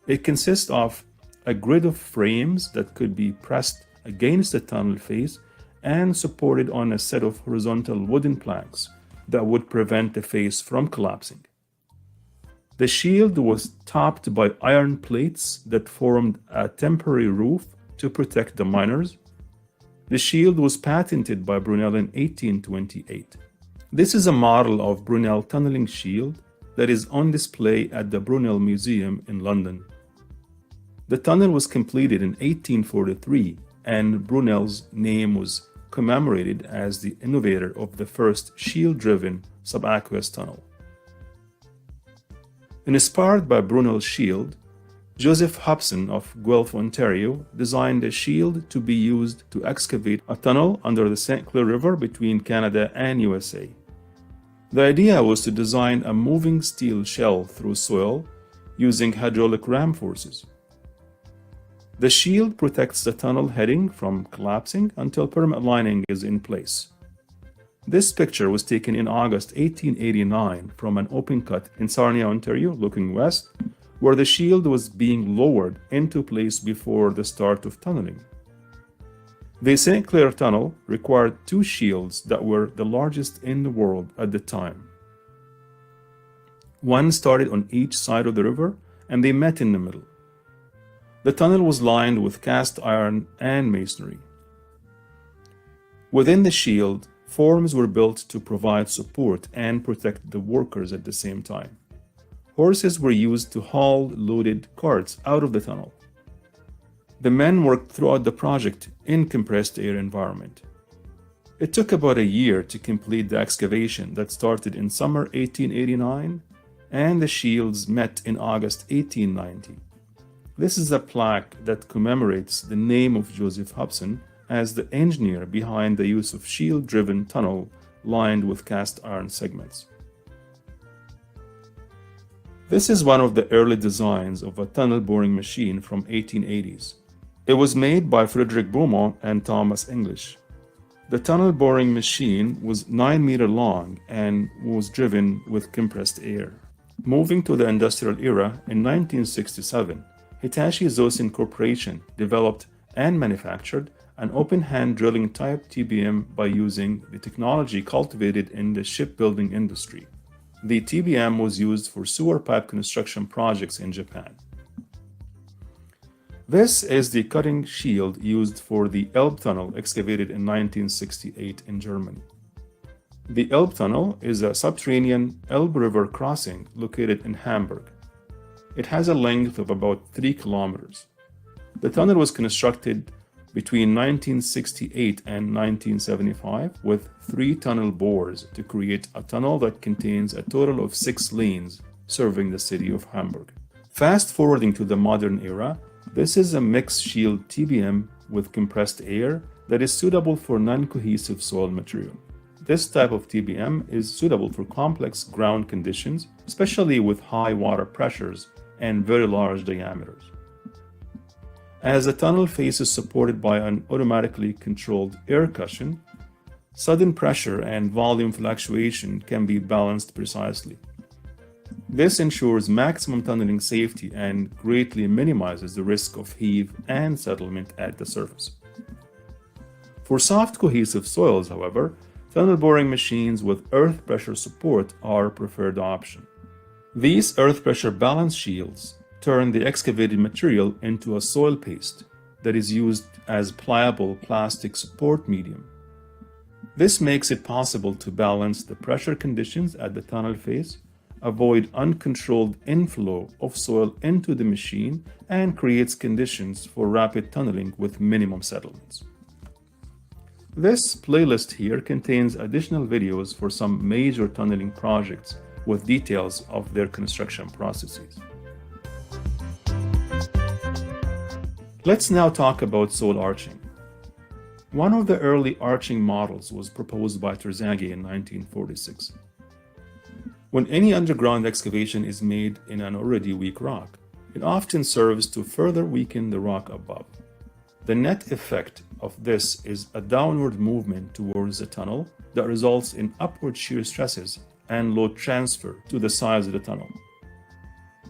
S4: It consists of a grid of frames that could be pressed against the tunnel face and supported on a set of horizontal wooden planks that would prevent the face from collapsing. The shield was topped by iron plates that formed a temporary roof to protect the miners. The shield was patented by Brunel in 1828. This is a model of Brunel tunneling shield that is on display at the Brunel Museum in London. The tunnel was completed in 1843, and Brunel's name was commemorated as the innovator of the first shield-driven subaqueous tunnel. Inspired by Brunel's shield, Joseph Hobson of Guelph, Ontario, designed a shield to be used to excavate a tunnel under the St. Clair River between Canada and USA. The idea was to design a moving steel shell through soil using hydraulic ram forces. The shield protects the tunnel heading from collapsing until permanent lining is in place. This picture was taken in August 1889 from an open cut in Sarnia, Ontario, looking west, where the shield was being lowered into place before the start of tunneling. The St. Clair Tunnel required two shields that were the largest in the world at the time. One started on each side of the river, and they met in the middle. The tunnel was lined with cast iron and masonry. Within the shield, forms were built to provide support and protect the workers at the same time. Horses were used to haul loaded carts out of the tunnel. The men worked throughout the project in compressed air environment. It took about a year to complete the excavation that started in summer 1889, and the shields met in August 1890. This is a plaque that commemorates the name of Joseph Hobson as the engineer behind the use of shield-driven tunnel lined with cast iron segments. This is one of the early designs of a tunnel boring machine from 1880s. It was made by Frederick Beaumont and Thomas English. The tunnel boring machine was 9 meters long and was driven with compressed air. Moving to the industrial era, in 1967, Hitachi Zosen Corporation developed and manufactured an open-hand drilling type TBM by using the technology cultivated in the shipbuilding industry. The TBM was used for sewer pipe construction projects in Japan. This is the cutting shield used for the Elbe Tunnel excavated in 1968 in Germany. The Elbe Tunnel is a subterranean Elbe River crossing located in Hamburg. It has a length of about 3 kilometers. The tunnel was constructed between 1968 and 1975 with 3 tunnel bores to create a tunnel that contains a total of 6 lanes serving the city of Hamburg. Fast forwarding to the modern era, this is a mixed shield TBM with compressed air that is suitable for non-cohesive soil material. This type of TBM is suitable for complex ground conditions, especially with high water pressures and very large diameters. As the tunnel face is supported by an automatically controlled air cushion, sudden pressure and volume fluctuation can be balanced precisely. This ensures maximum tunneling safety and greatly minimizes the risk of heave and settlement at the surface. For soft cohesive soils, however, tunnel boring machines with earth pressure support are a preferred option. These earth pressure balance shields turn the excavated material into a soil paste that is used as pliable plastic support medium. This makes it possible to balance the pressure conditions at the tunnel face, avoid uncontrolled inflow of soil into the machine, and creates conditions for rapid tunneling with minimum settlements. This playlist here contains additional videos for some major tunneling projects with details of their construction processes. Let's now talk about soil arching. One of the early arching models was proposed by Terzaghi in 1946. When any underground excavation is made in an already weak rock, it often serves to further weaken the rock above. The net effect of this is a downward movement towards the tunnel that results in upward shear stresses and load transfer to the sides of the tunnel.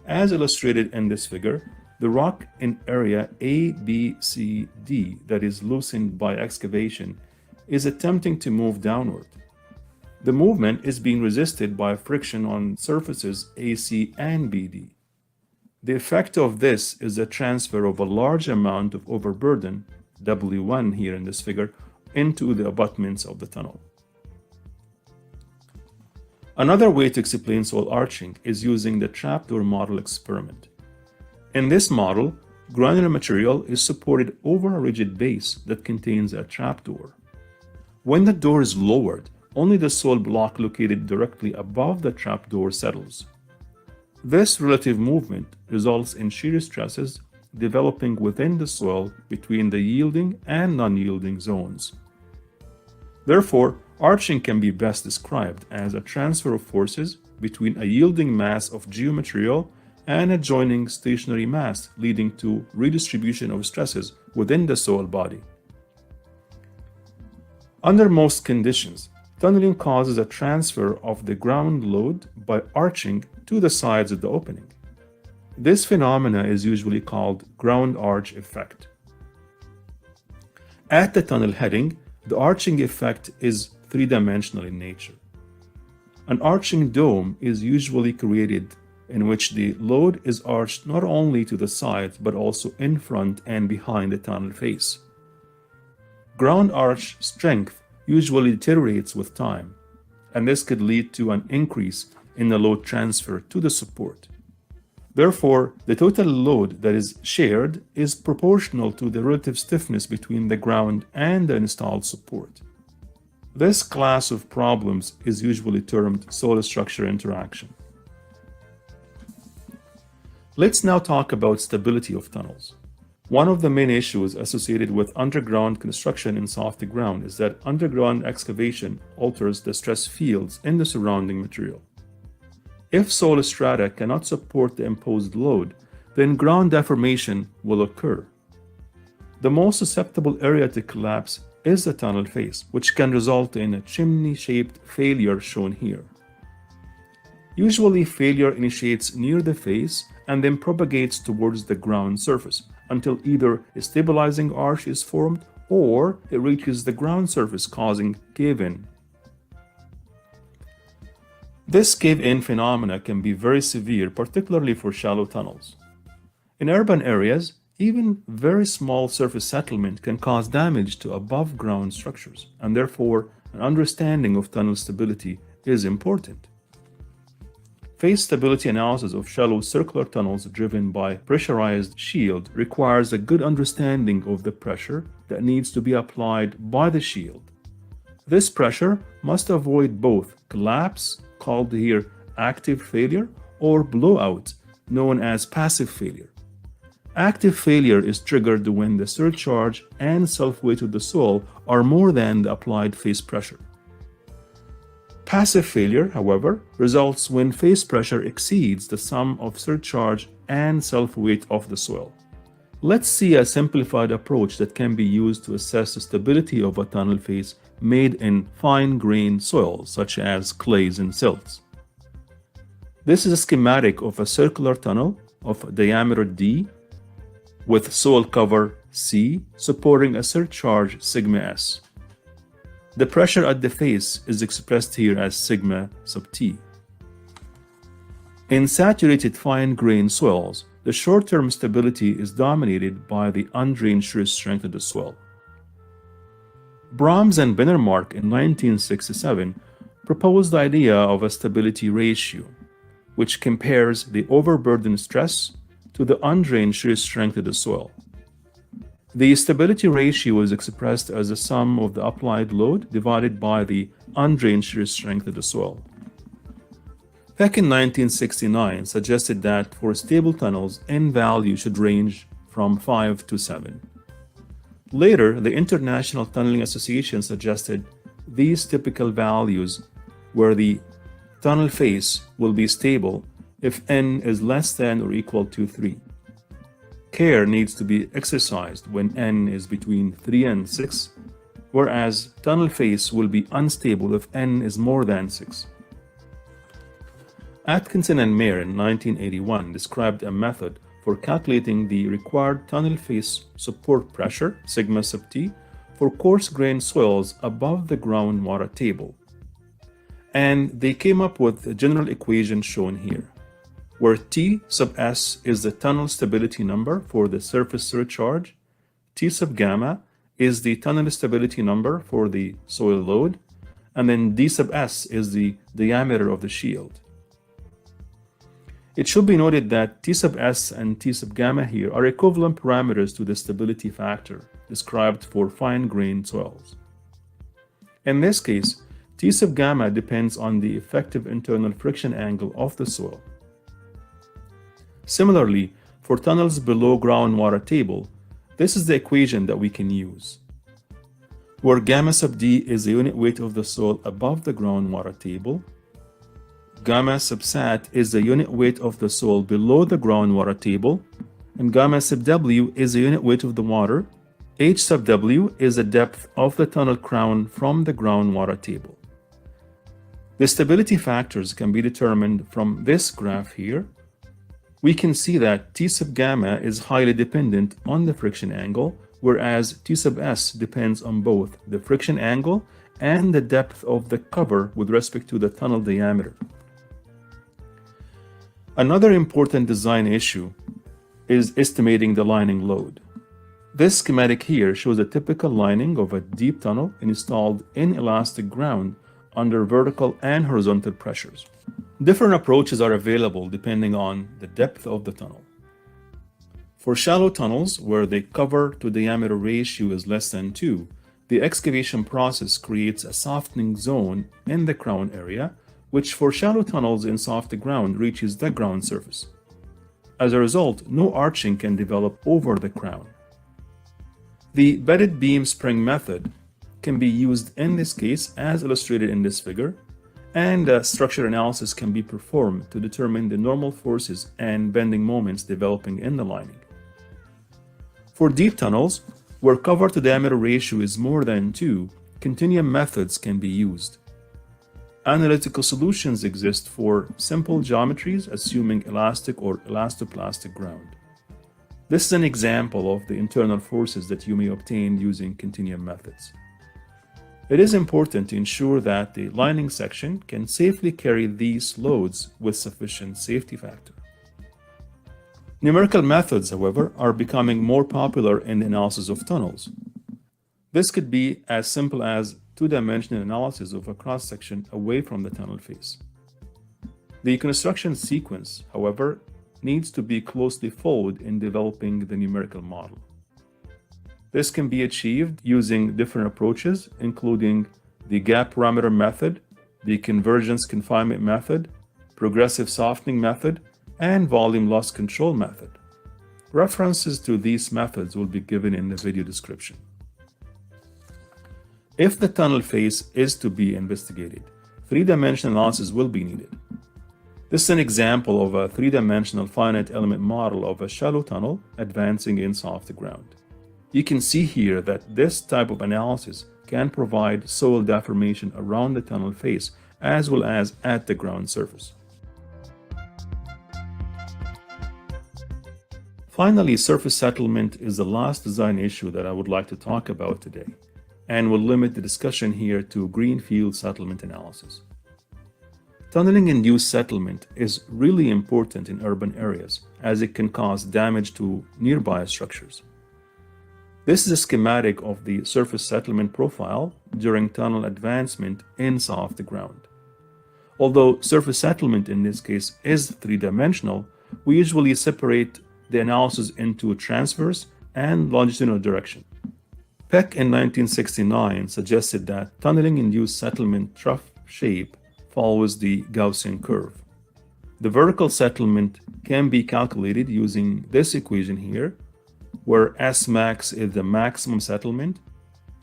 S4: As illustrated in this figure, the rock in area A, B, C, D that is loosened by excavation is attempting to move downward. The movement is being resisted by friction on surfaces AC and BD. The effect of this is a transfer of a large amount of overburden, W1 here in this figure, into the abutments of the tunnel. Another way to explain soil arching is using the trapdoor model experiment. In this model, granular material is supported over a rigid base that contains a trapdoor. When the door is lowered, only the soil block located directly above the trapdoor settles. This relative movement results in shear stresses developing within the soil between the yielding and non-yielding zones. Therefore, arching can be best described as a transfer of forces between a yielding mass of geomaterial and a joining stationary mass, leading to redistribution of stresses within the soil body. Under most conditions, tunneling causes a transfer of the ground load by arching to the sides of the opening. This phenomena is usually called ground arch effect. At the tunnel heading, the arching effect is three-dimensional in nature. An arching dome is usually created in which the load is arched not only to the sides but also in front and behind the tunnel face. Ground arch strength usually deteriorates with time, and this could lead to an increase in the load transfer to the support. Therefore, the total load that is shared is proportional to the relative stiffness between the ground and the installed support. This class of problems is usually termed soil structure interaction. Let's now talk about stability of tunnels. One of the main issues associated with underground construction in soft ground is that underground excavation alters the stress fields in the surrounding material. If soil strata cannot support the imposed load, then ground deformation will occur. The most susceptible area to collapse is the tunnel face, which can result in a chimney-shaped failure shown here. Usually, failure initiates near the face and then propagates towards the ground surface until either a stabilizing arch is formed or it reaches the ground surface, causing cave-in. This cave-in phenomena can be very severe, particularly for shallow tunnels. In urban areas, even very small surface settlement can cause damage to above-ground structures, and therefore an understanding of tunnel stability is important. Face stability analysis of shallow circular tunnels driven by pressurized shield requires a good understanding of the pressure that needs to be applied by the shield. This pressure must avoid both collapse, called here active failure, or blowout, known as passive failure. Active failure is triggered when the surcharge and self-weight of the soil are more than the applied face pressure. Passive failure, however, results when face pressure exceeds the sum of surcharge and self-weight of the soil. Let's see a simplified approach that can be used to assess the stability of a tunnel face made in fine-grained soils such as clays and silts. This is a schematic of a circular tunnel of diameter D with soil cover C supporting a surcharge sigma S. The pressure at the face is expressed here as sigma sub T. In saturated fine-grained soils, the short-term stability is dominated by the undrained shear strength of the soil. Brahms and Bennermark in 1967 proposed the idea of a stability ratio, which compares the overburden stress to the undrained shear strength of the soil. The stability ratio is expressed as the sum of the applied load divided by the undrained shear strength of the soil. Peck in 1969 suggested that for stable tunnels, N value should range from 5 to 7. Later, the International Tunneling Association suggested these typical values where the tunnel face will be stable if N is less than or equal to 3. Care needs to be exercised when N is between 3 and 6, whereas tunnel face will be unstable if N is more than 6. Atkinson and Mayer in 1981 described a method for calculating the required tunnel face support pressure, sigma sub T, for coarse-grained soils above the groundwater table. And they came up with the general equation shown here, where T sub S is the tunnel stability number for the surface surcharge, T sub gamma is the tunnel stability number for the soil load, and then D sub S is the diameter of the shield. It should be noted that T sub S and T sub gamma here are equivalent parameters to the stability factor described for fine-grained soils. In this case, T sub gamma depends on the effective internal friction angle of the soil. Similarly, for tunnels below groundwater table, this is the equation that we can use, where gamma sub D is the unit weight of the soil above the groundwater table, gamma sub sat is the unit weight of the soil below the groundwater table, and gamma sub W is the unit weight of the water. H sub W is the depth of the tunnel crown from the groundwater table. The stability factors can be determined from this graph here. We can see that T sub gamma is highly dependent on the friction angle, whereas T sub S depends on both the friction angle and the depth of the cover with respect to the tunnel diameter. Another important design issue is estimating the lining load. This schematic here shows a typical lining of a deep tunnel installed in elastic ground under vertical and horizontal pressures. Different approaches are available depending on the depth of the tunnel. For shallow tunnels, where the cover to diameter ratio is less than 2, the excavation process creates a softening zone in the crown area, which for shallow tunnels in soft ground reaches the ground surface. As a result, no arching can develop over the crown. The bedded beam spring method can be used in this case as illustrated in this figure, and structure analysis can be performed to determine the normal forces and bending moments developing in the lining. For deep tunnels, where cover to diameter ratio is more than 2, continuum methods can be used. Analytical solutions exist for simple geometries assuming elastic or elastoplastic ground. This is an example of the internal forces that you may obtain using continuum methods. It is important to ensure that the lining section can safely carry these loads with sufficient safety factor. Numerical methods, however, are becoming more popular in the analysis of tunnels. This could be as simple as two-dimensional analysis of a cross-section away from the tunnel face. The construction sequence, however, needs to be closely followed in developing the numerical model. This can be achieved using different approaches, including the gap parameter method, the convergence confinement method, progressive softening method, and volume loss control method. References to these methods will be given in the video description. If the tunnel face is to be investigated, three-dimensional analysis will be needed. This is an example of a three-dimensional finite element model of a shallow tunnel advancing in soft ground. You can see here that this type of analysis can provide soil deformation around the tunnel face as well as at the ground surface. Finally, surface settlement is the last design issue that I would like to talk about today, and will limit the discussion here to greenfield settlement analysis. Tunneling-induced settlement is really important in urban areas as it can cause damage to nearby structures. This is a schematic of the surface settlement profile during tunnel advancement in soft ground. Although surface settlement in this case is three-dimensional, we usually separate the analysis into transverse and longitudinal direction. Peck in 1969 suggested that tunneling-induced settlement trough shape follows the Gaussian curve. The vertical settlement can be calculated using this equation here, where S max is the maximum settlement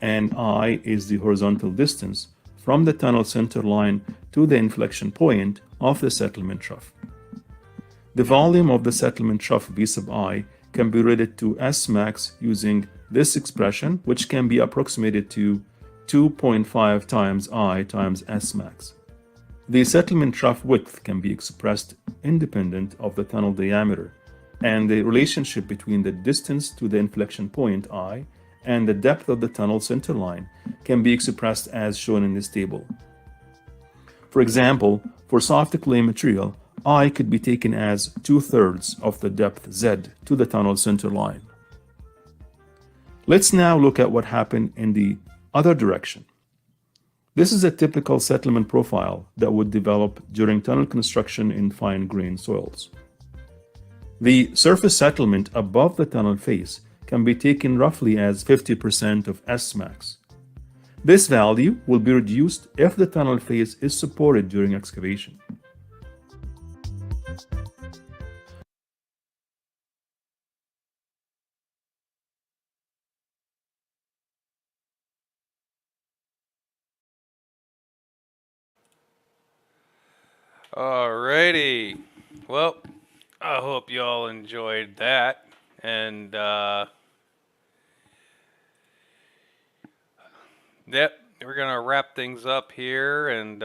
S4: and I is the horizontal distance from the tunnel center line to the inflection point of the settlement trough. The volume of the settlement trough V sub I can be related to S max using this expression, which can be approximated to 2.5 times I times S max. The settlement trough width can be expressed independent of the tunnel diameter, and the relationship between the distance to the inflection point I and the depth of the tunnel center line can be expressed as shown in this table. For example, for soft clay material, I could be taken as 2/3 of the depth Z to the tunnel center line. Let's now look at what happened in the other direction. This is a typical settlement profile that would develop during tunnel construction in fine-grained soils. The surface settlement above the tunnel face can be taken roughly as 50% of S max. This value will be reduced if the tunnel face is supported during excavation.
S2: Alrighty. Well, I hope you all enjoyed that. And, yep, we're going to wrap things up here and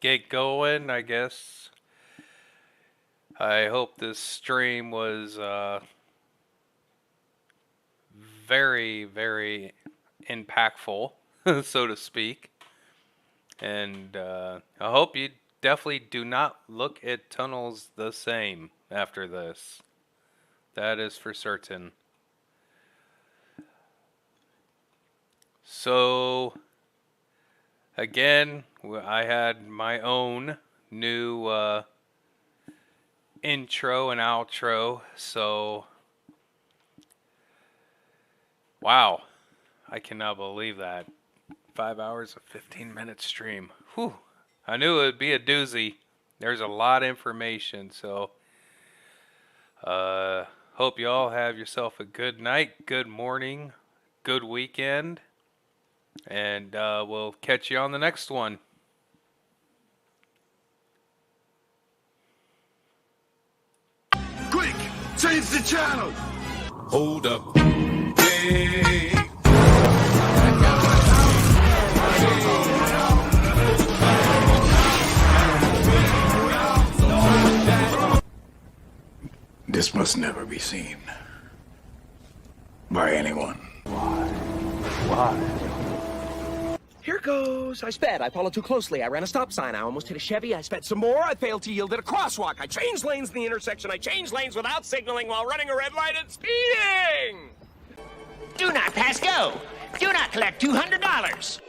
S2: get going, I guess. I hope this stream was very, very impactful, so to speak. And I hope you definitely do not look at tunnels the same after this. That is for certain. So, again, I had my own new intro and outro. So, wow, I cannot believe that. 5 hours of 15-minute stream. Whew. I knew it would be a doozy. There's a lot of information, so hope you all have yourself a good night, good morning, good weekend, and we'll catch you on the next one.
S12: Quick, change the channel. Hold up. Hey. This must never be seen by anyone.
S15: Why? Here goes. I sped. I followed too closely. I ran a stop sign. I almost hit a Chevy. I sped some more. I failed to yield at a crosswalk. I changed lanes in the intersection. I changed lanes without signaling while running a red light and speeding.
S20: Do not pass go. Do not collect $200.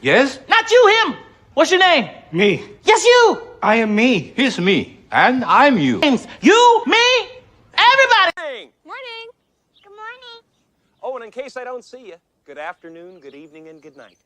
S7: Yes?
S20: Not you, him. What's your name?
S7: Me.
S20: Yes, you.
S7: I am me. He's me. And I'm you.
S20: You, me, everybody.
S14: Morning. Good morning.
S15: Oh, and in case I don't see you, good afternoon, good evening, and good night.